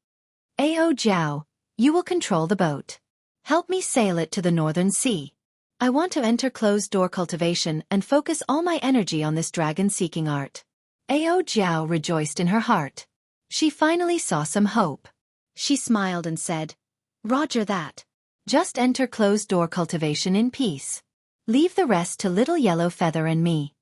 Ao Jiao, you will control the boat. Help me sail it to the Northern Sea. I want to enter closed-door cultivation and focus all my energy on this dragon-seeking art. Ao Jiao rejoiced in her heart. She finally saw some hope. She smiled and said, "Roger that. Just enter closed-door cultivation in peace. Leave the rest to little yellow feather and me."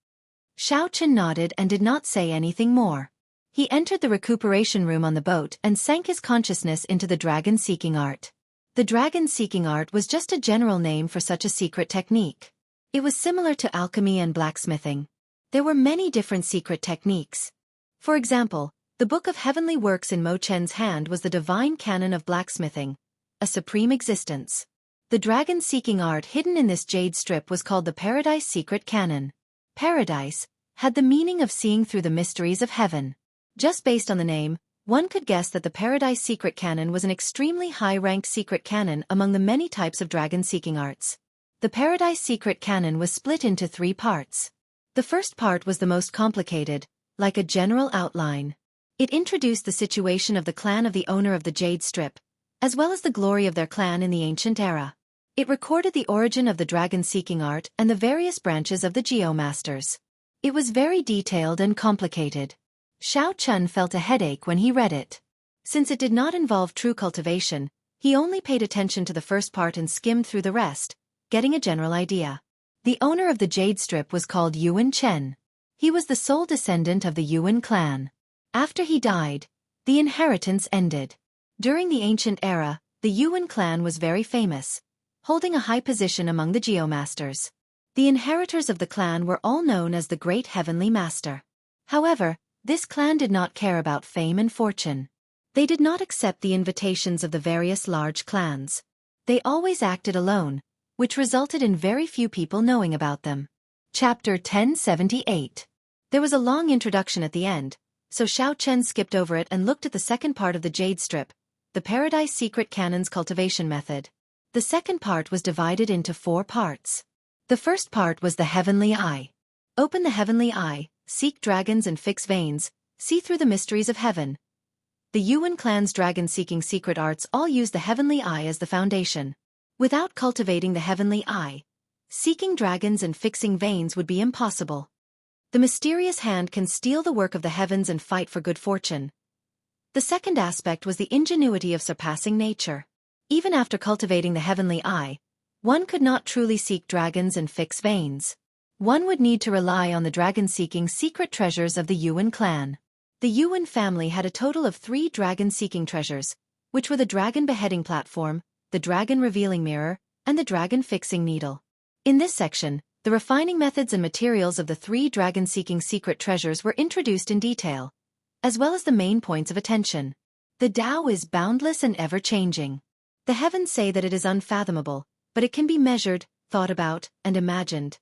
Xiaochen nodded and did not say anything more. He entered the recuperation room on the boat and sank his consciousness into the dragon-seeking art. The dragon-seeking art was just a general name for such a secret technique. It was similar to alchemy and blacksmithing. There were many different secret techniques. For example, the Book of Heavenly Works in Mo Chen's hand was the divine canon of blacksmithing, a supreme existence. The dragon-seeking art hidden in this jade strip was called the Paradise Secret Canon. Paradise had the meaning of seeing through the mysteries of heaven. Just based on the name, one could guess that the Paradise Secret Canon was an extremely high-ranked secret canon among the many types of dragon-seeking arts. The Paradise Secret Canon was split into 3 parts. The first part was the most complicated, like a general outline. It introduced the situation of the clan of the owner of the jade strip, as well as the glory of their clan in the ancient era. It recorded the origin of the dragon-seeking art and the various branches of the geomasters. It was very detailed and complicated. Xiao Chun felt a headache when he read it. Since it did not involve true cultivation, he only paid attention to the first part and skimmed through the rest, getting a general idea. The owner of the jade strip was called Yuan Chen. He was the sole descendant of the Yuan clan. After he died, the inheritance ended. During the ancient era, the Yuan clan was very famous, holding a high position among the geomasters. The inheritors of the clan were all known as the Great Heavenly Master. However, this clan did not care about fame and fortune. They did not accept the invitations of the various large clans. They always acted alone, which resulted in very few people knowing about them. Chapter 1078. There was a long introduction at the end, so Xiao Chen skipped over it and looked at the second part of the jade strip, the Paradise Secret Canon's cultivation method. The second part was divided into 4 parts. The first part was the Heavenly Eye. Open the Heavenly Eye, seek dragons and fix veins, see through the mysteries of heaven. The Yuan clan's dragon-seeking secret arts all use the Heavenly Eye as the foundation. Without cultivating the Heavenly Eye, seeking dragons and fixing veins would be impossible. The mysterious hand can steal the work of the heavens and fight for good fortune. The second aspect was the ingenuity of surpassing nature. Even after cultivating the Heavenly Eye, one could not truly seek dragons and fix veins. One would need to rely on the dragon-seeking secret treasures of the Yuan clan. The Yuan family had a total of 3 dragon-seeking treasures, which were the dragon beheading platform, the dragon revealing mirror, and the dragon fixing needle. In this section, the refining methods and materials of the 3 dragon-seeking secret treasures were introduced in detail, as well as the main points of attention. The Tao is boundless and ever-changing. The heavens say that it is unfathomable, but it can be measured, thought about, and imagined.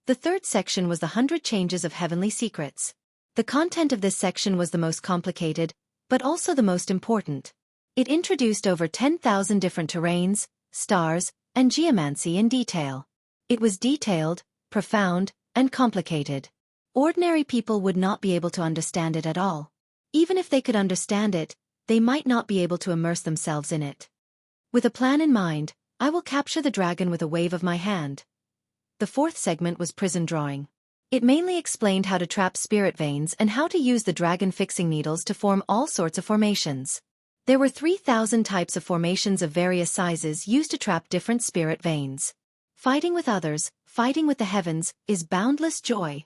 The third section was the 100 changes of heavenly secrets. The content of this section was the most complicated, but also the most important. It introduced over 10,000 different terrains, stars, and geomancy in detail. It was detailed, profound, and complicated. Ordinary people would not be able to understand it at all. Even if they could understand it, they might not be able to immerse themselves in it. With a plan in mind, I will capture the dragon with a wave of my hand. The fourth segment was prison drawing. It mainly explained how to trap spirit veins and how to use the dragon fixing needles to form all sorts of formations. There were 3,000 types of formations of various sizes used to trap different spirit veins. Fighting with others, fighting with the heavens, is boundless joy.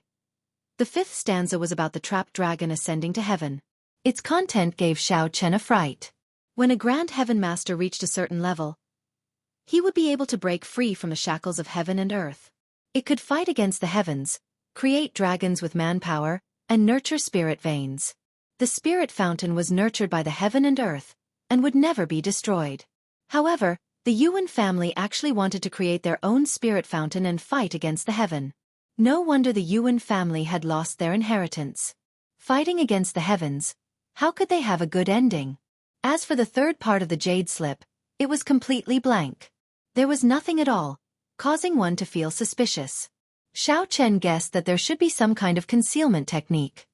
The fifth stanza was about the trapped dragon ascending to heaven. Its content gave Xiao Chen a fright. When a grand heaven master reached a certain level, he would be able to break free from the shackles of heaven and earth. It could fight against the heavens, create dragons with manpower, and nurture spirit veins. The spirit fountain was nurtured by the heaven and earth, and would never be destroyed. However, the Yuan family actually wanted to create their own spirit fountain and fight against the heaven. No wonder the Yuan family had lost their inheritance. Fighting against the heavens, how could they have a good ending? As for the third part of the jade slip, it was completely blank. There was nothing at all, causing one to feel suspicious. Xiao Chen guessed that there should be some kind of concealment technique.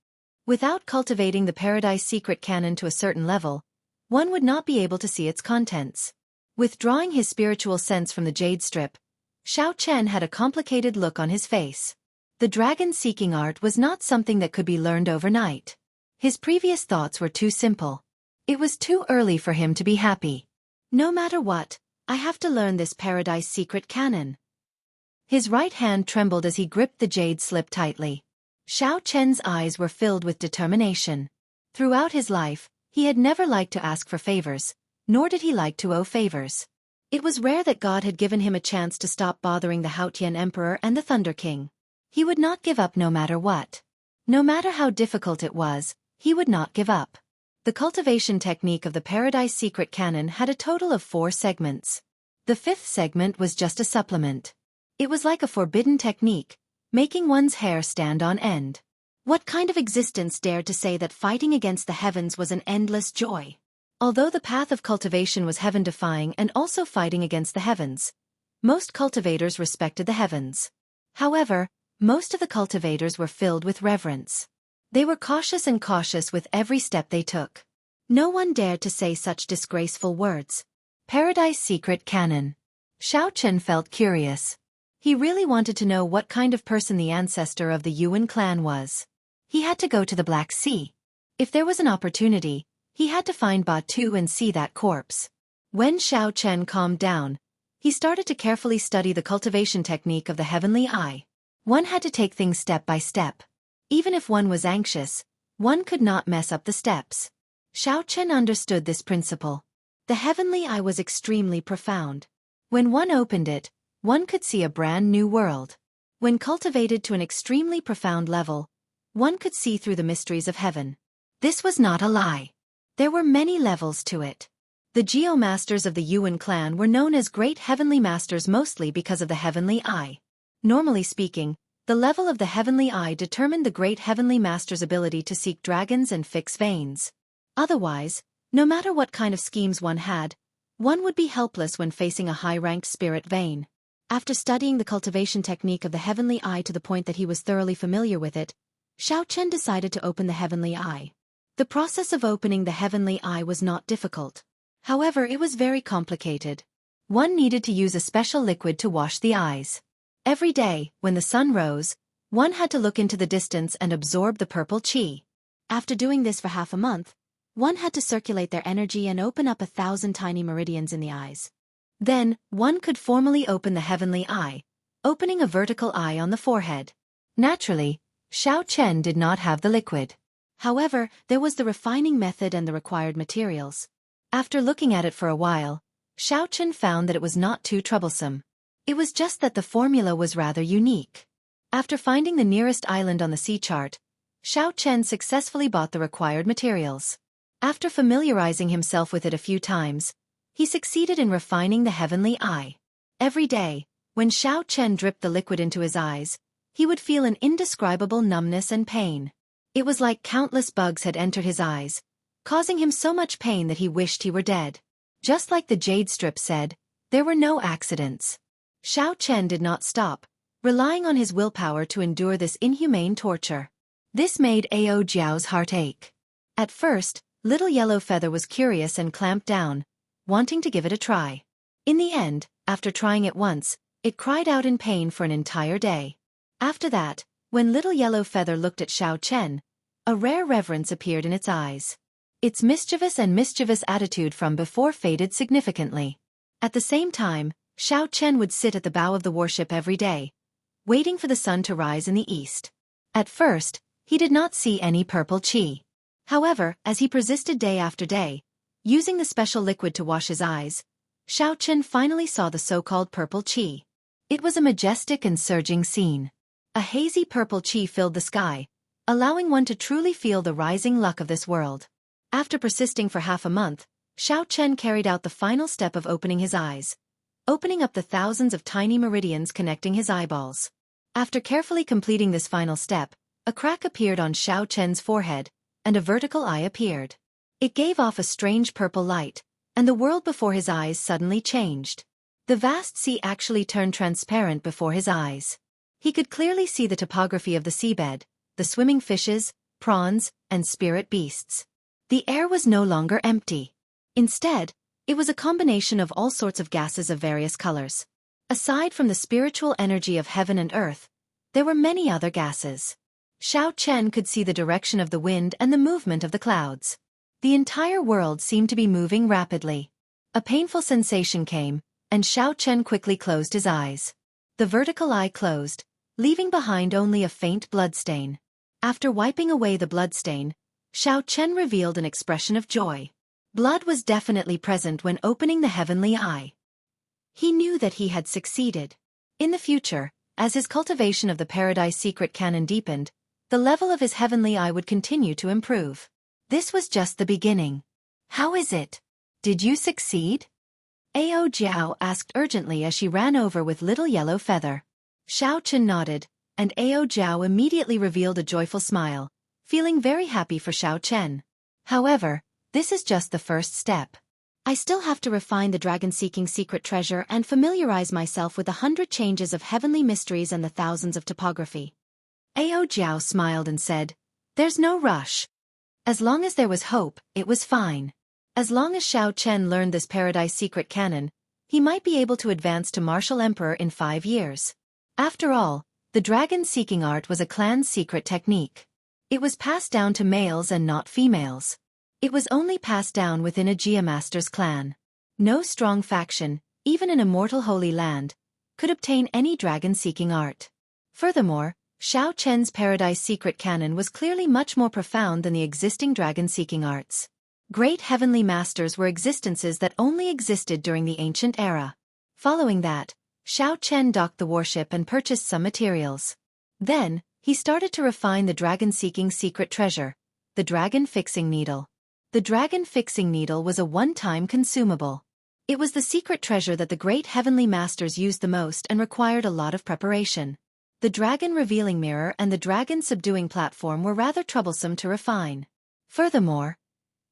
Without cultivating the Paradise Secret Canon to a certain level, one would not be able to see its contents. Withdrawing his spiritual sense from the jade strip, Xiao Chen had a complicated look on his face. The dragon-seeking art was not something that could be learned overnight. His previous thoughts were too simple. It was too early for him to be happy. No matter what, I have to learn this paradise secret canon. His right hand trembled as he gripped the jade slip tightly. Xiao Chen's eyes were filled with determination. Throughout his life, he had never liked to ask for favors, nor did he like to owe favors. It was rare that God had given him a chance to stop bothering the Haotian Emperor and the Thunder King. He would not give up no matter what. No matter how difficult it was, he would not give up. The cultivation technique of the Paradise Secret Canon had a total of 4 segments. The 5th segment was just a supplement. It was like a forbidden technique, making one's hair stand on end. What kind of existence dared to say that fighting against the heavens was an endless joy? Although the path of cultivation was heaven-defying and also fighting against the heavens, most cultivators respected the heavens. However, most of the cultivators were filled with reverence. They were cautious with every step they took. No one dared to say such disgraceful words. Paradise Secret Canon. Xiao Chen felt curious. He really wanted to know what kind of person the ancestor of the Yuan clan was. He had to go to the Black Sea. If there was an opportunity, he had to find Batu and see that corpse. When Xiao Chen calmed down, he started to carefully study the cultivation technique of the heavenly eye. One had to take things step by step. Even if one was anxious, one could not mess up the steps. Xiao Chen understood this principle. The heavenly eye was extremely profound. When one opened it, one could see a brand new world. When cultivated to an extremely profound level, one could see through the mysteries of heaven. This was not a lie. There were many levels to it. The Geo Masters of the Yuan clan were known as Great Heavenly Masters mostly because of the heavenly eye. Normally speaking, the level of the heavenly eye determined the Great Heavenly Master's ability to seek dragons and fix veins. Otherwise, no matter what kind of schemes one had, one would be helpless when facing a high-ranked spirit vein. After studying the cultivation technique of the heavenly eye to the point that he was thoroughly familiar with it, Xiao Chen decided to open the heavenly eye. The process of opening the heavenly eye was not difficult. However, it was very complicated. One needed to use a special liquid to wash the eyes. Every day, when the sun rose, one had to look into the distance and absorb the purple qi. After doing this for half a month, one had to circulate their energy and open up 1,000 tiny meridians in the eyes. Then, one could formally open the heavenly eye, opening a vertical eye on the forehead. Naturally, Xiao Chen did not have the liquid. However, there was the refining method and the required materials. After looking at it for a while, Xiao Chen found that it was not too troublesome. It was just that the formula was rather unique. After finding the nearest island on the sea chart, Xiao Chen successfully bought the required materials. After familiarizing himself with it a few times, he succeeded in refining the heavenly eye. Every day, when Xiao Chen dripped the liquid into his eyes, he would feel an indescribable numbness and pain. It was like countless bugs had entered his eyes, causing him so much pain that he wished he were dead. Just like the jade strip said, there were no accidents. Xiao Chen did not stop, relying on his willpower to endure this inhumane torture. This made Ao Jiao's heart ache. At first, Little Yellow Feather was curious and clamped down, wanting to give it a try. In the end, after trying it once, it cried out in pain for an entire day. After that, when Little Yellow Feather looked at Xiao Chen, a rare reverence appeared in its eyes. Its mischievous attitude from before faded significantly. At the same time, Xiao Chen would sit at the bow of the warship every day, waiting for the sun to rise in the east. At first, he did not see any purple qi. However, as he persisted day after day, using the special liquid to wash his eyes, Xiao Chen finally saw the so-called purple qi. It was a majestic and surging scene. A hazy purple qi filled the sky, allowing one to truly feel the rising luck of this world. After persisting for half a month, Xiao Chen carried out the final step of opening his eyes, opening up the thousands of tiny meridians connecting his eyeballs. After carefully completing this final step, a crack appeared on Xiao Chen's forehead, and a vertical eye appeared. It gave off a strange purple light, and the world before his eyes suddenly changed. The vast sea actually turned transparent before his eyes. He could clearly see the topography of the seabed, the swimming fishes, prawns, and spirit beasts. The air was no longer empty. Instead, it was a combination of all sorts of gases of various colors. Aside from the spiritual energy of heaven and earth, there were many other gases. Xiao Chen could see the direction of the wind and the movement of the clouds. The entire world seemed to be moving rapidly. A painful sensation came, and Xiao Chen quickly closed his eyes. The vertical eye closed, leaving behind only a faint bloodstain. After wiping away the bloodstain, Xiao Chen revealed an expression of joy. Blood was definitely present when opening the heavenly eye. He knew that he had succeeded. In the future, as his cultivation of the Paradise Secret Canon deepened, the level of his heavenly eye would continue to improve. This was just the beginning. How is it? Did you succeed? Ao Jiao asked urgently as she ran over with little yellow feather. Xiao Chen nodded, and Ao Jiao immediately revealed a joyful smile, feeling very happy for Xiao Chen. However, this is just the first step. I still have to refine the dragon-seeking secret treasure and familiarize myself with the 100 changes of heavenly mysteries and the thousands of topography. Ao Jiao smiled and said, "There's no rush. As long as there was hope, it was fine. As long as Xiao Chen learned this Paradise Secret Canon, he might be able to advance to Martial Emperor in 5 years. After all, the dragon-seeking art was a clan's secret technique. It was passed down to males and not females. It was only passed down within a Geomaster's clan. No strong faction, even an immortal Holy Land, could obtain any dragon-seeking art. Furthermore, Xiao Chen's Paradise Secret Canon was clearly much more profound than the existing dragon-seeking arts. Great heavenly masters were existences that only existed during the ancient era. Following that, Xiao Chen docked the warship and purchased some materials. Then, he started to refine the dragon-seeking secret treasure, the dragon-fixing needle. The dragon-fixing needle was a one-time consumable. It was the secret treasure that the great heavenly masters used the most and required a lot of preparation. The dragon-revealing mirror and the dragon-subduing platform were rather troublesome to refine. Furthermore,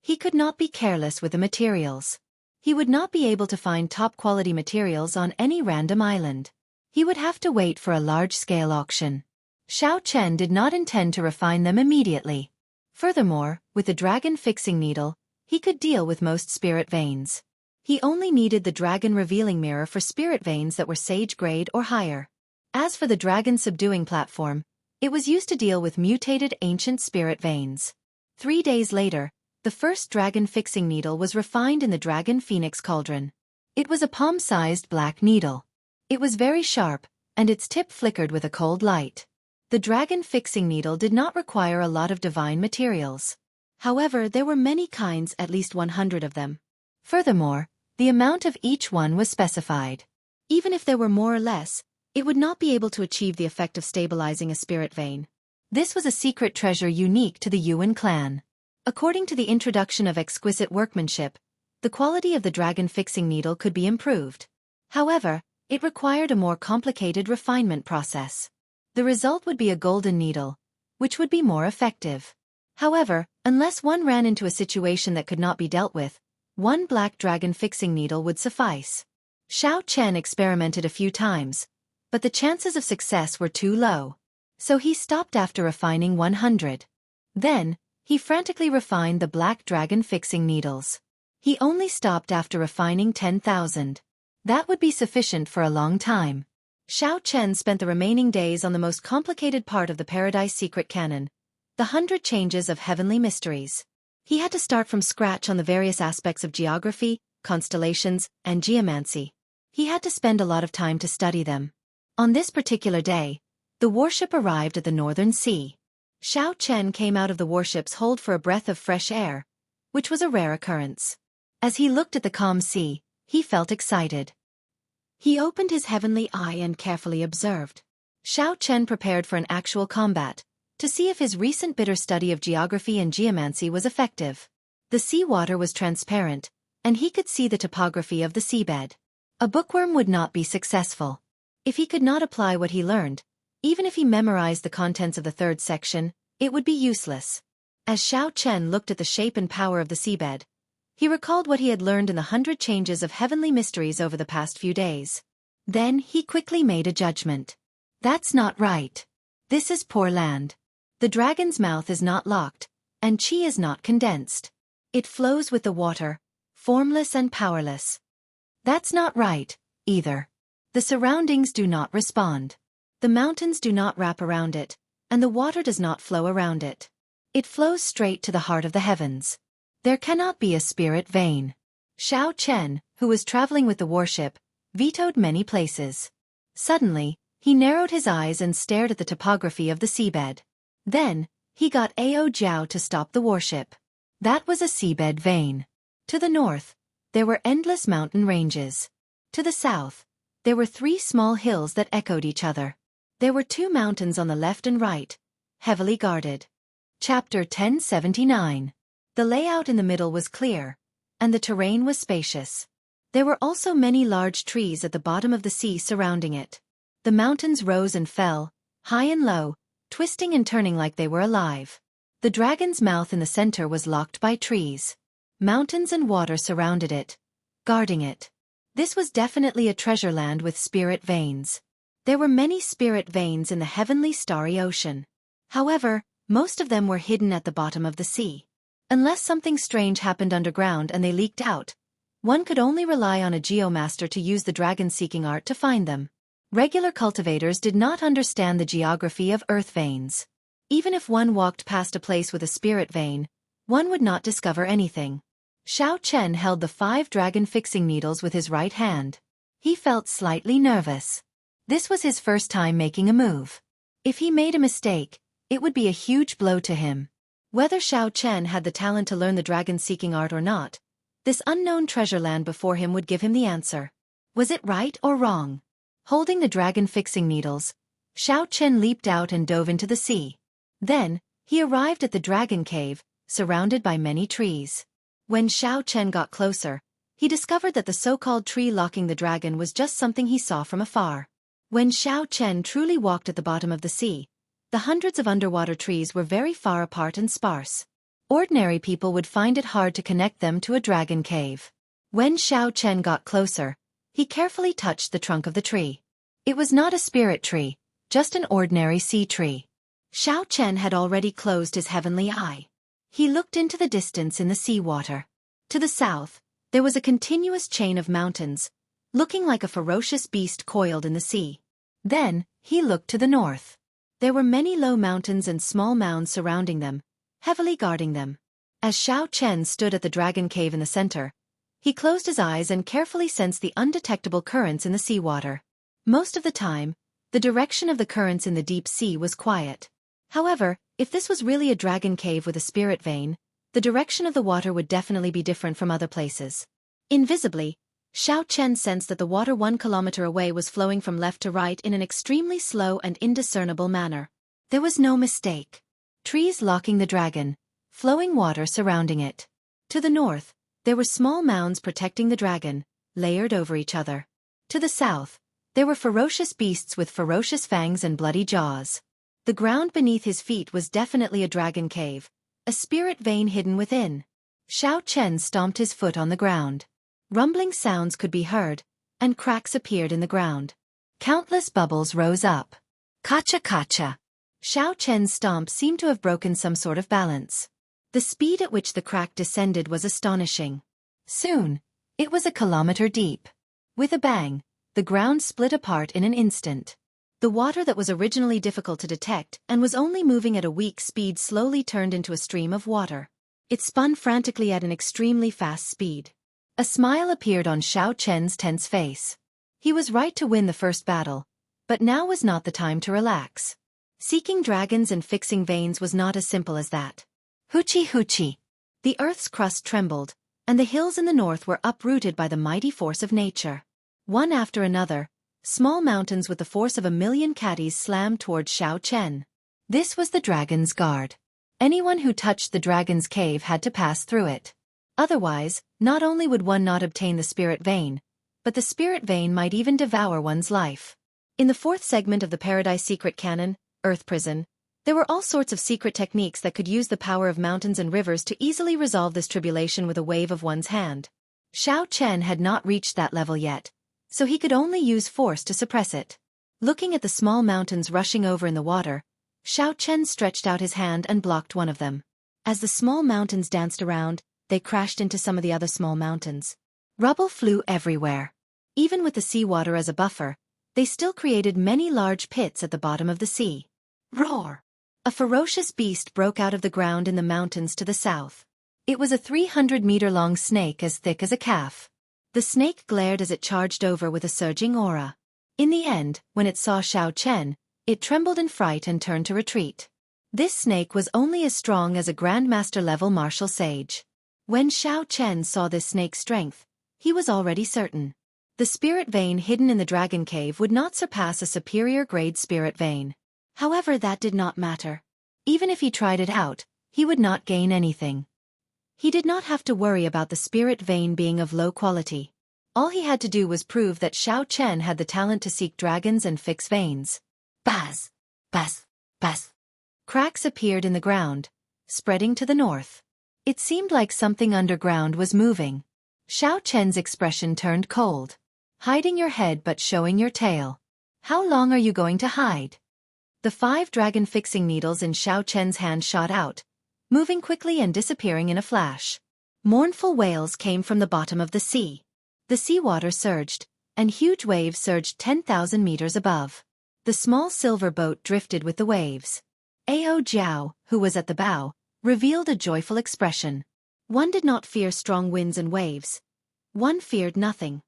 he could not be careless with the materials. He would not be able to find top-quality materials on any random island. He would have to wait for a large-scale auction. Xiao Chen did not intend to refine them immediately. Furthermore, with the dragon-fixing needle, he could deal with most spirit veins. He only needed the dragon-revealing mirror for spirit veins that were sage grade or higher. As for the dragon-subduing platform, it was used to deal with mutated ancient spirit veins. 3 days later, the first dragon-fixing needle was refined in the Dragon Phoenix Cauldron. It was a palm-sized black needle. It was very sharp, and its tip flickered with a cold light. The dragon-fixing needle did not require a lot of divine materials. However, there were many kinds, at least 100 of them. Furthermore, the amount of each one was specified. Even if there were more or less, it would not be able to achieve the effect of stabilizing a spirit vein. This was a secret treasure unique to the Yuan clan. According to the introduction of exquisite workmanship, the quality of the dragon-fixing needle could be improved. However, it required a more complicated refinement process. The result would be a golden needle, which would be more effective. However, unless one ran into a situation that could not be dealt with, one black dragon-fixing needle would suffice. Xiao Chen experimented a few times, but the chances of success were too low. So he stopped after refining 100. Then, he frantically refined the black dragon-fixing needles. He only stopped after refining 10,000. That would be sufficient for a long time. Xiao Chen spent the remaining days on the most complicated part of the Paradise Secret Canon, the 100 changes of heavenly mysteries. He had to start from scratch on the various aspects of geography, constellations, and geomancy. He had to spend a lot of time to study them. On this particular day, the warship arrived at the Northern Sea. Xiao Chen came out of the warship's hold for a breath of fresh air, which was a rare occurrence. As he looked at the calm sea, he felt excited. He opened his heavenly eye and carefully observed. Xiao Chen prepared for an actual combat, to see if his recent bitter study of geography and geomancy was effective. The seawater was transparent, and he could see the topography of the seabed. A bookworm would not be successful. If he could not apply what he learned, even if he memorized the contents of the 3rd section, it would be useless. As Xiao Chen looked at the shape and power of the seabed, he recalled what he had learned in the 100 changes of heavenly mysteries over the past few days. Then he quickly made a judgment. That's not right. This is poor land. The dragon's mouth is not locked, and qi is not condensed. It flows with the water, formless and powerless. That's not right, either. The surroundings do not respond. The mountains do not wrap around it, and the water does not flow around it. It flows straight to the heart of the heavens. There cannot be a spirit vein. Xiao Chen, who was traveling with the warship, vetoed many places. Suddenly, he narrowed his eyes and stared at the topography of the seabed. Then, he got Ao Jiao to stop the warship. That was a seabed vein. To the north, there were endless mountain ranges. To the south, there were 3 small hills that echoed each other. There were 2 mountains on the left and right, heavily guarded. Chapter 1079. The layout in the middle was clear, and the terrain was spacious. There were also many large trees at the bottom of the sea surrounding it. The mountains rose and fell, high and low, twisting and turning like they were alive. The dragon's mouth in the center was locked by trees. Mountains and water surrounded it, guarding it. This was definitely a treasure land with spirit veins. There were many spirit veins in the heavenly starry ocean. However, most of them were hidden at the bottom of the sea. Unless something strange happened underground and they leaked out, one could only rely on a geomaster to use the dragon-seeking art to find them. Regular cultivators did not understand the geography of earth veins. Even if one walked past a place with a spirit vein, one would not discover anything. Xiao Chen held the 5 dragon fixing needles with his right hand. He felt slightly nervous. This was his first time making a move. If he made a mistake, it would be a huge blow to him. Whether Xiao Chen had the talent to learn the dragon-seeking art or not, this unknown treasure land before him would give him the answer. Was it right or wrong? Holding the dragon-fixing needles, Xiao Chen leaped out and dove into the sea. Then, he arrived at the dragon cave, surrounded by many trees. When Xiao Chen got closer, he discovered that the so-called tree locking the dragon was just something he saw from afar. When Xiao Chen truly walked at the bottom of the sea, the hundreds of underwater trees were very far apart and sparse. Ordinary people would find it hard to connect them to a dragon cave. When Xiao Chen got closer, he carefully touched the trunk of the tree. It was not a spirit tree, just an ordinary sea tree. Xiao Chen had already closed his heavenly eye. He looked into the distance in the seawater. To the south, there was a continuous chain of mountains, looking like a ferocious beast coiled in the sea. Then, he looked to the north. There were many low mountains and small mounds surrounding them, heavily guarding them. As Xiao Chen stood at the dragon cave in the center, he closed his eyes and carefully sensed the undetectable currents in the seawater. Most of the time, the direction of the currents in the deep sea was quiet. However, if this was really a dragon cave with a spirit vein, the direction of the water would definitely be different from other places. Invisibly, Xiao Chen sensed that the water 1 kilometer away was flowing from left to right in an extremely slow and indiscernible manner. There was no mistake. Trees locking the dragon, flowing water surrounding it. To the north, there were small mounds protecting the dragon, layered over each other. To the south, there were ferocious beasts with ferocious fangs and bloody jaws. The ground beneath his feet was definitely a dragon cave, a spirit vein hidden within. Xiao Chen stomped his foot on the ground. Rumbling sounds could be heard, and cracks appeared in the ground. Countless bubbles rose up. Kacha kacha. Xiao Chen's stomp seemed to have broken some sort of balance. The speed at which the crack descended was astonishing. Soon, it was a kilometer deep. With a bang, the ground split apart in an instant. The water that was originally difficult to detect and was only moving at a weak speed slowly turned into a stream of water. It spun frantically at an extremely fast speed. A smile appeared on Xiao Chen's tense face. He was right to win the first battle, but now was not the time to relax. Seeking dragons and fixing veins was not as simple as that. Hoochie hoochie. The earth's crust trembled, and the hills in the north were uprooted by the mighty force of nature. One after another, small mountains with the force of 1,000,000 catties slammed toward Xiao Chen. This was the dragon's guard. Anyone who touched the dragon's cave had to pass through it. Otherwise, not only would one not obtain the spirit vein, but the spirit vein might even devour one's life. In the 4th segment of the Paradise Secret Canon, Earth Prison, there were all sorts of secret techniques that could use the power of mountains and rivers to easily resolve this tribulation with a wave of one's hand. Xiao Chen had not reached that level yet, so he could only use force to suppress it. Looking at the small mountains rushing over in the water, Xiao Chen stretched out his hand and blocked one of them. As the small mountains danced around, they crashed into some of the other small mountains. Rubble flew everywhere. Even with the seawater as a buffer, they still created many large pits at the bottom of the sea. Roar! A ferocious beast broke out of the ground in the mountains to the south. It was a 300-meter-long snake as thick as a calf. The snake glared as it charged over with a surging aura. In the end, when it saw Xiao Chen, it trembled in fright and turned to retreat. This snake was only as strong as a Grandmaster-level martial sage. When Xiao Chen saw this snake's strength, he was already certain. The spirit vein hidden in the dragon cave would not surpass a superior-grade spirit vein. However, that did not matter. Even if he tried it out, he would not gain anything. He did not have to worry about the spirit vein being of low quality. All he had to do was prove that Xiao Chen had the talent to seek dragons and fix veins. Buzz! Buzz! Buzz! Cracks appeared in the ground, spreading to the north. It seemed like something underground was moving. Xiao Chen's expression turned cold. Hiding your head but showing your tail. How long are you going to hide? The 5 dragon fixing needles in Xiao Chen's hand shot out, moving quickly and disappearing in a flash. Mournful wails came from the bottom of the sea. The seawater surged, and huge waves surged 10,000 meters above. The small silver boat drifted with the waves. Ao Jiao, who was at the bow, revealed a joyful expression. One did not fear strong winds and waves. One feared nothing.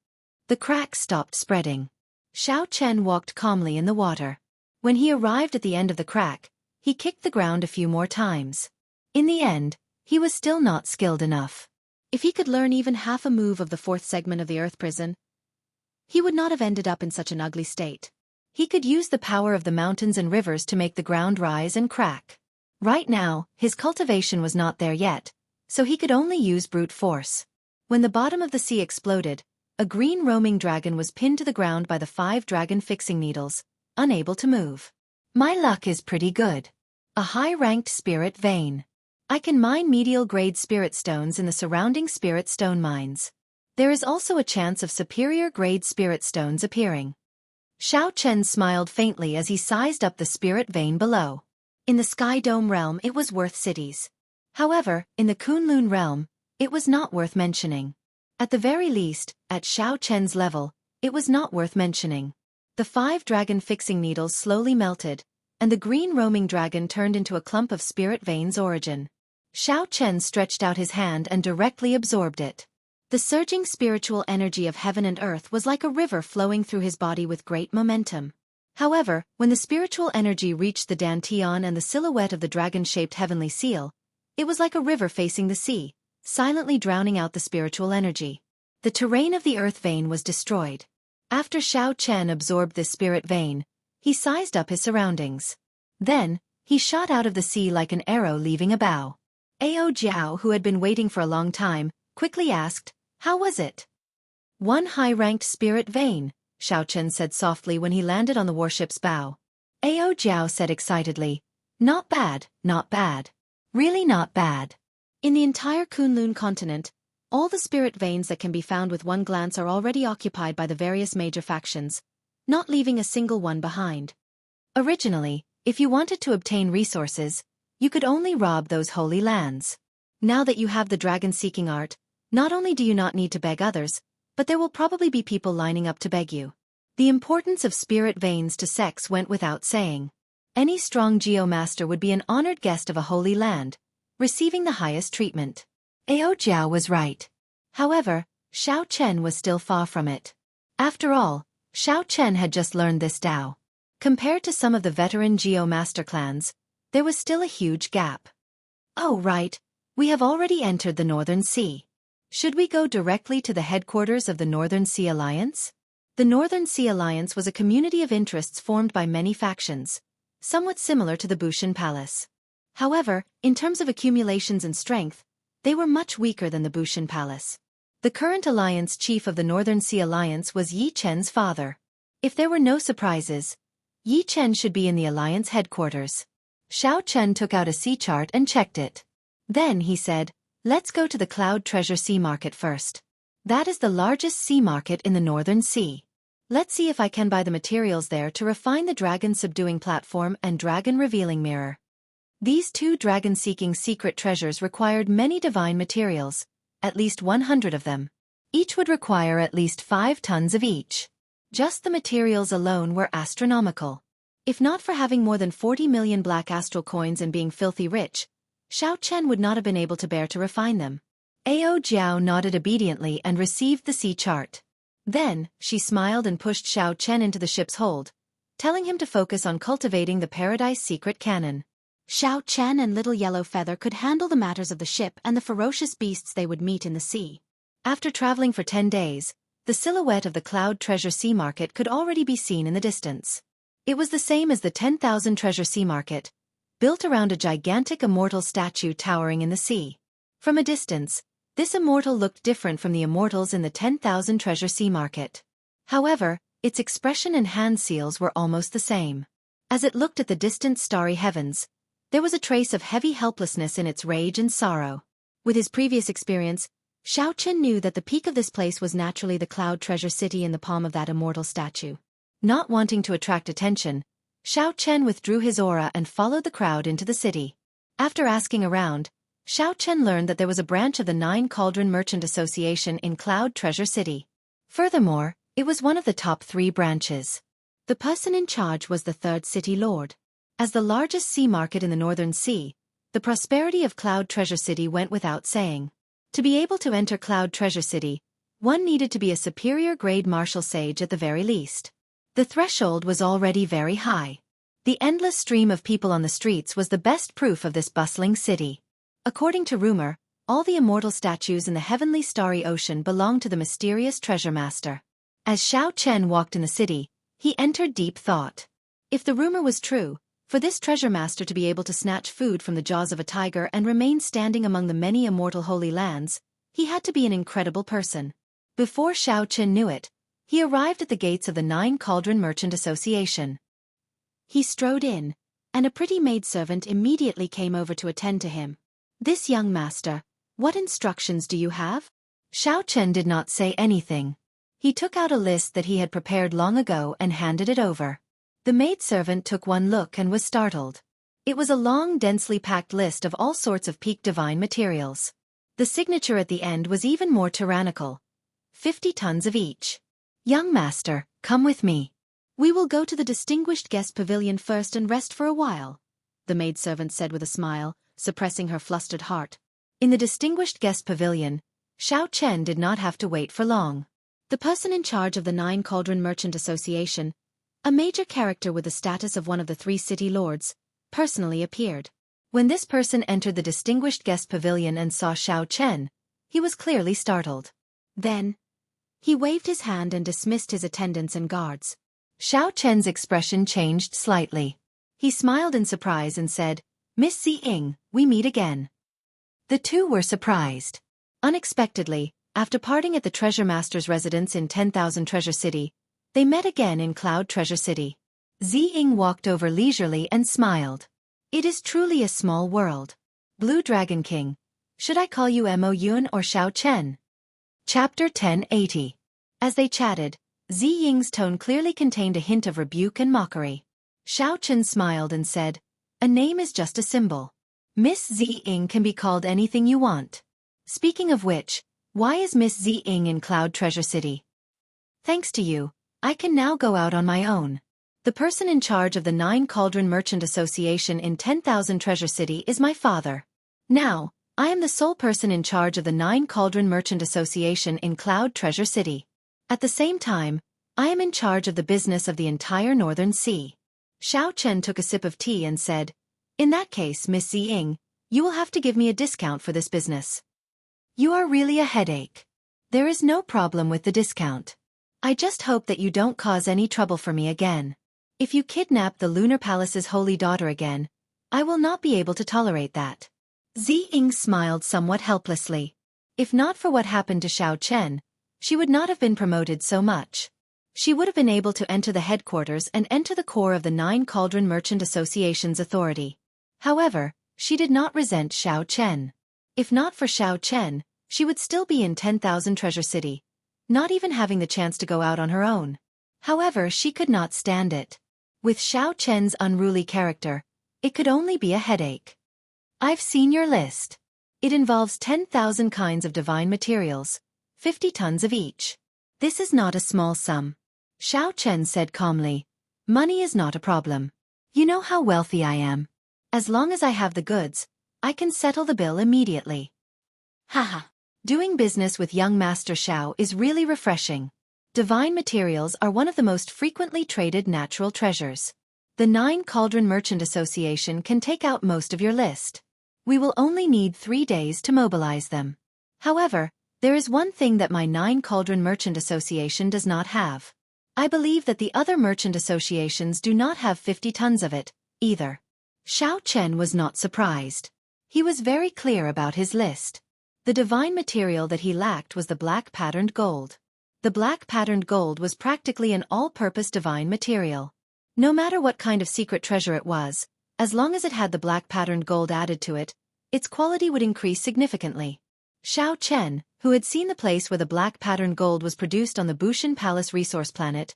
The cracks stopped spreading. Xiao Chen walked calmly in the water. When he arrived at the end of the crack, he kicked the ground a few more times. In the end, he was still not skilled enough. If he could learn even half a move of the 4th segment of the Earth Prison, he would not have ended up in such an ugly state. He could use the power of the mountains and rivers to make the ground rise and crack. Right now, his cultivation was not there yet, so he could only use brute force. When the bottom of the sea exploded, a green roaming dragon was pinned to the ground by the 5 dragon fixing needles, unable to move. My luck is pretty good. A high-ranked spirit vein. I can mine medial-grade spirit stones in the surrounding spirit stone mines. There is also a chance of superior-grade spirit stones appearing. Xiao Chen smiled faintly as he sized up the spirit vein below. In the Sky Dome realm it was worth cities. However, in the Kunlun realm, it was not worth mentioning. At the very least, at Xiao Chen's level, it was not worth mentioning. The 5 dragon fixing needles slowly melted, and the green roaming dragon turned into a clump of spirit veins origin. Xiao Chen stretched out his hand and directly absorbed it. The surging spiritual energy of heaven and earth was like a river flowing through his body with great momentum. However, when the spiritual energy reached the dantian and the silhouette of the dragon-shaped heavenly seal, it was like a river facing the sea, silently drowning out the spiritual energy. The terrain of the earth vein was destroyed. After Xiao Chen absorbed this spirit vein, he sized up his surroundings. Then, he shot out of the sea like an arrow leaving a bow. Ao Jiao, who had been waiting for a long time, quickly asked, "How was it?" "One high-ranked spirit vein," Xiao Chen said softly when he landed on the warship's bow. Ao Jiao said excitedly, "Not bad, not bad. Really not bad." In the entire Kunlun continent, all the spirit veins that can be found with one glance are already occupied by the various major factions, not leaving a single one behind. Originally, if you wanted to obtain resources, you could only rob those holy lands. Now that you have the dragon-seeking art, not only do you not need to beg others, but there will probably be people lining up to beg you. The importance of spirit veins to sects went without saying. Any strong geomaster would be an honored guest of a holy land, receiving the highest treatment. Ao Jiao was right. However, Xiao Chen was still far from it. After all, Xiao Chen had just learned this Dao. Compared to some of the veteran geomaster clans, there was still a huge gap. Oh right, we have already entered the Northern Sea. Should we go directly to the headquarters of the Northern Sea Alliance? The Northern Sea Alliance was a community of interests formed by many factions, somewhat similar to the Bushan Palace. However, in terms of accumulations and strength, they were much weaker than the Bushan Palace. The current alliance chief of the Northern Sea Alliance was Yi Chen's father. If there were no surprises, Yi Chen should be in the alliance headquarters. Xiao Chen took out a sea chart and checked it. Then he said, "Let's go to the Cloud Treasure Sea Market first. That is the largest sea market in the Northern Sea. Let's see if I can buy the materials there to refine the dragon subduing platform and dragon revealing mirror." These 2 dragon-seeking secret treasures required many divine materials, at least 100 of them. Each would require at least 5 tons of each. Just the materials alone were astronomical. If not for having more than 40 million black astral coins and being filthy rich, Xiao Chen would not have been able to bear to refine them. Ao Jiao nodded obediently and received the sea chart. Then, she smiled and pushed Xiao Chen into the ship's hold, telling him to focus on cultivating the Paradise Secret Cannon. Xiao Chen and Little Yellow Feather could handle the matters of the ship and the ferocious beasts they would meet in the sea. After traveling for 10 days, the silhouette of the Cloud Treasure Sea Market could already be seen in the distance. It was the same as the 10,000 Treasure Sea Market, built around a gigantic immortal statue towering in the sea. From a distance, this immortal looked different from the immortals in the 10,000 Treasure Sea Market. However, its expression and hand seals were almost the same. As it looked at the distant starry heavens, there was a trace of heavy helplessness in its rage and sorrow. With his previous experience, Xiao Chen knew that the peak of this place was naturally the Cloud Treasure City in the palm of that immortal statue. Not wanting to attract attention, Xiao Chen withdrew his aura and followed the crowd into the city. After asking around, Xiao Chen learned that there was a branch of the Nine Cauldron Merchant Association in Cloud Treasure City. Furthermore, it was one of the top 3 branches. The person in charge was the third city lord. As the largest sea market in the Northern Sea, the prosperity of Cloud Treasure City went without saying. To be able to enter Cloud Treasure City, one needed to be a superior grade martial sage at the very least. The threshold was already very high. The endless stream of people on the streets was the best proof of this bustling city. According to rumor, all the immortal statues in the heavenly starry ocean belonged to the mysterious treasure master. As Xiao Chen walked in the city, he entered deep thought. If the rumor was true, for this treasure master to be able to snatch food from the jaws of a tiger and remain standing among the many immortal holy lands, he had to be an incredible person. Before Xiao Chen knew it, he arrived at the gates of the Nine Cauldron Merchant Association. He strode in, and a pretty maidservant immediately came over to attend to him. "This young master, what instructions do you have?" Xiao Chen did not say anything. He took out a list that he had prepared long ago and handed it over. The maidservant took one look and was startled. It was a long, densely packed list of all sorts of peak divine materials. The signature at the end was even more tyrannical. 50 tons of each. "Young master, come with me. We will go to the distinguished guest pavilion first and rest for a while," the maidservant said with a smile, suppressing her flustered heart. In the distinguished guest pavilion, Xiao Chen did not have to wait for long. The person in charge of the Nine Cauldron Merchant Association, a major character with the status of one of the 3 city lords, personally appeared. When this person entered the distinguished guest pavilion and saw Xiao Chen, he was clearly startled. Then, he waved his hand and dismissed his attendants and guards. Xiao Chen's expression changed slightly. He smiled in surprise and said, "Miss Ziying, we meet again." The two were surprised. Unexpectedly, after parting at the treasure master's residence in 10,000 Treasure City, they met again in Cloud Treasure City. Ziying walked over leisurely and smiled. "It is truly a small world. Blue Dragon King, should I call you Mo Yun or Xiao Chen?" Chapter 1080. As they chatted, Ziying's tone clearly contained a hint of rebuke and mockery. Xiao Chen smiled and said, "A name is just a symbol. Miss Ziying can be called anything you want. Speaking of which, why is Miss Ziying in Cloud Treasure City? Thanks to you, I can now go out on my own. The person in charge of the Nine Cauldron Merchant Association in 10,000 Treasure City is my father. Now, I am the sole person in charge of the Nine Cauldron Merchant Association in Cloud Treasure City. At the same time, I am in charge of the business of the entire Northern Sea." Xiao Chen took a sip of tea and said, "In that case, Miss Ziying, you will have to give me a discount for this business. You are really a headache. There is no problem with the discount. I just hope that you don't cause any trouble for me again. If you kidnap the Lunar Palace's holy daughter again, I will not be able to tolerate that." Ziying smiled somewhat helplessly. If not for what happened to Xiao Chen, she would not have been promoted so much. She would have been able to enter the headquarters and enter the core of the Nine Cauldron Merchant Association's authority. However, she did not resent Xiao Chen. If not for Xiao Chen, she would still be in 10,000 Treasure City, not even having the chance to go out on her own. However, she could not stand it. With Xiao Chen's unruly character, it could only be a headache. "I've seen your list. It involves 10,000 kinds of divine materials, 50 tons of each. This is not a small sum. Xiao Chen said calmly, "Money is not a problem. You know how wealthy I am. As long as I have the goods, I can settle the bill immediately." Haha. Doing business with young Master Xiao is really refreshing. Divine materials are one of the most frequently traded natural treasures. The 9 Cauldron Merchant Association can take out most of your list. We will only need 3 days to mobilize them. However, there is one thing that my 9 Cauldron Merchant Association does not have. I believe that the other merchant associations do not have 50 tons of it, either. Xiao Chen was not surprised. He was very clear about his list. The divine material that he lacked was the black patterned gold. The black patterned gold was practically an all-purpose divine material. No matter what kind of secret treasure it was, as long as it had the black patterned gold added to it, its quality would increase significantly. Xiao Chen, who had seen the place where the black patterned gold was produced on the Bushan Palace resource planet,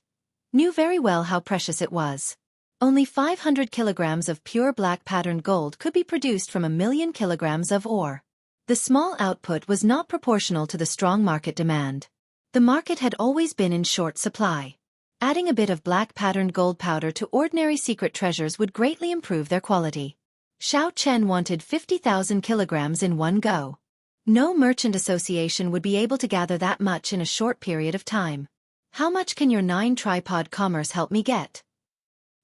knew very well how precious it was. Only 500 kilograms of pure black patterned gold could be produced from 1,000,000 kilograms of ore. The small output was not proportional to the strong market demand. The market had always been in short supply. Adding a bit of black patterned gold powder to ordinary secret treasures would greatly improve their quality. Xiao Chen wanted 50,000 kilograms in one go. No merchant association would be able to gather that much in a short period of time. How much can your 9 tripod commerce help me get?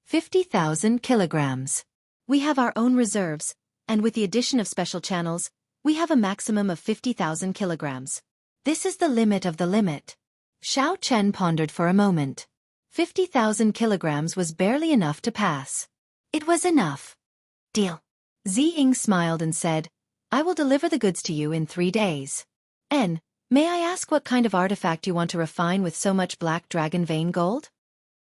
50,000 kilograms. We have our own reserves, and with the addition of special channels, we have a maximum of 50,000 kilograms. This is the limit of the limit. Xiao Chen pondered for a moment. 50,000 kilograms was barely enough to pass. It was enough. Deal. Ziying smiled and said, "I will deliver the goods to you in 3 days. May I ask what kind of artifact you want to refine with so much black dragon vein gold?"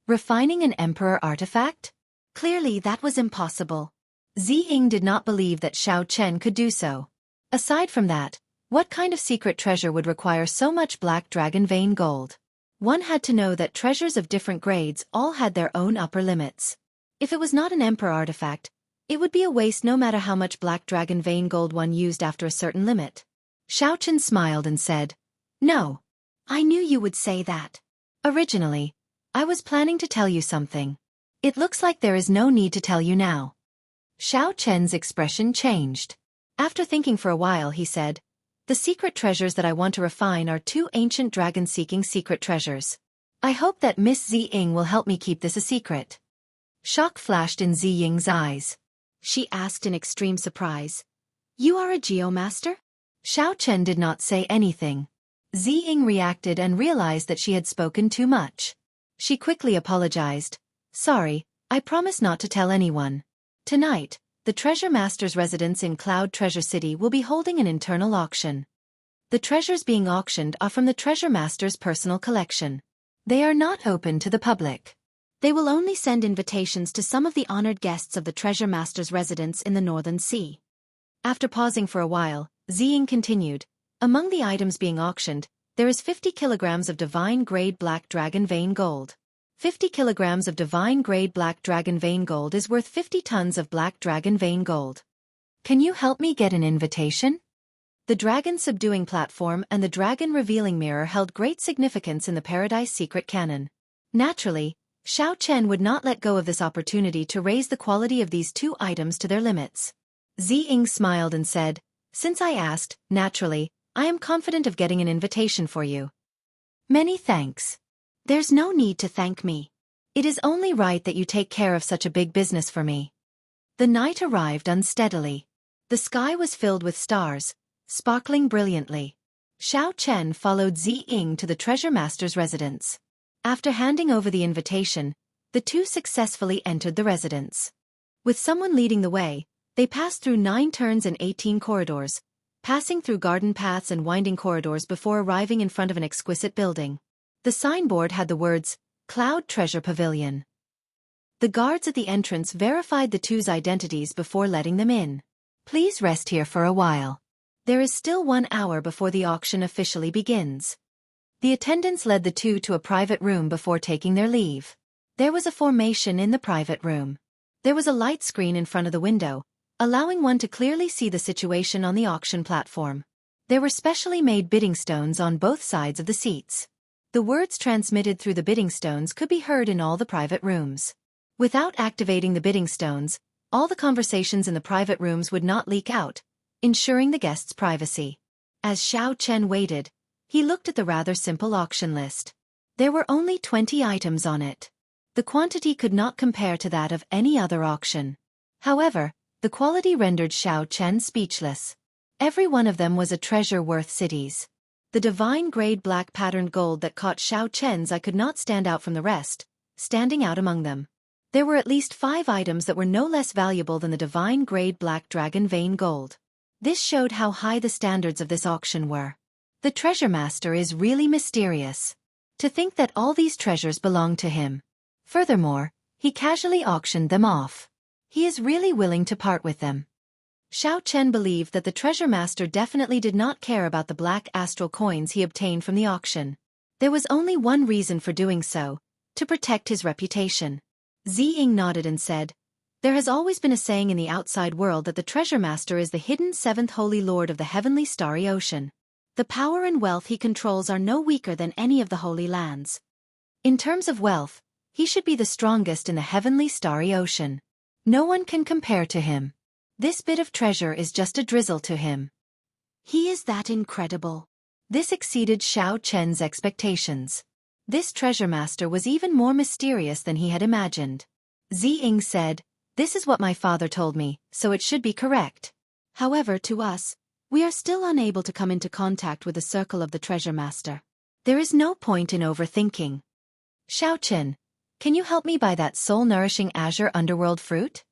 Refining an emperor artifact? Clearly that was impossible. Ziying did not believe that Xiao Chen could do so. Aside from that, what kind of secret treasure would require so much black dragon vein gold? One had to know that treasures of different grades all had their own upper limits. If it was not an emperor artifact, it would be a waste no matter how much black dragon vein gold one used after a certain limit. Xiao Chen smiled and said, "No. I knew you would say that. Originally, I was planning to tell you something. It looks like there is no need to tell you now." Xiao Chen's expression changed. After thinking for a while he said, "The secret treasures that I want to refine are 2 ancient dragon-seeking secret treasures. I hope that Miss Ziying will help me keep this a secret." Shock flashed in Ziying's eyes. She asked in extreme surprise, "You are a geomaster?" Xiao Chen did not say anything. Ziying reacted and realized that she had spoken too much. She quickly apologized. "Sorry, I promise not to tell anyone. Tonight, the Treasure Master's residence in Cloud Treasure City will be holding an internal auction. The treasures being auctioned are from the Treasure Master's personal collection. They are not open to the public. They will only send invitations to some of the honored guests of the Treasure Master's residence in the Northern Sea." After pausing for a while, Ziying continued, "Among the items being auctioned, there is 50 kilograms of divine-grade black dragon vein gold. 50 kilograms of divine-grade black dragon vein gold is worth 50 tons of black dragon vein gold. Can you help me get an invitation?" The dragon subduing platform and the dragon revealing mirror held great significance in the Paradise Secret canon. Naturally, Xiao Chen would not let go of this opportunity to raise the quality of these 2 items to their limits. Ziying smiled and said, "Since I asked, naturally, I am confident of getting an invitation for you." "Many thanks. There's no need to thank me. It is only right that you take care of such a big business for me." The night arrived unsteadily. The sky was filled with stars, sparkling brilliantly. Xiao Chen followed Ziying to the Treasure Master's residence. After handing over the invitation, the 2 successfully entered the residence. With someone leading the way, they passed through 9 turns and 18 corridors, passing through garden paths and winding corridors before arriving in front of an exquisite building. The signboard had the words, "Cloud Treasure Pavilion." The guards at the entrance verified the 2's identities before letting them in. "Please rest here for a while. There is still 1 hour before the auction officially begins." The attendants led the 2 to a private room before taking their leave. There was a formation in the private room. There was a light screen in front of the window, allowing one to clearly see the situation on the auction platform. There were specially made bidding stones on both sides of the seats. The words transmitted through the bidding stones could be heard in all the private rooms. Without activating the bidding stones, all the conversations in the private rooms would not leak out, ensuring the guests' privacy. As Xiao Chen waited, he looked at the rather simple auction list. There were only 20 items on it. The quantity could not compare to that of any other auction. However, the quality rendered Xiao Chen speechless. Every one of them was a treasure worth cities. The divine grade black patterned gold that caught Xiao Chen's eye could not stand out from the rest, standing out among them. There were at least 5 items that were no less valuable than the divine grade black dragon vein gold. This showed how high the standards of this auction were. The treasure master is really mysterious. To think that all these treasures belong to him. Furthermore, he casually auctioned them off. He is really willing to part with them. Xiao Chen believed that the treasure master definitely did not care about the black astral coins he obtained from the auction. There was only one reason for doing so, to protect his reputation. Ziying nodded and said, "There has always been a saying in the outside world that the treasure master is the hidden 7th holy lord of the heavenly starry ocean. The power and wealth he controls are no weaker than any of the holy lands. In terms of wealth, he should be the strongest in the heavenly starry ocean. No one can compare to him. This bit of treasure is just a drizzle to him. He is that incredible." This exceeded Xiao Chen's expectations. This treasure master was even more mysterious than he had imagined. Ziying said, "This is what my father told me, so it should be correct. However, to us, we are still unable to come into contact with the circle of the treasure master. There is no point in overthinking. Xiao Chen, can you help me buy that soul-nourishing azure underworld fruit?"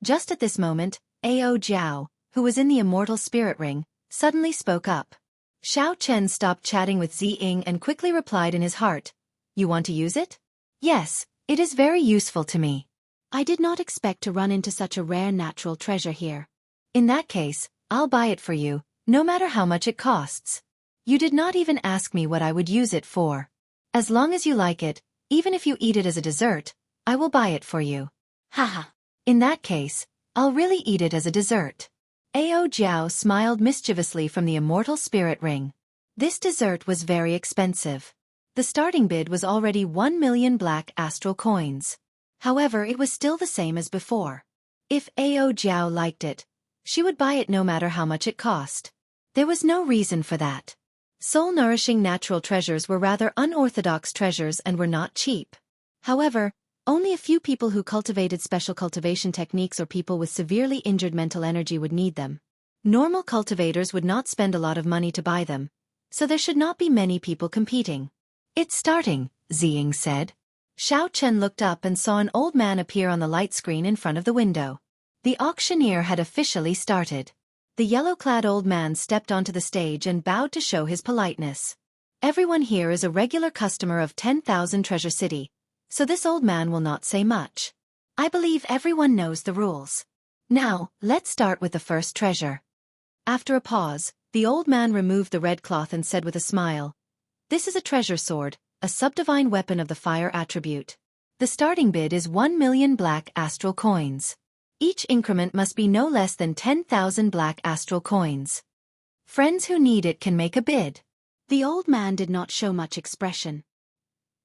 Just at this moment, Ao Jiao, who was in the Immortal spirit ring, suddenly spoke up. Xiao Chen stopped chatting with Ziying and quickly replied in his heart, "You want to use it?" "Yes, it is very useful to me. I did not expect to run into such a rare natural treasure here. In that case, I'll buy it for you, no matter how much it costs. You did not even ask me what I would use it for. As long as you like it, even if you eat it as a dessert, I will buy it for you." "Haha. In that case, I'll really eat it as a dessert." Ao Jiao smiled mischievously from the Immortal spirit ring. This dessert was very expensive. The starting bid was already 1 million black astral coins. However, it was still the same as before. If Ao Jiao liked it, she would buy it no matter how much it cost. There was no reason for that. Soul-nourishing natural treasures were rather unorthodox treasures and were not cheap. However, only a few people who cultivated special cultivation techniques or people with severely injured mental energy would need them. Normal cultivators would not spend a lot of money to buy them, so there should not be many people competing. "It's starting," Ziying said. Xiao Chen looked up and saw an old man appear on the light screen in front of the window. The auctioneer had officially started. The yellow-clad old man stepped onto the stage and bowed to show his politeness. "Everyone here is a regular customer of 10,000 Treasure City, so this old man will not say much. I believe everyone knows the rules. Now, let's start with the first treasure." After a pause, the old man removed the red cloth and said with a smile, "This is a treasure sword, a subdivine weapon of the fire attribute. The starting bid is 1 million black astral coins. Each increment must be no less than 10,000 black astral coins. Friends who need it can make a bid." The old man did not show much expression.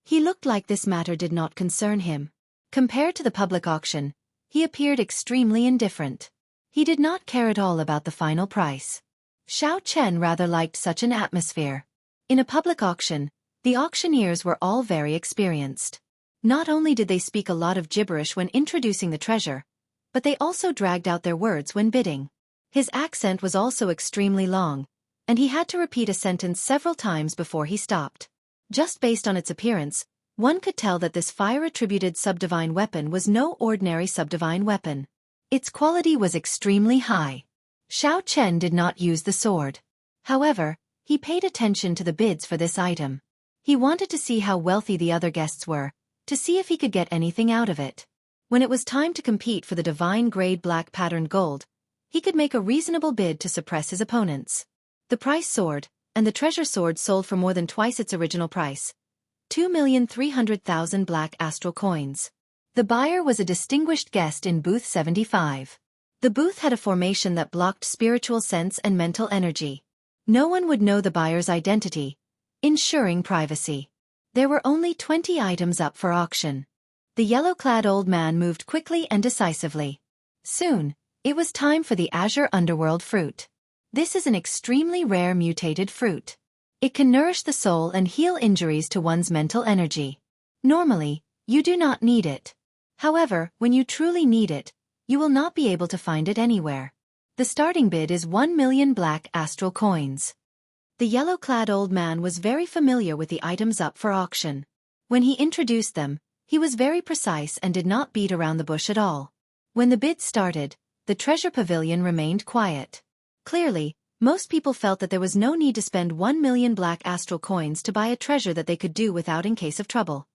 He looked like this matter did not concern him. Compared to the public auction, he appeared extremely indifferent. He did not care at all about the final price. Xiao Chen rather liked such an atmosphere. In a public auction, the auctioneers were all very experienced. Not only did they speak a lot of gibberish when introducing the treasure, but they also dragged out their words when bidding. His accent was also extremely long, and he had to repeat a sentence several times before he stopped. Just based on its appearance, one could tell that this fire-attributed subdivine weapon was no ordinary subdivine weapon. Its quality was extremely high. Xiao Chen did not use the sword. However, he paid attention to the bids for this item. He wanted to see how wealthy the other guests were, to see if he could get anything out of it. When it was time to compete for the divine grade black patterned gold, he could make a reasonable bid to suppress his opponents. The price soared, and the treasure sword sold for more than twice its original price, 2,300,000 black astral coins. The buyer was a distinguished guest in booth 75. The booth had a formation that blocked spiritual sense and mental energy. No one would know the buyer's identity, ensuring privacy. There were only 20 items up for auction. The yellow-clad old man moved quickly and decisively. Soon, it was time for the Azure Underworld fruit. This is an extremely rare mutated fruit. It can nourish the soul and heal injuries to one's mental energy. Normally, you do not need it. However, when you truly need it, you will not be able to find it anywhere. The starting bid is 1 million black astral coins. The yellow-clad old man was very familiar with the items up for auction. When he introduced them, he was very precise and did not beat around the bush at all. When the bid started, the treasure pavilion remained quiet. Clearly, most people felt that there was no need to spend 1 million black astral coins to buy a treasure that they could do without in case of trouble.